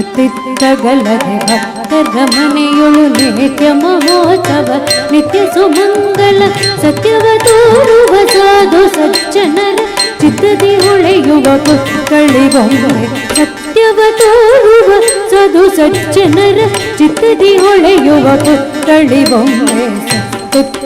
S3: ಅತಿತ್ತಗಲದೆ ಭಕ್ತರ ಮನೆಯೊಳು ನಿತ್ಯ ಮಹೋತ್ಸವ ನಿತ್ಯ ಸುಮಂಗಲ ಸತ್ಯವ ತೋರುವ ಸಾಧು ಸಜ್ಜನರ ಚಿತ್ತದಿ ಹೊಳೆಯುವ ಪುಕ್ಕಳಿ ಬೊಮ್ಮೆ ಸತ್ಯವ ತೋರುವ ಸಾಧು ಸಜ್ಜನರ ಚಿತ್ತದಿ ಹೊಳೆಯುವ ಪುಕ್ಕಳಿ ಬೊಮ್ಮೆ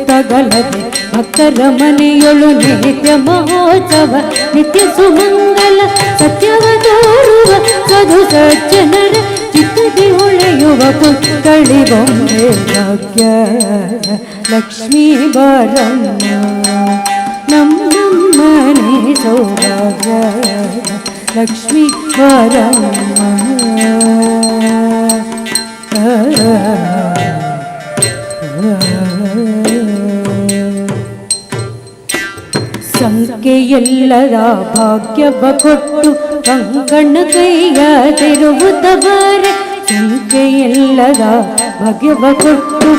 S3: ತಗಲದೆ ಭಕ್ತರ ಮನೆಯೊಳು ನಿತ್ಯ ಮಹೋತ್ಸವ ನಿತ್ಯ ಸುಮಂಗಲ ಸತ್ಯವ ತೋರುವ ಸಾಧು ಸಜ್ಜನರ ಚಿತ್ತದಿ ಹೊಳೆಯುವ ಪುಕ್ಕಳಿ ಬೊಮ್ಮೆ ಭಾಗ್ಯದ ಲಕ್ಷ್ಮೀ ಬಾರಮ್ಮ ನಮ್ಮನೆ ಸೌಭಾಗ್ಯದ ಲಕ್ಷ್ಮೀ ಬಾರಮ್ಮ ಸಂಖ್ಯೆಯಲ್ಲದ ಭಾಗ್ಯವ ಕೊಟ್ಟು ಕಂಕಣ ಕೈಯ ತಿರುವುದ ಬಾರೆ ಸಂಖ್ಯೆಯಲ್ಲದ ಭಾಗ್ಯವ ಕೊಟ್ಟು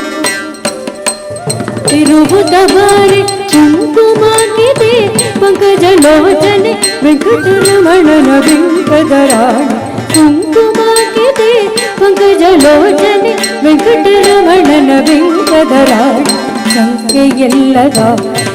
S3: ತಿರುವುದ ಬಾರೆ ಕುಂಕುಮಾಗಿದೆ ಪಂಕಜಲೋಚನೆ ವೆಂಕಟರಮಣನ ಬಿಂಕದರಾಣಿ ಕುಂಕುಮಾಗಿದೆ ಪಂಕಜಲೋಚನೆ ವೆಂಕಟರಮಣನ ಬಿಂಕದರಾಣಿ ಸಂಖ್ಯೆಯಲ್ಲದ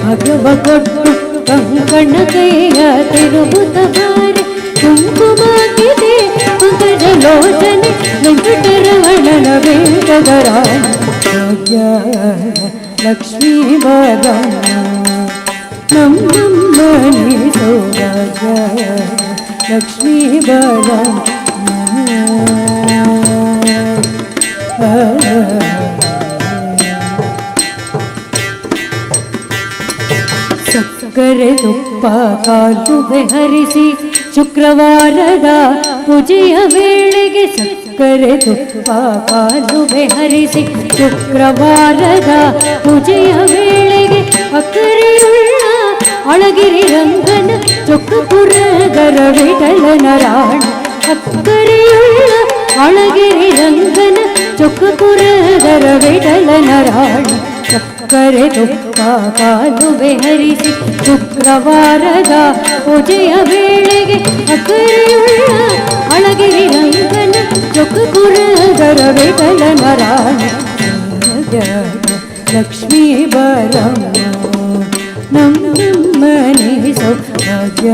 S3: ಭಾಗ್ಯವ ಕೊಟ್ಟು ಕಂಕಣ ಕೈಯ ತಿರುಗುತ್ತ ಬಾರೆ ಕುಂಕುಮಾಗಿದೆ ಪಂಕಜಲೋಚನೆ ವೆಂಕಟರಮಣನ ವೇದದ ರಾಣಿ ಭಾಗ್ಯ ಲಕ್ಷ್ಮೀ ಬಾರಮ್ಮ ನಮ್ಮಮ್ಮನಿ ಸೌಭಾಗ್ಯ ಲಕ್ಷ್ಮೀ ಬಾರಮ್ಮ ಸಕ್ಕರೆ ತುಪ್ಪ ಕಾಲುವೆ ಹರಿಸಿ ಶುಕ್ರವಾರದ ಪೂಜೆಯ ವೇಳೆಗೆ ಸಕ್ಕರೆ ತುಪ್ಪ ಕಾಲುವೆ ಹರಿಸಿ ಶುಕ್ರವಾರದ ಪೂಜೆಯ ವೇಳೆಗೆ ಅಕ್ಕರೆಯುಳ್ಳ ಅಳಗಿರಿ ರಂಗನ ಚೊಕ್ಕಪುರದರ ವಿಠಲನ ರಾಣಿ ಅಕ್ಕರೆಯುಳ್ಳ ಅಳಗಿರಿ ರಂಗನ ಚೊಕ್ಕಪುರದರ ವಿಠಲನ ರಾಣಿ ಸಕ್ಕರೆ ತುಪ್ಪ ಕಾಲುವೆ ಹರಿಸಿ ಶುಕ್ರವಾರದ ಪೂಜೆಯ ವೇಳೆಗೆ ಅಕ್ಕರೆಯುಳ್ಳ ಅಳಗಿರಿ ರಂಗನ ಚೊಕ್ಕಪುರದರ ವಿಠಲನ ರಾಣಿ ಲಕ್ಷ್ಮೀ ಬಾರಮ್ಮ ನಮ್ಮನೆ ಸೌಭಾಗ್ಯ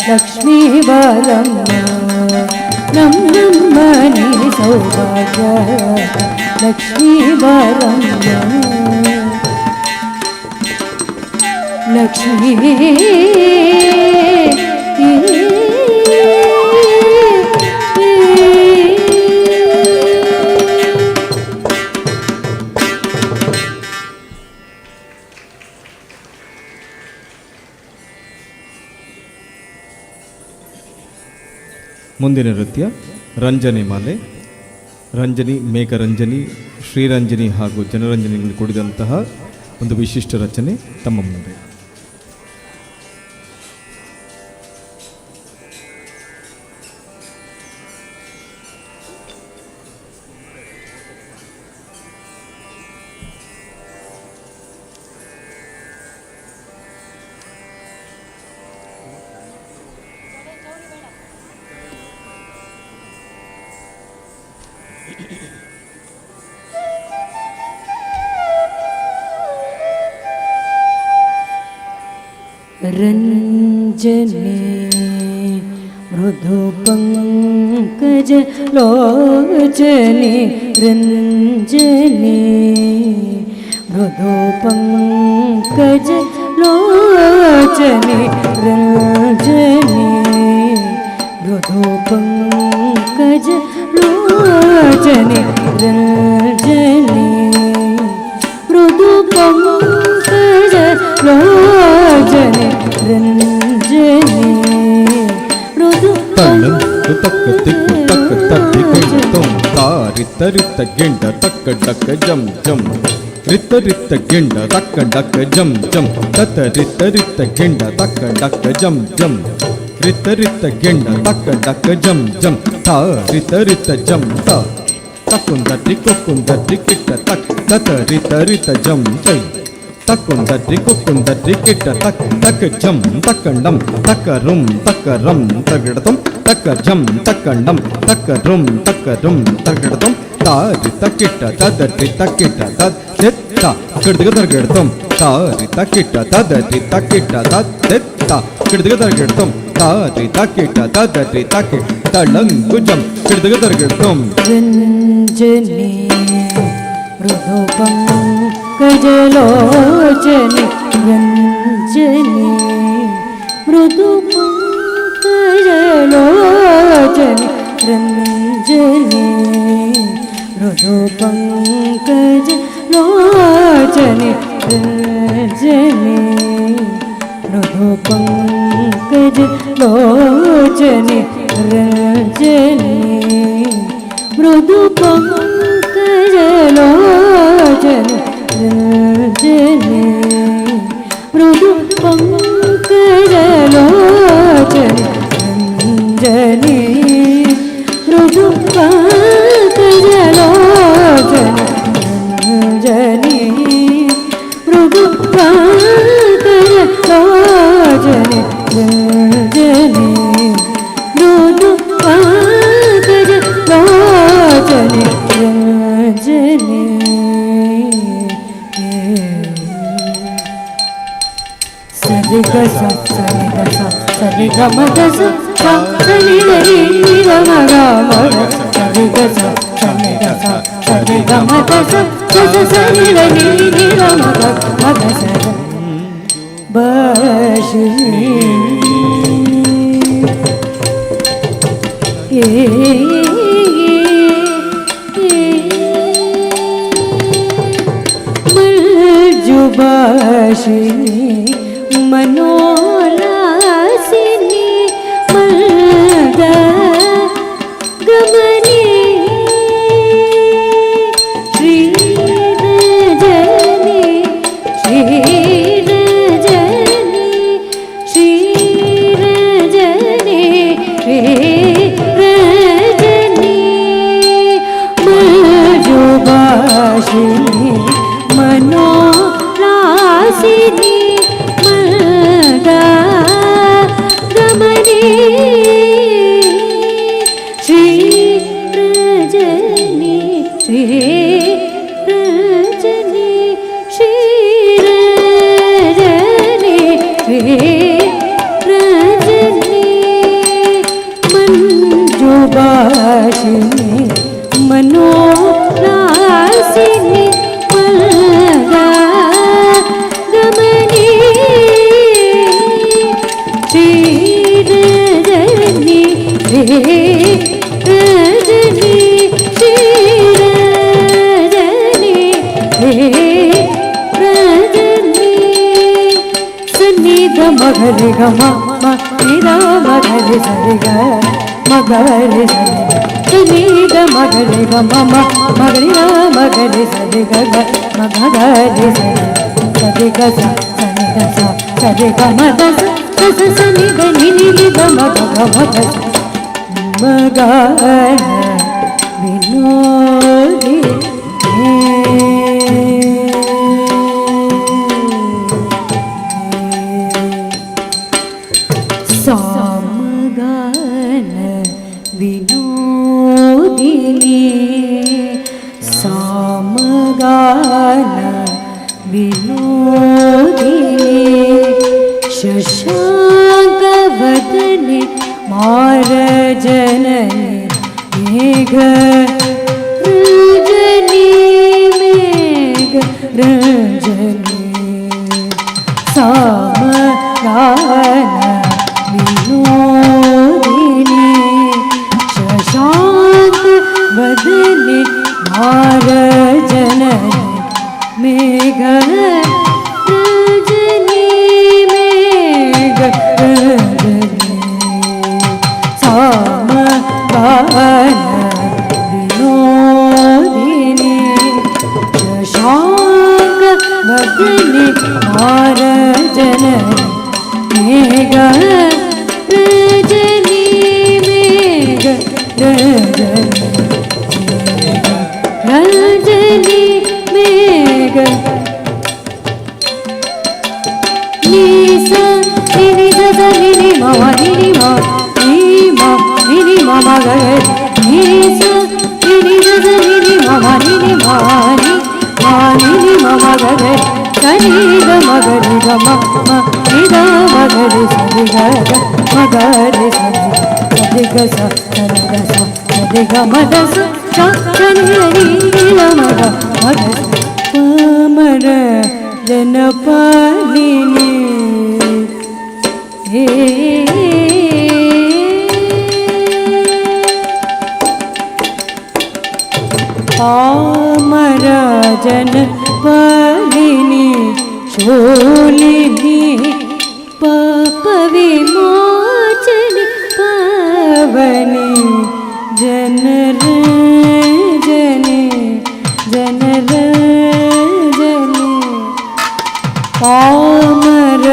S3: ಲಕ್ಷ್ಮೀ ಬಾರಮ್ಮ ನಮ್ಮನೆ ಸೌಭಾಗ್ಯ ಲಕ್ಷ್ಮೀ ಬಾರಮ್ಮ ಲಕ್ಷ್ಮೀ
S6: ಮುಂದಿನ ನೃತ್ಯ ರಂಜನೆ ಮಾಲೆ. ರಂಜನಿ, ಮೇಘರಂಜನಿ, ಶ್ರೀರಂಜನಿ ಹಾಗೂ ಜನರಂಜನಿಗಳು ಕೂಡಿದಂತಹ ಒಂದು ವಿಶಿಷ್ಟ ರಚನೆ ತಮ್ಮ ಮುಂದೆ.
S3: ರಂಜನೆ ಮೃದು ಪಂಕಜ ಲೋಚನೆ ರಂಜನೆ ಮೃದು ಪಂಕಜ ಲೋಚನೆ ರಂಜನೆ ಮೃದು ಪಂಕಜ ಲೋಚನೆ ರಂಜನೆ ಮೃದು ಪಂಕಜ ಲೋಚನೆ ರಂಜನೆ ಮೃದು
S6: ತಕ್ಕ ತಿಕ್ಕು ತಕ್ಕ ತದ್ದಿ ತುಂ ತಾರಿತ್ತ ರಿತ್ತ ಗೆಂಡ ತಕ್ಕ ಡಕ್ಕ ಜಂ ಜಂ ರಿತ್ತ ರಿತ್ತ ಗೆಂಡ ತಕ್ಕ ಡಕ್ಕ ಜಂ ಜಂ ತತ್ತ ರಿತ್ತ ರಿತ್ತ ಗೆಂಡ ತಕ್ಕ ಡಕ್ಕ ಜಂ ಜಂ ರಿತ್ತ ರಿತ್ತ ಗೆಂಡ ತಕ್ಕ ಡಕ್ಕ ಜಂ ಜಂ ತಾ ರಿತ್ತ ರಿತ್ತ ಜಂ ತಾ ತಕ್ಕುಂದಡ್ಡಿ ಕೊಕ್ಕುಂದಡ್ಡಿ ಕಿಟ್ಟ ತಕ್ ತತ ರಿತ್ತ ರಿತ್ತ ಜಂ ಜೈ ತಕ್ಕುಂದಡ್ಡಿ ಕೊಕ್ಕುಂದಡ್ಡಿ ಕಿಟ್ಟ ತಕ್ ತಕ್ಕ ಜಂ ತಕ್ಕಂಡಂ ತಕ್ಕ ರುಂ ತಕ್ಕ ರಂ ತಗಿಡತಂ ತಕ್ಕ ಜಂ ತಕ್ಕಂಡಂ ತಕ್ಕ ರುಂ ತಗಿಡತಂ ತಾರಿ ತಕ್ಕಿಟ್ಟ ತದಡ್ಡಿ ತಕ್ಕಿಟ್ಟ ತದ್ದಿತ್ತ ಕಿಡ್ದಿಗ ತರ್ಗಿಡ್ತಂ ತಾರಿ ತಕ್ಕಿಟ್ಟ ತದಡ್ಡಿ ತಕ್ಕಿಟ್ಟ ತದ್ದಿತ್ತ ಕಿಡ್ದಿಗ ತರ್ಗಿಡ್ತಂ ತಾರಿ ತಕ್ಕಿಟ್ಟ ತದಡ್ಡಿ ತಕ್ಕಿ ತಳಂಗು ಜಂ ಕಿಡ್ದಿಗ ತರ್ಗಿಡ್ತಂ
S3: ರಂಜನೆ ಮೃದು ಪಂಕಜಲೋಚನೆ ರಂಜನೆ ಮೃದು ಪಂಕಜಲೋಚನೆ ರಂಜನೆ ಮೃದು ಪಂಕಜಲೋಚನೆ ರಂಜನೆ ಮೃದು ಪಂಕಜಲೋಚನೆ ರಂಜನೆ ಮೃದು ಪಂಕಜಲೋಚನೆ ರಂಜನೆ ಮೃದು ಪಂಕಜಲೋಚನೆ ರಂಜನೆ ಮೃದು ಪಂಕಜಲೋಚನೆ ರಂಜನೆ ಮೃದು ಪಂಕಜಲೋಚನೆ ರಂಜನೆ ಮೃದು ಪಂಕಜಲೋಚನೆ ಸರಿ ಗ ಸರಿ ಗ ಸರಿ ಗ ಮದ ಸರಿ ರಿ ಗ ಮಗ ಮಗ ಸರಿ ಗ ಸರಿ ಗ ಸರಿ ಗ ಮದ ಸರಿ ರಿ ಗ ಮಗ ಮಗ ಸರಿ ಬಶಿನಿ मर्जुबाशिनी मनोलासिनी मद गमनी श्रीरजनी श्रीरजनी श्रीरजनी श्रीरजनी मर्जुबाशिनी मनोलासिनी मद गमनी श्रीरजनी श्रीरजनी श्रीरजनी श्रीरजनी मंजुबाशिनी मनोलासिनी मद गमनी श्रीरजनी श्रीरजनी श्रीरजनी श्रीरजनी सन्निध मगरि ग म ग मगरि सरि ग मगरि सन्निध मगरि ग म मगरि मगरि सरि ग मगरि सरि ग सनि ग सरि ग म द सनि ग नि नि ग म ग म ग मगन विनोदी सामगान विनोदिनी सामगान विनोदिनी शशांक वदने मारजननी मेघ रजनी मेघ रजनी सामगान विनोदिनी शशांक वदने मारजननी मेघ रजनी मेघ रजनी सामगान विनोदिनी शशांक वदने मारजननी मेघ रजनी मेघ रजनी रजनी मेघ निसा निनि सा निनि मा निनि मा निनि मा मा ग निसा निनि सा निनि मा निनि मा निनि मा मा ग सनि ग म ग रि ग म नि द म ग रि सनि ग म ग रि सनि ग स सनि ग म द स सनि रि ग म ग म ग पमर जन पालिनी हे पामर जन पालिनी शोलिनी पाप विमोचनी पावनी जनरजनी जनरजनी पामर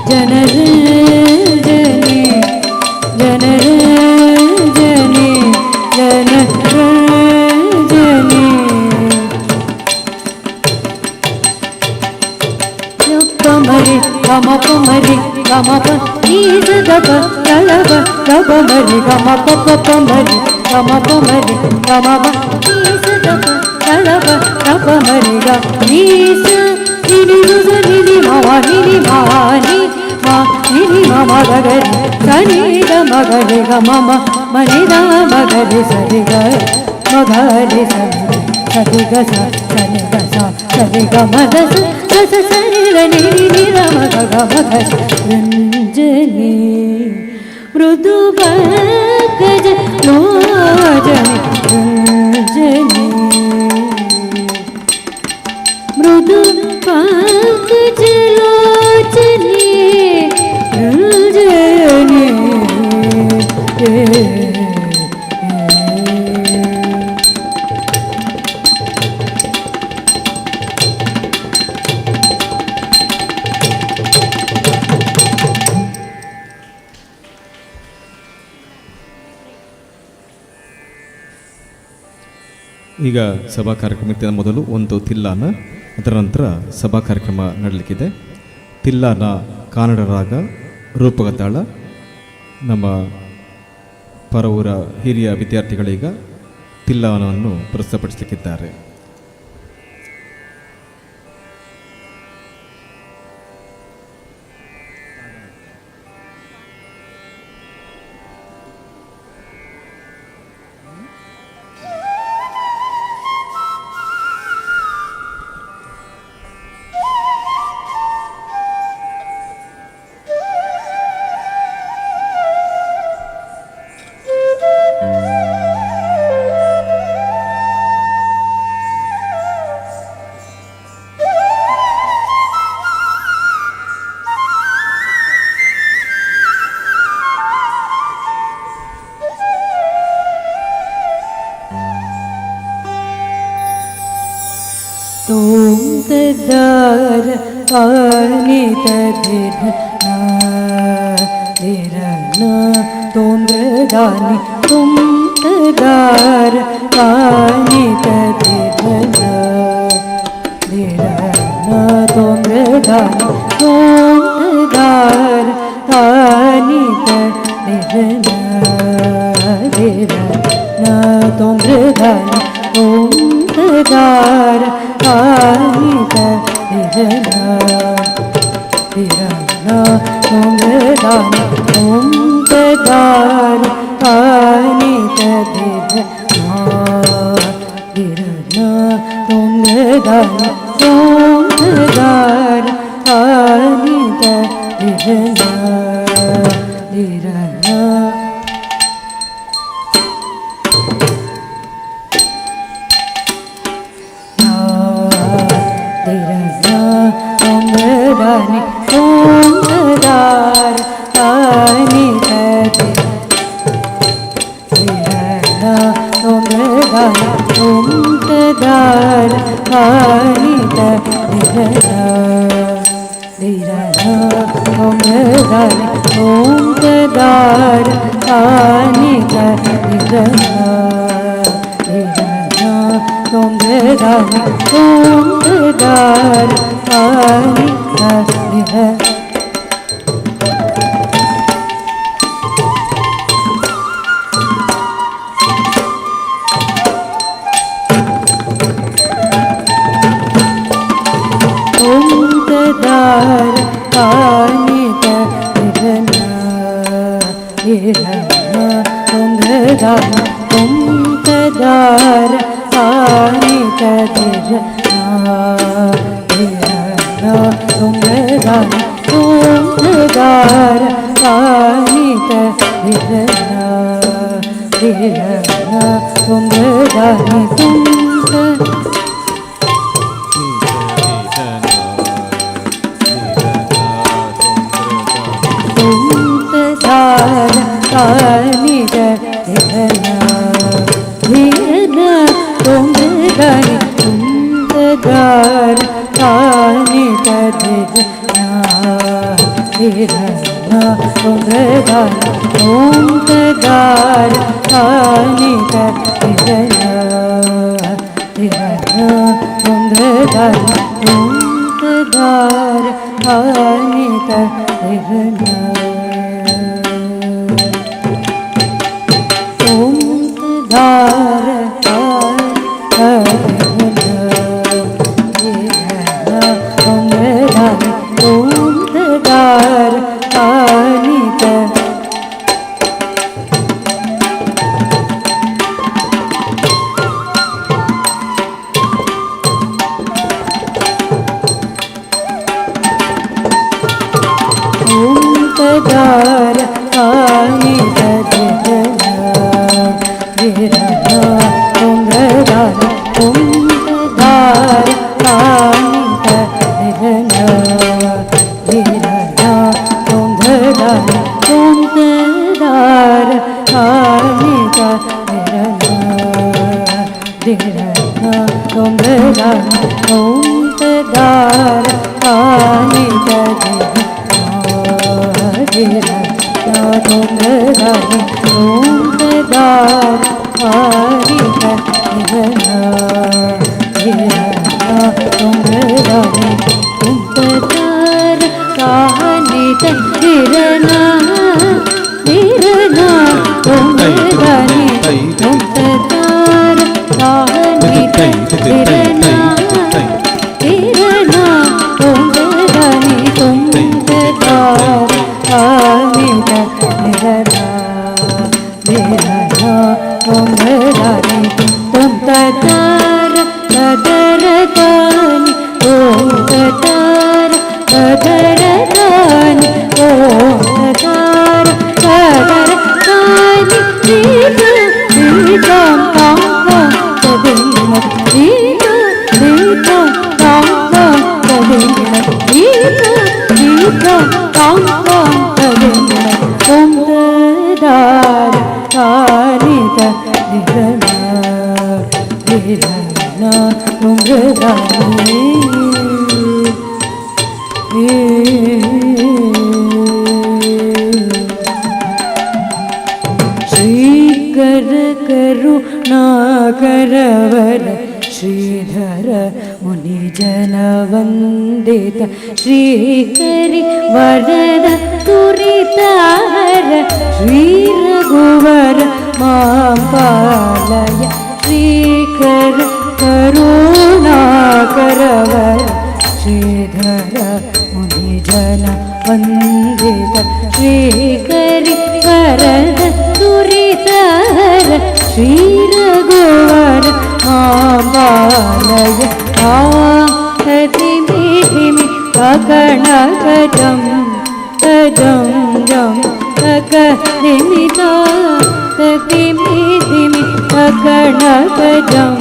S3: ಜನರಂಜನೆ ಜನರಂಜನೆ ಜನರಂಜನೆ ಕಮರಿ ಗಮಪ ಮರಿ ಗಮಪ ನೀಸದಪ ಕಳವ ಗಬ ಮರಿ ಗಮಪ ಪಪ ಮರಿ ಗಮಪ ಮರಿ ಗಮಪ ನೀಸದಪ ಕಳವ ಗಬ ಮರಿ ಗ ನೀಸ ನಿನಿಸ ನಿನಿ ಮವ ನಿನಿ ಮಾನಿ ಮಾ ನಿನಿ ಮಮ ಗಗರಿ ಸನಿದ ಮಗರಿ ಗಮಮ ಮನಿದ ಮಗರಿ ಸರಿ ಗ ಮಗರಿ ಸರಿ ಸರಿ ಗ ಸರಿ ಗ ಸರಿ ಗ ಮದ ಸ ಸರಿ ಗ ನಿನಿ ನಿರ ಮಗ ಗ ಮಗ ರಂಜನಿ ಮೃದು ಗಜ ಲೋಜನಿ ರಂಜನಿ ಮೃದು ಪಂಕಜ ಲೋಚನಿ ರಂಜನಿ
S6: ಈಗ ಸಭಾ ಕಾರ್ಯಕ್ರಮಕ್ಕಿಂತ ಮೊದಲು ಒಂದು ತಿಲ್ಲಾನ, ಅದರ ನಂತರ ಸಭಾ ಕಾರ್ಯಕ್ರಮ ನಡೆಯಲಿಕ್ಕಿದೆ. ತಿಲ್ಲಾನ ಕನ್ನಡ ರಾಗ ರೂಪಕ ತಾಳ. ನಮ್ಮ ಪರವೂರ ಹಿರಿಯ ವಿದ್ಯಾರ್ಥಿಗಳೀಗ ತಿಲ್ಲಾನವನ್ನು ಪ್ರಸ್ತುತಪಡಿಸಲಿಕ್ಕಿದ್ದಾರೆ. ತೋಂತದಾರ ಪಾನಿತ ದಿರನ ತೋಂದ್ರದಾನಿ ತೋಂತದಾರ ಪಾನಿತ ದಿರನ ತೋಂದ್ರದಾನಿ ತೋಂತದಾರ ಪಾನಿತ ದಿರನ ತೋಂದ್ರದಾನಿ ತೋಂತದಾರ ಪಾನಿತ ದಿರನ ತೋಂದ್ರದಾನಿ ತೋಂತದಾರ ಪಾನಿತ ದಿರನ ತೋಂದ್ರದಾನಿ ತೋಂತದಾರ ಪಾನಿತ ದಿರನ
S3: ಧಿರನ ಕೊಂಗದಾರ ಓಂಕಾರ ಕಾನಿತ ಧಿರನ ಧಿರನ ಕೊಂಗದಾರ ಓಂಕಾರ ಕಾನಿತ ಧಿರನ ಓಂಕಾರ ಶ್ರೀಕರ ಕರುಣಾಕರವರ ಶ್ರೀಧರ ಮುನಿಜನ ವಂದಿತ ಶ್ರೀಕರಿ ವರದ ತುರಿತಾರ ಶ್ರೀ ರಘುವರ ಮಾಪಾಲಯ ಶ್ರೀಕರ ಕರುಣಾಕರವರ ಶ್ರೀಧರ ಮುನಿಜನ ವಂದಿತ ಶ್ರೀಕರಿ ವರದ ತುರಿತಾರ ಶ್ರೀ ರಘುವರ ಮಾಪಾಲಯ ಧಿಮಿ ಕಕಣ ಗಜಂ ಗಜಂ ಜಂ ಕಕ ಧಿಮಿತ ಧಿಮಿ ಧಿಮಿ ಕಕಣ ಗಜಂ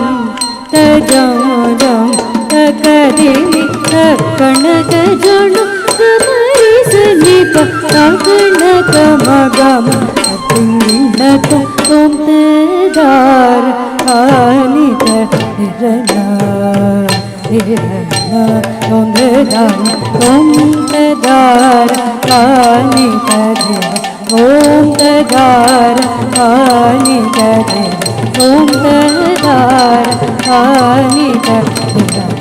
S3: ತಜಂ ಜಂ ಕಕ ಧಿಮಿ ಕಕಣ ಗಜನು ಗಮರಿ ಸನಿಪ ಕಕಣ ಗಮಗಮ ಅತಿಂಡತ ಓಂಕಾರ ಕಾನಿತ ಧಿರನ ಧಿರನ ಓಂಕಾರ ಓಂಕಾರ ಕಾನಿತ ಧಿರ ಓಂಕಾರ ಕಾನಿತ ಧಿರ ಓಂಕಾರ ಕಾನಿತ ಧಿರ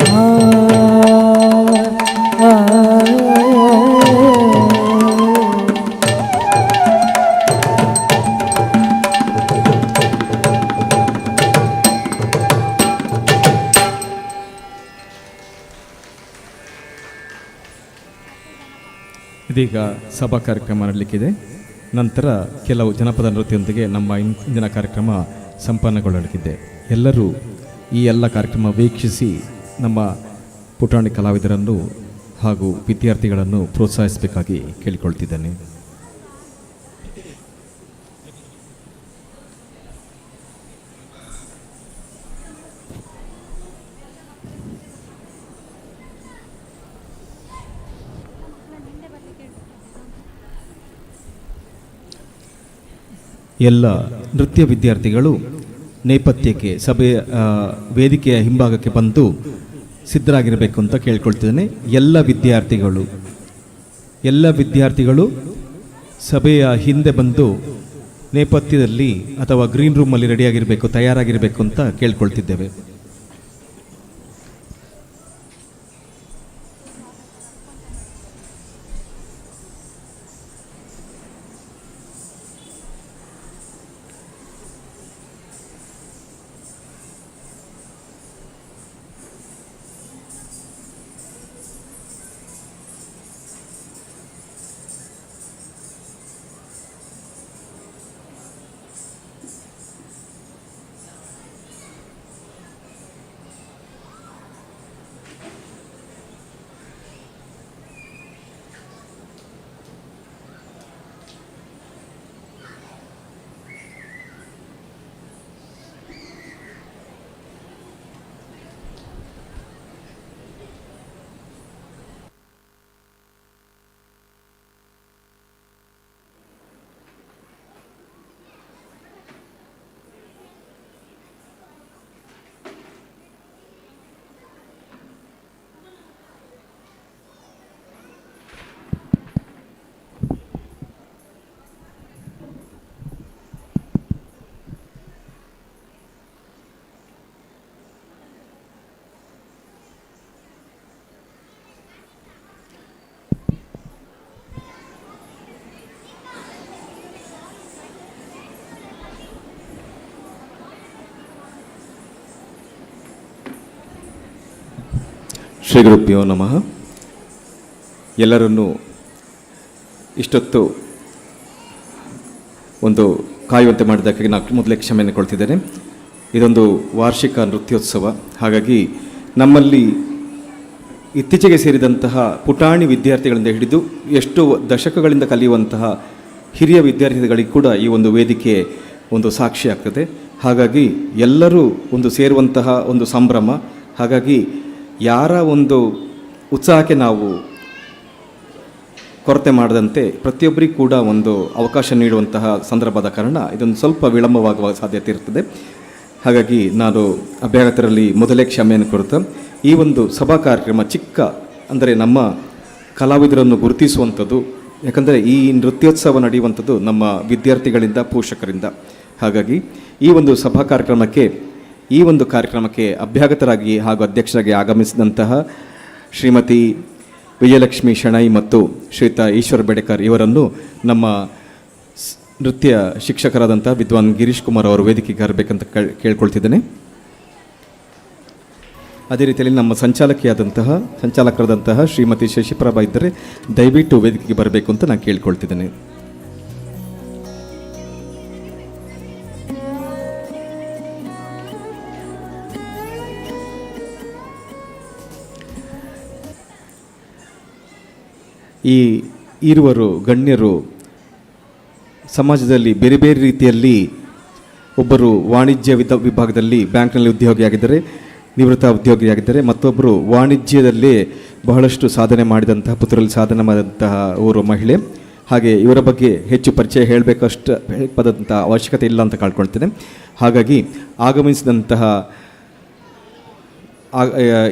S6: ಇದೀಗ ಸಭಾ ಕಾರ್ಯಕ್ರಮ ನಡೆಯಲಿಕ್ಕಿದೆ. ನಂತರ ಕೆಲವು ಜನಪದ ನೃತ್ಯದೊಂದಿಗೆ ನಮ್ಮ ಇಂದಿನ ಕಾರ್ಯಕ್ರಮ ಸಂಪನ್ನಗೊಳ್ಳಲಿಕ್ಕಿದೆ. ಎಲ್ಲರೂ ಈ ಎಲ್ಲ ಕಾರ್ಯಕ್ರಮ ವೀಕ್ಷಿಸಿ ನಮ್ಮ ಪುಟಾಣಿ ಕಲಾವಿದರನ್ನು ಹಾಗೂ ವಿದ್ಯಾರ್ಥಿಗಳನ್ನು ಪ್ರೋತ್ಸಾಹಿಸಬೇಕಾಗಿ ಕೇಳಿಕೊಳ್ತಿದ್ದೇನೆ. ಎಲ್ಲ ನೃತ್ಯ ವಿದ್ಯಾರ್ಥಿಗಳು ನೇಪಥ್ಯಕ್ಕೆ ಸಭೆಯ ವೇದಿಕೆಯ ಹಿಂಭಾಗಕ್ಕೆ ಬಂದು ಸಿದ್ಧರಾಗಿರಬೇಕು ಅಂತ ಕೇಳ್ಕೊಳ್ತಿದ್ದೇನೆ. ಎಲ್ಲ ವಿದ್ಯಾರ್ಥಿಗಳು ಎಲ್ಲ ವಿದ್ಯಾರ್ಥಿಗಳು ಸಭೆಯ ಹಿಂದೆ ಬಂದು ನೇಪಥ್ಯದಲ್ಲಿ ಅಥವಾ ಗ್ರೀನ್ ರೂಮಲ್ಲಿ ರೆಡಿಯಾಗಿರಬೇಕು, ತಯಾರಾಗಿರಬೇಕು ಅಂತ ಕೇಳ್ಕೊಳ್ತಿದ್ದೇವೆ. ಶ್ರೀ ಗುರುಭ್ಯೋ ನಮಃ. ಎಲ್ಲರನ್ನೂ ಇಷ್ಟೊತ್ತು ಒಂದು ಕಾಯುವಂತೆ ಮಾಡಿದ್ದಕ್ಕೆ ನಾನು ಮೊದಲೇ ಕ್ಷಮೆಯನ್ನು ಕೊಡ್ತಿದ್ದೇನೆ. ಇದೊಂದು ವಾರ್ಷಿಕ ನೃತ್ಯೋತ್ಸವ, ಹಾಗಾಗಿ ನಮ್ಮಲ್ಲಿ ಇತ್ತೀಚೆಗೆ ಸೇರಿದಂತಹ ಪುಟಾಣಿ ವಿದ್ಯಾರ್ಥಿಗಳಿಂದ ಹಿಡಿದು ಎಷ್ಟು ದಶಕಗಳಿಂದ ಕಲಿಯುವಂತಹ ಹಿರಿಯ ವಿದ್ಯಾರ್ಥಿಗಳಿಗೆ ಕೂಡ ಈ ಒಂದು ವೇದಿಕೆ ಒಂದು ಸಾಕ್ಷಿ ಆಗ್ತದೆ. ಹಾಗಾಗಿ ಎಲ್ಲರೂ ಒಂದು ಸೇರುವಂತಹ ಒಂದು ಸಂಭ್ರಮ. ಹಾಗಾಗಿ ಯಾರ ಒಂದು ಉತ್ಸಾಹಕ್ಕೆ ನಾವು ಕೊರತೆ ಮಾಡದಂತೆ ಪ್ರತಿಯೊಬ್ಬರಿಗೂ ಕೂಡ ಒಂದು ಅವಕಾಶ ನೀಡುವಂತಹ ಸಂದರ್ಭದ ಕಾರಣ ಇದೊಂದು ಸ್ವಲ್ಪ ವಿಳಂಬವಾಗುವ ಸಾಧ್ಯತೆ ಇರ್ತದೆ. ಹಾಗಾಗಿ ನಾನು ಅಭ್ಯಾಗತರಲ್ಲಿ ಮೊದಲೇ ಕ್ಷಮೆಯನ್ನು ಕೊಡ್ತಾ ಈ ಒಂದು ಸಭಾ ಕಾರ್ಯಕ್ರಮ ಚಿಕ್ಕ ಅಂದರೆ ನಮ್ಮ ಕಲಾವಿದರನ್ನು ಗುರುತಿಸುವಂಥದ್ದು. ಯಾಕಂದರೆ ಈ ನೃತ್ಯೋತ್ಸವ ನಡೆಯುವಂಥದ್ದು ನಮ್ಮ ವಿದ್ಯಾರ್ಥಿಗಳಿಂದ, ಪೋಷಕರಿಂದ. ಹಾಗಾಗಿ ಈ ಒಂದು ಸಭಾ ಕಾರ್ಯಕ್ರಮಕ್ಕೆ ಅಭ್ಯಾಗತರಾಗಿ ಹಾಗೂ ಅಧ್ಯಕ್ಷರಾಗಿ ಆಗಮಿಸಿದಂತಹ ಶ್ರೀಮತಿ ವಿಜಯಲಕ್ಷ್ಮಿ ಶೆಣೈ ಮತ್ತು ಶ್ರೀಯುತ ಈಶ್ವರ್ ಬೆಡೆಕರ್ ಇವರನ್ನು ನಮ್ಮ ನೃತ್ಯ ಶಿಕ್ಷಕರಾದಂಥ ವಿದ್ವಾನ್ ಗಿರೀಶ್ ಕುಮಾರ್ ಅವರು ವೇದಿಕೆಗೆ ಬರಬೇಕಂತ ಕೇಳ್ಕೊಳ್ತಿದ್ದೇನೆ. ಅದೇ ರೀತಿಯಲ್ಲಿ ನಮ್ಮ ಸಂಚಾಲಕರಾದಂತಹ ಶ್ರೀಮತಿ ಶಶಿಪ್ರಭಾ ಇದ್ದರೆ ದಯವಿಟ್ಟು ವೇದಿಕೆಗೆ ಬರಬೇಕು ಅಂತ ನಾನು ಕೇಳ್ಕೊಳ್ತಿದ್ದೇನೆ. ಈ ಇರುವರು ಗಣ್ಯರು ಸಮಾಜದಲ್ಲಿ ಬೇರೆ ಬೇರೆ ರೀತಿಯಲ್ಲಿ, ಒಬ್ಬರು ವಾಣಿಜ್ಯ ವಿಭಾಗದಲ್ಲಿ ಬ್ಯಾಂಕ್ನಲ್ಲಿ ಉದ್ಯೋಗಿಯಾಗಿದ್ದರೆ, ನಿವೃತ್ತ ಉದ್ಯೋಗಿಯಾಗಿದ್ದರೆ, ಮತ್ತೊಬ್ಬರು ವಾಣಿಜ್ಯದಲ್ಲೇ ಬಹಳಷ್ಟು ಸಾಧನೆ ಮಾಡಿದಂತಹ, ಪುತ್ರರಲ್ಲಿ ಸಾಧನೆ ಮಾಡಿದಂತಹ ಓರ್ವ ಮಹಿಳೆ. ಹಾಗೆ ಇವರ ಬಗ್ಗೆ ಹೆಚ್ಚು ಪರಿಚಯ ಹೇಳಬೇಕಾದಂಥ ಅವಶ್ಯಕತೆ ಇಲ್ಲ ಅಂತ ಕಾಳ್ಕೊಳ್ತೇನೆ. ಹಾಗಾಗಿ ಆಗಮಿಸಿದಂತಹ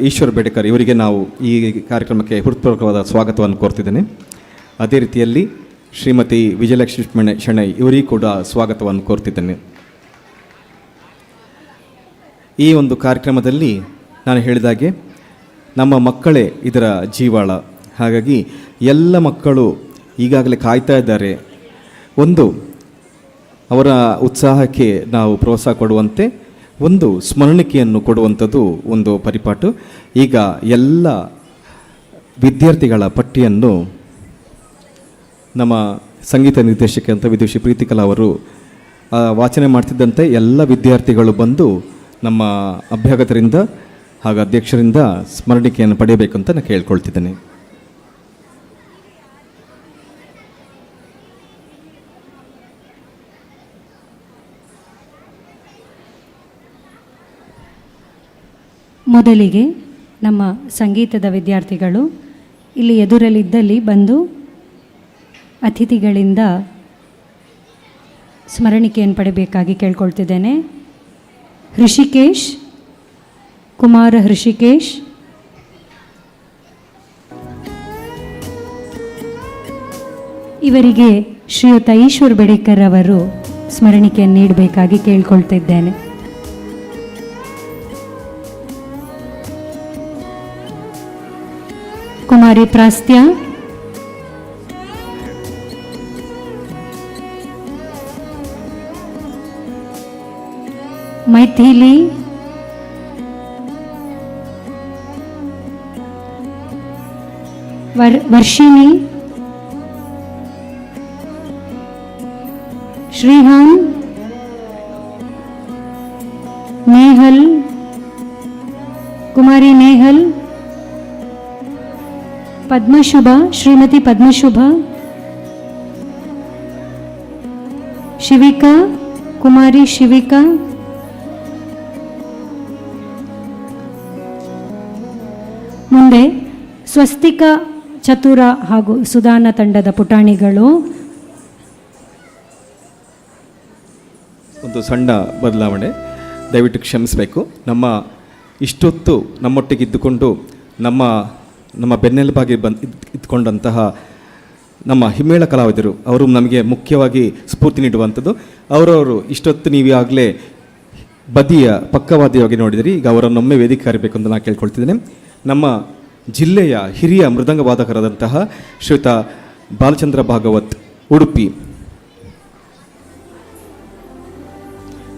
S6: ಈಶ್ವರ್ ಬೆಡೆಕರ್ ಇವರಿಗೆ ನಾವು ಈ ಕಾರ್ಯಕ್ರಮಕ್ಕೆ ಹೃತ್ಪೂರ್ವಕವಾದ ಸ್ವಾಗತವನ್ನು ಕೋರ್ತಿದ್ದೇನೆ. ಅದೇ ರೀತಿಯಲ್ಲಿ ಶ್ರೀಮತಿ ವಿಜಯಲಕ್ಷ್ಮಿ ಶೆಣೈ ಇವರಿಗೂ ಕೂಡ ಸ್ವಾಗತವನ್ನು ಕೋರ್ತಿದ್ದೇನೆ. ಈ ಒಂದು ಕಾರ್ಯಕ್ರಮದಲ್ಲಿ ನಾನು ಹೇಳಿದಾಗೆ ನಮ್ಮ ಮಕ್ಕಳೇ ಇದರ ಜೀವಾಳ. ಹಾಗಾಗಿ ಎಲ್ಲ ಮಕ್ಕಳು ಈಗಾಗಲೇ ಕಾಯ್ತಾ ಇದ್ದಾರೆ. ಒಂದು ಅವರ ಉತ್ಸಾಹಕ್ಕೆ ನಾವು ಪ್ರೋತ್ಸಾಹ ಕೊಡುವಂತೆ ಒಂದು ಸ್ಮರಣಿಕೆಯನ್ನು ಕೊಡುವಂಥದ್ದು ಒಂದು ಪರಿಪಾಟು. ಈಗ ಎಲ್ಲ ವಿದ್ಯಾರ್ಥಿಗಳ ಪಟ್ಟಿಯನ್ನು ನಮ್ಮ ಸಂಗೀತ ನಿರ್ದೇಶಕಿ ಅಂತ ವಿದುಷಿ ಪ್ರೀತಿಕಲಾ ಅವರು ವಾಚನೆ ಮಾಡ್ತಿದ್ದಂತೆ ಎಲ್ಲ ವಿದ್ಯಾರ್ಥಿಗಳು ಬಂದು ನಮ್ಮ ಅಭ್ಯಾಗತರಿಂದ ಹಾಗೂ ಅಧ್ಯಕ್ಷರಿಂದ ಸ್ಮರಣಿಕೆಯನ್ನು ಪಡೆಯಬೇಕಂತ ನಾನು ಕೇಳ್ಕೊಳ್ತಿದ್ದೇನೆ.
S3: ಮೊದಲಿಗೆ ನಮ್ಮ ಸಂಗೀತದ ವಿದ್ಯಾರ್ಥಿಗಳು ಇಲ್ಲಿ ಎದುರಲ್ಲಿದ್ದಲ್ಲಿ ಬಂದು ಅತಿಥಿಗಳಿಂದ ಸ್ಮರಣಿಕೆಯನ್ನು ಪಡೆಯಬೇಕಾಗಿ ಕೇಳ್ಕೊಳ್ತಿದ್ದೇನೆ. ಹೃಷಿಕೇಶ್, ಕುಮಾರ ಹೃಷಿಕೇಶ್, ಇವರಿಗೆ ಶ್ರೀಯುತ ಈಶ್ವರ್ ಬೆಡೇಕರ್ ಅವರು ಸ್ಮರಣಿಕೆಯನ್ನು ನೀಡಬೇಕಾಗಿ ಕೇಳ್ಕೊಳ್ತಿದ್ದೇನೆ. ಕುಮಾರಿ ಪ್ರಾಸ್ತ್ಯ, ಮೈಥಿಲಿ, ವರ್ಷಿಣಿ, ಶ್ರೀಹಾನ್, ನೇಹಲ್, ಕುಮಾರಿ ನೇಹಲ್, ಪದ್ಮಶುಭ, ಶ್ರೀಮತಿ ಪದ್ಮಶುಭ, ಶಿವಿಕಾ, ಕುಮಾರಿ ಶಿವಿಕಾ, ಮುಂದೆ ಸ್ವಸ್ತಿಕ, ಚತುರ ಹಾಗೂ ಸುಧಾನ ತಂಡದ ಪುಟಾಣಿಗಳು.
S6: ಒಂದು ಸಣ್ಣ ಬದಲಾವಣೆ, ದಯವಿಟ್ಟು ಕ್ಷಮಿಸಬೇಕು. ನಮ್ಮ ಇಷ್ಟೊತ್ತು ನಮ್ಮೊಟ್ಟಿಗೆ ಇದ್ದುಕೊಂಡು ನಮ್ಮ ಬೆನ್ನೆಲುಬಾಗಿ ಇದ್ಕೊಂಡಂತಹ ನಮ್ಮ ಹಿಮ್ಮೇಳ ಕಲಾವಿದರು, ಅವರು ನಮಗೆ ಮುಖ್ಯವಾಗಿ ಸ್ಫೂರ್ತಿ ನೀಡುವಂಥದ್ದು. ಅವರವರು ಇಷ್ಟೊತ್ತು ನೀವು ಆಗಲೇ ಬದಿಯ ಪಕ್ಕವಾದಿಯಾಗಿ ನೋಡಿದಿರಿ. ಈಗ ಅವರನ್ನೊಮ್ಮೆ ವೇದಿಕೆ ಕರಿಬೇಕು ಅಂತ ನಾನು ಕೇಳ್ಕೊಳ್ತಿದ್ದೇನೆ. ನಮ್ಮ ಜಿಲ್ಲೆಯ ಹಿರಿಯ ಮೃದಂಗ ವಾದಕರಾದಂತಹ ಶ್ರೀಯುತ ಬಾಲಚಂದ್ರ ಭಾಗವತ್, ಉಡುಪಿ,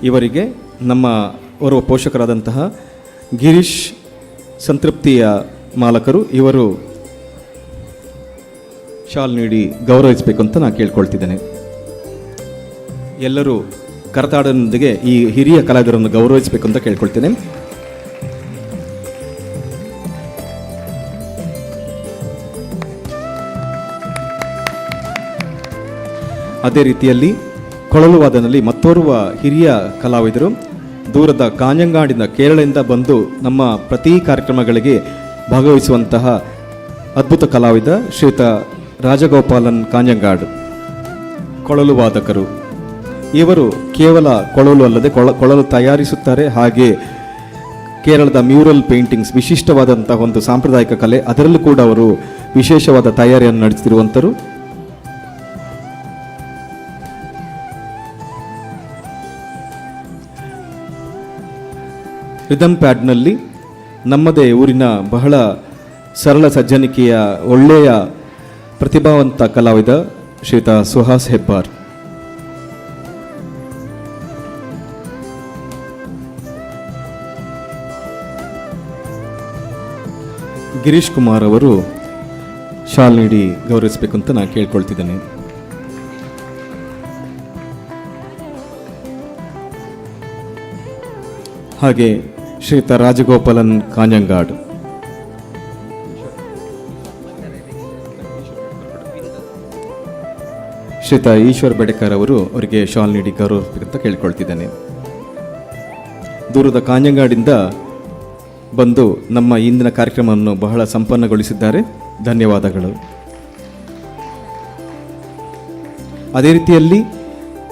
S6: ಇವರಿಗೆ ನಮ್ಮ ಓರ್ವ ಪೋಷಕರಾದಂತಹ ಗಿರೀಶ್ ಸಂತೃಪ್ತಿಯ ಮಾಲಕರು, ಇವರು ಶಾಲ್ ನೀಡಿ ಗೌರವಿಸಬೇಕು ಅಂತ ನಾನು ಕೇಳ್ಕೊಳ್ತಿದ್ದೇನೆ. ಎಲ್ಲರೂ ಕರತಾಡನೊಂದಿಗೆ ಈ ಹಿರಿಯ ಕಲಾವಿದರನ್ನು ಗೌರವಿಸಬೇಕು ಅಂತ ಕೇಳ್ಕೊಳ್ತೇನೆ. ಅದೇ ರೀತಿಯಲ್ಲಿ ಕೊಳಲು ವಾದನದಲ್ಲಿ ಮತ್ತೋರ್ವ ಹಿರಿಯ ಕಲಾವಿದರು, ದೂರದ ಕಾಂಜಂಗಾಡಿನ ಕೇರಳದಿಂದ ಬಂದು ನಮ್ಮ ಪ್ರತಿ ಕಾರ್ಯಕ್ರಮಗಳಿಗೆ ಭಾಗವಹಿಸುವಂತಹ ಅದ್ಭುತ ಕಲಾವಿದ ಶ್ರೀಯುತ ರಾಜಗೋಪಾಲನ್ ಕಾಂಜಂಗಾಡ್, ಕೊಳಲು ವಾದಕರು. ಇವರು ಕೇವಲ ಕೊಳಲು ಅಲ್ಲದೆ ಕೊಳಲು ತಯಾರಿಸುತ್ತಾರೆ. ಹಾಗೆ ಕೇರಳದ ಮ್ಯೂರಲ್ ಪೇಂಟಿಂಗ್ಸ್, ವಿಶಿಷ್ಟವಾದಂತಹ ಒಂದು ಸಾಂಪ್ರದಾಯಿಕ ಕಲೆ, ಅದರಲ್ಲೂ ಕೂಡ ಅವರು ವಿಶೇಷವಾದ ತಯಾರಿಯನ್ನು ನಡೆಸುತ್ತಿರುವಂಥರು. ರಿದಮ್ ಪ್ಯಾಡ್ನಲ್ಲಿ ನಮ್ಮದೇ ಊರಿನ ಬಹಳ ಸರಳ ಸಜ್ಜನಿಕೆಯ ಒಳ್ಳೆಯ ಪ್ರತಿಭಾವಂತ ಕಲಾವಿದ ಶ್ರೀಯುತ ಸುಹಾಸ್ ಹೆಬ್ಬಾರ್. ಗಿರೀಶ್ ಕುಮಾರ್ ಅವರು ಶಾಲ್ ನೀಡಿ ಗೌರವಿಸಬೇಕು ಅಂತ ನಾನು ಕೇಳ್ಕೊಳ್ತಿದ್ದೇನೆ. ಹಾಗೆ ಶ್ರೀಯುತ ರಾಜಗೋಪಾಲನ್ ಕಾಂಜಂಗಾಡ್, ಶ್ರೀಯುತ ಈಶ್ವರ್ ಬೆಡೇಕರ್ ಅವರಿಗೆ ಶಾಲ್ ನೀಡಿ ಗೌರವಿಸಬೇಕಂತ ಕೇಳ್ಕೊಳ್ತಿದ್ದೇನೆ. ದೂರದ ಕಾಂಜಂಗಾಡಿಂದ ಬಂದು ನಮ್ಮ ಇಂದಿನ ಕಾರ್ಯಕ್ರಮವನ್ನು ಬಹಳ ಸಂಪನ್ನಗೊಳಿಸಿದ್ದಾರೆ. ಧನ್ಯವಾದಗಳು. ಅದೇ ರೀತಿಯಲ್ಲಿ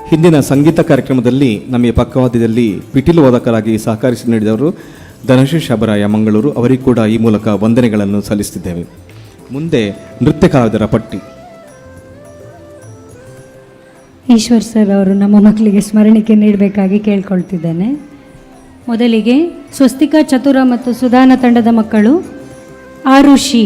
S6: ಹಿಂದಿನ ಸಂಗೀತ ಕಾರ್ಯಕ್ರಮದಲ್ಲಿ ನಮಗೆ ಪಕ್ಕವಾದ್ಯದಲ್ಲಿ ಪಿಟೀಲು ವಾದಕರಾಗಿ ಸಹಕರಿಸಿ ನೀಡಿದವರು ಧನಶ್ರೀ ಶಬರಾಯ ಮಂಗಳೂರು, ಅವರಿಗೂ ಕೂಡ ಈ ಮೂಲಕ ವಂದನೆಗಳನ್ನು ಸಲ್ಲಿಸುತ್ತಿದ್ದೇವೆ. ಮುಂದೆ ನೃತ್ಯ ಕಲಾವಿದರ ಪಟ್ಟಿ.
S3: ಈಶ್ವರ್ ಸರ್ ಅವರು ನಮ್ಮ ಮಕ್ಕಳಿಗೆ ಸ್ಮರಣಿಕೆ ನೀಡಬೇಕಾಗಿ ಕೇಳ್ಕೊಳ್ತಿದ್ದೇನೆ. ಮೊದಲಿಗೆ ಸ್ವಸ್ತಿಕ, ಚತುರ ಮತ್ತು ಸುಧಾನ ತಂಡದ ಮಕ್ಕಳು ಆರುಷಿ,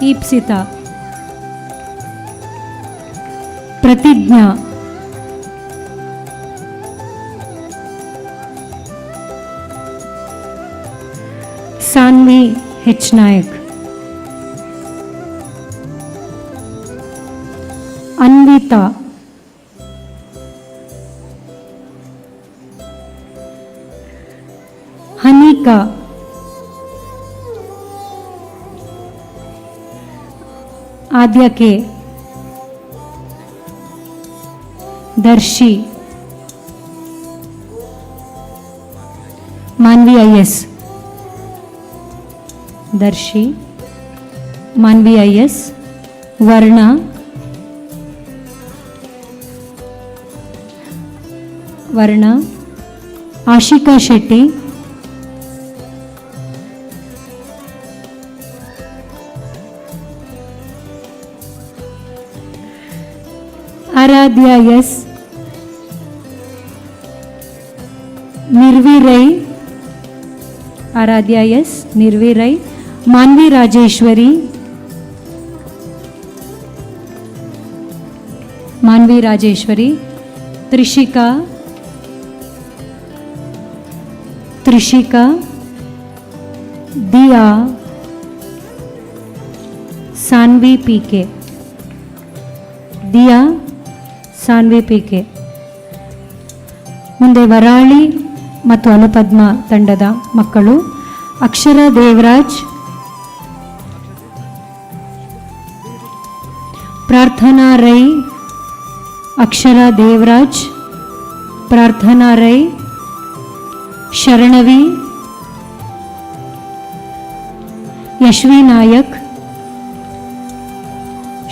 S3: ಈಪ್ಸಿತಾ, ಪ್ರತಿಜ್ಞಾ, ಸಾನ್ವಿ ಹೆಚ್ Nayak, Anvita, ಹನಿಕಾ, ಆದ್ಯಕೆ, ದರ್ಶಿ, Manvi IS, ದರ್ಶಿ, Manvi IS, Varna, Varna, Ashika Shetty, Aradhya S, Nirvi Rai, Aradhya S, Nirvi Rai, Manvi Rajeshwari, Manvi Rajeshwari, Trishika, Trishika, Diya, Sanvi P K, Diya, Sanvi P K. ಮುಂದೆ ವರಾಳಿ ಮತ್ತು ಅನುಪದ್ಮ ತಂಡದ ಮಕ್ಕಳು ಅಕ್ಷರ ದೇವರಾಜ್, ಪ್ರಾರ್ಥನಾ ರೈ, ಅಕ್ಷರ ದೇವರಾಜ್, ಪ್ರಾರ್ಥನಾ ರೈ, ಶರಣವಿ, ಯಶ್ವಿ ನಾಯಕ್,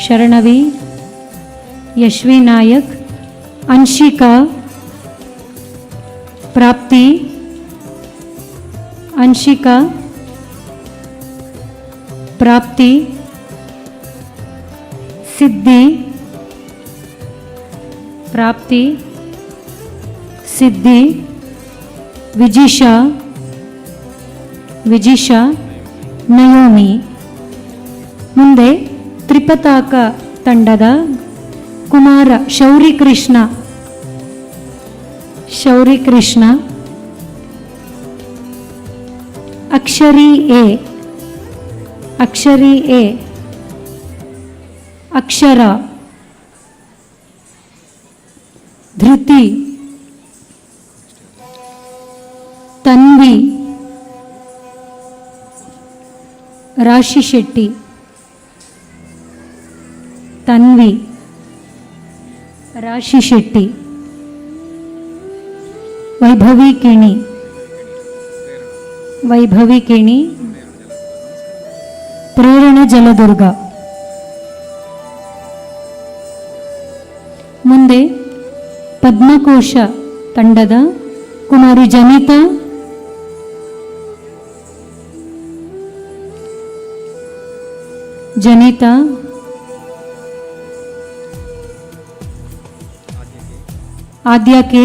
S3: ಶರಣವಿ, ಯಶ್ವಿ ನಾಯಕ್, ಅನ್ಶಿಕಾ, ಪ್ರಾಪ್ತಿ, ಅನ್ಶಿಕಾ, ಪ್ರಾಪ್ತಿ, ಸಿದ್ಧಿ, ಪ್ರಾಪ್ತಿ, ಸಿದ್ಧಿ, ವಿಜಿಷಾ, ವಿಜಿಷಾ, ನಯೋಮಿ. ಮುಂದೆ ತ್ರಿಪತಾಕ ತಂಡದ ಕುಮಾರ ಶೌರಿ ಕೃಷ್ಣ, ಶೌರಿ ಕೃಷ್ಣ, ಅಕ್ಷರಿ ಎ, ಅಕ್ಷರಿ ಎ, ಅಕ್ಷರ, ಧೃತಿ, ತನ್ವಿ, ರಾಶಿ ಶೆಟ್ಟಿ, ತನ್ವಿ, ರಾಶಿ ಶೆಟ್ಟಿ, ವೈಭವಿ ಕಿಣಿ, ವೈಭವಿ ಕಿಣಿ, ಪ್ರೇರಣ ಜಲದುರ್ಗ. ಮುಂದೆ ಪದ್ಮಕೋಶ ತಂಡದ ಕುಮಾರಿ Janitha, Janitha, Adya K,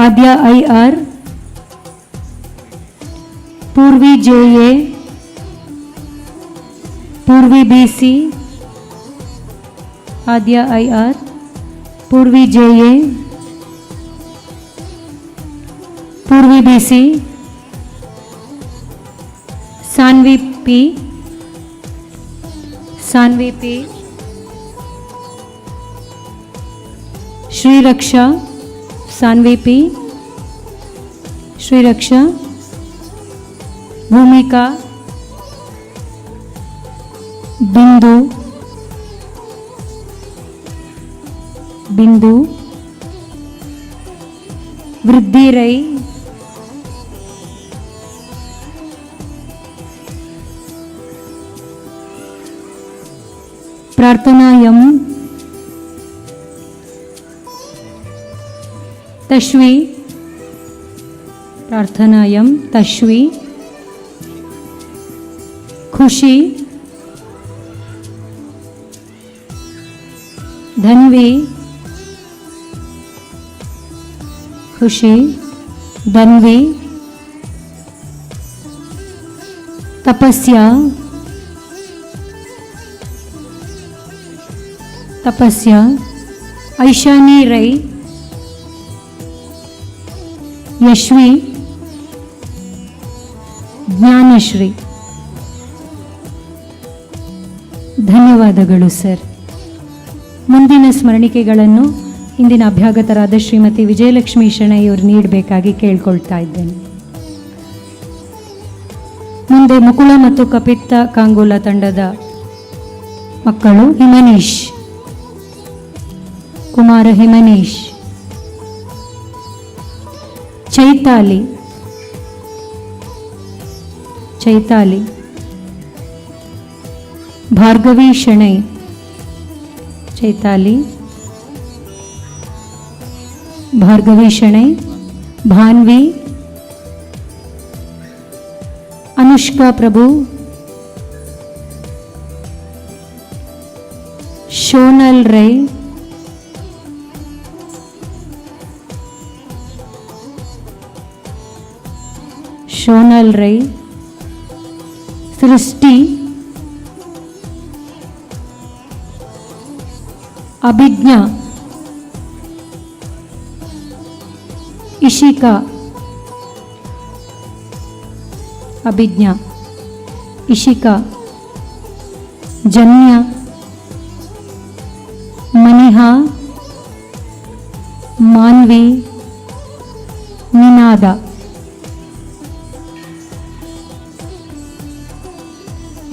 S3: Adya I R, Poorvi J A, Poorvi B C, Adya I R, Poorvi J A, Poorvi B C, Sanvi P, Sanvi P, Shreeraksha, Sanvi P, Shreeraksha, Bhoomika, Bindu, Bindu, ವೃದ್ಧಿ ರೈ, ಪ್ರಾರ್ಥನಾ ಎಂ, ತಶ್ವಿ, ಪ್ರಾರ್ಥನಾ ಎಂ, ತಶ್ವಿ, ಖುಷಿ, ಧನ್ವಿ, ಖುಷಿ, ಧನ್ವಿ, ತಪಸ್ಯ, ತಪಸ್ಯ, ಐಶಾನಿ ರೈ, ಯಶ್ವಿ, ಜ್ಞಾನಶ್ರೀ. ಧನ್ಯವಾದಗಳು ಸರ್. ಮುಂದಿನ ಸ್ಮರಣಿಕೆಗಳನ್ನು ಇಂದಿನ ಅಭ್ಯಾಗತರಾದ ಶ್ರೀಮತಿ ವಿಜಯಲಕ್ಷ್ಮಿ ಶೆಣೈ ಅವರು ನೀಡಬೇಕಾಗಿ ಕೇಳ್ಕೊಳ್ತಾ ಇದ್ದೇನೆ. ಮುಂದೆ ಮುಕುಳ ಮತ್ತು ಕಪಿತ್ತ ಕಾಂಗೋಲ ತಂಡದ ಮಕ್ಕಳು ಹಿಮನೀಶ್, ಕುಮಾರ ಹಿಮನೀಶ್, ಚೈತಾಲಿ, ಚೈತಾಲಿ, ಭಾರ್ಗವಿ ಶೆಣೈ, ಚೈತಾಲಿ, ಭಾರ್ಗವಿ ಶೆಣೈ, ಭಾನ್ವಿ, ಅನುಷ್ಕಾ ಪ್ರಭು, ಶೋನಲ್ ರೈ, ಶೋನಲ್ ರೈ, ಸೃಷ್ಟಿ, ಅಭಿಜ್ಞಾ, ಇಶಿಕಾ, ಅಭಿಜ್ಞಾ, ಇಶಿಕಾ, ಜನ್ಯ, ಮನಿಹಾ, ಮಾನ್ವಿ, ನಿನಾದ.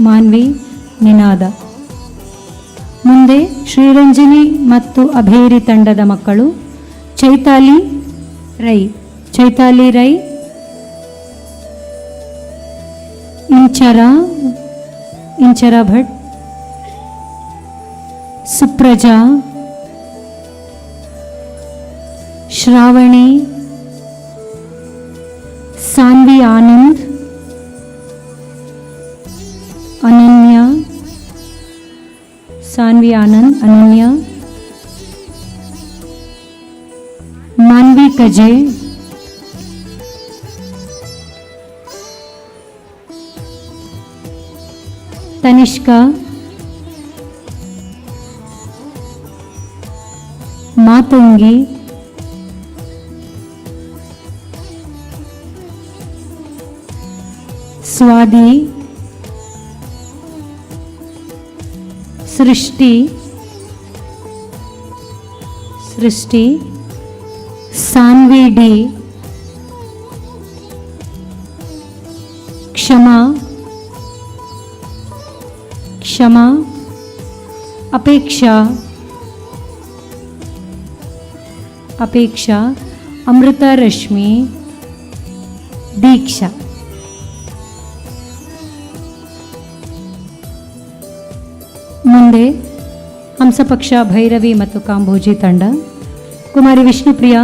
S3: ಮಾನ್ವಿ, ನಿನಾದ. ಮುಂದೆ ಶ್ರೀರಂಜನಿ ಮತ್ತು ಅಭೇರಿ ತಂಡದ ಮಕ್ಕಳು ಚೈತಾಲಿ ರೈ, ಚೈತಾಲಿ ರೈ, ಇಂಚರ ಭಟ್, ಸುಪ್ರಜಾ, ಶ್ರಾವಣಿ, ಸಾನ್ವಿ ಆನಂದ್, ಅನನ್ಯ, ಸಾನ್ವಿ ಆನಂದ್, ಅನನ್ಯ, ಮಾನ್ವಿ ಕಜೆ, ತನಿಷ್ಕಾ, ಮಾತಂಗಿ, ಸ್ವಾದಿ, ಸೃಷ್ಟಿ, ಸಾನ್ವಿ ಡಿ, ಕ್ಷಮಾ, ಅಪೇಕ್ಷಾ, ಅಮೃತ ರಶ್ಮಿ, ದೀಕ್ಷಾ. ಮುಂದೆ ಹಂಸಪಕ್ಷ ಭೈರವಿ ಮತ್ತು ಕಾಂಬೋಜಿ ತಂಡ. ಕುಮಾರಿ ವಿಷ್ಣುಪ್ರಿಯಾ,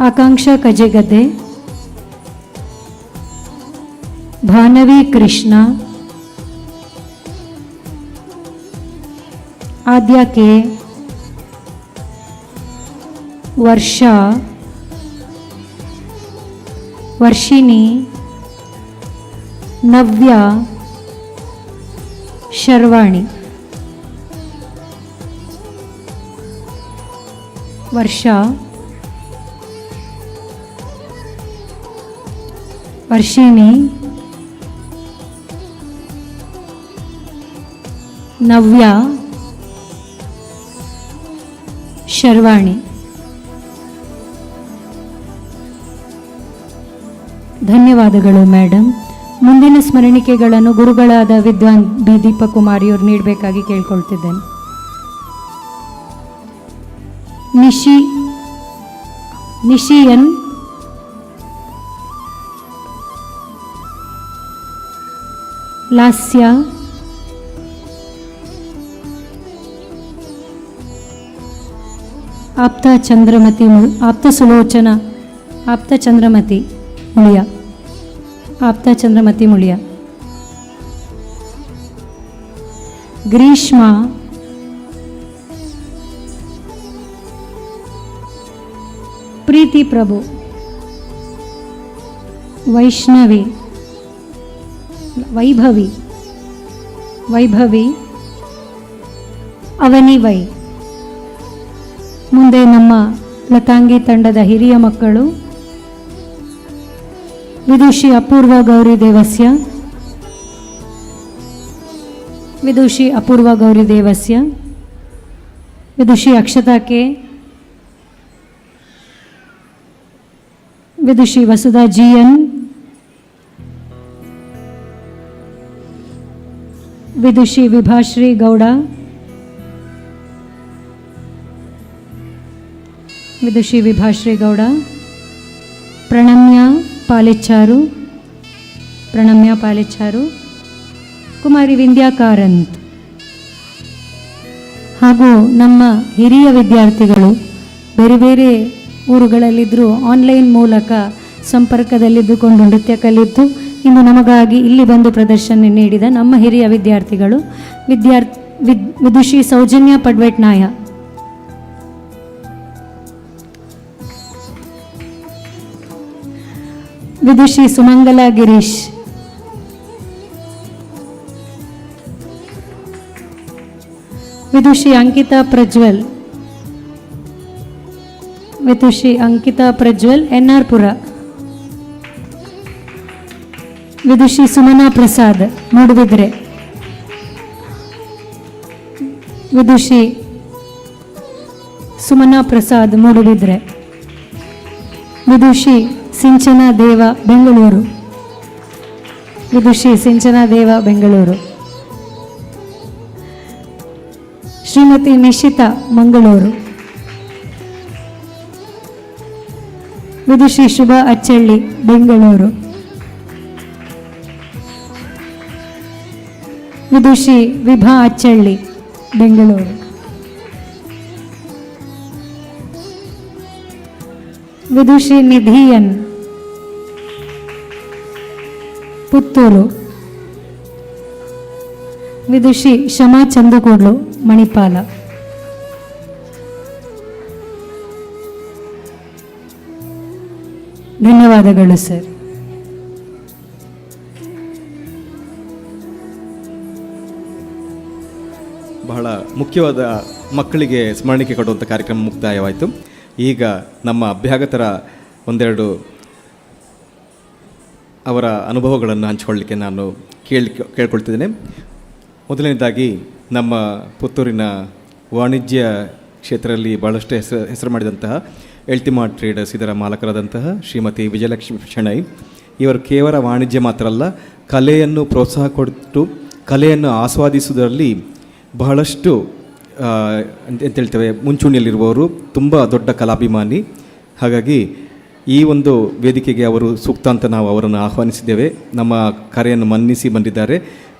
S3: ಆಕಾಂಕ್ಷಾ ಕಜೆಗದ್ದೆ, ಭಾನವಿ ಕೃಷ್ಣ, ಆದ್ಯಾ ಕೆ, ವರ್ಷಾ, ವರ್ಷಿಣಿ, ನವ್ಯ, ಶರ್ವಾಣಿ. ವರ್ಷಾ, ವರ್ಷಿಣಿ, ನವ್ಯ, ಶರ್ವಾಣಿ. ಧನ್ಯವಾದಗಳು ಮೇಡಮ್. ಮುಂದಿನ ಸ್ಮರಣಿಕೆಗಳನ್ನು ಗುರುಗಳಾದ ವಿದ್ವಾನ್ ಬಿ ದೀಪಕುಮಾರಿಯವರು ನೀಡಬೇಕಾಗಿ ಕೇಳ್ಕೊಳ್ತಿದ್ದೇನೆ. ನಿಶಿಯನ್, ಲಾಸ್ಯ, ಆಪ್ತ ಚಂದ್ರಮತಿ ಮುಳಿಯ, ಗ್ರೀಷ್ಮ, ಪ್ರೀತಿ ಪ್ರಭು, ವೈಷ್ಣವಿ, ವೈಭವಿ, ಅವನಿ ವೈ. ಮುಂದೆ ನಮ್ಮ ಲತಾಂಗಿ ತಂಡದ ಹಿರಿಯ ಮಕ್ಕಳು ವಿದುಷಿ ಅಪೂರ್ವ ಗೌರಿ ದೇವಸ್ಯ, ವಿದುಷಿ ಅಕ್ಷತಾ ಕೆ, ವಿದುಷಿ ವಸುಧಾ ಜಿಎನ್, ವಿದುಷಿ ವಿಭಾಶ್ರೀ ಗೌಡ, ಪ್ರಣಮ್ಯ ಪಾಲೆಚ್ಚಾರು, ಕುಮಾರಿ ವಿಂದ್ಯಾ ಕಾರಂತ್, ಹಾಗೂ ನಮ್ಮ ಹಿರಿಯ ವಿದ್ಯಾರ್ಥಿಗಳು ಬೇರೆ ಬೇರೆ ಊರುಗಳಲ್ಲಿದ್ದರೂ ಆನ್ಲೈನ್ ಮೂಲಕ ಸಂಪರ್ಕದಲ್ಲಿದ್ದುಕೊಂಡು ನೃತ್ಯ ಕಲಿತು ಇಂದು ನಮಗಾಗಿ ಇಲ್ಲಿ ಬಂದು ಪ್ರದರ್ಶನ ನೀಡಿದ ನಮ್ಮ ಹಿರಿಯ ವಿದ್ಯಾರ್ಥಿಗಳು ವಿದುಷಿ ಸೌಜನ್ಯ ಪಡ್ವೆಟ್ನಾಯ, ವಿದುಷಿ ಸುಮಂಗಲ ಗಿರೀಶ್, ವಿದುಷಿ ಅಂಕಿತಾ ಪ್ರಜ್ವಲ್, ವಿದುಷಿ ಅಂಕಿತಾ ಪ್ರಜ್ವಲ್ NR ಪುರ, ವಿದುಷಿ ಸುಮನಾ ಪ್ರಸಾದ್ ಮೂಡುಬಿದ್ರೆ, ವಿದುಷಿ ಸುಮನಾ ಪ್ರಸಾದ್ ಮೂಡುಬಿದ್ರೆ, ವಿದುಷಿ ಸಿಂಚನಾ ದೇವ ಬೆಂಗಳೂರು, ವಿದುಷಿ ಸಿಂಚನಾ ದೇವ ಬೆಂಗಳೂರು, ಶ್ರೀಮತಿ ನಿಶಿತಾ ಮಂಗಳೂರು, ವಿದುಷಿ ಶುಭ ಅಚ್ಚಳ್ಳಿ ಬೆಂಗಳೂರು, ವಿದುಷಿ ವಿಭಾ ಅಚ್ಚಳ್ಳಿ ಬೆಂಗಳೂರು, ವಿದುಷಿ ನಿಧಿಯನ್ ಪುತ್ತೂರು, ವಿದುಷಿ ಶಮಾ ಚಂದಕೂಡ್ಲು ಮಣಿಪಾಲ. ಧನ್ಯವಾದಗಳು ಸರ್.
S6: ಬಹಳ ಮುಖ್ಯವಾದ ಮಕ್ಕಳಿಗೆ ಸ್ಮರಣಿಕೆ ಕೊಡುವಂಥ ಕಾರ್ಯಕ್ರಮ ಮುಕ್ತಾಯವಾಯಿತು. ಈಗ ನಮ್ಮ ಅಭ್ಯಾಗತರ ಒಂದೆರಡು ಅವರ ಅನುಭವಗಳನ್ನು ಹಂಚಿಕೊಳ್ಳಲಿಕ್ಕೆ ನಾನು ಕೇಳ್ಕೊಳ್ತಿದ್ದೇನೆ. ಮೊದಲನೇದಾಗಿ ನಮ್ಮ ಪುತ್ತೂರಿನ ವಾಣಿಜ್ಯ ಕ್ಷೇತ್ರದಲ್ಲಿ ಭಾಳಷ್ಟು ಹೆಸರು ಮಾಡಿದಂತಹ ಎಲ್ಟಿಮಾ ಟ್ರೇಡರ್ಸ್ ಇದರ ಮಾಲಕರಾದಂತಹ ಶ್ರೀಮತಿ ವಿಜಯಲಕ್ಷ್ಮಿ ಶೆಣೈ ಇವರು ಕೇವಲ ವಾಣಿಜ್ಯ ಮಾತ್ರ ಅಲ್ಲ, ಕಲೆಯನ್ನು ಪ್ರೋತ್ಸಾಹ ಕೊಟ್ಟು ಕಲೆಯನ್ನು ಆಸ್ವಾದಿಸುವುದರಲ್ಲಿ ಬಹಳಷ್ಟು ಎಂತ ಹೇಳ್ತೇವೆ ಮುಂಚೂಣಿಯಲ್ಲಿರುವವರು, ತುಂಬ ದೊಡ್ಡ ಕಲಾಭಿಮಾನಿ. ಹಾಗಾಗಿ ಈ ಒಂದು ವೇದಿಕೆಗೆ ಅವರು ಸೂಕ್ತ ಅಂತ ನಾವು ಅವರನ್ನು ಆಹ್ವಾನಿಸಿದ್ದೇವೆ. ನಮ್ಮ ಕರೆಯನ್ನು ಮನ್ನಿಸಿ ಬಂದಿದ್ದಾರೆ.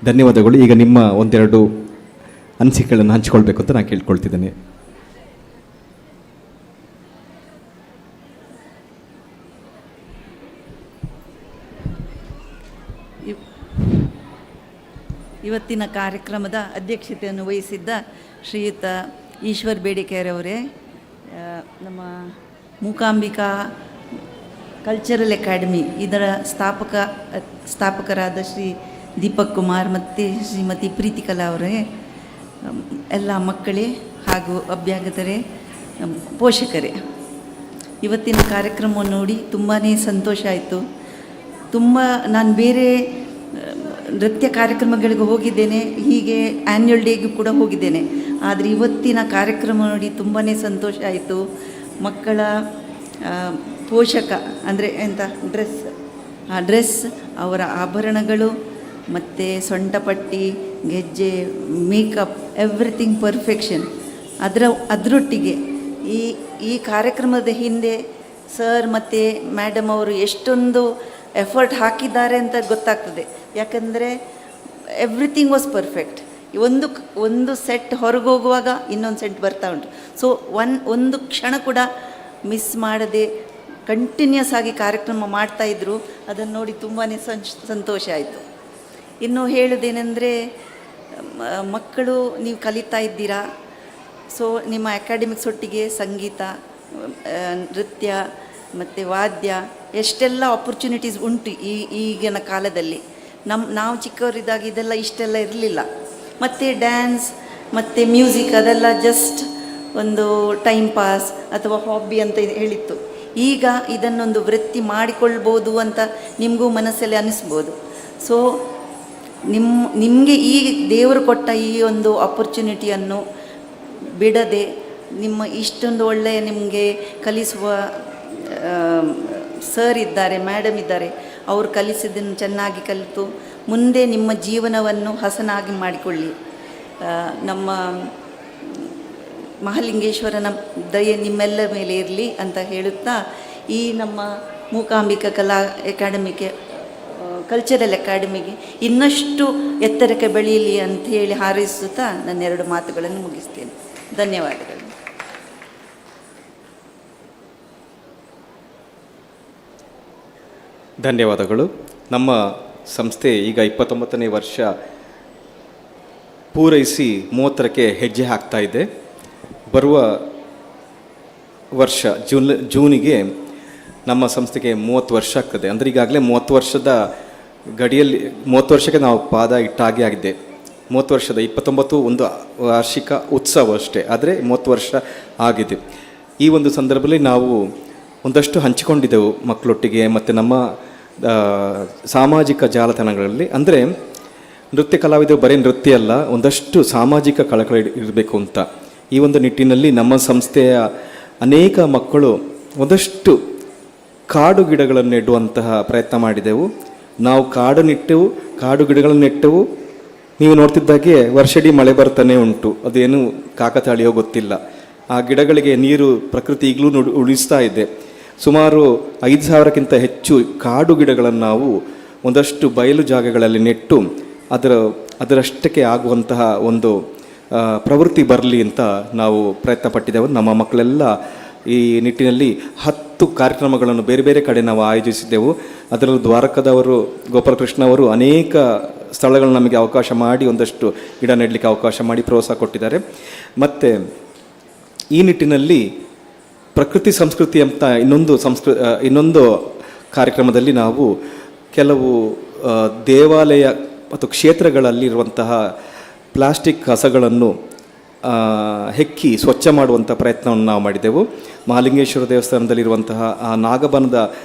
S6: ಧನ್ಯವಾದಗಳು. ಈಗ ನಿಮ್ಮ ಒಂದೆರಡು ಅನಿಸಿಕೆಗಳನ್ನು ಹಂಚಿಕೊಳ್ಬೇಕು ಅಂತ ನಾನು ಕೇಳ್ಕೊಳ್ತಿದ್ದೇನೆ.
S7: ಇವತ್ತಿನ ಕಾರ್ಯಕ್ರಮದ ಅಧ್ಯಕ್ಷತೆಯನ್ನು ವಹಿಸಿದ್ದ ಶ್ರೀಯುತ ಈಶ್ವರ್ ಬೇಡಿಕೆಯವರೇ, ನಮ್ಮ ಮೂಕಾಂಬಿಕಾ ಕಲ್ಚರಲ್ ಅಕಾಡೆಮಿ ಇದರ ಸ್ಥಾಪಕರಾದ ಶ್ರೀ ದೀಪಕ್ ಕುಮಾರ್ ಮತ್ತು ಶ್ರೀಮತಿ ಪ್ರೀತಿಕಲಾ ಅವರೇ, ಎಲ್ಲ ಮಕ್ಕಳೇ ಹಾಗೂ ಅಭ್ಯಾಗತರೇ, ಪೋಷಕರೇ, ಇವತ್ತಿನ ಕಾರ್ಯಕ್ರಮವನ್ನು ನೋಡಿ ತುಂಬಾ ಸಂತೋಷ ಆಯಿತು. ನಾನು ಬೇರೆ ನೃತ್ಯ ಕಾರ್ಯಕ್ರಮಗಳಿಗೆ ಹೋಗಿದ್ದೇನೆ, ಹೀಗೆ ಆ್ಯನ್ಯುವಲ್ ಡೇಗೂ ಕೂಡ ಹೋಗಿದ್ದೇನೆ. ಆದರೆ ಇವತ್ತಿನ ಕಾರ್ಯಕ್ರಮ ನೋಡಿ ತುಂಬಾ ಸಂತೋಷ ಆಯಿತು. ಮಕ್ಕಳ ಪೋಷಕ ಅಂದರೆ ಎಂಥ ಡ್ರೆಸ್, ಅವರ ಆಭರಣಗಳು ಮತ್ತು ಸೊಂಟಪಟ್ಟಿ, ಗೆಜ್ಜೆ, ಮೇಕಪ್, ಎವ್ರಿಥಿಂಗ್ ಪರ್ಫೆಕ್ಷನ್. ಅದರೊಟ್ಟಿಗೆ ಈ ಕಾರ್ಯಕ್ರಮದ ಹಿಂದೆ ಸರ್ ಮತ್ತು ಮೇಡಮ್ ಅವರು ಎಷ್ಟೊಂದು ಎಫರ್ಟ್ ಹಾಕಿದ್ದಾರೆ ಅಂತ ಗೊತ್ತಾಗ್ತದೆ. ಯಾಕಂದರೆ ಎವ್ರಿಥಿಂಗ್ ವಾಸ್ ಪರ್ಫೆಕ್ಟ್. ಒಂದು ಸೆಟ್ ಹೊರಗೆ ಹೋಗುವಾಗ ಇನ್ನೊಂದು ಸೆಟ್ ಬರ್ತಾ ಉಂಟು. ಸೊ ಒಂದು ಕ್ಷಣ ಕೂಡ ಮಿಸ್ ಮಾಡದೆ ಕಂಟಿನ್ಯೂಸ್ ಆಗಿ ಕಾರ್ಯಕ್ರಮ ಮಾಡ್ತಾಯಿದ್ರು. ಅದನ್ನು ನೋಡಿ ತುಂಬಾ ಸಂತೋಷ ಆಯಿತು. ಇನ್ನು ಹೇಳೋದೇನೆಂದರೆ, ಮಕ್ಕಳು ನೀವು ಕಲಿತಾ ಇದ್ದೀರಾ, ಸೊ ನಿಮ್ಮ ಅಕಾಡೆಮಿಕ್ಸ್ ಒಟ್ಟಿಗೆ ಸಂಗೀತ, ನೃತ್ಯ ಮತ್ತು ವಾದ್ಯ ಎಷ್ಟೆಲ್ಲ ಆಪರ್ಚುನಿಟೀಸ್ ಉಂಟು ಈಗಿನ ಕಾಲದಲ್ಲಿ. ನಾವು ಚಿಕ್ಕವರಿದ್ದಾಗ ಇದೆಲ್ಲ ಇಷ್ಟೆಲ್ಲ ಇರಲಿಲ್ಲ. ಮತ್ತು ಡ್ಯಾನ್ಸ್ ಮತ್ತು ಮ್ಯೂಸಿಕ್ ಅದೆಲ್ಲ ಜಸ್ಟ್ ಒಂದು ಟೈಮ್ ಪಾಸ್ ಅಥವಾ ಹಾಬಿ ಅಂತ ಹೇಳಿತ್ತು. ಈಗ ಇದನ್ನೊಂದು ವೃತ್ತಿ ಮಾಡಿಕೊಳ್ಬೋದು ಅಂತ ನಿಮಗೂ ಮನಸ್ಸಲ್ಲಿ ಅನ್ನಿಸ್ಬೋದು. ಸೊ ನಿಮಗೆ ಈ ದೇವರು ಕೊಟ್ಟ ಈ ಒಂದು ಆಪರ್ಚುನಿಟಿಯನ್ನು ಬಿಡದೆ, ನಿಮ್ಮ ಇಷ್ಟೊಂದು ಒಳ್ಳೆಯ ನಿಮಗೆ ಕಲಿಸುವ ಸರ್ ಇದ್ದಾರೆ, ಮೇಡಮ್ ಇದ್ದಾರೆ, ಅವರು ಕಲಿಸಿದ್ದನ್ನು ಚೆನ್ನಾಗಿ ಕಲಿತು ಮುಂದೆ ನಿಮ್ಮ ಜೀವನವನ್ನು ಹಸನಾಗಿ ಮಾಡಿಕೊಳ್ಳಿ. ನಮ್ಮ ಮಹಾಲಿಂಗೇಶ್ವರನ ದಯೆ ನಿಮ್ಮೆಲ್ಲರ ಮೇಲೆ ಇರಲಿ ಅಂತ ಹೇಳುತ್ತಾ, ಈ ನಮ್ಮ ಮೂಕಾಂಬಿಕಾ ಕಲಾ ಅಕಾಡೆಮಿಗೆ, ಕಲ್ಚರಲ್ ಅಕಾಡೆಮಿಗೆ ಇನ್ನಷ್ಟು ಎತ್ತರಕ್ಕೆ ಬೆಳೆಯಲಿ ಅಂತ ಹೇಳಿ ಹಾರೈಸುತ್ತಾ ನನ್ನೆರಡು ಮಾತುಗಳನ್ನು ಮುಗಿಸ್ತೇನೆ. ಧನ್ಯವಾದಗಳು.
S6: ಧನ್ಯವಾದಗಳು. ನಮ್ಮ ಸಂಸ್ಥೆ ಈಗ 29ನೇ ವರ್ಷ ಪೂರೈಸಿ 30ಕ್ಕೆ ಹೆಜ್ಜೆ ಹಾಕ್ತಾ ಇದೆ. ಬರುವ ವರ್ಷ ಜೂನಿಗೆ ನಮ್ಮ ಸಂಸ್ಥೆಗೆ 30 ವರ್ಷ ಆಗ್ತದೆ. ಅಂದರೆ ಈಗಾಗಲೇ 30 ವರ್ಷದ ಗಡಿಯಲ್ಲಿ 30 ವರ್ಷಕ್ಕೆ ನಾವು ಪಾದ ಇಟ್ಟಾಗೆ ಆಗಿದೆ. 30 ವರ್ಷದ 29 ಒಂದು ವಾರ್ಷಿಕ ಉತ್ಸವ ಅಷ್ಟೇ, ಆದರೆ 30 ವರ್ಷ ಆಗಿದೆ. ಈ ಒಂದು ಸಂದರ್ಭದಲ್ಲಿ ನಾವು ಒಂದಷ್ಟು ಹಂಚಿಕೊಂಡಿದ್ದೆವು ಮಕ್ಕಳೊಟ್ಟಿಗೆ ಮತ್ತು ನಮ್ಮ ಸಾಮಾಜಿಕ ಜಾಲತಾಣಗಳಲ್ಲಿ. ಅಂದರೆ ನೃತ್ಯ ಕಲಾವಿದರು ಬರೀ ನೃತ್ಯ ಅಲ್ಲ, ಒಂದಷ್ಟು ಸಾಮಾಜಿಕ ಕಳಕಳಿ ಇರಬೇಕು ಅಂತ ಈ ಒಂದು ನಿಟ್ಟಿನಲ್ಲಿ ನಮ್ಮ ಸಂಸ್ಥೆಯ ಅನೇಕ ಮಕ್ಕಳು ಒಂದಷ್ಟು ಕಾಡು ಗಿಡಗಳನ್ನು ನೆಡುವಂತಹ ಪ್ರಯತ್ನ ಮಾಡಿದೆವು. ನಾವು ಕಾಡು ನೆಟ್ಟೆವು, ಕಾಡು ಗಿಡಗಳನ್ನು ನೆಟ್ಟೆವು. ನೀವು ನೋಡ್ತಿದ್ದಾಗೆ ವರ್ಷಿಡೀ ಮಳೆ ಬರ್ತಾನೆ ಉಂಟು, ಅದೇನು ಕಾಕತಾಳಿಯೋ ಗೊತ್ತಿಲ್ಲ. ಆ ಗಿಡಗಳಿಗೆ ನೀರು ಪ್ರಕೃತಿ ಈಗಲೂ ಉಳಿಸ್ತಾ ಇದೆ. ಸುಮಾರು 5,000ಕ್ಕಿಂತ ಹೆಚ್ಚು ಕಾಡು ಗಿಡಗಳನ್ನು ನಾವು ಒಂದಷ್ಟು ಬಯಲು ಜಾಗಗಳಲ್ಲಿ ನೆಟ್ಟು ಅದರಷ್ಟಕ್ಕೆ ಆಗುವಂತಹ ಒಂದು ಪ್ರವೃತ್ತಿ ಬರಲಿ ಅಂತ ನಾವು ಪ್ರಯತ್ನ ಪಟ್ಟಿದ್ದೆವು. ನಮ್ಮ ಮಕ್ಕಳೆಲ್ಲ ಈ ನಿಟ್ಟಿನಲ್ಲಿ 10 ಕಾರ್ಯಕ್ರಮಗಳನ್ನು ಬೇರೆ ಬೇರೆ ಕಡೆ ನಾವು ಆಯೋಜಿಸಿದ್ದೆವು. ಅದರಲ್ಲೂ ದ್ವಾರಕದವರು, ಗೋಪಾಲಕೃಷ್ಣ ಅವರು ಅನೇಕ ಸ್ಥಳಗಳನ್ನು ನಮಗೆ ಅವಕಾಶ ಮಾಡಿ ಒಂದಷ್ಟು ಗಿಡ ನೆಡಲಿಕ್ಕೆ ಅವಕಾಶ ಮಾಡಿ ಪ್ರೋತ್ಸಾಹ ಕೊಟ್ಟಿದ್ದಾರೆ. ಮತ್ತು ಈ ನಿಟ್ಟಿನಲ್ಲಿ ಪ್ರಕೃತಿ ಸಂಸ್ಕೃತಿ ಅಂತ ಇನ್ನೊಂದು ಕಾರ್ಯಕ್ರಮದಲ್ಲಿ ನಾವು ಕೆಲವು ದೇವಾಲಯ ಮತ್ತು ಕ್ಷೇತ್ರಗಳಲ್ಲಿರುವಂತಹ ಪ್ಲಾಸ್ಟಿಕ್ ಕಸಗಳನ್ನು ಹೆಕ್ಕಿ ಸ್ವಚ್ಛ ಮಾಡುವಂಥ ಪ್ರಯತ್ನವನ್ನು ನಾವು ಮಾಡಿದೆವು. ಮಹಾಲಿಂಗೇಶ್ವರ ದೇವಸ್ಥಾನದಲ್ಲಿರುವಂತಹ ಆ ನಾಗಬನದ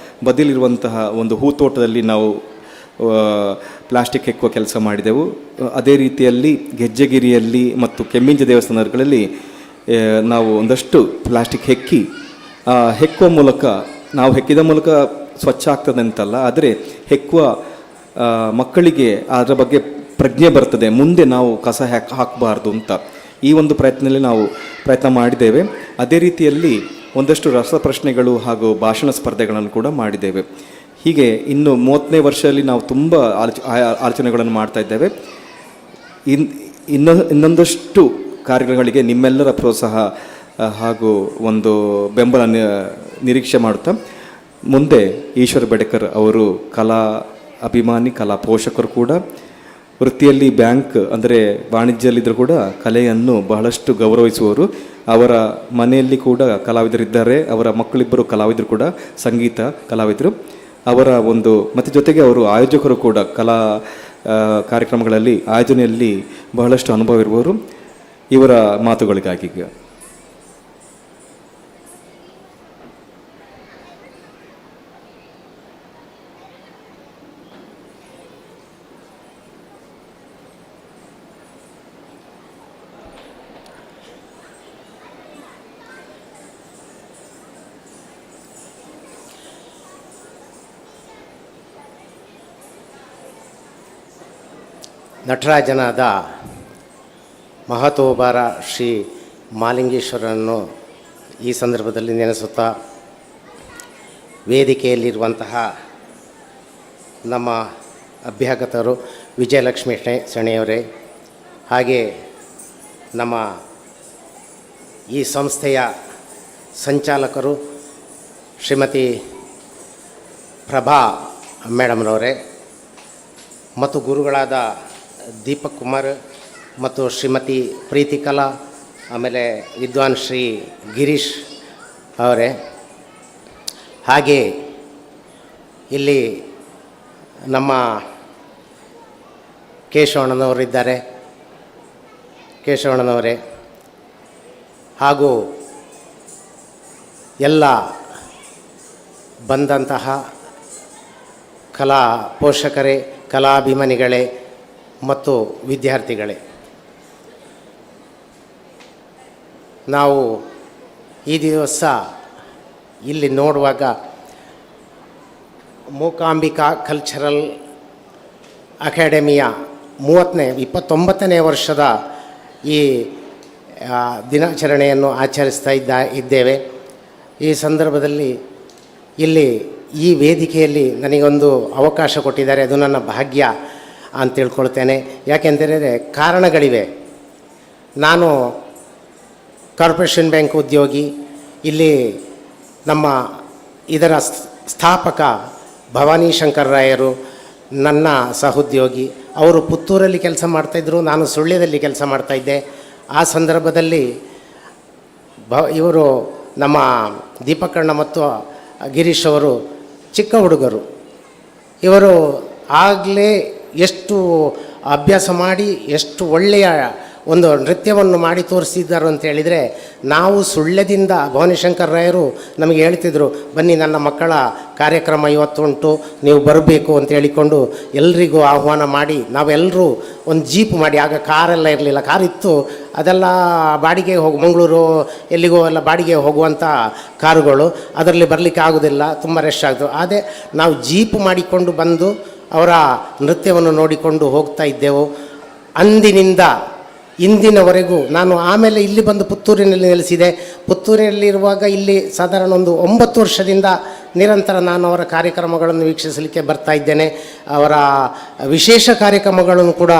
S6: ಬದಿಲಿರುವಂತಹ ಒಂದು ಹೂತೋಟದಲ್ಲಿ ನಾವು ಪ್ಲಾಸ್ಟಿಕ್ ಹೆಕ್ಕುವ ಕೆಲಸ ಮಾಡಿದೆವು. ಅದೇ ರೀತಿಯಲ್ಲಿ ಗೆಜ್ಜೆಗಿರಿಯಲ್ಲಿ ಮತ್ತು ಕೆಮ್ಮಿಂಜ ದೇವಸ್ಥಾನಗಳಲ್ಲಿ ನಾವು ಒಂದಷ್ಟು ಪ್ಲಾಸ್ಟಿಕ್ ಹೆಕ್ಕುವ ಮೂಲಕ, ನಾವು ಹೆಕ್ಕಿದ ಮೂಲಕ ಸ್ವಚ್ಛ ಆಗ್ತದೆ ಅಂತಲ್ಲ, ಆದರೆ ಹೆಕ್ಕುವ ಮಕ್ಕಳಿಗೆ ಅದರ ಬಗ್ಗೆ ಪ್ರಜ್ಞೆ ಬರ್ತದೆ, ಮುಂದೆ ನಾವು ಕಸ ಹಾಕಬಾರ್ದು ಅಂತ ಈ ಒಂದು ಪ್ರಯತ್ನದಲ್ಲಿ ನಾವು ಪ್ರಯತ್ನ ಮಾಡಿದ್ದೇವೆ. ಅದೇ ರೀತಿಯಲ್ಲಿ ಒಂದಷ್ಟು ರಸಪ್ರಶ್ನೆಗಳು ಹಾಗೂ ಭಾಷಣ ಸ್ಪರ್ಧೆಗಳನ್ನು ಕೂಡ ಮಾಡಿದ್ದೇವೆ. ಹೀಗೆ ಇನ್ನು 30ನೇ ವರ್ಷದಲ್ಲಿ ನಾವು ತುಂಬ ಆಲೋಚನೆಗಳನ್ನು ಮಾಡ್ತಾ ಇದ್ದೇವೆ. ಇನ್ನೊಂದಷ್ಟು ಕಾರ್ಯಗಳಿಗೆ ನಿಮ್ಮೆಲ್ಲರ ಪ್ರೋತ್ಸಾಹ ಹಾಗೂ ಒಂದು ಬೆಂಬಲ ನಿರೀಕ್ಷೆ ಮಾಡುತ್ತಾ, ಮುಂದೆ ಈಶ್ವರ ಬೆಡಕರ್ ಅವರು ಕಲಾ ಅಭಿಮಾನಿ, ಕಲಾ ಪೋಷಕರು ಕೂಡ, ವೃತ್ತಿಯಲ್ಲಿ ಬ್ಯಾಂಕ್ ಅಂದರೆ ವಾಣಿಜ್ಯದಲ್ಲಿದ್ದರೂ ಕೂಡ ಕಲೆಯನ್ನು ಬಹಳಷ್ಟು ಗೌರವಿಸುವವರು. ಅವರ ಮನೆಯಲ್ಲಿ ಕೂಡ ಕಲಾವಿದರಿದ್ದಾರೆ, ಅವರ ಮಕ್ಕಳಿಬ್ಬರು ಕಲಾವಿದರು ಕೂಡ ಸಂಗೀತ ಕಲಾವಿದರು. ಅವರ ಒಂದು ಮತ್ತು ಜೊತೆಗೆ ಅವರು ಆಯೋಜಕರು ಕೂಡ, ಕಲಾ ಕಾರ್ಯಕ್ರಮಗಳಲ್ಲಿ ಆಯೋಜನೆಯಲ್ಲಿ ಬಹಳಷ್ಟು ಅನುಭವ ಇರುವವರು. ಇವರ ಮಾತುಗಳಿಗಾಗಿ
S8: ನಟರಾಜನಾದ ಮಹತೋಬಾರ ಶ್ರೀ ಮಹಾಲಿಂಗೇಶ್ವರನನ್ನು ಈ ಸಂದರ್ಭದಲ್ಲಿ ನೆನೆಸುತ್ತಾ, ವೇದಿಕೆಯಲ್ಲಿರುವಂತಹ ನಮ್ಮ ಅಭ್ಯಾಗತರು ವಿಜಯಲಕ್ಷ್ಮಿ ಸೆಣೆಯವರೇ, ಹಾಗೆ ನಮ್ಮ ಈ ಸಂಸ್ಥೆಯ ಸಂಚಾಲಕರು ಶ್ರೀಮತಿ ಪ್ರಭಾ ಮೇಡಮ್ನವರೇ, ಮತ್ತು ಗುರುಗಳಾದ ದೀಪಕ್ ಕುಮಾರ್ ಮತ್ತು ಶ್ರೀಮತಿ ಪ್ರೀತಿಕಲಾ, ಆಮೇಲೆ ವಿದ್ವಾನ್ ಶ್ರೀ ಗಿರೀಶ್ ಅವರೇ, ಹಾಗೆ ಇಲ್ಲಿ ನಮ್ಮ ಕೇಶವಣ್ಣನವರಿದ್ದಾರೆ, ಕೇಶವಣ್ಣನವರೇ, ಹಾಗೂ ಎಲ್ಲ ಬಂದಂತಹ ಕಲಾ ಪೋಷಕರೇ, ಕಲಾಭಿಮಾನಿಗಳೇ ಮತ್ತು ವಿದ್ಯಾರ್ಥಿಗಳೇ, ನಾವು ಈ ದಿವಸ ಇಲ್ಲಿ ನೋಡುವಾಗ ಮೂಕಾಂಬಿಕಾ ಕಲ್ಚರಲ್ ಅಕಾಡೆಮಿಯ 29ನೇ ವರ್ಷದ ಈ ದಿನಾಚರಣೆಯನ್ನು ಆಚರಿಸ್ತಾ ಇದ್ದೇವೆ. ಈ ಸಂದರ್ಭದಲ್ಲಿ ಇಲ್ಲಿ ಈ ವೇದಿಕೆಯಲ್ಲಿ ನನಗೊಂದು ಅವಕಾಶ ಕೊಟ್ಟಿದ್ದಾರೆ, ಅದು ನನ್ನ ಭಾಗ್ಯ ಅಂತ ತಿಳ್ಕೊಳ್ತೇನೆ. ಯಾಕೆಂತೇಳಿದರೆ ಕಾರಣಗಳಿವೆ. ನಾನು ಕಾರ್ಪೊರೇಷನ್ ಬ್ಯಾಂಕ್ ಉದ್ಯೋಗಿ. ಇಲ್ಲಿ ನಮ್ಮ ಇದರ ಸ್ಥಾಪಕ ಭವಾನಿ ಶಂಕರ್ ರಾಯರು ನನ್ನ ಸಹೋದ್ಯೋಗಿ. ಅವರು ಪುತ್ತೂರಲ್ಲಿ ಕೆಲಸ ಮಾಡ್ತಾಯಿದ್ರು, ನಾನು ಸುಳ್ಯದಲ್ಲಿ ಕೆಲಸ ಮಾಡ್ತಾಯಿದ್ದೆ. ಆ ಸಂದರ್ಭದಲ್ಲಿ ಇವರು ನಮ್ಮ ದೀಪಕಣ್ಣ ಮತ್ತು ಗಿರೀಶ್ ಅವರು ಚಿಕ್ಕ ಹುಡುಗರು. ಇವರು ಆಗಲೇ ಎಷ್ಟು ಅಭ್ಯಾಸ ಮಾಡಿ ಎಷ್ಟು ಒಳ್ಳೆಯ ಒಂದು ನೃತ್ಯವನ್ನು ಮಾಡಿ ತೋರಿಸಿದ್ದಾರೆ ಅಂತ ಹೇಳಿದರೆ, ನಾವು ಸುಳ್ಯದಿಂದ ಭವಾನಿಶಂಕರ್ ರಾಯರು ನಮಗೆ ಹೇಳ್ತಿದ್ರು, ಬನ್ನಿ ನನ್ನ ಮಕ್ಕಳ ಕಾರ್ಯಕ್ರಮ ಇವತ್ತು ಉಂಟು, ನೀವು ಬರಬೇಕು ಅಂತ ಹೇಳಿಕೊಂಡು ಎಲ್ರಿಗೂ ಆಹ್ವಾನ ಮಾಡಿ ನಾವೆಲ್ಲರೂ ಒಂದು ಜೀಪ್ ಮಾಡಿ, ಆಗ ಕಾರೆಲ್ಲ ಇರಲಿಲ್ಲ, ಕಾರ್ ಇತ್ತು ಅದೆಲ್ಲ ಬಾಡಿಗೆ ಮಂಗಳೂರು ಎಲ್ಲಿಗೋ ಎಲ್ಲ ಬಾಡಿಗೆ ಹೋಗುವಂಥ ಕಾರುಗಳು, ಅದರಲ್ಲಿ ಬರಲಿಕ್ಕೆ ಆಗೋದಿಲ್ಲ, ತುಂಬ ರಶ್ ಆಗ್ತದೆ. ಅದೇ ನಾವು ಜೀಪ್ ಮಾಡಿಕೊಂಡು ಬಂದು ಅವರ ನೃತ್ಯವನ್ನು ನೋಡಿಕೊಂಡು ಹೋಗ್ತಾ ಇದ್ದೆವು. ಅಂದಿನಿಂದ ಇಂದಿನವರೆಗೂ ನಾನು ಆಮೇಲೆ ಇಲ್ಲಿ ಬಂದು ಪುತ್ತೂರಿನಲ್ಲಿ ನೆಲೆಸಿದೆ. ಪುತ್ತೂರಿನಲ್ಲಿರುವಾಗ ಇಲ್ಲಿ ಸಾಧಾರಣ ಒಂದು 9 ವರ್ಷದಿಂದ ನಿರಂತರ ನಾನು ಅವರ ಕಾರ್ಯಕ್ರಮಗಳನ್ನು ವೀಕ್ಷಿಸಲಿಕ್ಕೆ ಬರ್ತಾ ಇದ್ದೇನೆ. ಅವರ ವಿಶೇಷ ಕಾರ್ಯಕ್ರಮಗಳನ್ನು ಕೂಡ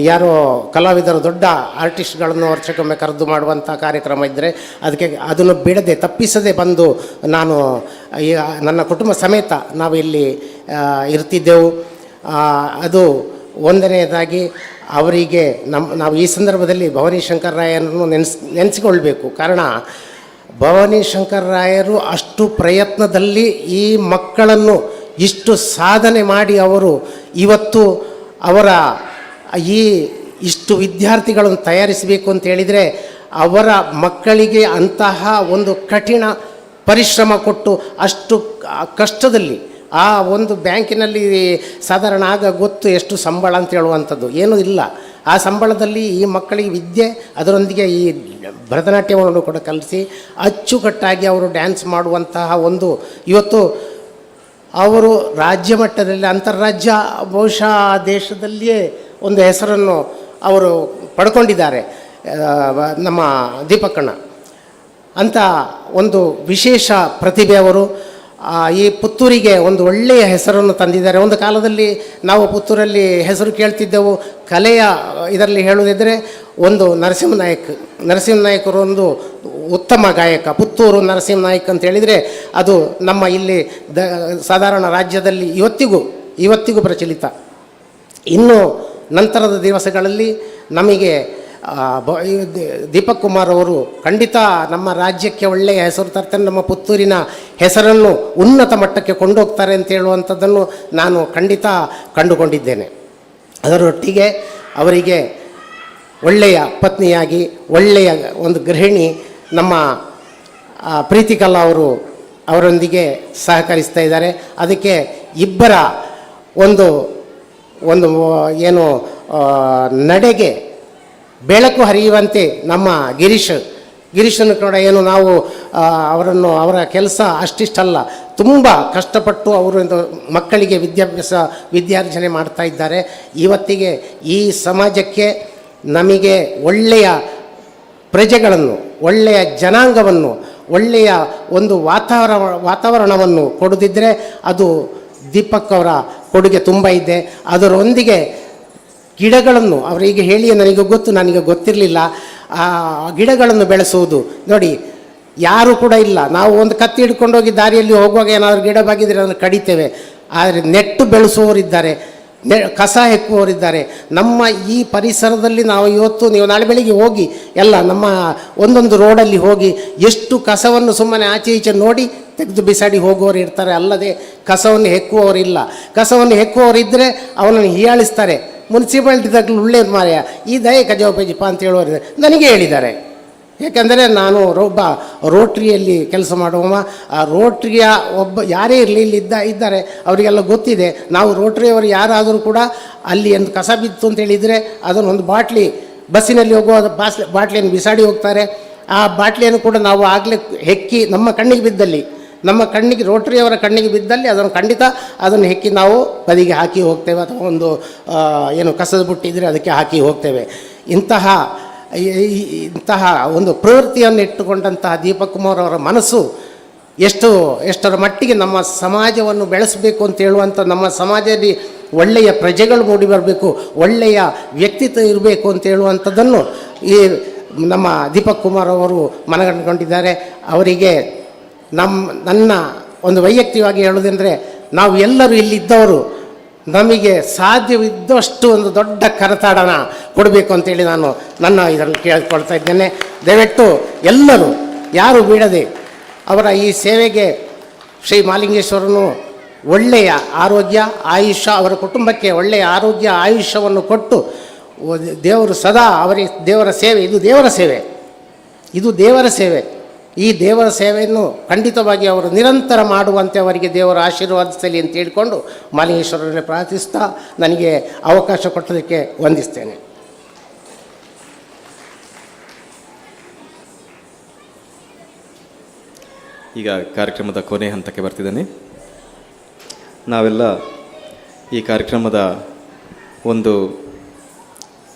S8: ಯಾರೋ ಕಲಾವಿದರು ದೊಡ್ಡ ಆರ್ಟಿಸ್ಟ್ಗಳನ್ನು ವರ್ಷಕ್ಕೊಮ್ಮೆ ಕರೆದು ಮಾಡುವಂಥ ಕಾರ್ಯಕ್ರಮ ಇದ್ದರೆ ಅದನ್ನು ಬಿಡದೆ ತಪ್ಪಿಸದೆ ಬಂದು ನಾನು ನನ್ನ ಕುಟುಂಬ ಸಮೇತ ನಾವು ಇಲ್ಲಿ ಇರ್ತಿದ್ದೆವು. ಅದು ಒಂದನೆಯದಾಗಿ ಅವರಿಗೆ ನಾವು ಈ ಸಂದರ್ಭದಲ್ಲಿ ಭವಾನಿ ಶಂಕರ್ ರಾಯರನ್ನು ನೆನೆಸಿಕೊಳ್ಬೇಕು. ಕಾರಣ ಭವಾನಿ ಶಂಕರ್ ರಾಯರು ಅಷ್ಟು ಪ್ರಯತ್ನದಲ್ಲಿ ಈ ಮಕ್ಕಳನ್ನು ಇಷ್ಟು ಸಾಧನೆ ಮಾಡಿ ಅವರು ಇವತ್ತು ಅವರ ಇಷ್ಟು ವಿದ್ಯಾರ್ಥಿಗಳನ್ನು ತಯಾರಿಸಬೇಕು ಅಂತ ಹೇಳಿದರೆ ಅವರ ಮಕ್ಕಳಿಗೆ ಅಂತಹ ಒಂದು ಕಠಿಣ ಪರಿಶ್ರಮ ಕೊಟ್ಟು ಅಷ್ಟು ಕಷ್ಟದಲ್ಲಿ ಆ ಒಂದು ಬ್ಯಾಂಕಿನಲ್ಲಿ ಸಾಧಾರಣ ಆಗ ಗೊತ್ತು ಎಷ್ಟು ಸಂಬಳ ಅಂತ ಹೇಳುವಂಥದ್ದು ಏನೂ ಇಲ್ಲ. ಆ ಸಂಬಳದಲ್ಲಿ ಈ ಮಕ್ಕಳಿಗೆ ವಿದ್ಯೆ ಅದರೊಂದಿಗೆ ಈ ಭರತನಾಟ್ಯವನ್ನು ಕೂಡ ಕಲಿಸಿ ಅಚ್ಚುಕಟ್ಟಾಗಿ ಅವರು ಡ್ಯಾನ್ಸ್ ಮಾಡುವಂತಹ ಒಂದು ಇವತ್ತು ಅವರು ರಾಜ್ಯ ಮಟ್ಟದಲ್ಲಿ ಅಂತಾರಾಜ್ಯ ಬಹುಶಃ ದೇಶದಲ್ಲಿಯೇ ಒಂದು ಹೆಸರನ್ನು ಅವರು ಪಡ್ಕೊಂಡಿದ್ದಾರೆ. ನಮ್ಮ ದೀಪಕಣ್ಣ ಅಂತ ಒಂದು ವಿಶೇಷ ಪ್ರತಿಭೆ ಅವರು ಈ ಪುತ್ತೂರಿಗೆ ಒಂದು ಒಳ್ಳೆಯ ಹೆಸರನ್ನು ತಂದಿದ್ದಾರೆ. ಒಂದು ಕಾಲದಲ್ಲಿ ನಾವು ಪುತ್ತೂರಲ್ಲಿ ಹೆಸರು ಕೇಳ್ತಿದ್ದೆವು. ಕಲೆಯ ಇದರಲ್ಲಿ ಹೇಳುವುದಿದ್ದರೆ ಒಂದು ನರಸಿಂಹನಾಯಕರು ಒಂದು ಉತ್ತಮ ಗಾಯಕ. ಪುತ್ತೂರು ನರಸಿಂಹನಾಯಕ್ ಅಂತ ಹೇಳಿದರೆ ಅದು ನಮ್ಮ ಇಲ್ಲಿ ಸಾಧಾರಣ ರಾಜ್ಯದಲ್ಲಿ ಇವತ್ತಿಗೂ ಪ್ರಚಲಿತ. ಇನ್ನು ನಂತರದ ದಿವಸಗಳಲ್ಲಿ ನಮಗೆ ದೀಪಕ್ ಕುಮಾರ್ ಅವರು ಖಂಡಿತ ನಮ್ಮ ರಾಜ್ಯಕ್ಕೆ ಒಳ್ಳೆಯ ಹೆಸರು ತರ್ತಾರೆ, ನಮ್ಮ ಪುತ್ತೂರಿನ ಹೆಸರನ್ನು ಉನ್ನತ ಮಟ್ಟಕ್ಕೆ ಕೊಂಡೋಗ್ತಾರೆ ಅಂತ ಹೇಳುವಂಥದ್ದನ್ನು ನಾನು ಖಂಡಿತ ಕಂಡುಕೊಂಡಿದ್ದೇನೆ. ಅದರೊಟ್ಟಿಗೆ ಅವರಿಗೆ ಒಳ್ಳೆಯ ಪತ್ನಿಯಾಗಿ ಒಳ್ಳೆಯ ಒಂದು ಗೃಹಿಣಿ ನಮ್ಮ ಪ್ರೀತಿಕಲಾ ಅವರೊಂದಿಗೆ ಸಹಕರಿಸ್ತಾ ಇದ್ದಾರೆ. ಅದಕ್ಕೆ ಇಬ್ಬರ ಒಂದು ಏನು ನಡೆಗೆ ಬೆಳಕು ಹರಿಯುವಂತೆ ನಮ್ಮ ಗಿರೀಶನ್ನು ಕೂಡ ಏನು ನಾವು ಅವರ ಕೆಲಸ ಅಷ್ಟಿಷ್ಟಲ್ಲ, ತುಂಬ ಕಷ್ಟಪಟ್ಟು ಅವರು ಮಕ್ಕಳಿಗೆ ವಿದ್ಯಾರ್ಜನೆ ಮಾಡ್ತಾ ಇದ್ದಾರೆ. ಇವತ್ತಿಗೆ ಈ ಸಮಾಜಕ್ಕೆ ನಮಗೆ ಒಳ್ಳೆಯ ಪ್ರಜೆಗಳನ್ನು, ಒಳ್ಳೆಯ ಜನಾಂಗವನ್ನು, ಒಳ್ಳೆಯ ಒಂದು ವಾತಾವರಣವನ್ನು ಕೊಡದಿದ್ದರೆ ಅದು ದೀಪಕ್ ಅವರ ಕೊಡುಗೆ ತುಂಬ ಇದೆ. ಅದರೊಂದಿಗೆ ಗಿಡಗಳನ್ನು ಅವರಿಗೆ ಹೇಳಿ ನನಗೆ ಗೊತ್ತಿರಲಿಲ್ಲ. ಆ ಗಿಡಗಳನ್ನು ಬೆಳೆಸುವುದು ನೋಡಿ, ಯಾರೂ ಕೂಡ ಇಲ್ಲ. ನಾವು ಒಂದು ಕತ್ತಿ ಹಿಡ್ಕೊಂಡೋಗಿ ದಾರಿಯಲ್ಲಿ ಹೋಗುವಾಗ ಏನಾದರೂ ಗಿಡ ಬಾಗಿದ್ರೆ ಅದನ್ನು ಕಡಿತೇವೆ. ಆದರೆ ನೆಟ್ಟು ಬೆಳೆಸುವವರಿದ್ದಾರೆ, ಕಸ ಹೆಕ್ಕುವವರಿದ್ದಾರೆ. ನಮ್ಮ ಈ ಪರಿಸರದಲ್ಲಿ ನಾವು ನೀವು ನಾಳೆ ಬೆಳಿಗ್ಗೆ ಹೋಗಿ ಎಲ್ಲ ನಮ್ಮ ಒಂದೊಂದು ರೋಡಲ್ಲಿ ಹೋಗಿ ಎಷ್ಟು ಕಸವನ್ನು ಸುಮ್ಮನೆ ಆಚೆ ಈಚೆ ನೋಡಿ ತೆಗೆದು ಬಿಸಾಡಿ ಹೋಗುವವರು ಇರ್ತಾರೆ, ಅಲ್ಲದೆ ಕಸವನ್ನು ಹೆಕ್ಕುವವರಿಲ್ಲ. ಕಸವನ್ನು ಹೆಕ್ಕುವವರಿದ್ದರೆ ಅವನನ್ನು ಹೀಯಾಳಿಸ್ತಾರೆ. ಮುನ್ಸಿಪಾಲ್ಟಿದಾಗಲೂ ಒಳ್ಳೆಯ ಮಾರ್ಯ ಈ ದಯ ಕಜಾವಪೇಜಿಪ್ಪ ಅಂತ ಹೇಳುವವರಿದ್ದಾರೆ. ನನಗೆ ಹೇಳಿದ್ದಾರೆ, ಯಾಕಂದರೆ ನಾನು ಒಬ್ಬ ರೋಟ್ರಿಯಲ್ಲಿ ಕೆಲಸ ಮಾಡುವ, ಆ ರೋಟ್ರಿಯ ಯಾರೇ ಇರಲಿ ಇಲ್ಲಿ ಇದ್ದಾರೆ ಅವರಿಗೆಲ್ಲ ಗೊತ್ತಿದೆ. ನಾವು ರೋಟ್ರಿಯವರು ಯಾರಾದರೂ ಕೂಡ ಅಲ್ಲಿ ಒಂದು ಕಸ ಬಿತ್ತು ಅಂತ ಹೇಳಿದರೆ ಅದನ್ನು ಒಂದು ಬಾಟ್ಲಿ ಬಸ್ಸಿನಲ್ಲಿ ಹೋಗುವ ಬಾಟ್ಲಿಯನ್ನು ಬಿಸಾಡಿ ಹೋಗ್ತಾರೆ. ಆ ಬಾಟ್ಲಿಯನ್ನು ಕೂಡ ನಾವು ಆಗಲೇ ಹೆಕ್ಕಿ ನಮ್ಮ ಕಣ್ಣಿಗೆ ರೋಟ್ರಿಯವರ ಕಣ್ಣಿಗೆ ಬಿದ್ದಲ್ಲಿ ಅದನ್ನು ಖಂಡಿತ ಅದನ್ನು ಹೆಕ್ಕಿ ನಾವು ಬದಿಗೆ ಹಾಕಿ ಹೋಗ್ತೇವೆ, ಅಥವಾ ಒಂದು ಏನು ಕಸದ ಬುಟ್ಟಿದ್ರೆ ಅದಕ್ಕೆ ಹಾಕಿ ಹೋಗ್ತೇವೆ. ಇಂತಹ ಒಂದು ಪ್ರವೃತ್ತಿಯನ್ನು ಇಟ್ಟುಕೊಂಡಂತಹ ದೀಪಕ್ ಕುಮಾರ್ ಅವರ ಮನಸ್ಸು ಎಷ್ಟರ ಮಟ್ಟಿಗೆ ನಮ್ಮ ಸಮಾಜವನ್ನು ಬೆಳೆಸಬೇಕು ಅಂತ ಹೇಳುವಂಥ, ನಮ್ಮ ಸಮಾಜದಲ್ಲಿ ಒಳ್ಳೆಯ ಪ್ರಜೆಗಳು ಮೂಡಿ ಬರಬೇಕು, ಒಳ್ಳೆಯ ವ್ಯಕ್ತಿತ್ವ ಇರಬೇಕು ಅಂತ ಹೇಳುವಂಥದ್ದನ್ನು ಈ ನಮ್ಮ ದೀಪಕ್ ಕುಮಾರ್ ಅವರು ಮನಗಂಡುಕೊಂಡಿದ್ದಾರೆ. ಅವರಿಗೆ ನನ್ನ ಒಂದು ವೈಯಕ್ತಿಕವಾಗಿ ಹೇಳೋದಂದರೆ, ನಾವು ಎಲ್ಲರೂ ಇಲ್ಲಿದ್ದವರು ನಮಗೆ ಸಾಧ್ಯವಿದ್ದಷ್ಟು ಒಂದು ದೊಡ್ಡ ಕರತಾಡನ ಕೊಡಬೇಕು ಅಂತೇಳಿ ನಾನು ಇದರಲ್ಲಿ ಕೇಳಿಕೊಳ್ತಾ ಇದ್ದೇನೆ. ದಯವಿಟ್ಟು ಎಲ್ಲರೂ ಯಾರು ಬಿಡದೆ ಅವರ ಈ ಸೇವೆಗೆ ಶ್ರೀ ಮಹಾಲಿಂಗೇಶ್ವರನು ಒಳ್ಳೆಯ ಆರೋಗ್ಯ ಆಯುಷ್ಯ, ಅವರ ಕುಟುಂಬಕ್ಕೆ ಒಳ್ಳೆಯ ಆರೋಗ್ಯ ಆಯುಷ್ಯವನ್ನು ಕೊಟ್ಟು ದೇವರು ಸದಾ ಅವರಿಗೆ ದೇವರ ಸೇವೆ, ಇದು ದೇವರ ಸೇವೆ. ಈ ದೇವರ ಸೇವೆಯನ್ನು ಖಂಡಿತವಾಗಿ ಅವರು ನಿರಂತರ ಮಾಡುವಂತೆ ಅವರಿಗೆ ದೇವರ ಆಶೀರ್ವಾದಿಸಲಿ ಅಂತ ಹೇಳಿಕೊಂಡು ಮಹಾಲಿಂಗೇಶ್ವರರನ್ನು ಪ್ರಾರ್ಥಿಸ್ತಾ ನನಗೆ ಅವಕಾಶ ಕೊಟ್ಟದಕ್ಕೆ ವಂದಿಸ್ತೇನೆ.
S6: ಈಗ ಕಾರ್ಯಕ್ರಮದ ಕೊನೆ ಹಂತಕ್ಕೆ ಬರ್ತಿದ್ದೇನೆ. ನಾವೆಲ್ಲ ಈ ಕಾರ್ಯಕ್ರಮದ ಒಂದು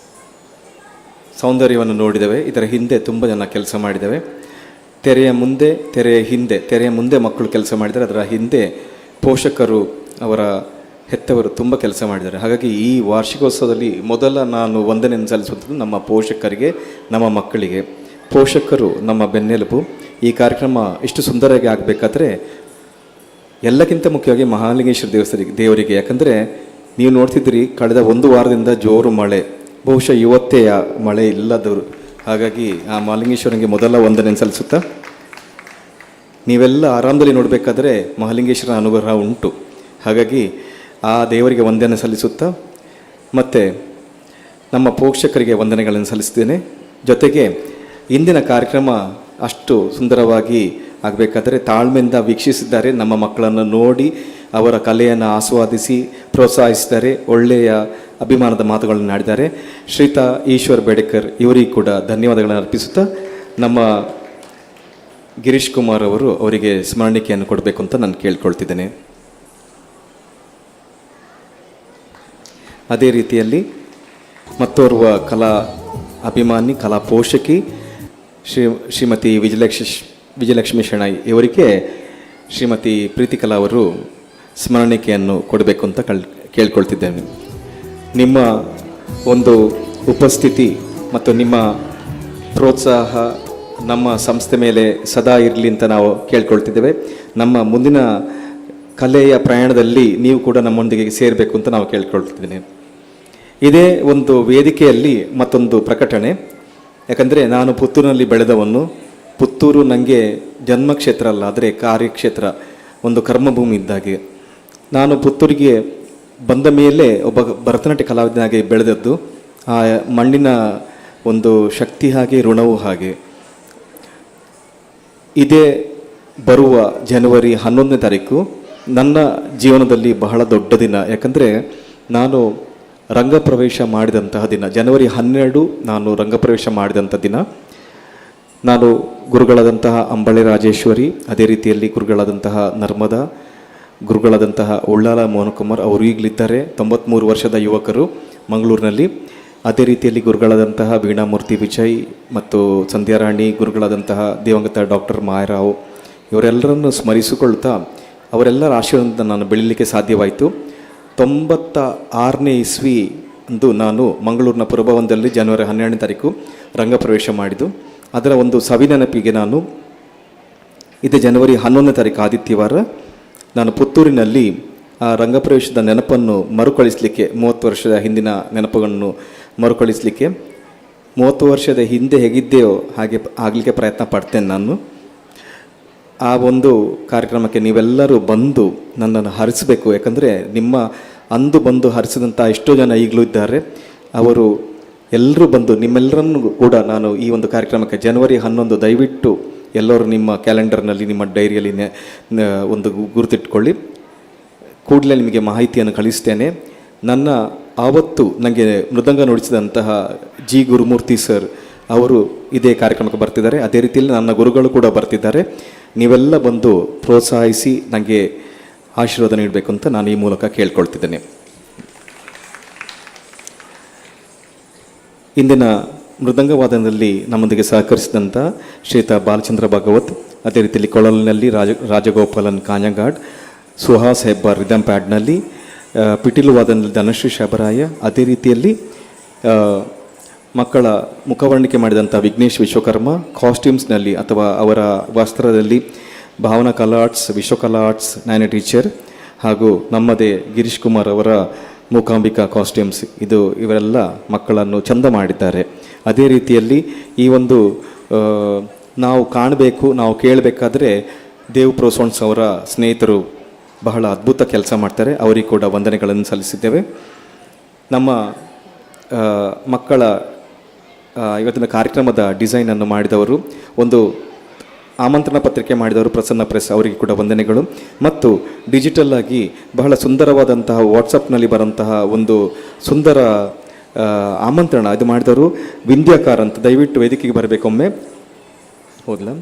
S6: ಸೌಂದರ್ಯವನ್ನು ನೋಡಿದ್ದೇವೆ. ಇದರ ಹಿಂದೆ ತುಂಬ ಜನ ಕೆಲಸ ಮಾಡಿದ್ದೇವೆ. ತೆರೆಯ ಮುಂದೆ ಮಕ್ಕಳು ಕೆಲಸ ಮಾಡಿದ್ದಾರೆ, ಅದರ ಹಿಂದೆ ಪೋಷಕರು, ಅವರ ಹೆತ್ತವರು ತುಂಬ ಕೆಲಸ ಮಾಡಿದ್ದಾರೆ. ಹಾಗಾಗಿ ಈ ವಾರ್ಷಿಕೋತ್ಸವದಲ್ಲಿ ಮೊದಲ ನಾನು ವಂದನೆಯನ್ನು ಸಲ್ಲಿಸುವಂಥದ್ದು ನಮ್ಮ ಪೋಷಕರಿಗೆ, ನಮ್ಮ ಮಕ್ಕಳಿಗೆ. ಪೋಷಕರು ನಮ್ಮ ಬೆನ್ನೆಲುಬು. ಈ ಕಾರ್ಯಕ್ರಮ ಇಷ್ಟು ಸುಂದರವಾಗಿ ಆಗಬೇಕಾದ್ರೆ ಎಲ್ಲಕ್ಕಿಂತ ಮುಖ್ಯವಾಗಿ ಮಹಾಲಿಂಗೇಶ್ವರ ದೇವರಿಗೆ. ಯಾಕಂದರೆ ನೀವು ನೋಡ್ತಿದ್ದೀರಿ, ಕಳೆದ ಒಂದು ವಾರದಿಂದ ಜೋರು ಮಳೆ, ಬಹುಶಃ ಇವತ್ತೇ ಮಳೆ ಇಲ್ಲದವರು. ಹಾಗಾಗಿ ಆ ಮಹಾಲಿಂಗೇಶ್ವರನಿಗೆ ಮೊದಲ ವಂದನೆ ಸಲ್ಲಿಸುತ್ತಾ, ನೀವೆಲ್ಲ ಆರಾಮದಲ್ಲಿ ನೋಡಬೇಕಾದ್ರೆ ಮಹಾಲಿಂಗೇಶ್ವರನ ಅನುಗ್ರಹ ಉಂಟು. ಹಾಗಾಗಿ ಆ ದೇವರಿಗೆ ವಂದನೆ ಸಲ್ಲಿಸುತ್ತಾ, ಮತ್ತು ನಮ್ಮ ಪೋಷಕರಿಗೆ ವಂದನೆಗಳನ್ನು ಸಲ್ಲಿಸ್ತೇನೆ. ಜೊತೆಗೆ ಇಂದಿನ ಕಾರ್ಯಕ್ರಮ ಅಷ್ಟು ಸುಂದರವಾಗಿ ಆಗಬೇಕಾದರೆ ತಾಳ್ಮೆಯಿಂದ ವೀಕ್ಷಿಸಿದ್ದಾರೆ. ನಮ್ಮ ಮಕ್ಕಳನ್ನು ನೋಡಿ ಅವರ ಕಲೆಯನ್ನು ಆಸ್ವಾದಿಸಿ ಪ್ರೋತ್ಸಾಹಿಸಿದ್ದಾರೆ, ಒಳ್ಳೆಯ ಅಭಿಮಾನದ ಮಾತುಗಳನ್ನು ಆಡಿದ್ದಾರೆ. ಶ್ರೀತಾ ಈಶ್ವರ್ ಬೇಡೇಕರ್ ಇವರಿಗೂ ಕೂಡ ಧನ್ಯವಾದಗಳನ್ನು ಅರ್ಪಿಸುತ್ತಾ, ನಮ್ಮ ಗಿರೀಶ್ ಕುಮಾರ್ ಅವರಿಗೆ ಸ್ಮರಣಿಕೆಯನ್ನು ಕೊಡಬೇಕು ಅಂತ ನಾನು ಕೇಳ್ಕೊಳ್ತಿದ್ದೇನೆ. ಅದೇ ರೀತಿಯಲ್ಲಿ ಮತ್ತೋರ್ವ ಕಲಾ ಅಭಿಮಾನಿ, ಕಲಾ ಪೋಷಕಿ ಶ್ರೀಮತಿ ವಿಜಯಲಕ್ಷ್ಮಿ ಶೆಣೈ ಇವರಿಗೆ ಶ್ರೀಮತಿ ಪ್ರೀತಿಕಲಾ ಅವರು ಸ್ಮರಣಿಕೆಯನ್ನು ಕೊಡಬೇಕು ಅಂತ ಕೇಳ್ಕೊಳ್ತಿದ್ದೇನೆ. ನಿಮ್ಮ ಒಂದು ಉಪಸ್ಥಿತಿ ಮತ್ತು ನಿಮ್ಮ ಪ್ರೋತ್ಸಾಹ ನಮ್ಮ ಸಂಸ್ಥೆ ಮೇಲೆ ಸದಾ ಇರಲಿ ಅಂತ ನಾವು ಕೇಳ್ಕೊಳ್ತಿದ್ದೇವೆ. ನಮ್ಮ ಮುಂದಿನ ಕಲೆಯ ಪ್ರಯಾಣದಲ್ಲಿ ನೀವು ಕೂಡ ನಮ್ಮೊಂದಿಗೆ ಸೇರಬೇಕು ಅಂತ ನಾವು ಕೇಳ್ಕೊಳ್ತಿದ್ದೇನೆ. ಇದೇ ಒಂದು ವೇದಿಕೆಯಲ್ಲಿ ಮತ್ತೊಂದು ಪ್ರಕಟಣೆ. ಯಾಕಂದರೆ ನಾನು ಪುತ್ತೂರಿನಲ್ಲಿ ಬೆಳೆದವನು. ಪುತ್ತೂರು ನನಗೆ ಜನ್ಮಕ್ಷೇತ್ರ ಅಲ್ಲ, ಆದರೆ ಕಾರ್ಯಕ್ಷೇತ್ರ, ಒಂದು ಕರ್ಮಭೂಮಿ ಇದ್ದಾಗೆ. ನಾನು ಪುತ್ತೂರಿಗೆ ಬಂದ ಮೇಲೆ ಒಬ್ಬ ಭರತನಾಟ್ಯ ಕಲಾವಿದನಾಗಿ ಬೆಳೆದದ್ದು. ಆ ಮಣ್ಣಿನ ಒಂದು ಶಕ್ತಿ ಹಾಗೆ, ಋಣವೂ ಹಾಗೆ. ಇದೇ ಬರುವ ಜನವರಿ 11ನೇ ತಾರೀಕು ನನ್ನ ಜೀವನದಲ್ಲಿ ಬಹಳ ದೊಡ್ಡ ದಿನ. ಯಾಕಂದರೆ ನಾನು ರಂಗಪ್ರವೇಶ ಮಾಡಿದಂತಹ ದಿನ, ಜನವರಿ 12 ನಾನು ರಂಗಪ್ರವೇಶ ಮಾಡಿದಂಥ ದಿನ. ನಾನು ಗುರುಗಳಾದಂತಹ ಅಂಬಳೆ ರಾಜೇಶ್ವರಿ, ಅದೇ ರೀತಿಯಲ್ಲಿ ಗುರುಗಳಾದಂತಹ ನರ್ಮದಾ, ಗುರುಗಳಾದಂತಹ ಉಳ್ಳಾಲ ಮೋಹನಕುಮಾರ್ ಅವರು ಈಗಲಿದ್ದಾರೆ, 93 ವರ್ಷದ ಯುವಕರು ಮಂಗಳೂರಿನಲ್ಲಿ. ಅದೇ ರೀತಿಯಲ್ಲಿ ಗುರುಗಳಾದಂತಹ ವೀಣಾಮೂರ್ತಿ ವಿಜಯ್ ಮತ್ತು ಸಂಧ್ಯಾರಾಣಿ, ಗುರುಗಳಾದಂತಹ ದಿವಂಗತ ಡಾಕ್ಟರ್ ಮಾಯರಾವ್, ಇವರೆಲ್ಲರನ್ನು ಸ್ಮರಿಸಿಕೊಳ್ತಾ ಅವರೆಲ್ಲರ ಆಶೀರ್ವಾದದಿಂದ ನಾನು ಬೆಳೀಲಿಕ್ಕೆ ಸಾಧ್ಯವಾಯಿತು. 96ನೇ ಇಸ್ವಿ ಅಂದು ನಾನು ಮಂಗಳೂರಿನ ಪುರಭವನದಲ್ಲಿ ಜನವರಿ 12ನೇ ತಾರೀಕು ರಂಗಪ್ರವೇಶ ಮಾಡಿದ್ದು. ಅದರ ಒಂದು ಸವಿನೆನಪಿಗೆ ನಾನು ಇದೇ ಜನವರಿ 11ನೇ ತಾರೀಕು ಆದಿತ್ಯವಾರ ನಾನು ಪುತ್ತೂರಿನಲ್ಲಿ ಆ ರಂಗಪ್ರವೇಶದ ನೆನಪನ್ನು ಮರುಕಳಿಸಲಿಕ್ಕೆ, 30 ವರ್ಷದ ಹಿಂದಿನ ನೆನಪುಗಳನ್ನು ಮರುಕಳಿಸಲಿಕ್ಕೆ, 30 ವರ್ಷದ ಹಿಂದೆ ಹೇಗಿದ್ದೆಯೋ ಹಾಗೆ ಆಗಲಿಕ್ಕೆ ಪ್ರಯತ್ನ ಪಡ್ತೇನೆ ನಾನು. ಆ ಒಂದು ಕಾರ್ಯಕ್ರಮಕ್ಕೆ ನೀವೆಲ್ಲರೂ ಬಂದು ನನ್ನನ್ನು ಹರಿಸಬೇಕು. ಯಾಕಂದರೆ ನಿಮ್ಮ ಅಂದು ಬಂದು ಹರಿಸಿದಂಥ ಎಷ್ಟೋ ಜನ ಈಗಲೂ ಇದ್ದಾರೆ. ಅವರು ಎಲ್ಲರೂ ಬಂದು ನಿಮ್ಮೆಲ್ಲರನ್ನು ಕೂಡ ನಾನು ಈ ಒಂದು ಕಾರ್ಯಕ್ರಮಕ್ಕೆ ಜನವರಿ 11 ದಯವಿಟ್ಟು ಎಲ್ಲರೂ ನಿಮ್ಮ ಕ್ಯಾಲೆಂಡರ್ನಲ್ಲಿ, ನಿಮ್ಮ ಡೈರಿಯಲ್ಲಿ ಒಂದು ಗುರುತಿಟ್ಕೊಳ್ಳಿ. ಕೂಡಲೇ ನಿಮಗೆ ಮಾಹಿತಿಯನ್ನು ಕಳಿಸ್ತೇನೆ. ನನ್ನ ಆವತ್ತು ನನಗೆ ಮೃದಂಗ ನುಡಿಸಿದಂತಹ ಜಿ ಗುರುಮೂರ್ತಿ ಸರ್ ಅವರು ಇದೇ ಕಾರ್ಯಕ್ರಮಕ್ಕೆ ಬರ್ತಿದ್ದಾರೆ. ಅದೇ ರೀತಿಯಲ್ಲಿ ನನ್ನ ಗುರುಗಳು ಕೂಡ ಬರ್ತಿದ್ದಾರೆ. ನೀವೆಲ್ಲ ಬಂದು ಪ್ರೋತ್ಸಾಹಿಸಿ ನನಗೆ ಆಶೀರ್ವಾದ ನೀಡಬೇಕು ಅಂತ ನಾನು ಈ ಮೂಲಕ ಕೇಳ್ಕೊಳ್ತಿದ್ದೇನೆ. ಇಂದಿನ ಮೃದಂಗವಾದನದಲ್ಲಿ ನಮ್ಮೊಂದಿಗೆ ಸಹಕರಿಸಿದಂಥ ಶ್ರೀಯುತ ಬಾಲಚಂದ್ರ ಭಾಗವತ್, ಅದೇ ರೀತಿಯಲ್ಲಿ ಕೊಳಲಿನಲ್ಲಿ ರಾಜಗೋಪಾಲನ್ ಕಾಂಜಂಗಾಡ್, ಸುಹಾಸ್ ಹೆಬ್ಬಾರ್ ರಿದಮ್ ಪ್ಯಾಡ್ನಲ್ಲಿ, ಪಿಟೀಲು ವಾದನದಲ್ಲಿ ಧನಶ್ರೀ ಶಬರಾಯ, ಅದೇ ರೀತಿಯಲ್ಲಿ ಮಕ್ಕಳ ಮುಖವರ್ಣಿಕೆ ಮಾಡಿದಂಥ ವಿಘ್ನೇಶ್ ವಿಶ್ವಕರ್ಮ ಕಾಸ್ಟ್ಯೂಮ್ಸ್ನಲ್ಲಿ ಅಥವಾ ಅವರ ವಸ್ತ್ರದಲ್ಲಿ ಭಾವನಾ ಕಲಾ ಆರ್ಟ್ಸ್, ವಿಶ್ವಕಲಾ ಆರ್ಟ್ಸ್, ನ್ಯಾನ ಟೀಚರ್ ಹಾಗೂ ನಮ್ಮದೇ ಗಿರೀಶ್ ಕುಮಾರ್ ಅವರ ಮೂಕಾಂಬಿಕಾ ಕಾಸ್ಟ್ಯೂಮ್ಸ್, ಇವರೆಲ್ಲ ಮಕ್ಕಳನ್ನು ಚಂದ ಮಾಡಿದ್ದಾರೆ. ಅದೇ ರೀತಿಯಲ್ಲಿ ಈ ಒಂದು ನಾವು ಕಾಣಬೇಕು, ನಾವು ಕೇಳಬೇಕಾದ್ರೆ ದೇವ್ ಪ್ರೋಸೋನ್ಸ್ ಅವರ ಸ್ನೇಹಿತರು ಬಹಳ ಅದ್ಭುತ ಕೆಲಸ ಮಾಡ್ತಾರೆ, ಅವರಿಗೆ ಕೂಡ ವಂದನೆಗಳನ್ನು ಸಲ್ಲಿಸಿದ್ದೇವೆ. ನಮ್ಮ ಮಕ್ಕಳ ಇವತ್ತಿನ ಕಾರ್ಯಕ್ರಮದ ಡಿಸೈನನ್ನು ಮಾಡಿದವರು, ಒಂದು ಆಮಂತ್ರಣ ಪತ್ರಿಕೆ ಮಾಡಿದವರು ಪ್ರಸನ್ನ ಪ್ರೆಸ್, ಅವರಿಗೆ ಕೂಡ ವಂದನೆಗಳು. ಮತ್ತು ಡಿಜಿಟಲ್ ಆಗಿ ಬಹಳ ಸುಂದರವಾದಂತಹ ವಾಟ್ಸಪ್ನಲ್ಲಿ ಬರೋಂತಹ ಒಂದು ಸುಂದರ ಆಮಂತ್ರಣ ಇದು ಮಾಡಿದವರು ವಿಂಧ್ಯಾಕಾರ್ ಅಂತ. ದಯವಿಟ್ಟು ವೇದಿಕೆಗೆ ಬರಬೇಕೊಮ್ಮೆ. ಹೌದಲ್ಲ,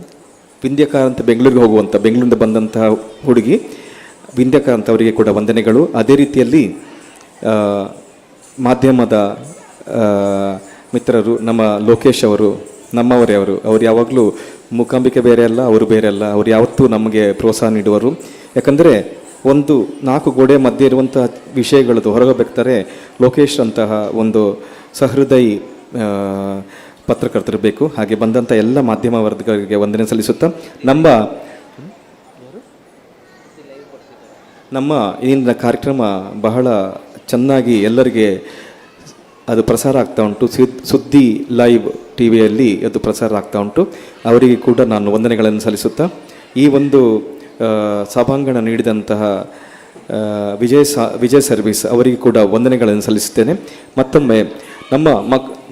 S6: ವಿಂಧ್ಯಾಕಾರ್ ಅಂತ ಬೆಂಗಳೂರಿಂದ ಬಂದಂತಹ ಹುಡುಗಿ ವಿಂಧ್ಯಾಕಾರ್ ಅಂತ, ಅವರಿಗೆ ಕೂಡ ವಂದನೆಗಳು. ಅದೇ ರೀತಿಯಲ್ಲಿ ಮಾಧ್ಯಮದ ಮಿತ್ರರು ನಮ್ಮ ಲೋಕೇಶ್ ಅವರು, ನಮ್ಮವರೇ ಅವರು ಯಾವಾಗಲೂ ಮೂಕಾಂಬಿಕೆ ಬೇರೆ ಅಲ್ಲ, ಅವರು ಬೇರೆ ಅಲ್ಲ, ಅವರು ಯಾವತ್ತೂ ನಮಗೆ ಪ್ರೋತ್ಸಾಹ ನೀಡುವರು. ಯಾಕಂದರೆ ಒಂದು 4 ಗೋಡೆ ಮಧ್ಯೆ ಇರುವಂಥ ವಿಷಯಗಳದ್ದು ಹೊರಗಬೇಕಾದರೆ ಲೋಕೇಶ್ ಅಂತಹ ಒಂದು ಸಹೃದಯಿ ಪತ್ರಕರ್ತರು ಬೇಕು. ಹಾಗೆ ಬಂದಂಥ ಎಲ್ಲ ಮಾಧ್ಯಮ ವರ್ಗಗಳಿಗೆ ವಂದನೆ ಸಲ್ಲಿಸುತ್ತಾ ನಮ್ಮ ಇಂದಿನ ಕಾರ್ಯಕ್ರಮ ಬಹಳ ಚೆನ್ನಾಗಿ ಎಲ್ಲರಿಗೆ ಅದು ಪ್ರಸಾರ ಆಗ್ತಾ ಉಂಟು. ಸುದ್ದಿ ಲೈವ್ ಟಿವಿಯಲ್ಲಿ ಅದು ಪ್ರಸಾರ ಆಗ್ತಾ ಉಂಟು. ಅವರಿಗೆ ಕೂಡ ನಾನು ವಂದನೆಗಳನ್ನು ಸಲ್ಲಿಸುತ್ತಾ ಈ ಒಂದು ಸಭಾಂಗಣ ನೀಡಿದಂತಹ ವಿಜಯ್ ಸರ್ವಿಸ್ ಅವರಿಗೆ ಕೂಡ ವಂದನೆಗಳನ್ನು ಸಲ್ಲಿಸುತ್ತೇನೆ. ಮತ್ತೊಮ್ಮೆ ನಮ್ಮ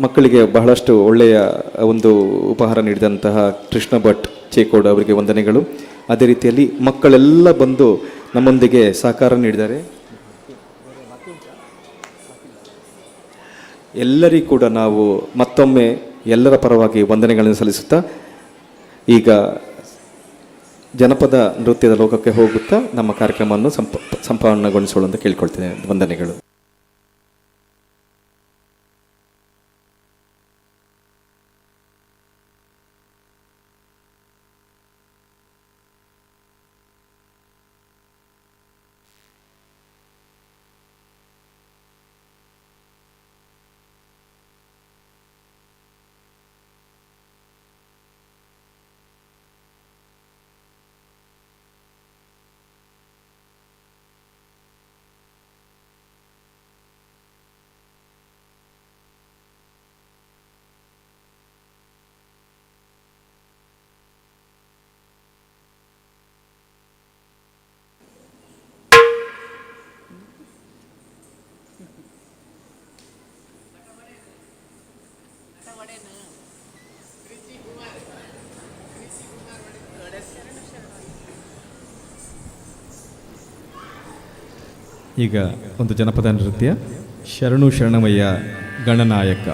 S6: ಮಕ್ಕಳಿಗೆ ಬಹಳಷ್ಟು ಒಳ್ಳೆಯ ಒಂದು ಉಪಹಾರ ನೀಡಿದಂತಹ ಕೃಷ್ಣ ಭಟ್ ಚೇಕೋಡ್ ಅವರಿಗೆ ವಂದನೆಗಳು. ಅದೇ ರೀತಿಯಲ್ಲಿ ಮಕ್ಕಳೆಲ್ಲ ಬಂದು ನಮ್ಮೊಂದಿಗೆ ಸಹಕಾರ ನೀಡಿದ್ದಾರೆ. ಎಲ್ಲರಿಗೂ ಕೂಡ ನಾವು ಮತ್ತೊಮ್ಮೆ ಎಲ್ಲರ ಪರವಾಗಿ ವಂದನೆಗಳನ್ನು ಸಲ್ಲಿಸುತ್ತಾ ಈಗ ಜನಪದ ನೃತ್ಯದ ಲೋಕಕ್ಕೆ ಹೋಗುತ್ತಾ ನಮ್ಮ ಕಾರ್ಯಕ್ರಮವನ್ನು ಸಂಪನ್ನಗೊಳಿಸೋಣ ಅಂತ ಕೇಳ್ಕೊಳ್ತೇನೆ. ವಂದನೆಗಳು. ಈಗ ಒಂದು ಜನಪದ ನೃತ್ಯ ಶರಣು ಶರಣಮಯ್ಯ ಗಣನಾಯಕ.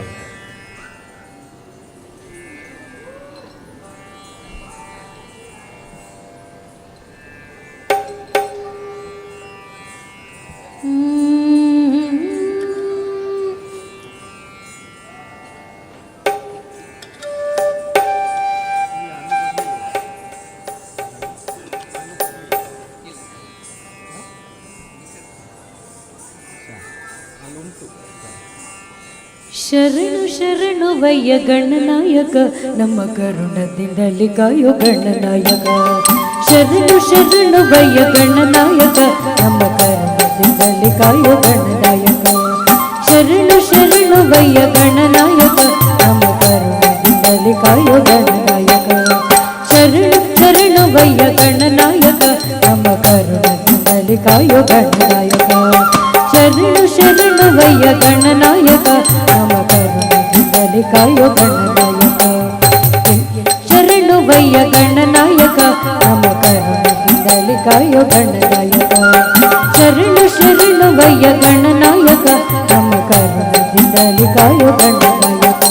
S2: ಶರಣು ಶರಣು ವಯ್ಯ ಗಣನಾಯಕ, ನಮ್ಮ ಕರುಣದಿಂದಲಿ ಕಾಯೋ ಗಣನಾಯಕ. ಶರಣು ಶರಣು ವಯ್ಯ ಗಣನಾಯಕ, ನಮ್ಮ ಕರುಣದಿಂದಲಿ ಕಾಯೋ ಗಣನಾಯಕ. ಶರಣು ಶರಣು ವಯ್ಯ ಗಣನಾಯಕ, ನಮ್ಮ ಕರುಣದಿಂದಲಿ ಕಾಯೋ ಗಣನಾಯಕ. ಶರಣು ಶರಣು ವಯ್ಯ ಗಣನಾಯಕ, ನಮ್ಮ ಕರುಣದಿಂದಲಿ ಕಾಯೋ ಗಣನಾಯಕ. ಶರಣು ಶರಣು ವಯ್ಯ ಗಣನಾಯಕ, ನಮ್ಮ ಕರುಣದಿಂದಲಿ ಕಾಯೋ ಗಣನಾಯಕ. ಶರಣು ವಯ್ಯ ಗಣನಾಯಕ, ನಮ್ಮ ಕರುಣದಿಂದಲಿ ಕಾಯೋ ಗಣನಾಯಕ. ಶರಣು ಶರಣು ವಯ್ಯ ಗಣನಾಯಕ, ನಮ್ಮ ಕರುಣದಿಂದಲಿ ಕಾಯೋ ಗಣನಾಯಕ.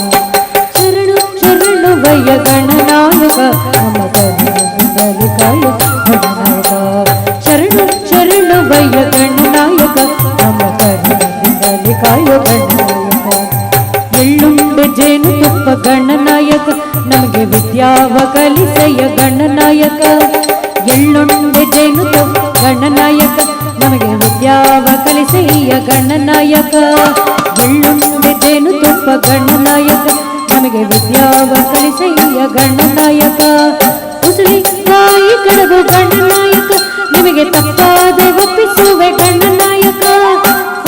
S2: ಶರಣು ಶರಣು ವಯ್ಯ ಗಣನಾಯಕ, ನಮ್ಮ ಕರುಣದಿಂದಲಿ ಕಾಯೋ ಗಣನಾಯಕ. ಶರಣು ಶರಣು ವಯ್ಯ ಗಣನಾಯಕ, ನಮ್ಮ ಕರುಣದಿಂದಲಿ ಕಾಯೋ ಗಣನಾಯಕ. ಎಳ್ಳುಂಡೆ ಜೇನು ತುಪ್ಪ ಗಣನಾಯಕ, ನಮಗೆ ವಿದ್ಯಾವ ಕಲಿಸೆಯ ಗಣನಾಯಕ. ಎಳ್ಳುಂಡೆ ಜೇನು ತುಪ್ಪ ಗಣನಾಯಕ, ನಮಗೆ ವಿದ್ಯಾವ ಕಲಿಸೆಯ ಗಣನಾಯಕ. ಎಳ್ಳುಂಡೆ ಜೇನು ತುಪ್ಪ
S3: ಗಣನಾಯಕ ನಮಗೆ ವಿದ್ಯಾವ ಕಲಿಸಯ್ಯ ಗಣನಾಯಕ ಉಸುಳಿ ಕಾಯಿ ಕಡಬು ಗಣನಾಯಕ ನಿಮಗೆ ತಪ್ಪಾದೆ ಒಪ್ಪಿಸುವೆ ಗಣನಾಯಕ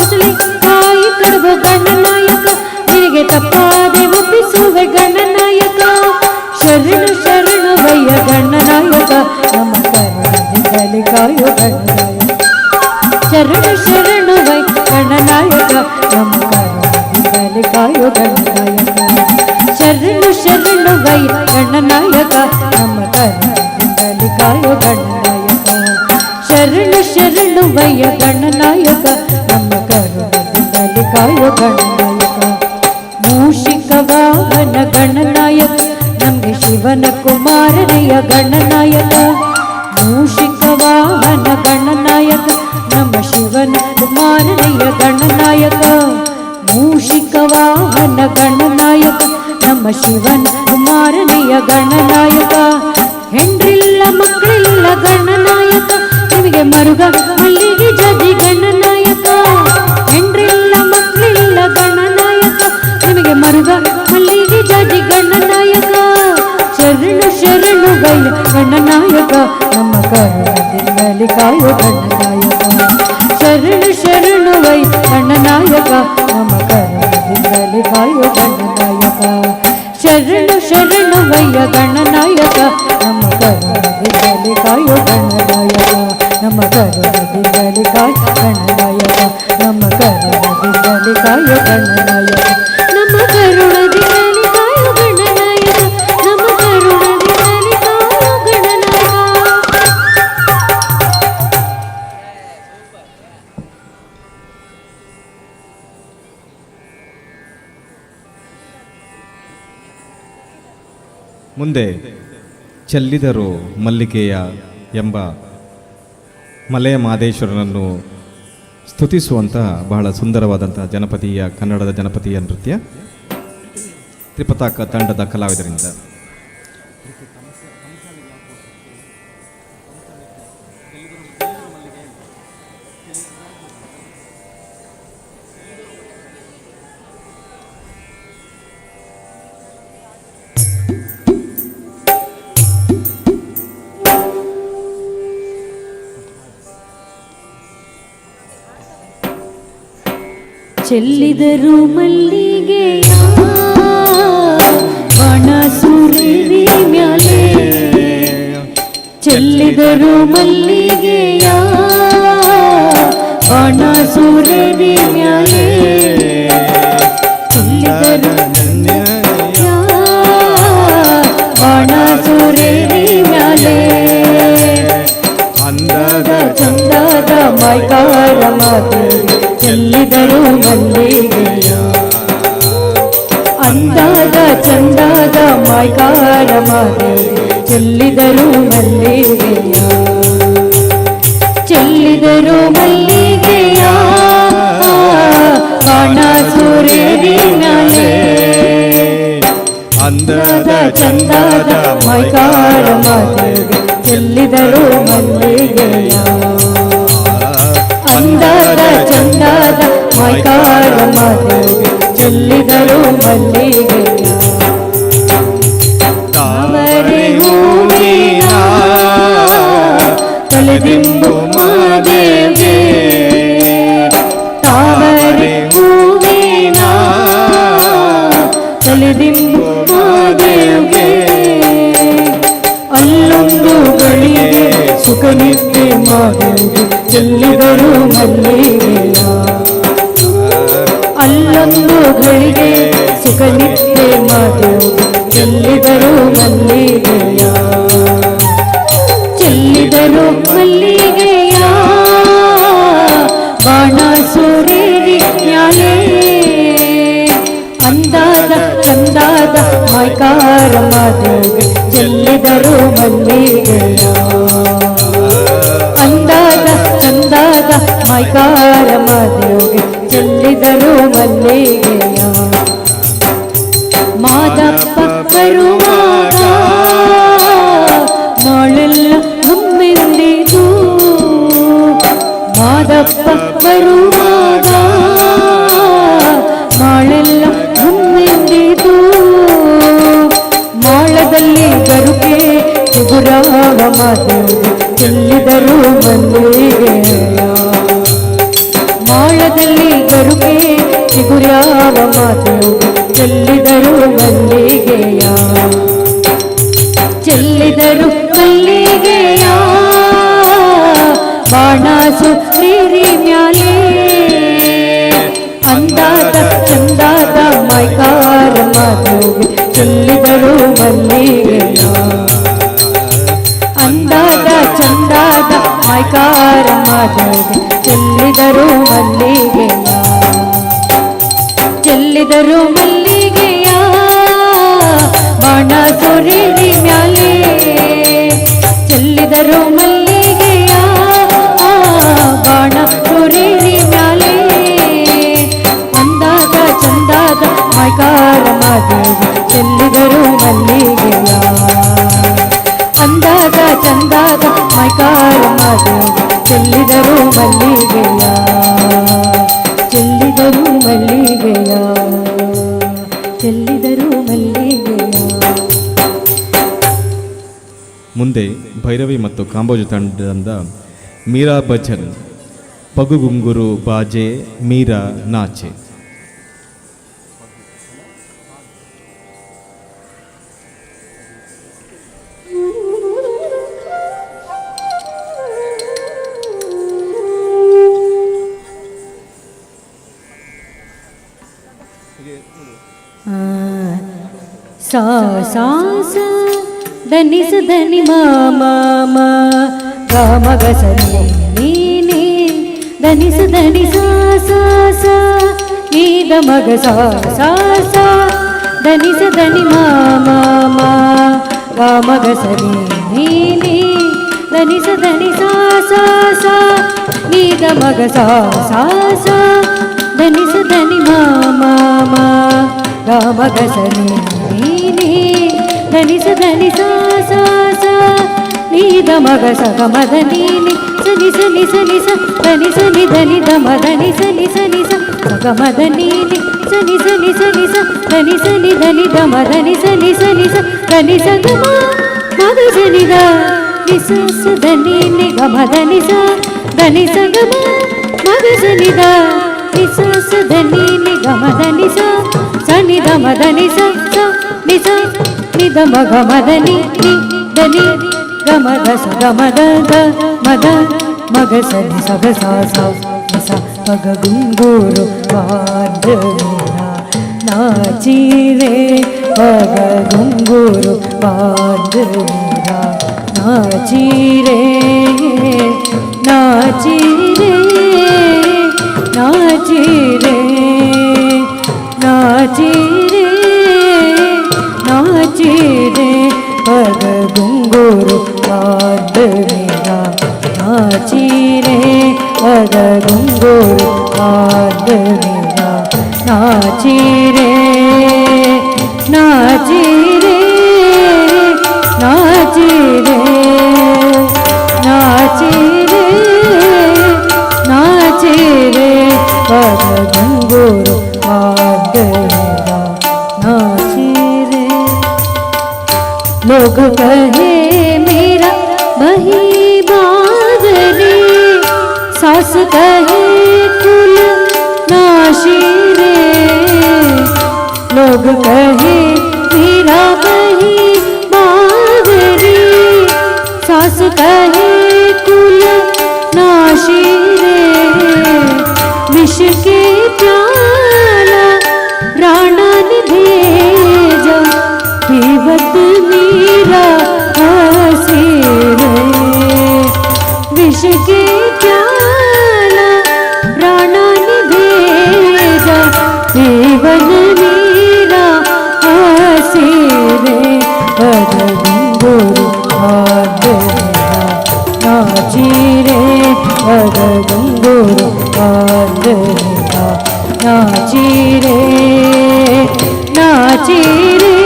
S3: ಉಸುಳಿ ಕಾಯಿ ಕಡಬು ಗಣನಾಯಕ ನಿನಗೆ ತಪ್ಪಾದೆ ಒಪ್ಪಿಸುವೆ ಗಣನಾಯಕ ಶರಣು ಶರಣವಯ್ಯ ಗಣನಾಯಕ ನಮ್ಮ ಕರುಣದಿಂದಲೇ ಕಾಯೋ ಗಣನಾಯಕ ಶರಣು ಶರಣವೈ ಗಣನಾಯಕ ನಮ್ಮ ಕರುಣದಿಂದಲೇ ಕಾಯೋ ಗಣನಾಯಕ ಶರಣು ಶರಣವೈ ಗಣನಾಯಕ ನಮ್ಮ ಕರುಣದಿಂದಲೇ ಕಾಯೋ ಗಣನಾಯಕ ಶರಣು ಶರಣವಯ್ಯ ಗಣನಾಯಕ ನಮ್ಮ ಕರುಣದಿಂದಲೇ ಕಾಯೋ ಗಣನಾಯಕ ಮೂಷಿಕ ವಾಹನ ಗಣನಾಯಕ ನಮಗೆ ಶಿವನ ಕುಮಾರನೆಯ ಗಣನಾಯಕ ಮೂಷಿಕ ವಾಹನ ಗಣನಾಯಕ ನಮ್ಮ ಶಿವನ ಕುಮಾರನೆಯ ಗಣನಾಯಕ ಮೂಷಿಕ ವಾಹನ ಗಣನಾಯಕ ನಮ್ಮ ಶಿವನ ಕುಮಾರನೆಯ ಗಣನಾಯಕ ಹೆಂಡ್ರಿಲ್ಲ ಮಕ್ಕಳಿಲ್ಲ ಗಣನಾಯಕ ನಿಮಗೆ ಮರುಗ ಮಲ್ಲಿಗೆ ಜಜಿ ಗಣನಾಯಕ ಹೆಂಡ್ರಿಲ್ಲ ಮಕ್ಕಳಿಲ್ಲ ಗಣನಾಯಕ ನಿಮಗೆ ಮರುಗ ಮಲ್ಲಿಗೆ ಜಜಿ ಗಣನಾಯಕ ಶರಣು ಶರಣು ಗಯ್ಯ ಗಣನಾಯಕ ನಮ್ಮ ಕರುಣದಿಂದಲೇ ಕಾಯೋ ಗಣನಾಯಕ ಶರಣು ಶರಣು ವೈ ಗಣನಾಯಕ ನಮ್ಮ ಕರುಣದಿಂದಲೇ ಕಾಯೋ ಗಣನಾಯಕ ಶರಣು ಶರಣು ವಯ್ಯ ಗಣನಾಯಕ ನಮ್ಮ ಕರುಣದಿಂದಲೇ ಕಾಯೋ ಗಣನಾಯಕ ನಮ್ಮ ಕರುಣದಿಂದಲೇ ಕಾಯೋ ಗಣನಾಯಕ ನಮ್ಮ ಕರುಣದಿಂದಲೇ ಕಾಯೋ ಗಣನಾಯಕ ನಮ್ಮ ಕರುಣದಿಂದಲೇ ಕಾಯೋ ಗಣನಾಯಕ ನಮ್ಮ ಕರುಣದಿಂದಲೇ ಕಾಯೋ ಗಣನಾಯಕ.
S6: ಮುಂದೆ ಚೆಲ್ಲಿದರು ಮಲ್ಲಿಗೆಯ ಎಂಬ ಮಲೆಯ ಮಾದೇಶ್ವರನನ್ನು ಸ್ತುತಿಸುವಂತಹ ಬಹಳ ಸುಂದರವಾದಂತಹ ಜನಪದೀಯ ಕನ್ನಡದ ಜನಪದೀಯ ನೃತ್ಯ ತ್ರಿಪತಾಕ ತಂಡದ ಕಲಾವಿದರಿಂದ.
S3: ಚೆಲ್ಲಿದರು ಮಲ್ಲಿಗೆಯ ಬಾಣ ಸೂರ್ಯರಿ ಮ್ಯಾಲೆ ಚೆಲ್ಲಿದರು ಮಲ್ಲಿಗೆಯ ಬಾಣ ಸೂರ್ಯರಿ ಮ್ಯಾಲೆ ಚೆಲ್ಲಿದರು ಬಾಣ ಸೂರ್ಯರಿ ಮ್ಯಾಲೆ ಅಂದದ ಚಂದದ ಮೈಕಾರ ಮಾತೇರಿ ಚೆಲ್ಲಿದರು ಮಲ್ಲಿಗೆಯ ಅಂದದ ಚಂದದ ಮೈಕಾರ ಮಾತೇರಿ ಚೆಲ್ಲಿದರು ಮಲ್ಲಿಗೆಯ ಚೆಲ್ಲಿದರು ಮಲ್ಲಿಗೆಯ ಬಾಣ ಸೂರ್ಯರಿ ಮ್ಯಾಲೆ ಅಂದದ ಚಂದದ ಮೈಕಾರ ಮಾತೇರಿ ಚೆಲ್ಲಿದರು ಮಲ್ಲಿಗೆಯ ಅಂದದ ಚಂದದ ಮೈಕಾರ ಮಾತೇರಿ ಚೆಲ್ಲಿದರು ಮಲ್ಲಿಗೆಯ ತಾವರೆ ಹೂವಿನ ತಲೆದಿಂಬು ಮಾದೇವ್ಗೆ ತಾವರೆ ಹೂವಿನ ತಲೆದಿಂಬು ಮಾದೇವ್ಗೆ ಅಲ್ಲೊಂದು ಗಳಿಗೆ ಸುಖ ನಿದ್ದೆ ಮಾದೇವ್ಗೆ ಚೆಲ್ಲಿದರು ಮಲ್ಲಿಗೆಯ ಅಲ್ಲೊಂದು ಗಳಿಗೆ ಸುಖ ನಿದ್ದೆ ಮಾದೇವ್ಗೆ ಚೆಲ್ಲಿದರು ಮಲ್ಲಿಗೆಯ ಚೆಲ್ಲಿದರು ಮಲ್ಲಿಗೆಯ ಬಾಣ ಸೂರ್ಯರಿ ಮ್ಯಾಲೆ ಅಂದಾದ ಚಂದಾದ ಮೈಕಾರ ಮಾದೇವ್ಗೆ ಚೆಲ್ಲಿದರು ಮಲ್ಲಿಗೆಯ ಅಂದಾದ ಚಂದಾದ ಮೈಕಾರ ಮಾದೇವ್ಗೆ ಚೆಲ್ಲಿದರು ಮಲ್ಲಿಗೆಯ ಮಾದಪ್ಪ ಬರುವಾಗ ಮಾಳೆಲ್ಲ ಮುಮ್ಮೆಂದಿದು ಮಾದಪ್ಪ ಬರುವಾಗ ಮಾಳೆಲ್ಲ ಮುಮ್ಮೆ ಚೆಲ್ಲಿದರು ಮಲ್ಲಿಗೆಯ ಮಾಳದಲ್ಲಿ ಗರುಕೆ ಚಿಗುರ್ಯಾವ ಮಾತೆಯು ಚೆಲ್ಲಿದರು ಮಲ್ಲಿಗೆಯ ಚೆಲ್ಲಿದರು ಮಲ್ಲಿಗೆಯ ಬಾಣಾಸು ನೀರಿ ಮ್ಯಾಲೆ ಅಂದಾದ ಚಂದಾದ ಮೈಕಾರ ಮಾತೆಯು ಚೆಲ್ಲಿದರು ಮಲ್ಲಿಗೆಯ ಅಂದಾದ ಚಂದಾದ ಮೈಕಾರ ಮಾತೆಯು ಚೆಲ್ಲಿದರು ಮಲ್ಲಿಗೆಯ ಚೆಲ್ಲಿದರು ಮಲ್ಲಿಗೆಯ ಬಾಣ ಸುರಿರಿ ಮ್ಯಾಲೆ ಚೆಲ್ಲಿದರು ಮಲ್ಲಿಗೆಯ ಬಾಣ ಸುರಿರಿ ಮ್ಯಾಲೆ ಅಂದಾದ ಚಂದಾದ ಮೈಕಾರ ಮಾತೆಯು ಚೆಲ್ಲಿದರು ಮಲ್ಲಿಗೆಯ ಅಂದಾದ ಚಂದಾದ ಮೈಕಾರ ಮಾತೆಯು ಚೆಲ್ಲಿದರು ಮಲ್ಲಿಗೆಯ ಚೆಲ್ಲಿದರು ಮಲ್ಲಿಗೆಯ ಚೆಲ್ಲಿದರು ಮಲ್ಲಿಗೆಯ.
S6: ಮುಂದೆ ಭೈರವಿ ಮತ್ತು ಕಾಂಬೋಜ ತಂಡದಿಂದ ಮೀರಾ ಭಜನ್ ಪಗುಗುಂಗುರು ಬಾಜೆ ಮೀರಾ ನಾಚೆ.
S3: सा सा सा ಧನಿ ಸ ಧನಿ ಮ ಮ ಮ ಗ ಮ ಗ ಸ ನಿ ನೀ ನೀ ಧನಿ ಸ ಧನಿ ಸ ಸ ಸ ನೀ ದ ಮ ಗ ಸ ಸ ಸ ಧನಿ ಸ ಧನಿ ಮ ಮ ಮ ಗ ಮ ಗ ಸ ನಿ ನೀ ನೀ ಧನಿ ಸ ಧನಿ ಸ ಸ ಸ ನೀ ದ ಮ ಗ ಸ ಸ ಸ ಧನಿ ಸ ಧನಿ ಮ ಮ ಮ ಗ ಮ ಗ ಸ ನಿ ನೀ ನೀ ಧನಿ ಸ ಧನಿ ಸ ಸ ಸ ನೀ ದ ಮ ಗ ಸ ಗ ಮ ಧ ನೀ ನಿ ಸ ನಿ ಸ ನಿ ಸ ನಿ ಸ ಧನಿ ಸ ನಿ ಧನಿ ದ ಮ ಧನಿ ಸ ನಿ ಸ ನಿ ಸ ಗ ಮ ಧ ನೀ ನಿ ಸ ನಿ ಸ ನಿ ಸ ನಿ ಸ ಧನಿ ಸ ನಿ ಧನಿ ದ ಮ ಧನಿ ಸ ನಿ ಸ ನಿ ಸ ಧನಿ ಸ ಗ ಮ ಮ ಗ ಸ ನಿ ದ ನಿ ಸ ಸ ಧನಿ ನಿ ಗ ಮ ಧನಿ ಸ ಧನಿ ಸ ಗ ಮ ಮ ಗ ಸ ನಿ ದ ನಿ ಸ ಸ ಧನಿ ನಿ ಗ ಮ ಧನಿ ಸ ಸ ನಿ ದ ಮ ಧನಿ ಸ ಸ ನಿ ಸ ನಿ ದ ಮ ಗ ಮ ಧನಿ ನಿ ಧನಿ ಗ ಮ ಗ ಸ ಗ ಮ ದ ದ ಮ ದ ಮ ಗ ಸ ನಿ ಸ ಗ ಸ ಸ ನಿ ಸ ಪ ಗ ಗುಂಗೂರು ವಾದ ಮೀರಾ ನಾಚಿ ರೇ ಪ ಗ ಗುಂಗೂರು ವಾದ ಮೀರಾ ನಾಚಿ ರೇ ನಾಚಿ ರೇ ನಾಚಿ ರೇ ನಾಚಿ ರೇ ನಾಚಿ ರೇ ಪಗ ಗುಂಗೂರು ವಾದ ಮೀರಾ ನಾಚಿ ರೇ ಪಗ ಗುಂಗೂರು ವಾದ ಮೀರಾ ನಾಚಿ ರೇ ನಾಚಿ ರೇ ನಾಚಿ ರೇ ನಾಚಿ ರೇ ನಾಚಿ ರೇ ಪಗ ಗುಂಗೂರು ವಾದ ಮೀರಾ नाची रे लोग कहे मेरा बही बादली सास कहे कुल नाशी रे लोग कहे मेरा बही बादली सास कहे कुल नाशी रे विष के प्याला राणा ने भेजा पीवत मीरा हंसी रे विष के प्याला राणा ने भेजा पीवन मीरा हंसी रे पग गुंगूरू वाद मीरा नाची रे पग गुंगूरू वाद मीरा नाची रे नाची रे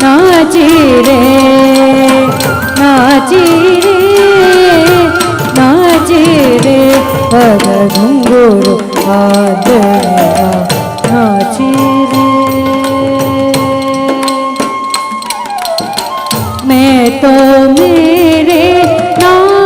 S3: नाची रे नाची रे नाची रे पग घुंघरू वाद मीरा नाची रे मैं तो मेरे नाम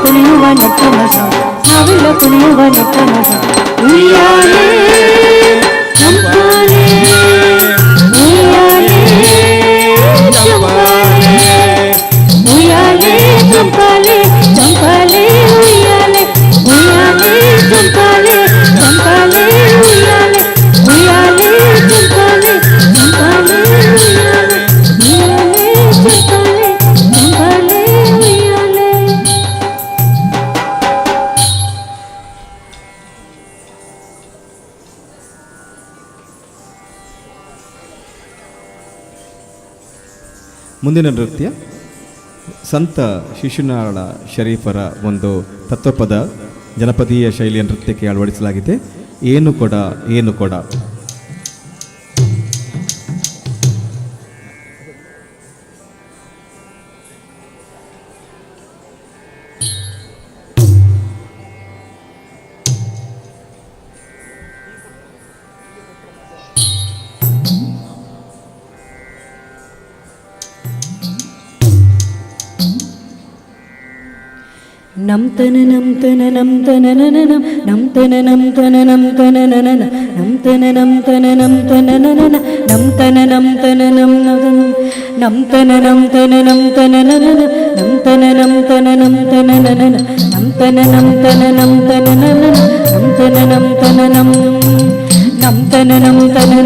S3: ಕುಣಿಯುವ ನರ್ತನ ಸಾಂಗ್ ನಾವೆಲ್ಲ ಕುಣಿಯುವ ನರ್ತನ ಸಾಂಗ್ ಉಯ್ಯಾಲೆ ಚಂಪಾಲೆ ಉಯ್ಯಾಲೆ ಚಂಪಾಲೆ ಉಯ್ಯಾಲೆ ಚಂಪಾಲೆ ಚಂಪಾಲೆ ಉಯ್ಯಾಲೆ ಉಯ್ಯಾಲೆ ಚಂಪಾಲೆ ಚಂಪಾಲೆ ಉಯ್ಯಾಲೆ ಉಯ್ಯಾಲೆ ಚಂಪಾಲೆ ಚಂಪಾಲೆ ಉಯ್ಯಾಲೆ ಉಯ್ಯಾಲೆ ಚಂಪಾಲೆ ಚಂಪಾಲೆ ಉಯ್ಯಾಲೆ.
S6: ಮುಂದಿನ ನೃತ್ಯ ಸಂತ ಶಿಶುನಾಳ ಶರೀಫರ ಒಂದು ತತ್ವಪದ ಜನಪದೀಯ ಶೈಲಿಯ ನೃತ್ಯಕ್ಕೆ ಅಳವಡಿಸಲಾಗಿದೆ. ಏನು ಕೊಡ ಏನು ಕೊಡ.
S3: ನಮ್ತನ ನಮ್ತನ ನಮ್ತನ ನನನಂ ನಮ್ತನ ನಮ್ತನ ನಮ್ತನ ನನನ ನಮ್ತನ ನಮ್ತನ ನಮ್ತನ ನನನ ನಮ್ತನ ನಮ್ತನ ನಮ್ತನ ನಮ್ತನ ನಮ್ತನ ನನನ ನಮ್ತನ ನಮ್ತನ ನಮ್ತನ ನನನ ನಮ್ತನ ನಮ್ತನ ನಮ್ತನ ನನನ ನಮ್ತನ ನಮ್ತನ ನಮ್ತನ ನಮ್ತನ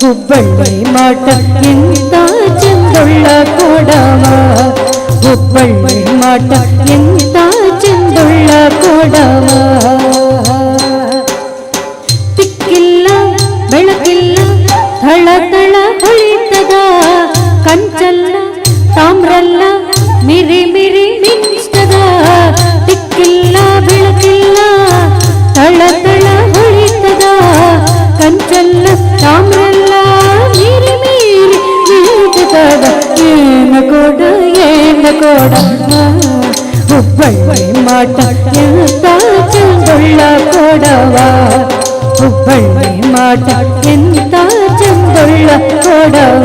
S3: ಹುಬ್ಬಳ್ಳಿ ಮಾಟ ಎಂತ ಚಂದೊಳ್ಳ ಕೊಡವ ಹುಬ್ಬಳ್ಳಿ ಮಾಟ ಎಂತ ಚಂದೊಳ್ಳ ಕೊಡವ ತಿಕ್ಕಿಲ್ಲ ಬೆಳಕಿಲ್ಲ ಥಳ ಥಳ ಹೊಳಿತದ ಕಂಚಲ್ಲ ತಾಮ್ರಲ್ಲ ಮಿರಿ ಮಿರಿ ಮಿಂಚದ ತಿಕ್ಕಿಲ್ಲ ಬೆಳಕಿಲ್ಲ ಥಳ ಥಳ ಹೊಳಿತದ ಕಂಚಲ್ಲ ತಾಮ್ರಲ್ಲ ಮೀರಿ ಮೀರಿ ಮಿಂಚದ ಏನು ಕೊಡ ಹುಬ್ಬಳ್ಳಿ ಮಾಟ ಎಂತ ಚಂದೊಳ್ಳ ಕೊಡವ ಹುಬ್ಬಳ್ಳಿ ಮಾಟ ಎಂತ ಚಂದೊಳ್ಳ ಕೊಡವ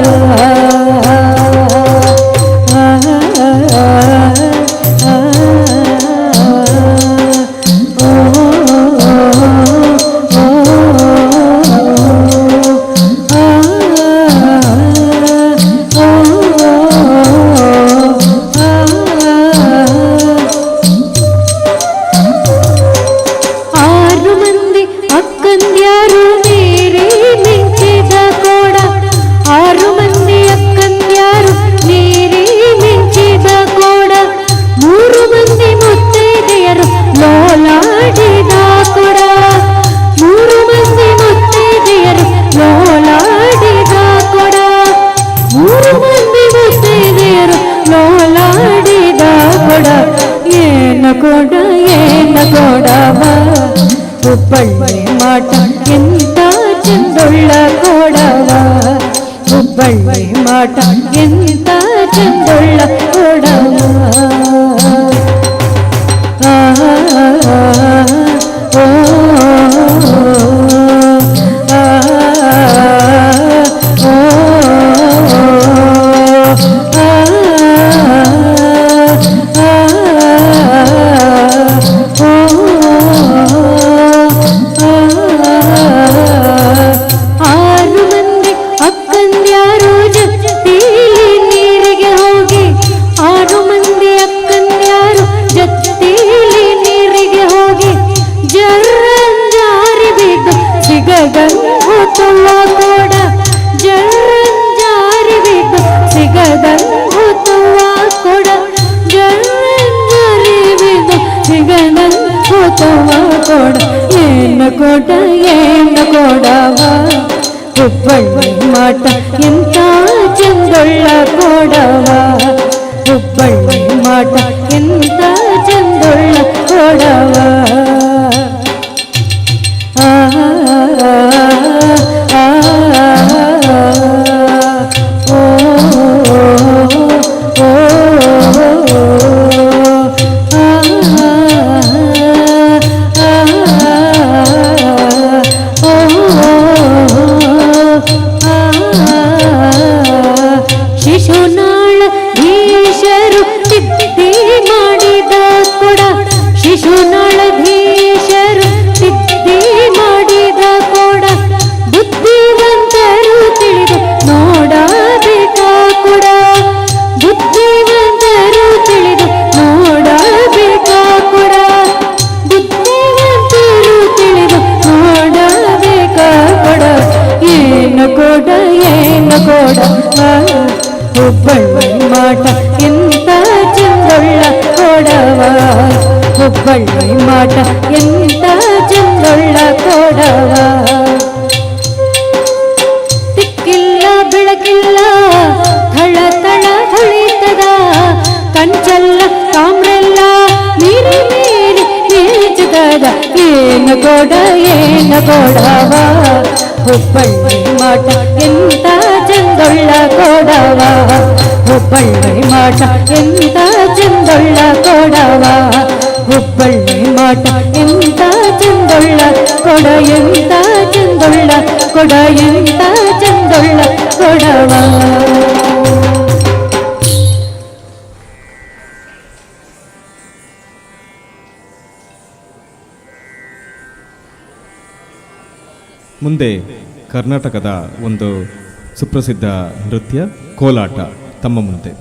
S3: ಹುಬ್ಬಳ್ಳಿ ಮಾಟ ಎಂತ ಚಂದೊಳ್ಳ ಕೊಡವ ಹುಬ್ಬಳ್ಳಿ ಮಾಟ ಎಂತ ಚಂದೊಳ್ಳ ಕೊಡವ ಹುಬ್ಬಳ್ಳಿ ಮಾಟ ಎಂತ ಚಂದೊಳ್ಳ ಕೊಡವ ಮಾಟ ಎಂತ ಚಂದುಳ್ಳ ಕೊಡವ ಆ ಆ ಶಿಶುನಾಳ ಧೀಶರು ಸಿದ್ಧಿ ಮಾಡಿದ ಕೊಡ ಶಿಶುನಾಳಧೀಶರು ಸಿದ್ಧಿ ಮಾಡಿದ ಕೊಡ ಬುದ್ಧಿವಂತರು ತಿಳಿದು ನೋಡಬೇಕಾ ಕೊಡ ಬುದ್ಧಿವಂತರು ತಿಳಿದು ನೋಡಬೇಕಾ ಕೊಡ ಬುದ್ಧಿವಂತರು ತಿಳಿದು ನೋಡಬೇಕಾ ಕೊಡ ಏನು ಕೊಡ ಹುಬ್ಬಳ್ಳಿ ಮಾಟ ಎಂತ ಚಂದೊಳ್ಳ ಕೊಡವ ಹುಬ್ಬಳ್ಳಿ ಮಾಟ ಎಂತ ಚಂದೊಳ್ಳ ಕೊಡವ ತಿಕ್ಕಿಲ್ಲ ಬೆಳಕಿಲ್ಲ ಥಳ ಥಳ ಹೊಳಿತದ ಕಂಚಲ್ಲ ತಾಮ್ರೆಲ್ಲ ಮೀರಿ ಮೀರಿ ಈಜುಗದ ಏನು ಕೊಡವ ಹುಬ್ಬಳ್ಳಿ ಮಾಟ ಎಂತ ಚಂದೊಳ್ಳ ಕೊಡವ ಹುಬ್ಬಳ್ಳಿ ಮಾಟ ಎಂತ ಚಂದೊಳ್ಳ ಕೊಡವ ಹುಬ್ಬಳ್ಳಿ ಮಾಟ ಎಂತ ಚಂದೊಳ್ಳ ಕೊಡ ಎಂತ ಚಂದೊಳ್ಳ ಕೊಡ ಎಂತ ಚಂದೊಳ್ಳ ಕೊಡವ
S6: ಮುಂದೆ ಕರ್ನಾಟಕದ ಒಂದು ಸುಪ್ರಸಿದ್ಧ ನೃತ್ಯ ಕೋಲಾಟ ತಮ್ಮ ಮುಂದೆ.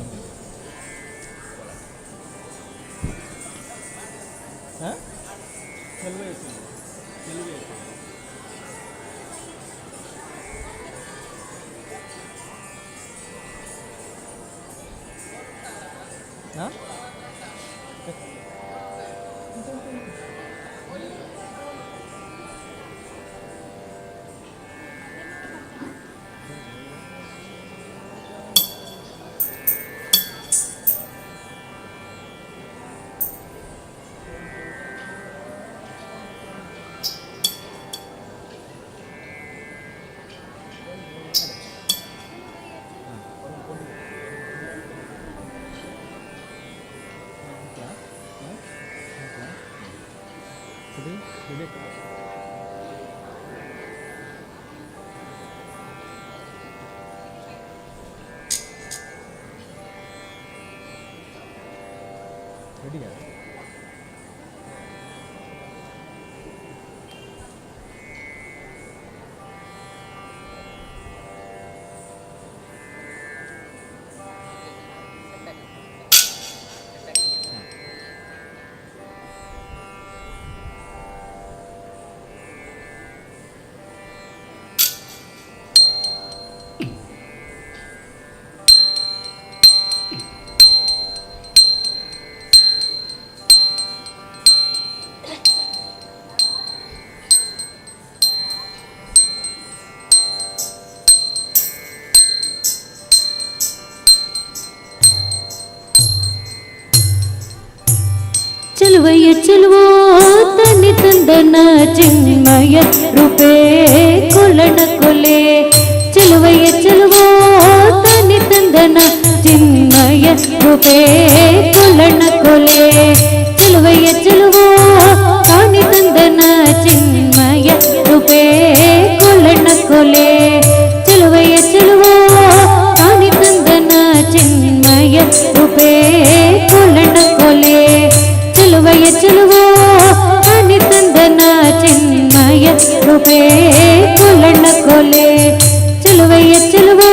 S3: ಚೆಲುವಯ್ಯ ಚೆಲುವೋ ತನಿ ತಂದನ ಚಿನ್ಮಯ ರೂಪೇ ಕೊಲನ ಕೊಲೆ ಚೆಲುವಯ್ಯ ಚೆಲುವೋ ತನಿ ತಂದನ ಚಿನ್ಮಯ ರೂಪೇ ಕೊಲನ ಕೊಲೆ ಚೆಲುವಯ್ಯ ಚೆಲುವೋ ತಾನಿ ತಂದನ ಚಿನ್ಮಯ ರೂಪೇ ಕೊಲನ ಕೊಲೆ ಚೆಲುವಯ್ಯ ಚೆಲುವೋ ತಾನಿ ತಂದನ ಚಿನ್ಮಯ ರೂಪೇ ಕೊಲನ ಕೊಲೆ ಚೆಲುವಯ್ಯ ಚೆಲುವೋ ತಾನಿ ತಂದನ ಚಿನ್ಮಯ ರೂಪೇ ಕೊಲನ ಕೊಲೆ ಚೆಲುವಯ್ಯ ಚೆಲುವೋ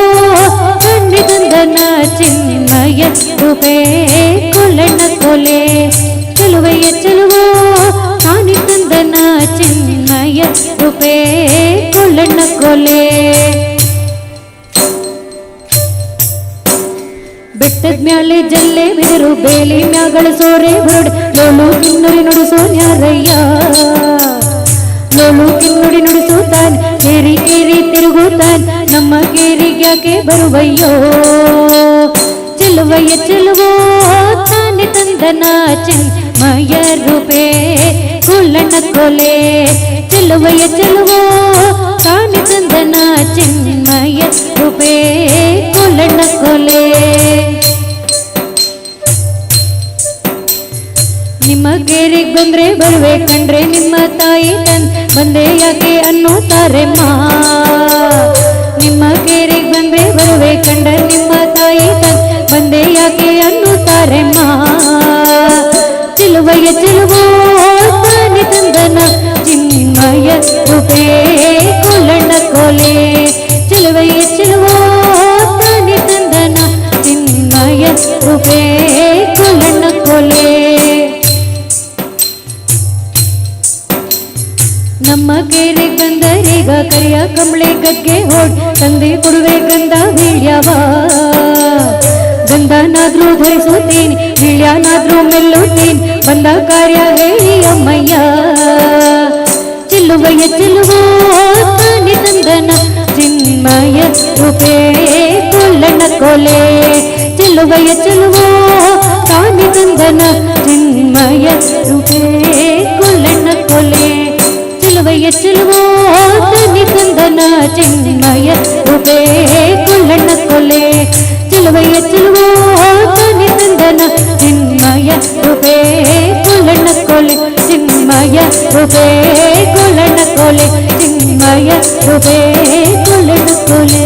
S3: ತಾನಿ ತಂದನ ಚಿನ್ಮಯ ರೂಪೇ ಕೊಲನ ಕೊಲೆ ಚೆಲುವಯ್ಯ ಚೆಲುವೋ ತಾನಿ ತಂದನ ಚಿನ್ಮಯ ರೂಪೇ ಕೊಲನ ಕೊಲೆ ಬೆಟ್ಟದ ಮ್ಯಾಲೆ ಜಲ್ಲೆ ಬಿದರು ಬೇಲಿ ಮ್ಯಾಗಳ ಸೋರೆ ಬುರುಡೆ ಲೋಲು ಕಿನ್ನೊಡಿ ನುಡಿಸೋ ನ್ಯಾರಯ್ಯ ಲೋಲು ಕಿನ್ನೊಡಿ ನುಡಿಸುತ್ತಾನೆ ಕೇರಿ ಕೇರಿ ತಿರುಗುತ್ತಾನೆ ನಮ್ಮ ಕೇರಿಗ್ಯಾಕೆ ಬರುವಯ್ಯೋ ಚೆಲುವಯ್ಯ ಚೆಲುವೋ ತಾನಿ ತಾನೆ ತಂದನ ಚಿನ್ಮಯ ರೂಪೇ ಕುಳ್ಳನ ಕೊಲೆ ಚೆಲುವೆಯ ಚೆಲುವೋ ತಾನೆ ತಂದನ ಚಿನ್ಮಯ ರೂಪೇ ಕುಳ್ಳನ ಕೊಲೆ ನಿಮ್ಮ ಕೇರಿಗೆ ಬಂದ್ರೆ ಬರುವೆ ಕಂಡ್ರೆ ನಿಮ್ಮ ತಾಯಿ ಬಂದೆ ಯಾಕೆ ಅನ್ನುತ್ತಾರೆ ಮಾ ನಿಮ್ಮ ಕೇರಿಗೆ ಬಂದ್ರೆ ಬರುವೆ ಕಂಡ್ರೆ ನಿಮ್ಮ ತಾಯಿ ಬಂದೆ ಯಾಕೆ ಅನ್ನುತ್ತಾರೆ ಮಾ ಚೆಲುವೆಯ ಚೆಲುವೋ ತಾನೆ ತಂದನ ಚಿನ್ಮಯ ರೂಪೇ ಕುಳ್ಳನ ಕೊಲೆ ಚೆಲುವೆಯ ಚೆಲುವೋ ತಾನೆ ತಂದನ ಚಿನ್ಮಯ ರೂಪೇ ಕುಳ್ಳನ ಕೊಲೆ ನಮ್ಮ ಕೇರಿಗೆ ಬಂದರೀಗ ಕರಿಯ ಕಂಬಳೆ ಗಗ್ಗೆ ಹೋಡ್ ತಂದೆ ಕೊಡುವೆ ಗಂಧ ವೀಳ್ಯವ ಗಂಧನಾದ್ರೂ ಧರಿಸುತ್ತೀನಿ ವೀಳ್ಯನಾದ್ರೂ ಮೆಲ್ಲುತ್ತೀನಿ ಬಂದ ಕಾರ್ಯ ಹೇಳಿ ಅಮ್ಮಯ್ಯ ಚೆಲುವೆಯ ಚೆಲುವೋ ತಾನೆ ತಂದನ ಚಿನ್ಮಯ ರೂಪೇ ಕುಳ್ಳನ ಕೊಲೆ ಚೆಲುವೆಯ ಚೆಲುವೋ ತಾನೆ ತಂದನ ಚಿನ್ಮಯ ರೂಪೇ ಕುಳ್ಳನ ಕೊಲೆ ಚೆಲುವೆಯ ಚೆಲುವೋ ತಾನೆ ತಂದನ ಚಿನ್ಮಯ ರೂಪೇ ಕುಳ್ಳನ ಕೊಲೆ ಚೆಲುವೆಯ ಚೆಲುವೋ ತಾನೆ ತಂದನ ಚಿನ್ಮಯ ರೂಪೇ ಕುಳ್ಳನ ಕೊಲೆ ಚಿನ್ಮಯ ರೂಪೇ ಕುಳ್ಳನ ಕೊಲೆ ಚಿನ್ಮಯ ರೂಪೇ ಕುಳ್ಳನ ಕೊಲೆ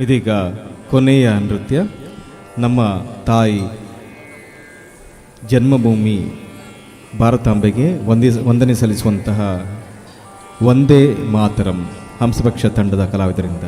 S6: ಇದೀಗ ಕೊನೆಯ ನೃತ್ಯ ನಮ್ಮ ತಾಯಿ ಜನ್ಮಭೂಮಿ ಭಾರತಾಂಬೆಗೆ ವಂದನೆ ಸಲ್ಲಿಸುವಂತಹ ವಂದೇ ಮಾತರಂ ಹಂಸಪಕ್ಷ ತಂಡದ ಕಲಾವಿದರಿಂದ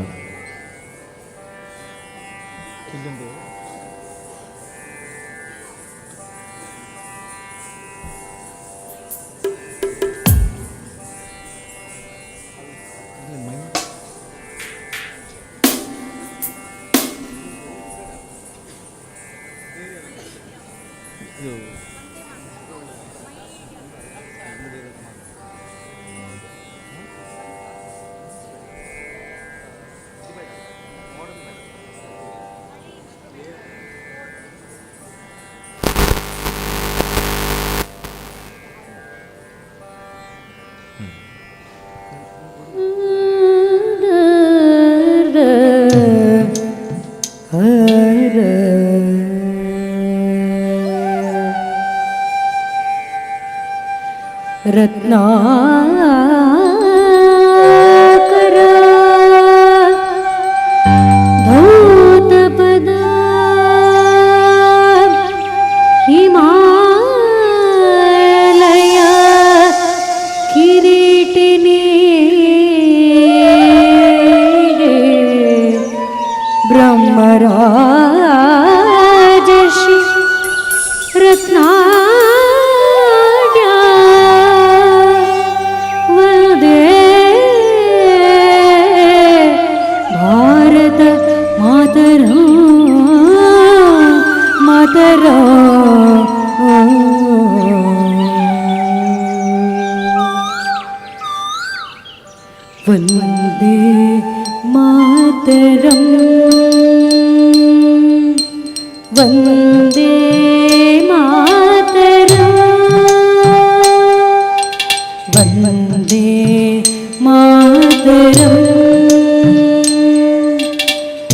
S3: ರತ್ನಾಕರ ಧೌತಪದ ಹಿಮಾಲಯ ಕಿರೀಟಿನಿ ಬ್ರಹ್ಮರಾಜರ್ಷಿ ರತ್ನಾ ವಂದೇ ಮಾತರಂ ವಂದೇ ಮಾತರಂ ವಂದೇ ಮಾತರಂ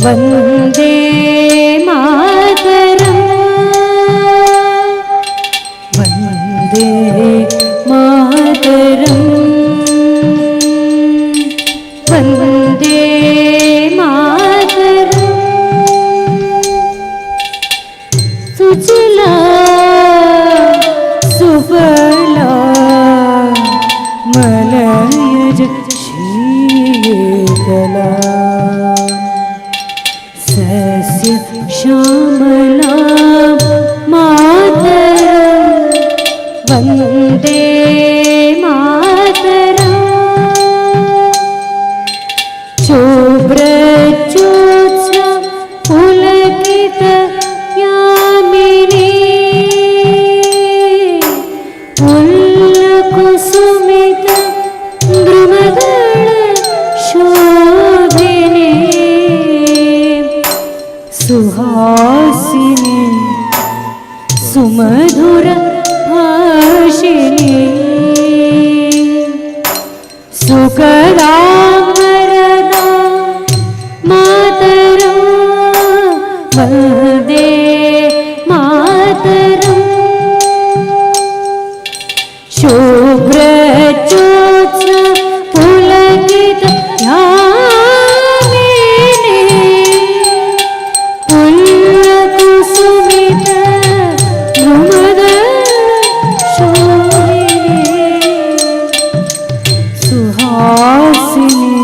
S3: ವಂದೇ ಮಾತರಂ ವಂದೇ ಮಾತರಂ ವಂದೇ ಮಾತರಂ ಸುಜಲಾ ಸುಫಲಾ ಮಲಯಜ ಶೀತಲಾ ಸಸ್ಯ ಶ್ಯಾಮಲಾ ಮಾತರಂ ವಂದೇ ಮಾತರಂ ಶುಭ್ರಜ್ಯೋತ್ಸ ಪುಲಕಿತ ಯಾಮಿನಿ ಕುಸುಮಿತ ಧ್ರುವದಳ ಶೋಭಿನಿ ಸುಖದಾಂಬರದ ಮಾತರಂ ವಂದೇ ಮಾತರಂ ಶುಭ್ರಜ್ಯೋತ್ಸ ಪುಲಕಿತ ಯಾಮಿನೇ ಪುಲ್ಲಕುಸುಮಿತ ಧ್ರುಮದ ಶೋಭಿನೇ ಸುಹಾಸಿನಿ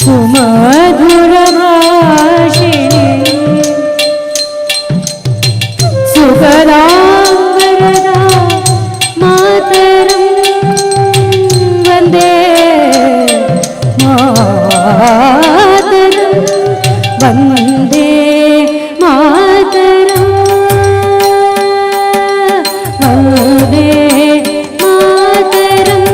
S3: ಸುಮಧುರ ಭಾಷಿಣಿ ಸುಖದಾಂಬರದ ಮಾತರಂ ವಂದೇ ಮಾತರಂ ವಂದೇ ಮಾತರಂ ವಂದೇ ಮಾತರಂ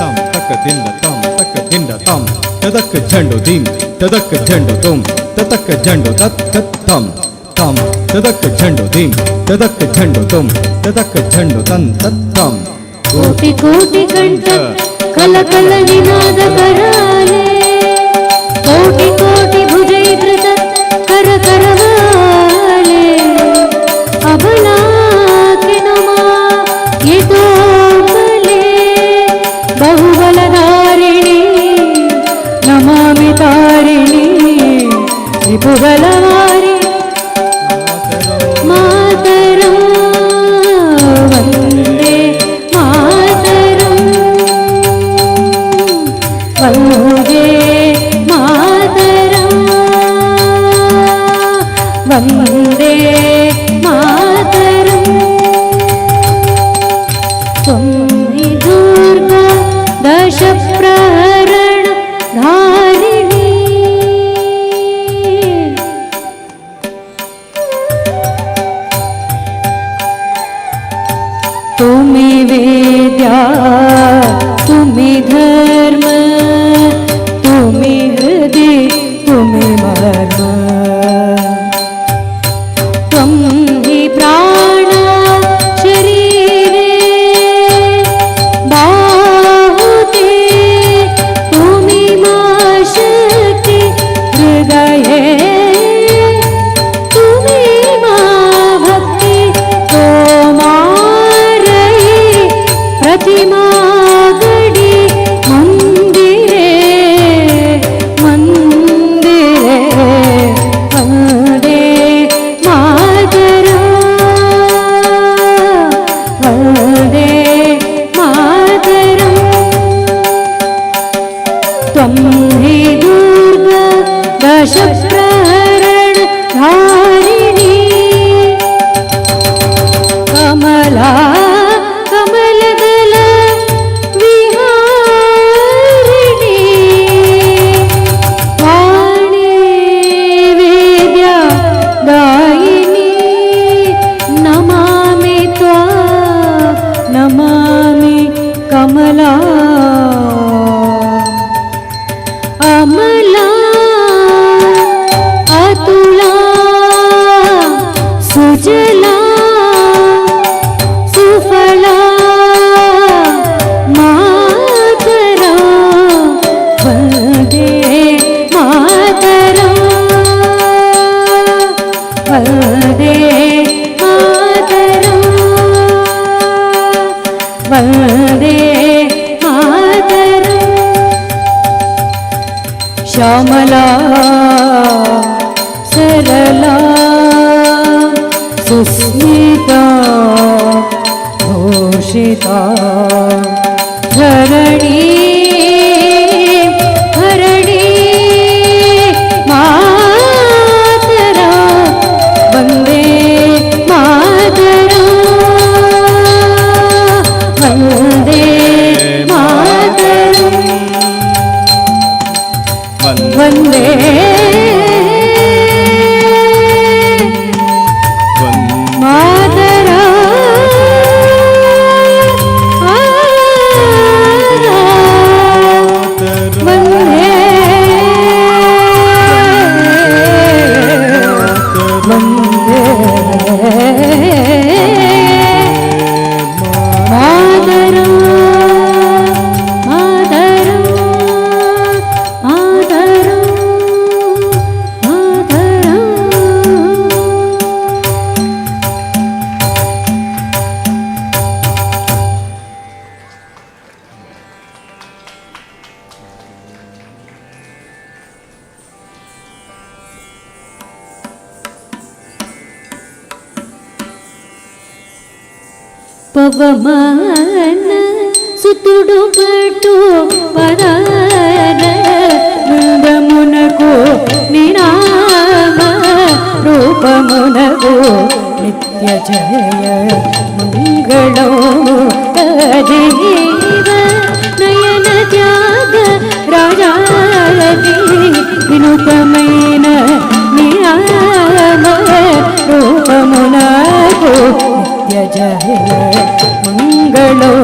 S6: ತಂ ತಕ್ಕ ದಿಂದ ತಂ ತಕ್ಕ ದಿಂದ ತಂ ತದಕ್ಕ ಝಂಡು ದಿಂ ತದಕ್ಕ ಝಂಡು ತುಂ ತದಕ್ಕ ಝಂಡು ತತ್ ತತ್ ತಂ ತಂ ತದಕ್ಕ ಝಂಡು ದಿಂ ತದಕ್ಕ ಝಂಡು ತುಂ ತದಕ್ಕ ಝಂಡು ತನ್ ತತ್ ತಂ
S3: ಕೋಟಿ ಕೋಟಿ ಕಂಠ ಕಲ ಕಲ ನಿನಾದ ಕರಾಲೆ ಕೋಟಿ ಕೋಟಿ ಭುಜೈಧೃತ ಕರ ಕರವಾಲೆ ಅಬಲಾಕೆ ನಮ ಯತೋಬಲೆ ಬಹುಬಲಧಾರಿಣಿ ನಮಾಮಿ ತಾರಿಣಿ ರಿಪುಬಲವಾರಿ ಮಾತರಂ ವಂದೇ ಮಾತರಂ ವಂದೇ ಮಾತರಂ ವಂದೇ ಮಾತರಂ ತ್ವಂ ಹಿ ದುರ್ಗಾ ದಶ ಪ್ರಹರಣ ಧಾರಿಣಿ तुम्हें वेद्या तुम्हें धर्म तुम्हें हृदय तुम्हें मर्म त्वं हि प्राण शरीरे बाहुते तुम्हें मा शक्ति हृदये तुम्हें मा भक्ति तोमारये प्रतिमा गಡಿ ಮಂದಿರೆ ಮಂದಿರೆ ವಂದೇ ಮಾತರಂ ವಂದೇ ಮಾತರಂ ತ್ವಂ ಹಿ ದುರ್ಗಾ ದಶ ಪ್ರಹರಣ ಧಾರಿಣಿ ಕಮಲಾ ಕಮಲದಲ ವಿಹಾರಿಣಿ ವಾಣಿ ವೇದ್ಯಾ ದಾಯಿನಿ ನಮಾಮಿ ತ್ವಾ ನಮಾಮಿ ಕಮಲಾ ಅಮಲಾ ಅತುಲಾ ಸುಜಲಾ ಸುಫಲಾ ಮಾತರಂ ವಂದೇ ಮಾತರಂ ವಂದೇ ಮಾತರಂ ವಂದೇ ಮಾತರಂ ಶ್ಯಾಮಲಾ ಸರಳಾ ಸುಸ್ಮಿತಾ घोषिता धरणी हरणी मातरं वन्दे मातरं वन्दे मातरं वन्दे ಮಾತರಂ పవమాన సుతుడు పట్టు పదార బృందమునకు నినామ రూపమునకు నిత్య జయ మంగళము దేవ నయన త్యాగ రాజాది వినూతమైన నియామ రూపమునకు నిత్య జయ మంగళం